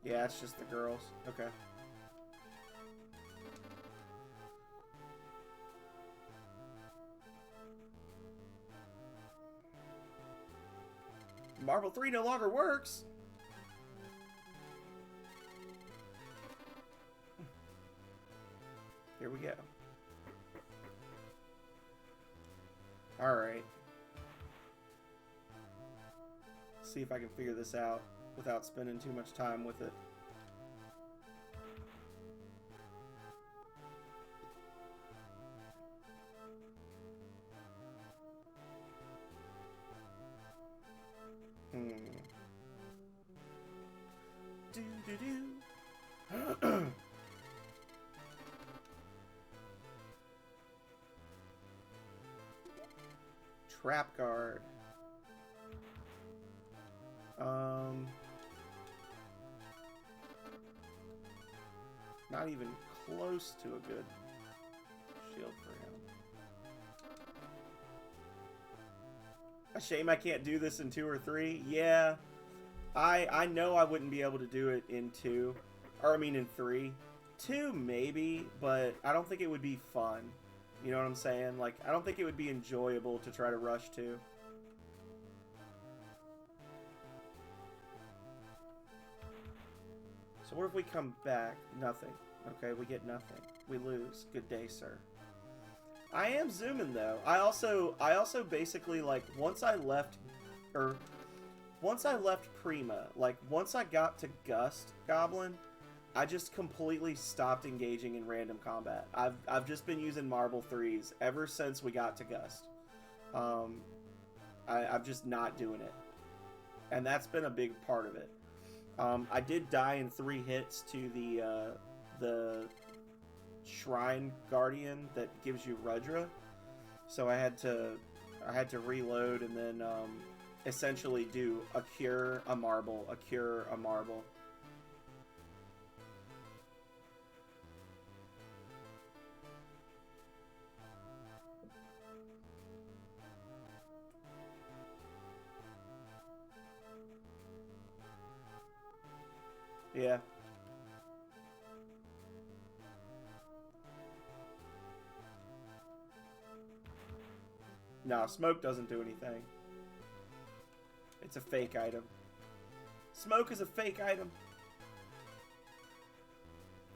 Yeah, it's just the girls. Okay. Marble 3 no longer works. Here we go. Alright. See if I can figure this out without spending too much time with it. Trap guard. Not even close to a good shield for him. A shame I can't do this in 2 or 3. Yeah, I know I wouldn't be able to do it in 2, or I mean in 3. 2 maybe, but I don't think it would be fun. You know what I'm saying? Like, I don't think it would be enjoyable to try to rush 2. So what if we come back? Nothing. Okay, we get nothing. We lose. Good day, sir. I am zooming though. I also basically, like, once I left Prima, like once I got to Gust Goblin, I just completely stopped engaging in random combat. I've just been using Marble 3s ever since we got to Gust. I'm just not doing it, and that's been a big part of it. I did die in 3 hits to the Shrine Guardian that gives you Rudra, so I had to reload and then essentially do a cure, a marble, a cure, a marble. Yeah. No, smoke doesn't do anything. It's a fake item. Smoke is a fake item.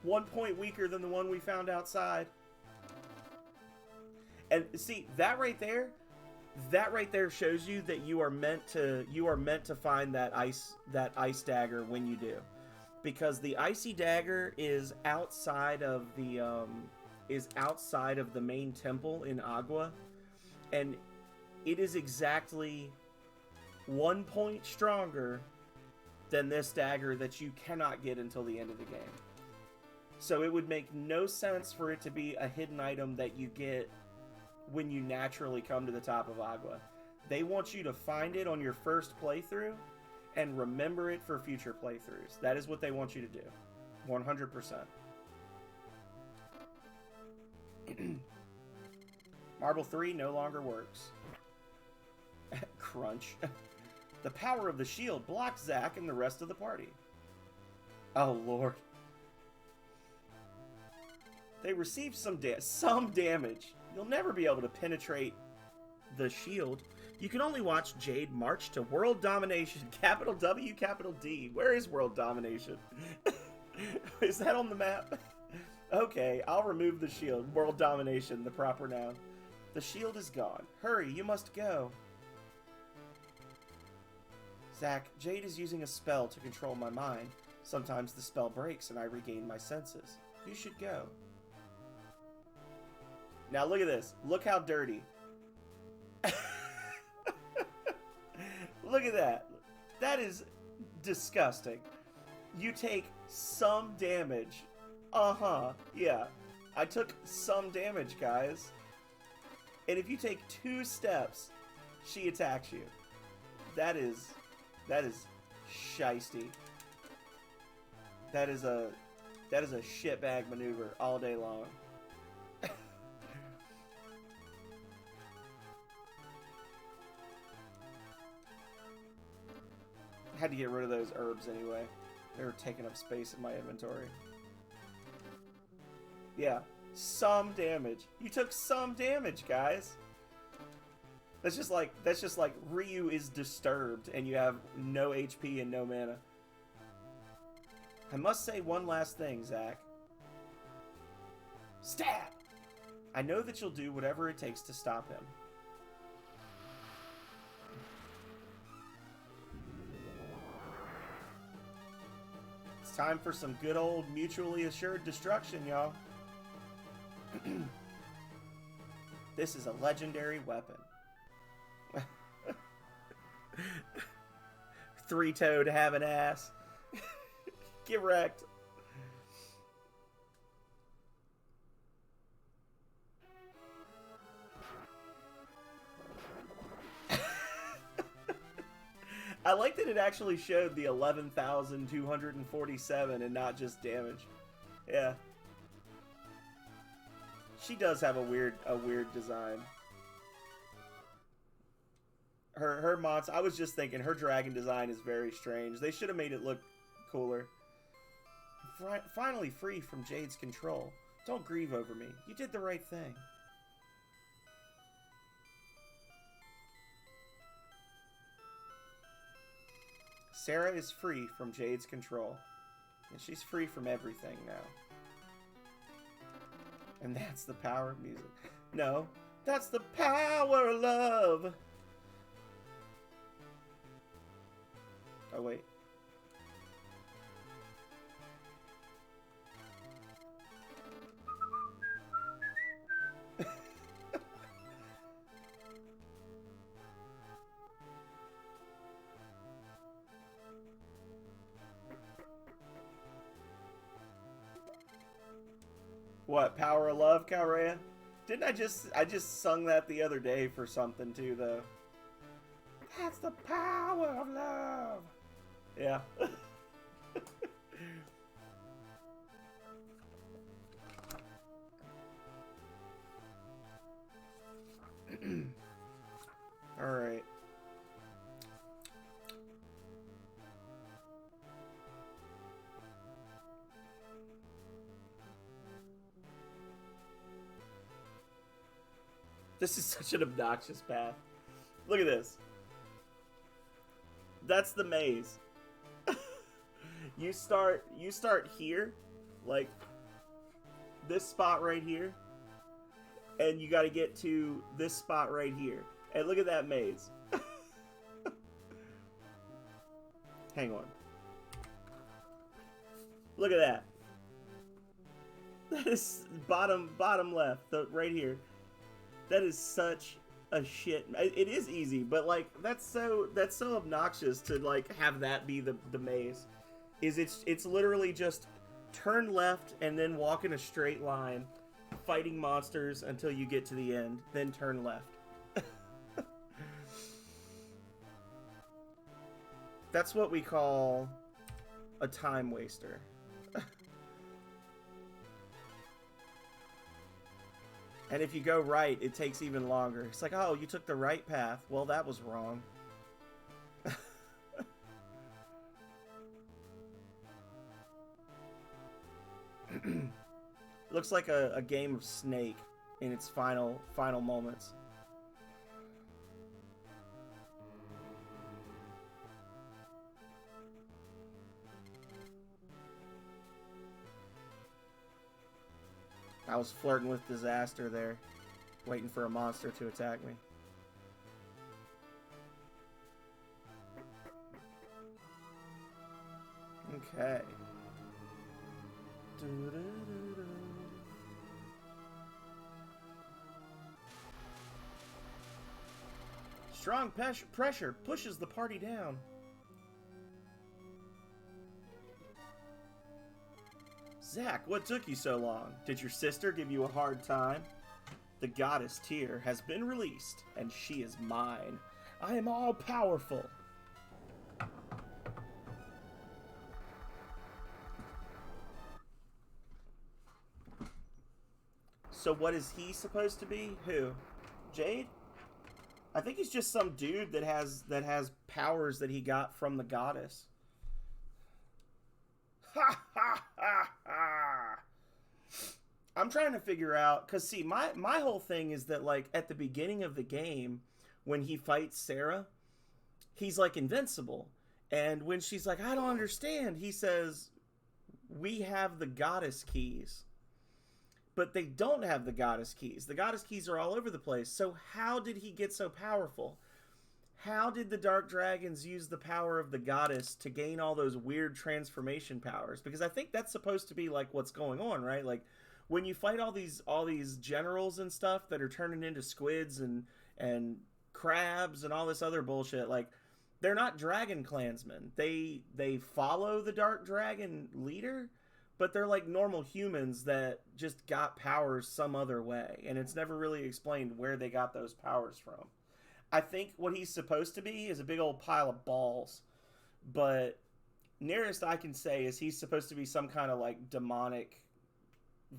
1 point weaker than the one we found outside. And see, that right there shows you that you are meant to find that ice dagger when you do. Because the icy dagger is outside of the main temple in Agua, and it is exactly 1 point stronger than this dagger that you cannot get until the end of the game. So it would make no sense for it to be a hidden item that you get when you naturally come to the top of Agua. They want you to find it on your first playthrough and remember it for future playthroughs. That is what they want you to do. 100%. Marble 3 no longer works. Crunch. The power of the shield blocks Zack and the rest of the party. Oh, Lord. They received some damage. You'll never be able to penetrate the shield. You can only watch Jade march to world domination. Capital W, capital D. Where is world domination? Is that on the map? Okay, I'll remove the shield. World domination, the proper noun. The shield is gone. Hurry, you must go. Zack, Jade is using a spell to control my mind. Sometimes the spell breaks and I regain my senses. You should go. Now look at this. Look how dirty. Look at that. That is disgusting. You take some damage. Uh-huh. Yeah. I took some damage, guys. And if you take 2 steps, she attacks you. That is shiesty. That is a shitbag maneuver all day long. I had to get rid of those herbs anyway. They were taking up space in my inventory. Yeah, some damage. You took some damage, guys. That's just like Ryu is disturbed and you have no HP and no mana. I must say one last thing, Zack. Stab! I know that you'll do whatever it takes to stop him. It's time for some good old mutually assured destruction, y'all. This is a legendary weapon. Three-toed have an ass. Get wrecked. I like that it actually showed the 11,247 and not just damage. Yeah. She does have a weird design. Her monster, I was just thinking her dragon design is very strange. They should have made it look cooler. Finally free from Jade's control. Don't grieve over me. You did the right thing. Sarah is free from Jade's control. And she's free from everything now. And that's the power of music. No, that's the power of love. Oh, wait. What, Power of Love, Calrea? Didn't I just sung that the other day for something too, though. That's the power of love. Yeah. All right. This is such an obnoxious path. Look at this. That's the maze. You start here, like this spot right here, and you got to get to this spot right here. And look at that maze. Hang on. Look at that. That is bottom left, right here. That is such a shit. It is easy, but like that's so obnoxious to like have that be the maze. It's literally just turn left and then walk in a straight line, fighting monsters until you get to the end, then turn left. That's what we call a time waster. And if you go right, it takes even longer. It's like, oh, you took the right path. Well, that was wrong. Looks like a game of Snake in its final moments. I was flirting with disaster there, waiting for a monster to attack me. Okay. Strong pressure pushes the party down. Zack, what took you so long? Did your sister give you a hard time? The goddess Tyr has been released, and she is mine. I am all powerful. So what is he supposed to be? Who? Jade? I think he's just some dude that has powers that he got from the goddess. Ha ha ha ha! I'm trying to figure out, cause see, my whole thing is that like at the beginning of the game, when he fights Sarah, he's like invincible, and when she's like, I don't understand, he says, we have the goddess keys. But they don't have the goddess keys. The goddess keys are all over the place. So how did he get so powerful? How did the Dark Dragons use the power of the goddess to gain all those weird transformation powers? Because I think that's supposed to be like what's going on, right? Like when you fight all these generals and stuff that are turning into squids and crabs and all this other bullshit, like they're not dragon clansmen. They follow the Dark Dragon leader, but they're like normal humans that just got powers some other way. And it's never really explained where they got those powers from. I think what he's supposed to be is a big old pile of balls. But nearest I can say is he's supposed to be some kind of like demonic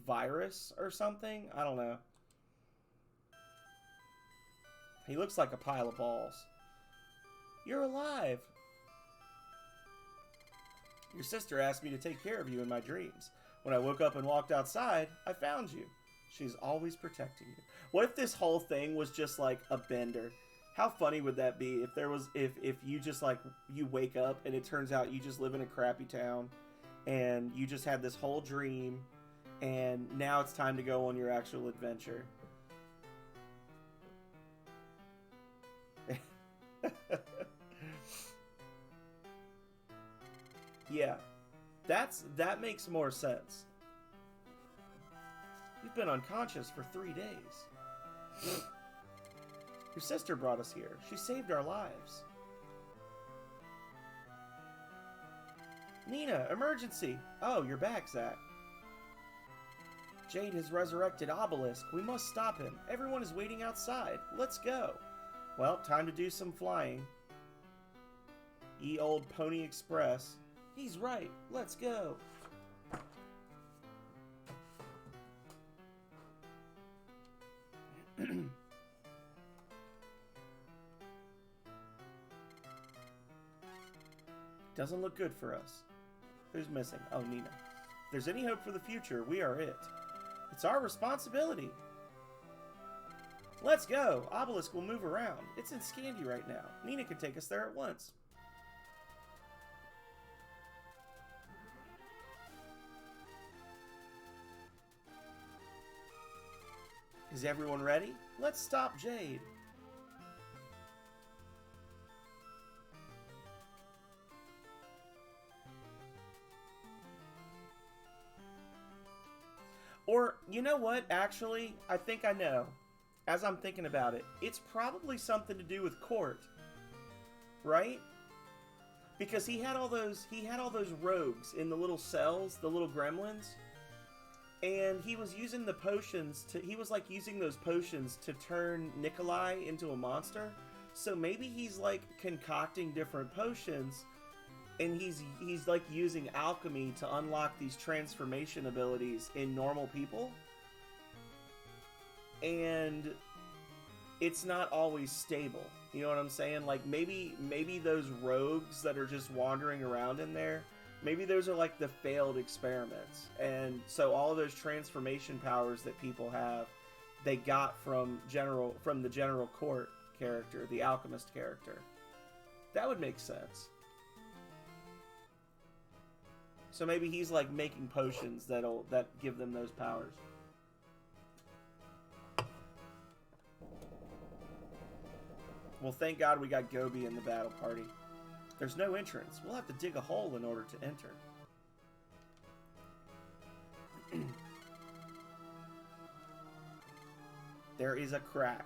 virus or something. I don't know. He looks like a pile of balls. You're alive. Your sister asked me to take care of you in my dreams. When I woke up and walked outside, I found you. She's always protecting you. What if this whole thing was just like a bender? How funny would that be if you just like, you wake up and it turns out you just live in a crappy town and you just had this whole dream and now it's time to go on your actual adventure. Yeah, that makes more sense. You've been unconscious for 3 days. Your sister brought us here. She saved our lives. Nina, emergency! Oh, you're back, Zack. Jade has resurrected Obelisk. We must stop him. Everyone is waiting outside. Let's go. Well, time to do some flying. Ye Old Pony Express. He's right. Let's go. Doesn't look good for us. Who's missing? Oh, Nina. If there's any hope for the future, we are it. It's our responsibility. Let's go. Obelisk will move around. It's in Scandy right now. Nina can take us there at once. Is everyone ready? Let's stop Jade. Or, you know what? Actually, I think I know. As I'm thinking about it, it's probably something to do with Court. Right? Because he had all those rogues in the little cells, the little gremlins. And he was using the potions he was like using those potions to turn Nikolai into a monster. So maybe he's like concocting different potions and he's like using alchemy to unlock these transformation abilities in normal people. and it's not always stable. You know what I'm saying? Like, maybe those rogues that are just wandering around in there, maybe those are like the failed experiments. And so all of those transformation powers that people have, they got from the General Court character, the alchemist character. That would make sense. So maybe he's like making potions that give them those powers. Well, thank God we got Gobi in the battle party. There's no entrance. We'll have to dig a hole in order to enter. There is a crack.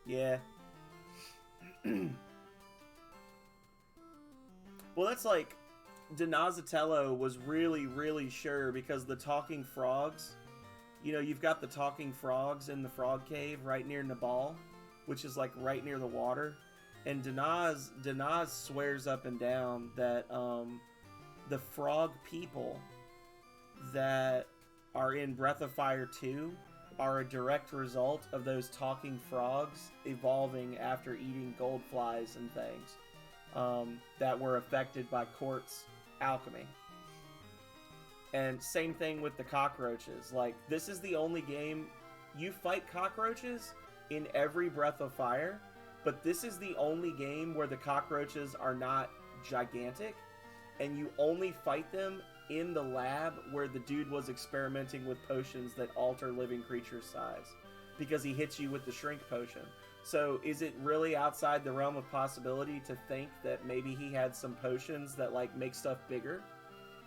Yeah. Well, that's like... Donatello was really, really sure because the talking frogs... You know, you've got the talking frogs in the frog cave right near Nabal, which is like right near the water. And Danaz swears up and down that the frog people that are in Breath of Fire 2 are a direct result of those talking frogs evolving after eating gold flies and things that were affected by Quartz alchemy. And same thing with the cockroaches. Like, this is the only game you fight cockroaches in every Breath of Fire, but this is the only game where the cockroaches are not gigantic, and you only fight them in the lab where the dude was experimenting with potions that alter living creatures' size, because he hits you with the shrink potion. So is it really outside the realm of possibility to think that maybe he had some potions that like make stuff bigger,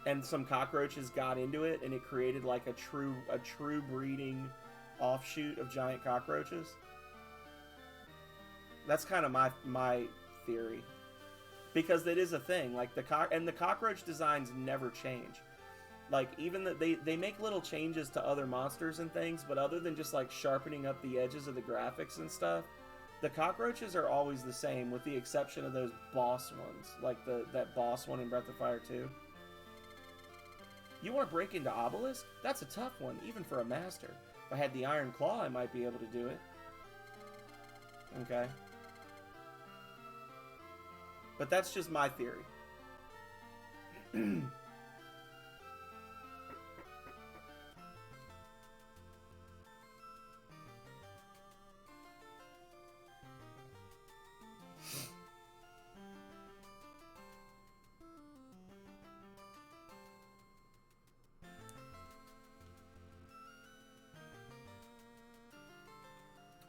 and some cockroaches got into it and it created like a true breeding offshoot of giant cockroaches? That's kind of my theory. Because it is a thing, like the cockroach designs never change. Like, even that they make little changes to other monsters and things, but other than just like sharpening up the edges of the graphics and stuff, the cockroaches are always the same, with the exception of those boss ones, like that boss one in Breath of Fire 2. You want to break into Obelisk? That's a tough one, even for a master. If I had the Iron Claw, I might be able to do it. Okay. But that's just my theory.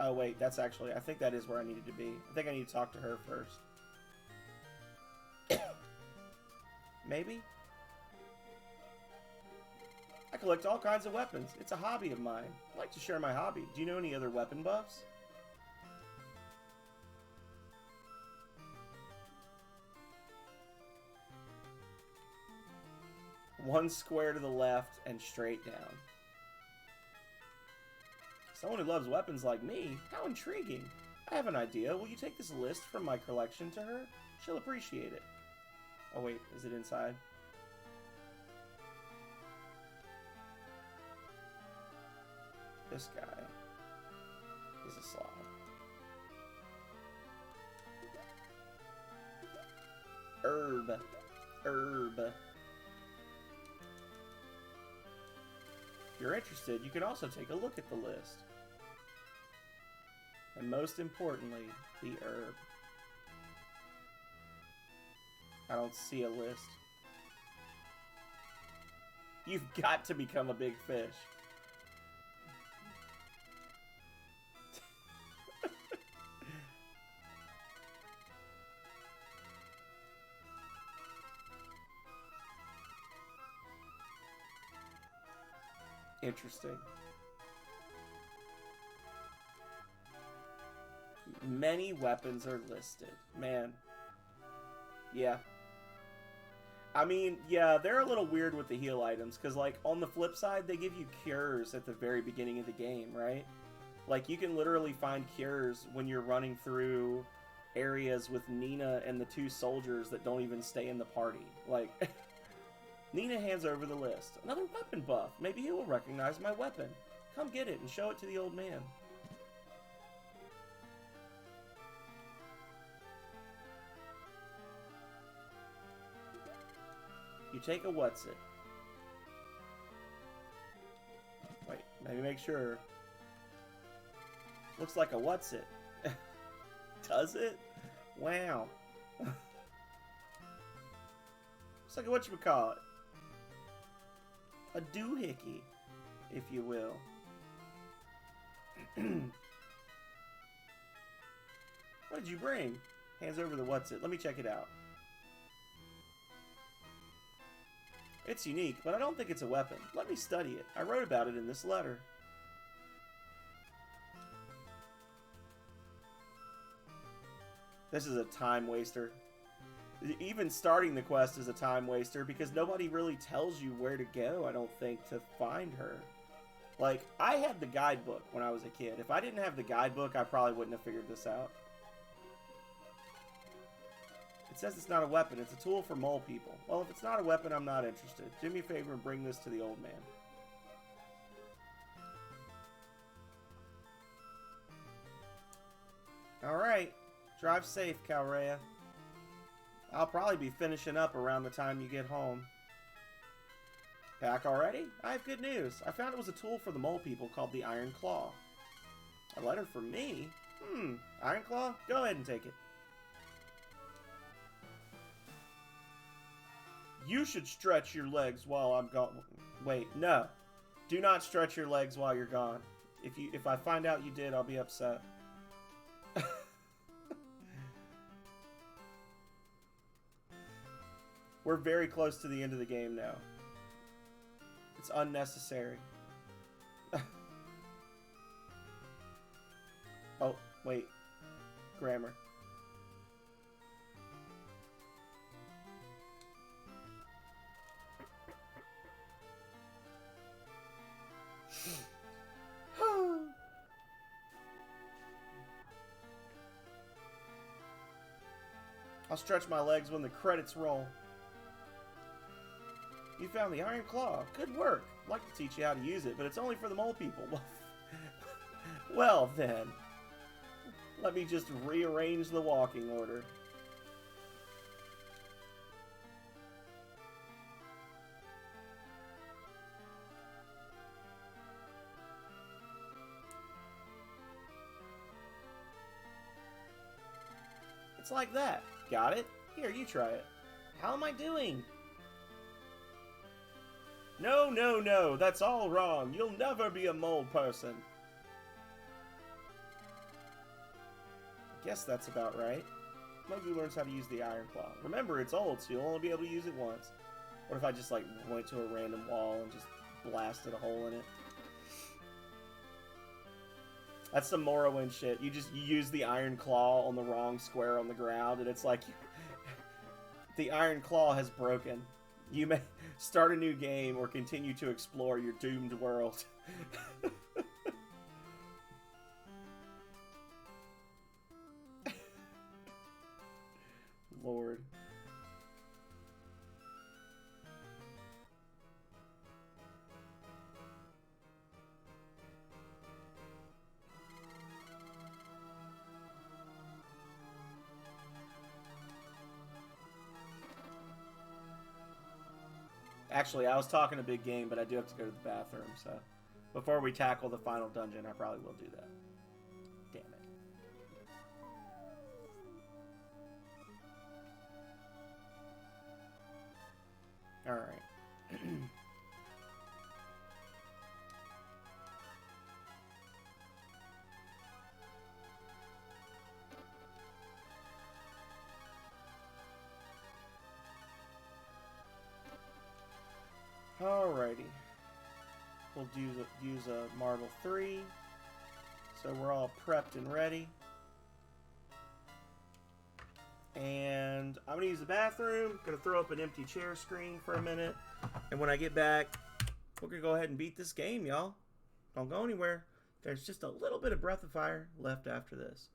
Oh wait, that's actually, I think that is where I needed to be. I think I need to talk to her first. Maybe? I collect all kinds of weapons. It's a hobby of mine. I like to share my hobby. Do you know any other weapon buffs? One square to the left and straight down. Someone who loves weapons like me? How intriguing. I have an idea. Will you take this list from my collection to her? She'll appreciate it. Oh wait, is it inside? This guy is a slob. Herb. If you're interested, you can also take a look at the list. And most importantly, the herb. I don't see a list. You've got to become a big fish. Interesting. Many weapons are listed. Man. Yeah. I mean, yeah, they're a little weird with the heal items, because, like, on the flip side, they give you cures at the very beginning of the game, right? Like, you can literally find cures when you're running through areas with Nina and the 2 soldiers that don't even stay in the party. Like, Nina hands over the list. Another weapon buff. Maybe he will recognize my weapon. Come get it and show it to the old man. You take a what's it. Wait, maybe make sure. Looks like a what's it. Does it? Wow. Looks like a whatchamacallit. A doohickey, if you will. What did you bring? Hands over the what's it. Let me check it out. It's unique, but I don't think it's a weapon. Let me study it. I wrote about it in this letter. This is a time waster. Even starting the quest is a time waster because nobody really tells you where to go, I don't think, to find her. Like, I had the guidebook when I was a kid. If I didn't have the guidebook, I probably wouldn't have figured this out. It says it's not a weapon. It's a tool for mole people. Well, if it's not a weapon, I'm not interested. Do me a favor and bring this to the old man. Alright. Drive safe, Calrea. I'll probably be finishing up around the time you get home. Back already? I have good news. I found it was a tool for the mole people called the Iron Claw. A letter from me? Iron Claw? Go ahead and take it. You should stretch your legs while I'm gone. Wait, no. Do not stretch your legs while you're gone. If I find out you did, I'll be upset. We're very close to the end of the game now. It's unnecessary. Oh, wait. Grammar. I'll stretch my legs when the credits roll. You found the Iron Claw. Good work. I'd like to teach you how to use it, but it's only for the mole people. Well then. Let me just rearrange the walking order. It's like that. Got it? Here, you try it. How am I doing? No, no, no. That's all wrong. You'll never be a mole person. I guess that's about right. Mogu learns how to use the Iron Claw. Remember, it's old, so you'll only be able to use it once. What if I just, like, went to a random wall and just blasted a hole in it? That's some Morrowind shit. You use the Iron Claw on the wrong square on the ground, and it's like... the Iron Claw has broken. You may start a new game or continue to explore your doomed world. Lord. Actually, I was talking a big game, but I do have to go to the bathroom, so before we tackle the final dungeon, I probably will do that. Damn it. Alright. Alrighty. We'll use a Marble 3. So we're all prepped and ready. And I'm going to use the bathroom. Going to throw up an empty chair screen for a minute. And when I get back, we're going to go ahead and beat this game, y'all. Don't go anywhere. There's just a little bit of Breath of Fire left after this.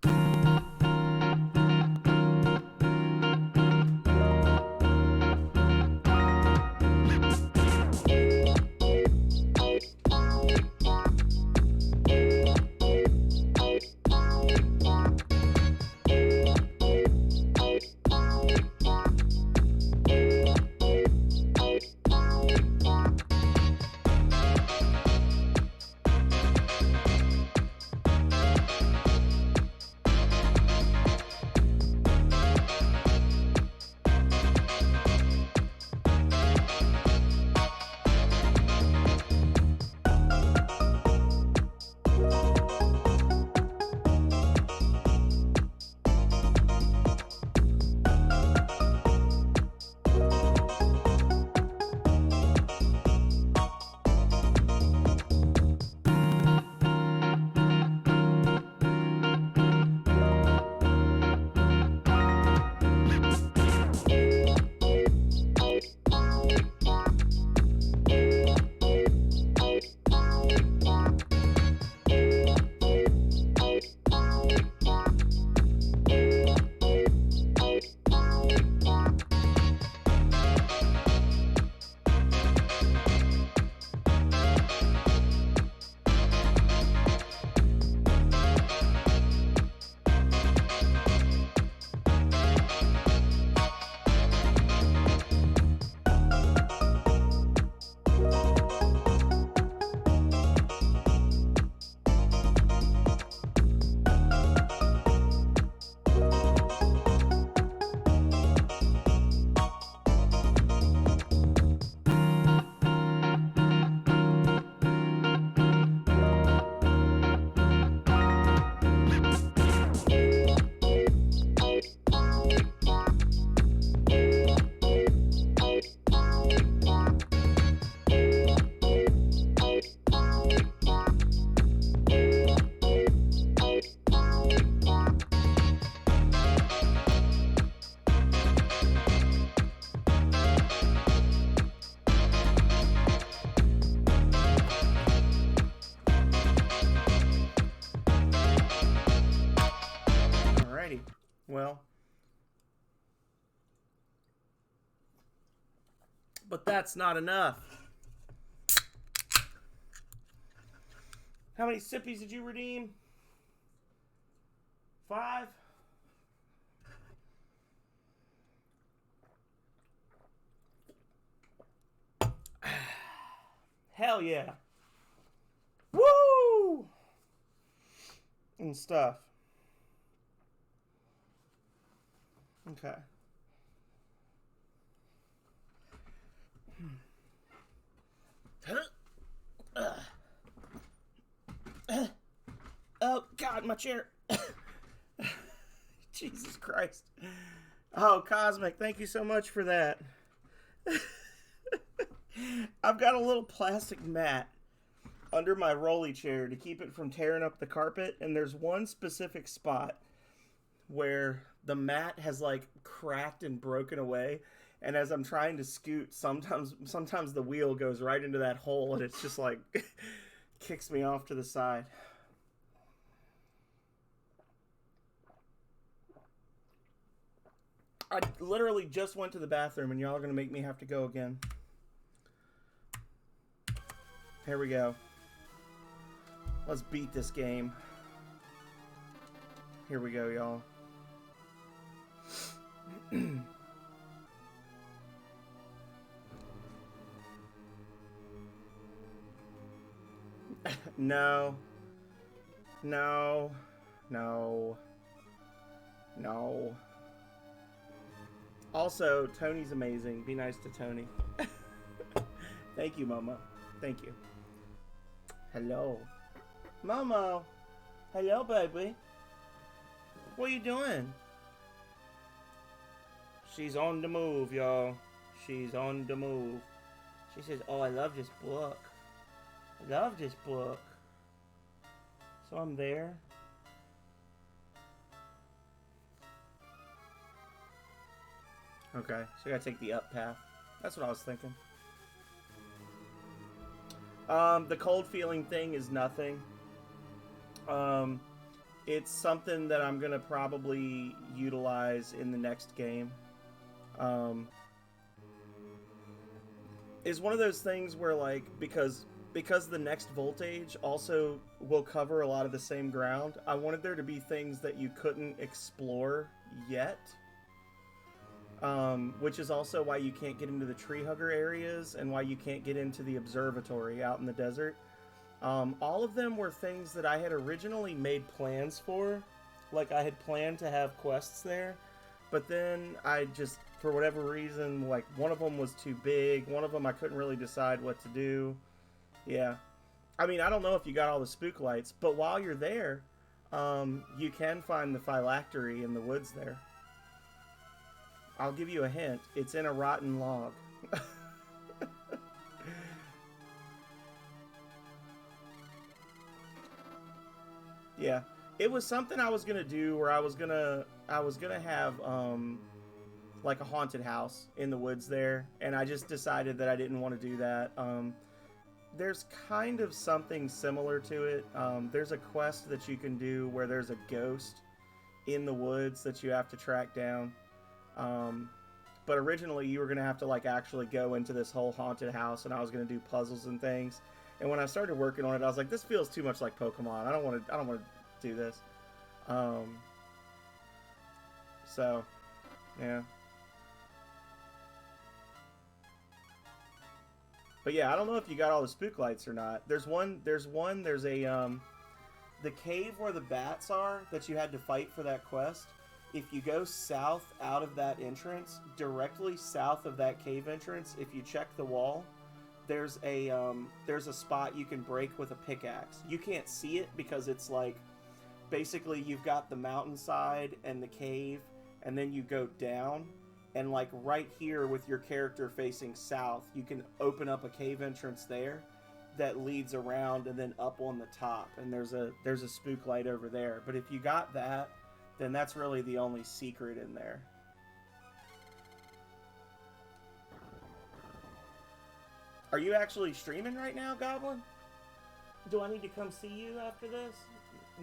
But that's not enough. How many sippies did you redeem? 5? Hell yeah. Woo! And stuff. Okay. Oh, God, my chair. Jesus Christ. Oh, Cosmic, thank you so much for that. I've got a little plastic mat under my rolly chair to keep it from tearing up the carpet, and there's one specific spot where the mat has like cracked and broken away, and as I'm trying to scoot, sometimes the wheel goes right into that hole, and it's just like kicks me off to the side. I literally just went to the bathroom, and y'all are gonna make me have to go again. Here we go. Let's beat this game. Here we go, y'all. No. No. No. No. Also, Tony's amazing. Be nice to Tony. Thank you, Momo. Thank you. Hello. Momo. Hello, baby. What are you doing? She's on the move, y'all. She's on the move. She says, oh, I love this book. I love this book. So I'm there. Okay, so I gotta take the up path. That's what I was thinking. The cold feeling thing is nothing. It's something that I'm gonna probably utilize in the next game. Is one of those things where, like, because the next voltage also will cover a lot of the same ground, I wanted there to be things that you couldn't explore yet. Which is also why you can't get into the tree hugger areas and why you can't get into the observatory out in the desert. All of them were things that I had originally made plans for. Like, I had planned to have quests there, but then I just, for whatever reason, like, one of them was too big, one of them I couldn't really decide what to do. Yeah. I mean, I don't know if you got all the spook lights, but while you're there, you can find the phylactery in the woods there. I'll give you a hint. It's in a rotten log. Yeah. It was something I was going to do where I was going to have like a haunted house in the woods there, and I just decided that I didn't want to do that. There's kind of something similar to it. There's a quest that you can do where there's a ghost in the woods that you have to track down. But originally you were going to have to like actually go into this whole haunted house, and I was going to do puzzles and things. And when I started working on it, I was like, this feels too much like Pokemon. I don't want to do this. So, yeah. But yeah, I don't know if you got all the spook lights or not. There's a the cave where the bats are that you had to fight for that quest. If you go south out of that entrance, directly south of that cave entrance, if you check the wall, there's a spot you can break with a pickaxe. You can't see it because it's like, basically you've got the mountainside and the cave, and then you go down, and like right here with your character facing south, you can open up a cave entrance there that leads around and then up on the top, and there's a spook light over there. But if you got that, then that's really the only secret in there. Are you actually streaming right now, Goblin? Do I need to come see you after this?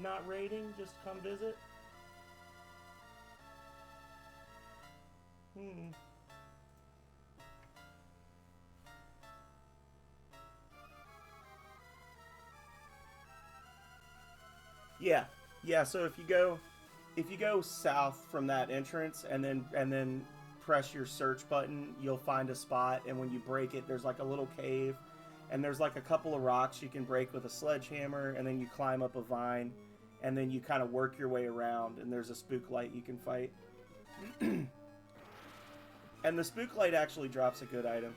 Not raiding, just come visit? Yeah, yeah. So if you go south from that entrance and then press your search button, you'll find a spot. And when you break it, there's like a little cave, and there's like a couple of rocks you can break with a sledgehammer, and then you climb up a vine, and then you kind of work your way around. And there's a spook light you can fight. And the spook light actually drops a good item.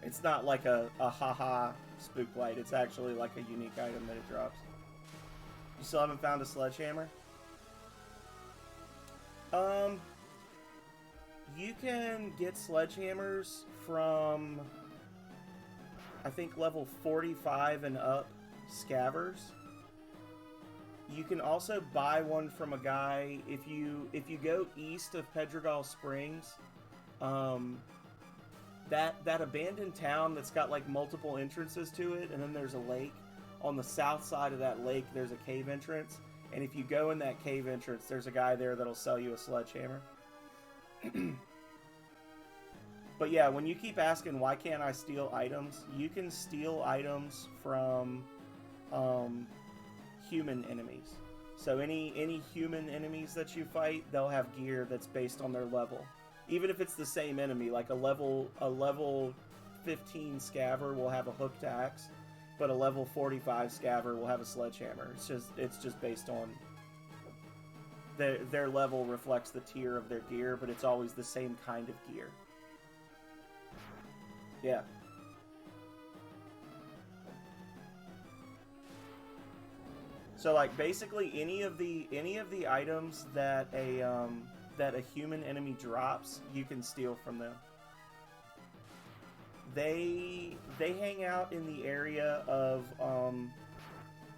It's not like a haha spook light. It's actually like a unique item that it drops. You still haven't found a sledgehammer? You can get sledgehammers from, I think, level 45 and up scavers. You can also buy one from a guy if you go east of Pedregal Springs. That abandoned town that's got like multiple entrances to it, and then there's a lake. On the south side of that lake, there's a cave entrance, and if you go in that cave entrance, there's a guy there that'll sell you a sledgehammer. But yeah, when you keep asking why can't I steal items, you can steal items from human enemies. So any human enemies that you fight, they'll have gear that's based on their level. Even if it's the same enemy, like a level 15 scaver will have a hooked axe, but a level 45 scaver will have a sledgehammer. It's just based on their level reflects the tier of their gear, but it's always the same kind of gear. Yeah. So like basically any of the items that a human enemy drops, you can steal from them. They hang out in the area of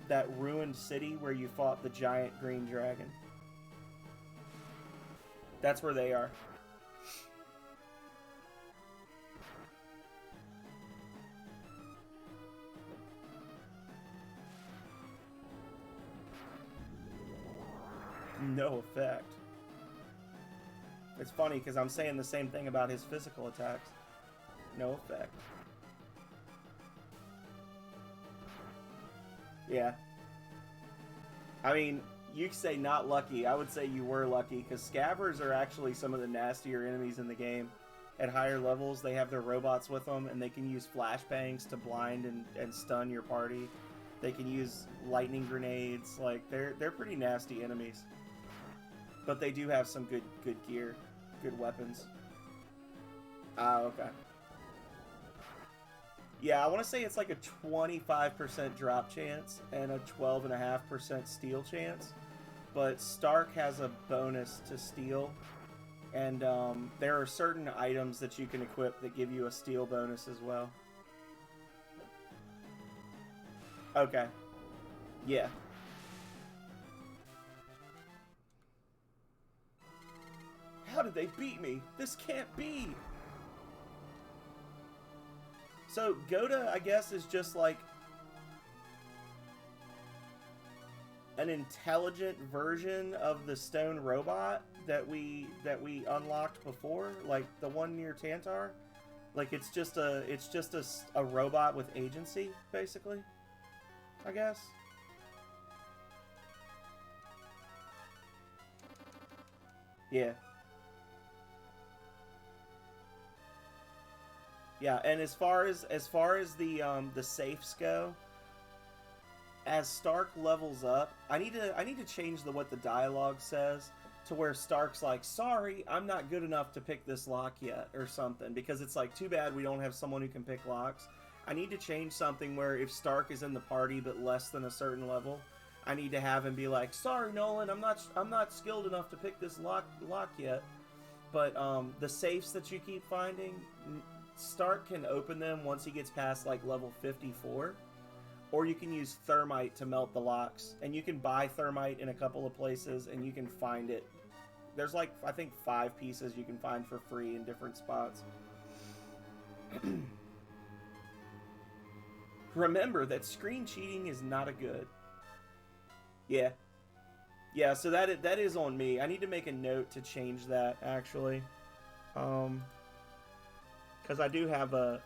that ruined city where you fought the giant green dragon. That's where they are. No effect. It's funny because I'm saying the same thing about his physical attacks. No effect. Yeah. I mean, you could say not lucky. I would say you were lucky because scavers are actually some of the nastier enemies in the game. At higher levels, they have their robots with them, and they can use flashbangs to blind and stun your party. They can use lightning grenades. Like they're pretty nasty enemies. But they do have some good gear, good weapons. Ah, okay. Yeah, I want to say it's like a 25% drop chance and a 12.5% steal chance. But Stark has a bonus to steal. And there are certain items that you can equip that give you a steal bonus as well. Okay. Yeah. How did they beat me? This can't be! So, Goda, I guess, is just like an intelligent version of the stone robot that we unlocked before, like the one near Tantar. Like it's just a robot with agency, basically, I guess. Yeah. Yeah, and as far as the safes go, as Stark levels up, I need to change what the dialogue says to where Stark's like, "Sorry, I'm not good enough to pick this lock yet," or something, because it's like, too bad we don't have someone who can pick locks. I need to change something where if Stark is in the party but less than a certain level, I need to have him be like, "Sorry, Nolan, I'm not skilled enough to pick this lock yet." But the safes that you keep finding, Stark can open them once he gets past like level 54, or you can use thermite to melt the locks, and you can buy thermite in a couple of places and you can find it. There's like, I think 5 pieces you can find for free in different spots. Remember that screen cheating is not a good. Yeah, so that is on me. I need to make a note to change that, actually. Because I do have a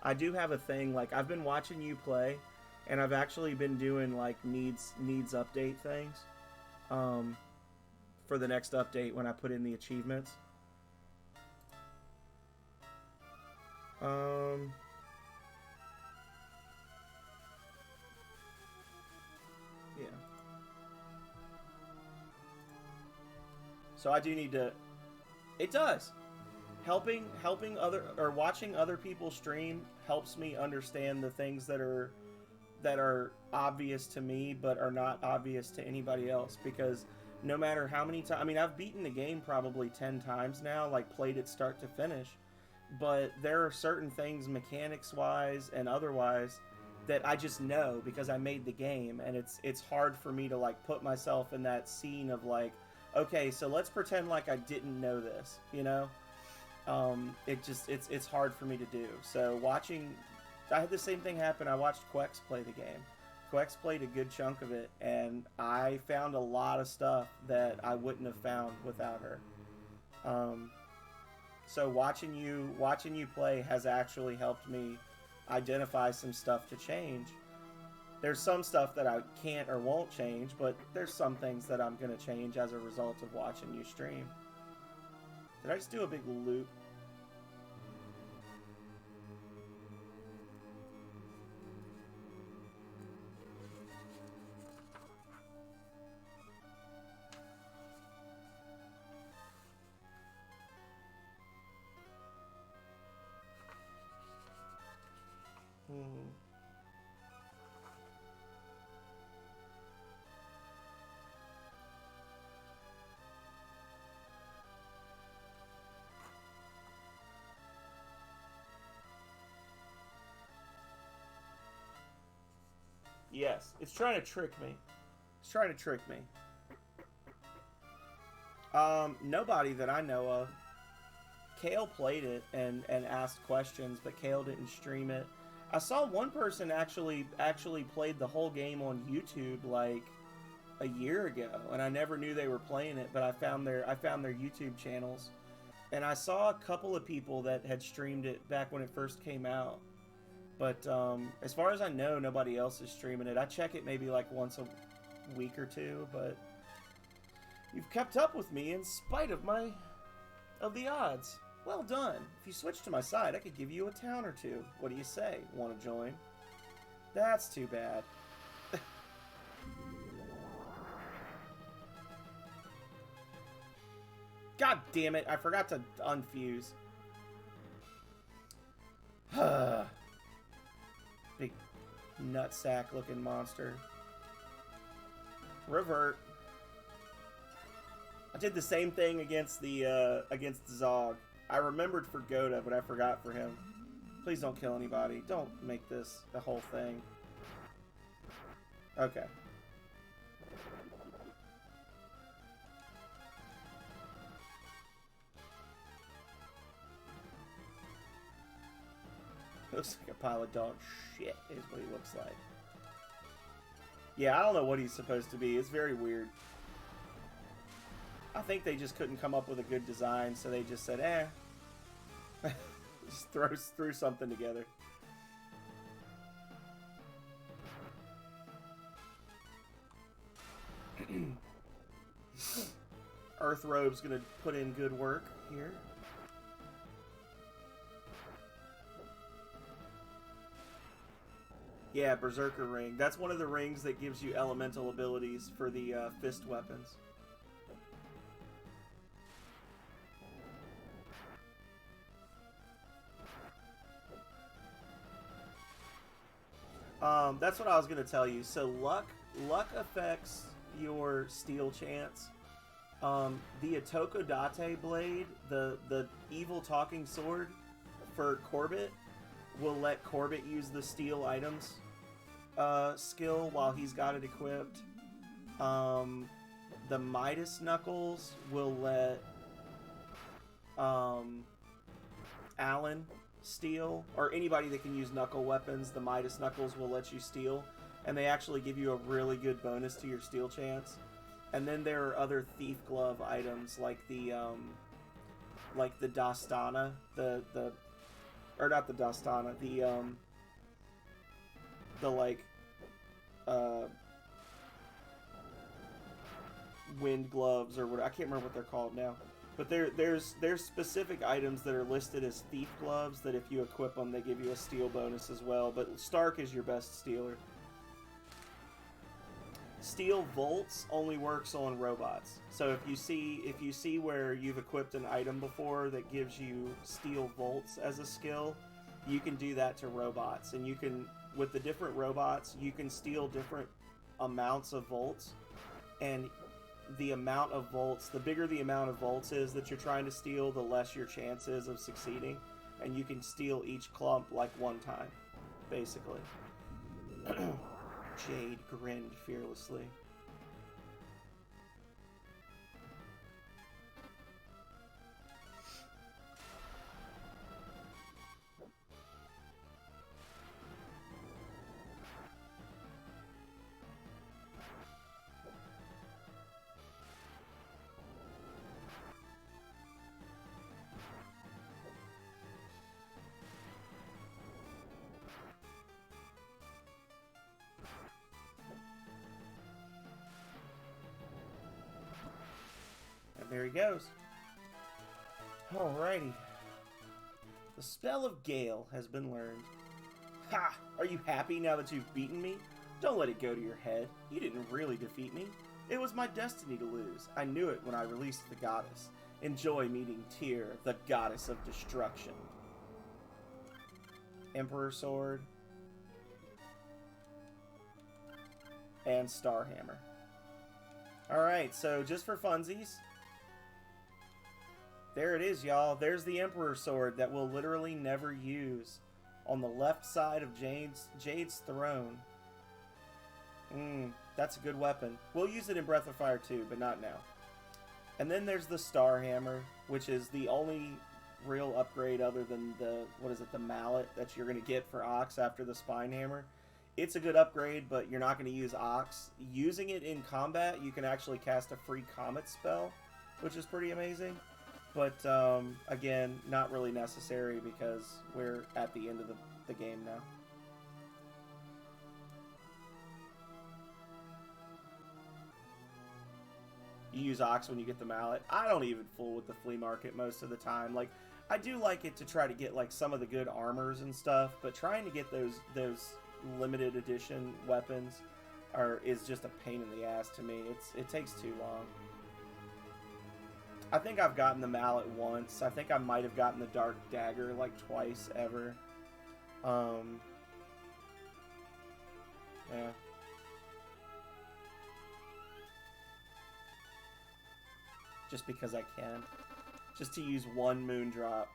thing, like, I've been watching you play, and I've actually been doing like needs update things for the next update when I put in the achievements. Yeah. So I do need to. It does. Helping other, or watching other people stream helps me understand the things that are obvious to me but are not obvious to anybody else, because no matter how many times, I mean, I've beaten the game probably 10 times now, like played it start to finish, but there are certain things mechanics wise and otherwise that I just know because I made the game, and it's hard for me to like put myself in that scene of like, okay, so let's pretend like I didn't know this, you know? It's hard for me to do. So watching, I had the same thing happen. I watched Quex play the game. Quex played a good chunk of it, and I found a lot of stuff that I wouldn't have found without her. So watching you play has actually helped me identify some stuff to change. There's some stuff that I can't or won't change, but there's some things that I'm going to change as a result of watching you stream. Did I just do a big loop? Yes, it's trying to trick me. It's trying to trick me. Nobody that I know of. Kale played it and asked questions, but Kale didn't stream it. I saw one person actually played the whole game on YouTube like a year ago, and I never knew they were playing it, but I found their YouTube channels, and I saw a couple of people that had streamed it back when it first came out. But as far as I know, nobody else is streaming it. I check it maybe like once a week or two, but you've kept up with me in spite of the odds. Well done. If you switch to my side, I could give you a town or two. What do you say? Want to join? That's too bad. God damn it, I forgot to unfuse. Big nutsack looking monster. Revert. I did the same thing against the Zog. I remembered for Goda, but I forgot for him. Please don't kill anybody. Don't make this the whole thing. Okay. Looks like a pile of dog shit is what he looks like. Yeah, I don't know what he's supposed to be. It's very weird. I think they just couldn't come up with a good design, so they just said, eh. Just threw something together. Earthrobe's gonna put in good work here. Yeah, Berserker Ring. That's one of the rings that gives you elemental abilities for the fist weapons. That's what I was gonna tell you. So luck affects your steel chance. The Itokodate blade, the evil talking sword for Corbett, will let Corbett use the steel items skill while he's got it equipped. The Midas Knuckles will let Alan steal, or anybody that can use knuckle weapons. The Midas Knuckles will let you steal, and they actually give you a really good bonus to your steal chance. And then there are other Thief Glove items like the Dastana, or not the Dastana, the like uh, wind gloves or what, I can't remember what they're called now. But there's specific items that are listed as thief gloves that if you equip them, they give you a steal bonus as well. But Stark is your best stealer. Steel Volts only works on robots. So if you see where you've equipped an item before that gives you Steel Volts as a skill, you can do that to robots. And you can, with the different robots, you can steal different amounts of volts. And the amount of volts, the bigger the amount of volts is that you're trying to steal, the less your chances of succeeding. And you can steal each clump like one time, basically. Jade grinned fearlessly. There he goes. Alrighty. The spell of Gale has been learned. Ha! Are you happy now that you've beaten me? Don't let it go to your head. You didn't really defeat me. It was my destiny to lose. I knew it when I released the goddess. Enjoy meeting Tyr, the goddess of destruction. Emperor Sword. And Starhammer. Alright, so just for funsies, there it is, y'all. There's the Emperor Sword that we'll literally never use on the left side of Jade's throne. That's a good weapon. We'll use it in Breath of Fire 2, but not now. And then there's the Starhammer, which is the only real upgrade other than the, the mallet that you're going to get for Ox after the Spine Hammer. It's a good upgrade, but you're not going to use Ox. Using it in combat, you can actually cast a free Comet spell, which is pretty amazing. But, again, not really necessary because we're at the end of the game now. You use Ox when you get the mallet. I don't even fool with the flea market most of the time. Like, I do like it to try to get, like, some of the good armors and stuff, but trying to get those limited edition weapons is just a pain in the ass to me. It takes too long. I think I've gotten the mallet once. I think I might have gotten the dark dagger like twice ever. Yeah. Just because I can. Just to use one Moondrop.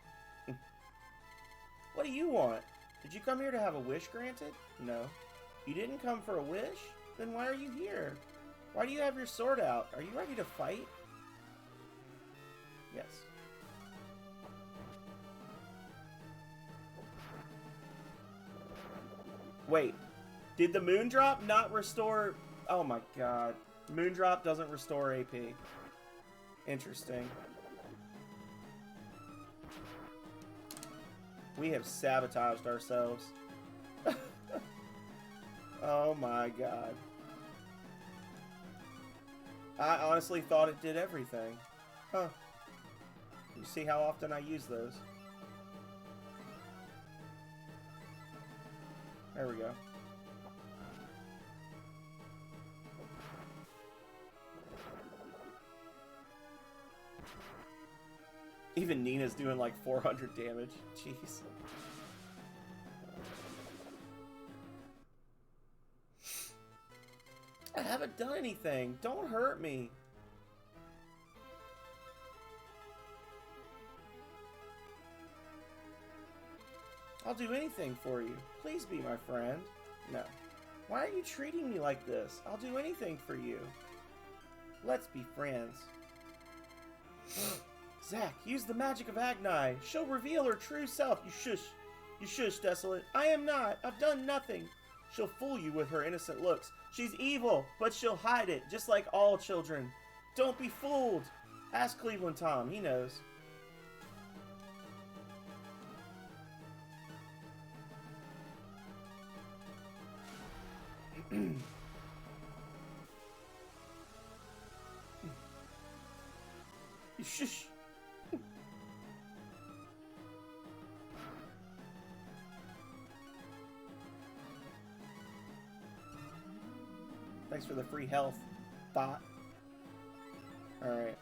What do you want? Did you come here to have a wish granted? No. You didn't come for a wish? Then why are you here? Why do you have your sword out? Are you ready to fight? Yes. Wait. Did the Moondrop not restore... Oh my god. Moondrop doesn't restore AP. Interesting. We have sabotaged ourselves. Oh my god. I honestly thought it did everything. Huh. You see how often I use those. There we go. Even Nina's doing like 400 damage. Jeez. I haven't done anything. Don't hurt me. I'll do anything for you. Please be my friend. No. Why are you treating me like this? I'll do anything for you. Let's be friends. Zack, use the magic of Agni. She'll reveal her true self. You shush. You shush, Desolate. I am not. I've done nothing. She'll fool you with her innocent looks. She's evil, but she'll hide it, just like all children. Don't be fooled. Ask Cleveland Tom. He knows. Shush. Thanks for the free health, thought. Alright.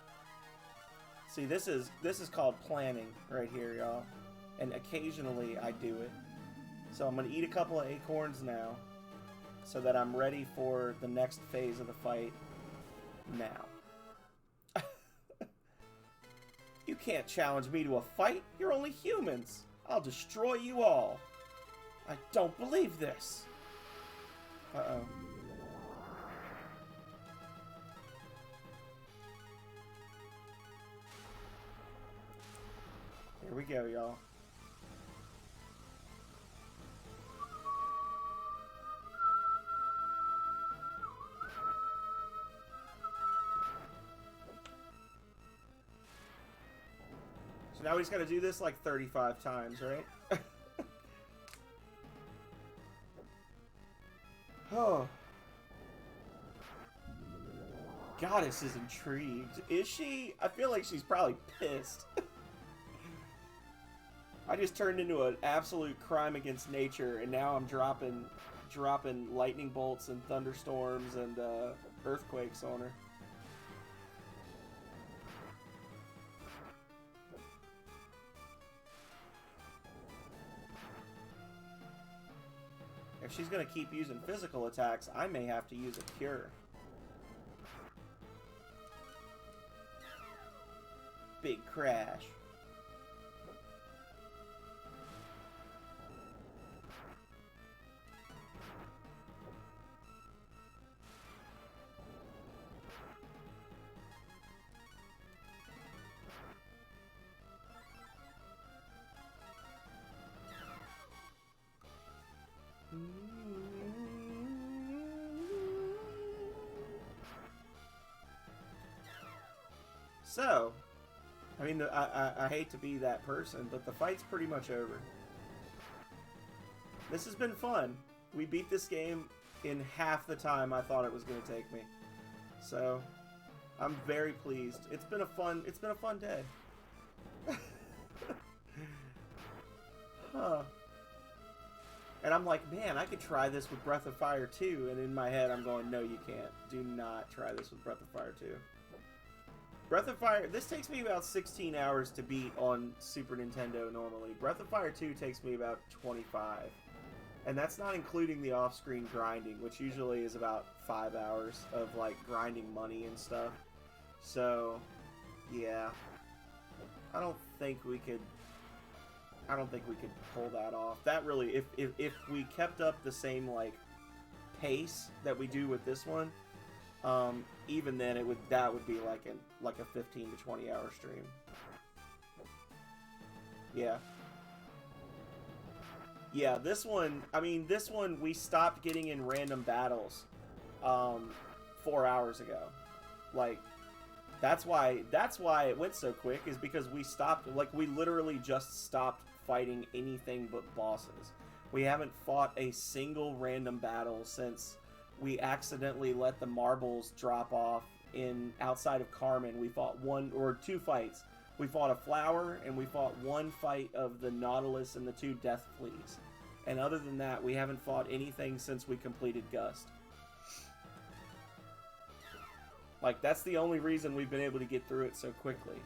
See, this is called planning right here, y'all. And occasionally I do it. So I'm going to eat a couple of acorns now, so that I'm ready for the next phase of the fight now. You can't challenge me to a fight. You're only humans. I'll destroy you all. I don't believe this. Uh-oh. Here we go, y'all. So now we just gotta do this like 35 times, right? Oh. Goddess is intrigued. Is she? I feel like she's probably pissed. I just turned into an absolute crime against nature, and now I'm dropping lightning bolts and thunderstorms and earthquakes on her. If she's gonna keep using physical attacks, I may have to use a cure. Big crash. So, I mean, I hate to be that person, but the fight's pretty much over. This has been fun. We beat this game in half the time I thought it was going to take me. So, I'm very pleased. It's been a fun day. Huh. And I'm like, man, I could try this with Breath of Fire 2. And in my head, I'm going, no, you can't. Do not try this with Breath of Fire 2. Breath of Fire, this takes me about 16 hours to beat on Super Nintendo normally. Breath of Fire 2 takes me about 25. And that's not including the off-screen grinding, which usually is about 5 hours of, like, grinding money and stuff. So, yeah. I don't think we could pull that off. That really, if we kept up the same, like, pace that we do with this one, even then that would be like a 15 to 20 hour stream. Yeah. Yeah, this one we stopped getting in random battles 4 hours ago. Like, that's why it went so quick, is because we stopped, like, we literally just stopped fighting anything but bosses. We haven't fought a single random battle since we accidentally let the marbles drop off outside of Carmen. We fought 1 or 2 fights. We fought a flower, and we fought 1 fight of the Nautilus and the 2 Death Fleas. And other than that, we haven't fought anything since we completed Gust. Like, that's the only reason we've been able to get through it so quickly.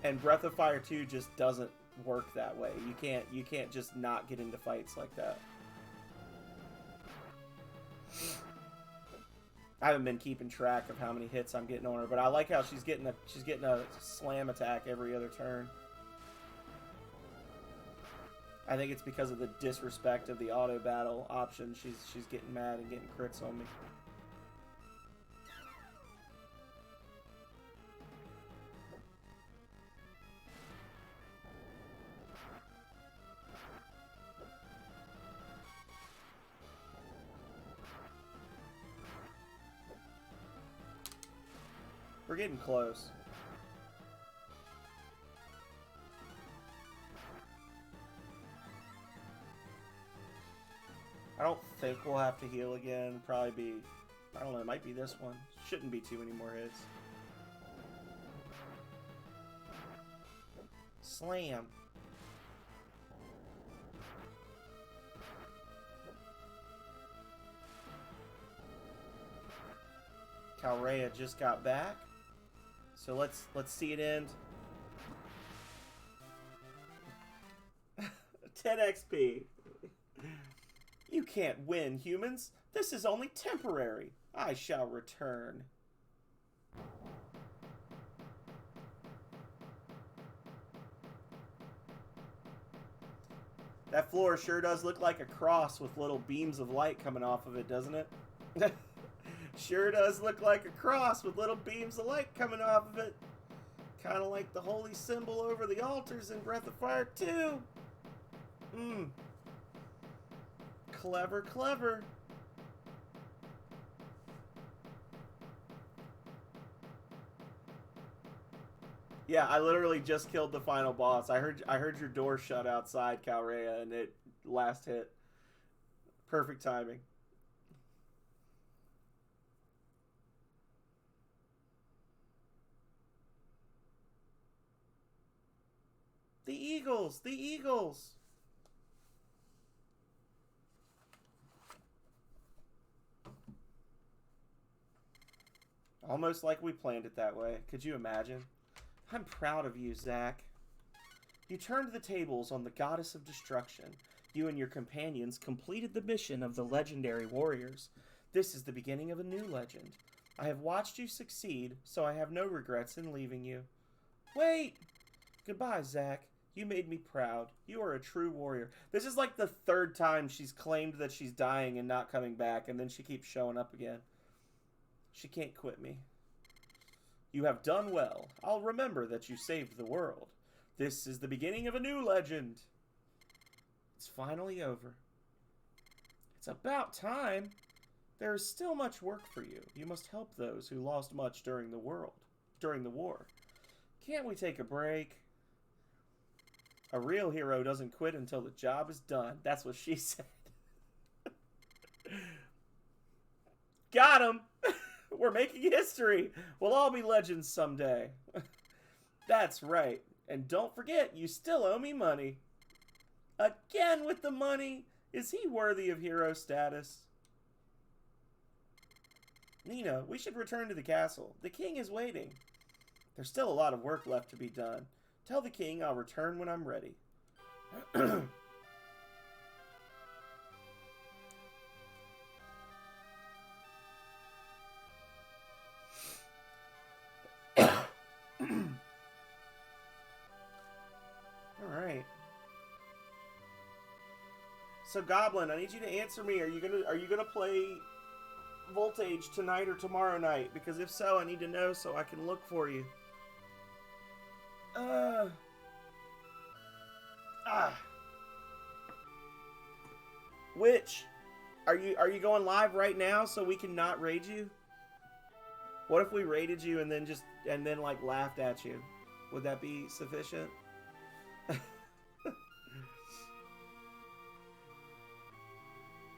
And Breath of Fire 2 just doesn't work that way. You can't just not get into fights like that. I haven't been keeping track of how many hits I'm getting on her, but I like how she's getting a slam attack every other turn. I think it's because of the disrespect of the auto battle option. She's getting mad and getting crits on me. We're getting close. I don't think we'll have to heal again. Probably be, I don't know, it might be this one. Shouldn't be too many more hits. slam. Calrea just got back. So let's see it end. 10 XP. You can't win, humans. This is only temporary. I shall return. That floor sure does look like a cross with little beams of light coming off of it, doesn't it? Sure does look like a cross with little beams of light coming off of it. Kind of like the holy symbol over the altars in Breath of Fire 2. Clever, clever. Yeah, I literally just killed the final boss. I heard your door shut outside, Calrea, and it last hit. Perfect timing. The Eagles! The Eagles! Almost like we planned it that way. Could you imagine? I'm proud of you, Zack. You turned the tables on the goddess of destruction. You and your companions completed the mission of the legendary warriors. This is the beginning of a new legend. I have watched you succeed, so I have no regrets in leaving you. Wait! Goodbye, Zack. You made me proud. You are a true warrior. This is like the third time she's claimed that she's dying and not coming back, and then she keeps showing up again. She can't quit me. You have done well. I'll remember that you saved the world. This is the beginning of a new legend. It's finally over. It's about time. There is still much work for you. You must help those who lost much during the war. Can't we take a break? A real hero doesn't quit until the job is done. That's what she said. Got him! We're making history! We'll all be legends someday. That's right. And don't forget, you still owe me money. Again with the money? Is he worthy of hero status? Nina, we should return to the castle. The king is waiting. There's still a lot of work left to be done. Tell the king I'll return when I'm ready. Alright. So Goblin, I need you to answer me. Are you gonna play Voltage tonight or tomorrow night? Because if so, I need to know so I can look for you. Which are you going live right now so we can not raid you? What if we raided you and then like laughed at you? Would that be sufficient?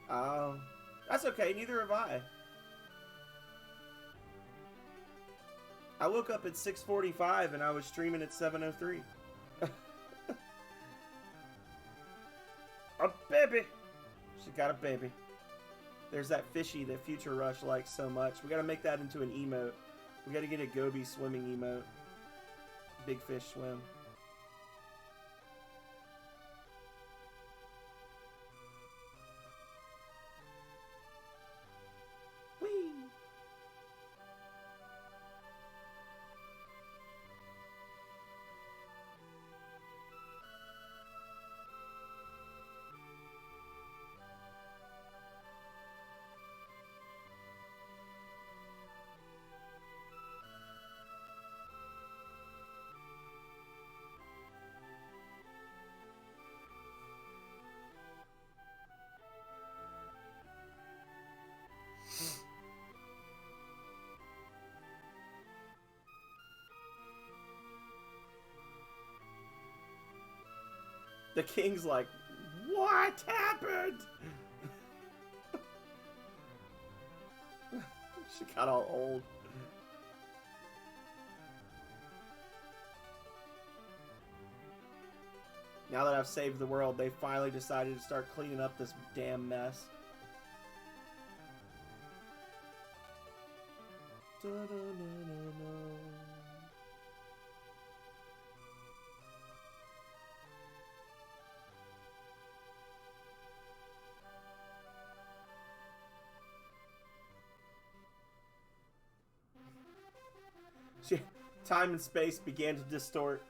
Oh, that's okay. Neither have I. I woke up at 6:45 and I was streaming at 7:03. A baby. She got a baby. There's that fishy that Future Rush likes so much. We gotta make that into an emote. We gotta get a Gobi swimming emote. Big fish swim. Whee! The king's like, what happened? She got all old. Now that I've saved the world, they finally decided to start cleaning up this damn mess. Time and space began to distort,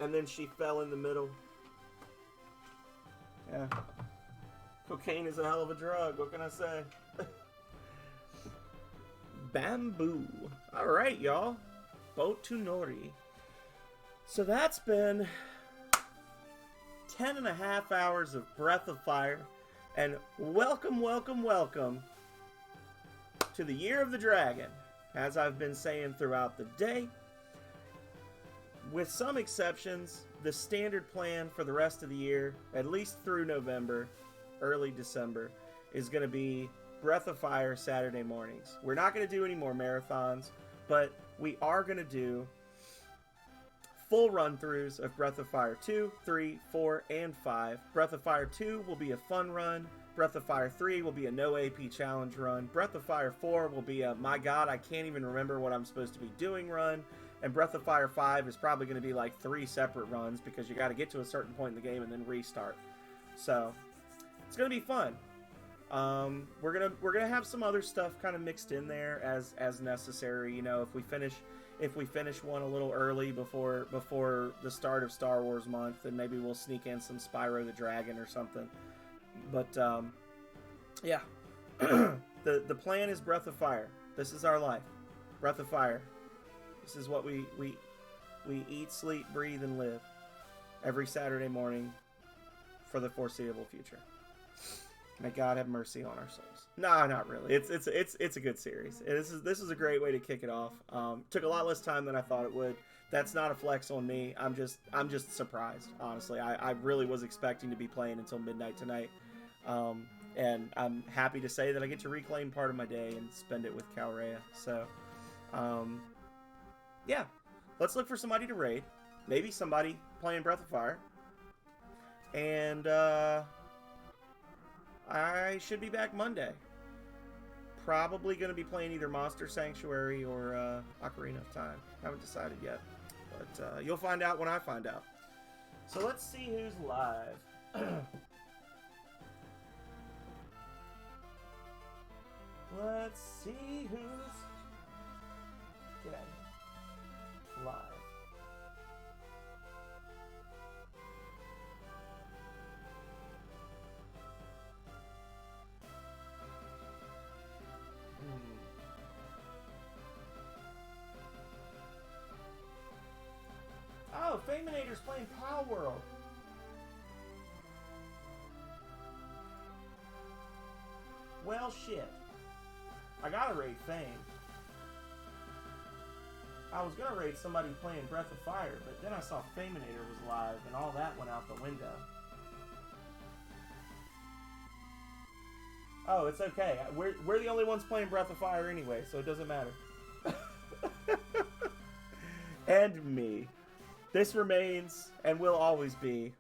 and then she fell in the middle. Yeah. Cocaine is a hell of a drug, what can I say? Bamboo. Alright, y'all. Botunori. So that's been 10.5 hours of Breath of Fire, and welcome, welcome, welcome to the Year of the Dragon. As I've been saying throughout the day, with some exceptions, the standard plan for the rest of the year, at least through November, early December, is going to be Breath of Fire Saturday mornings. We're not going to do any more marathons, but we are going to do full run-throughs of Breath of Fire 2, 3, 4, and 5. Breath of Fire 2 will be a fun run. Breath of Fire 3 will be a no AP challenge run. Breath of Fire 4 will be a, my god, I can't even remember what I'm supposed to be doing run. And Breath of Fire 5 is probably going to be like 3 separate runs because you got to get to a certain point in the game and then restart. So, it's going to be fun. We're gonna have some other stuff kind of mixed in there as necessary. You know, if we finish one a little early before the start of Star Wars month, then maybe we'll sneak in some Spyro the Dragon or something. But yeah, the plan is Breath of Fire. This is our life, Breath of Fire. This is what we eat, sleep, breathe, and live every Saturday morning for the foreseeable future. May God have mercy on our souls. No, not really. It's a good series. This is a great way to kick it off. Took a lot less time than I thought it would. That's not a flex on me. I'm just surprised, honestly. I really was expecting to be playing until midnight tonight. And I'm happy to say that I get to reclaim part of my day and spend it with Calrea. So, yeah. Let's look for somebody to raid. Maybe somebody playing Breath of Fire. And, I should be back Monday. Probably going to be playing either Monster Sanctuary or Ocarina of Time. Haven't decided yet. But you'll find out when I find out. So let's see who's live. Let's see who's live. Oh, Faminator's playing Pal World. Well, shit. I gotta raid Fame. I was gonna raid somebody playing Breath of Fire, but then I saw Faminator was live, and all that went out the window. Oh, it's okay. We're the only ones playing Breath of Fire anyway, so it doesn't matter. And me. This remains, and will always be,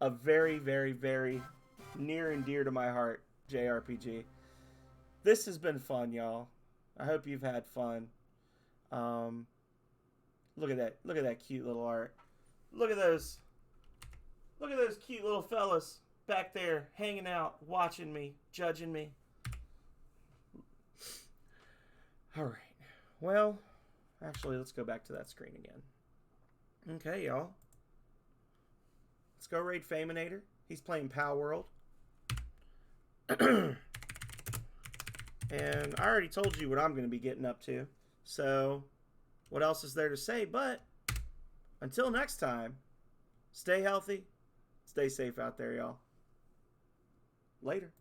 a very, very, very near and dear to my heart JRPG. This has been fun, y'all. I hope you've had fun. Look at that. Look at that cute little art. Look at those cute little fellas back there hanging out, watching me, judging me. All right. Well, actually, let's go back to that screen again. Okay, y'all. Let's go raid Faminator. He's playing Pal World. And I already told you what I'm going to be getting up to. So, what else is there to say? But, until next time, stay healthy, stay safe out there, y'all. Later.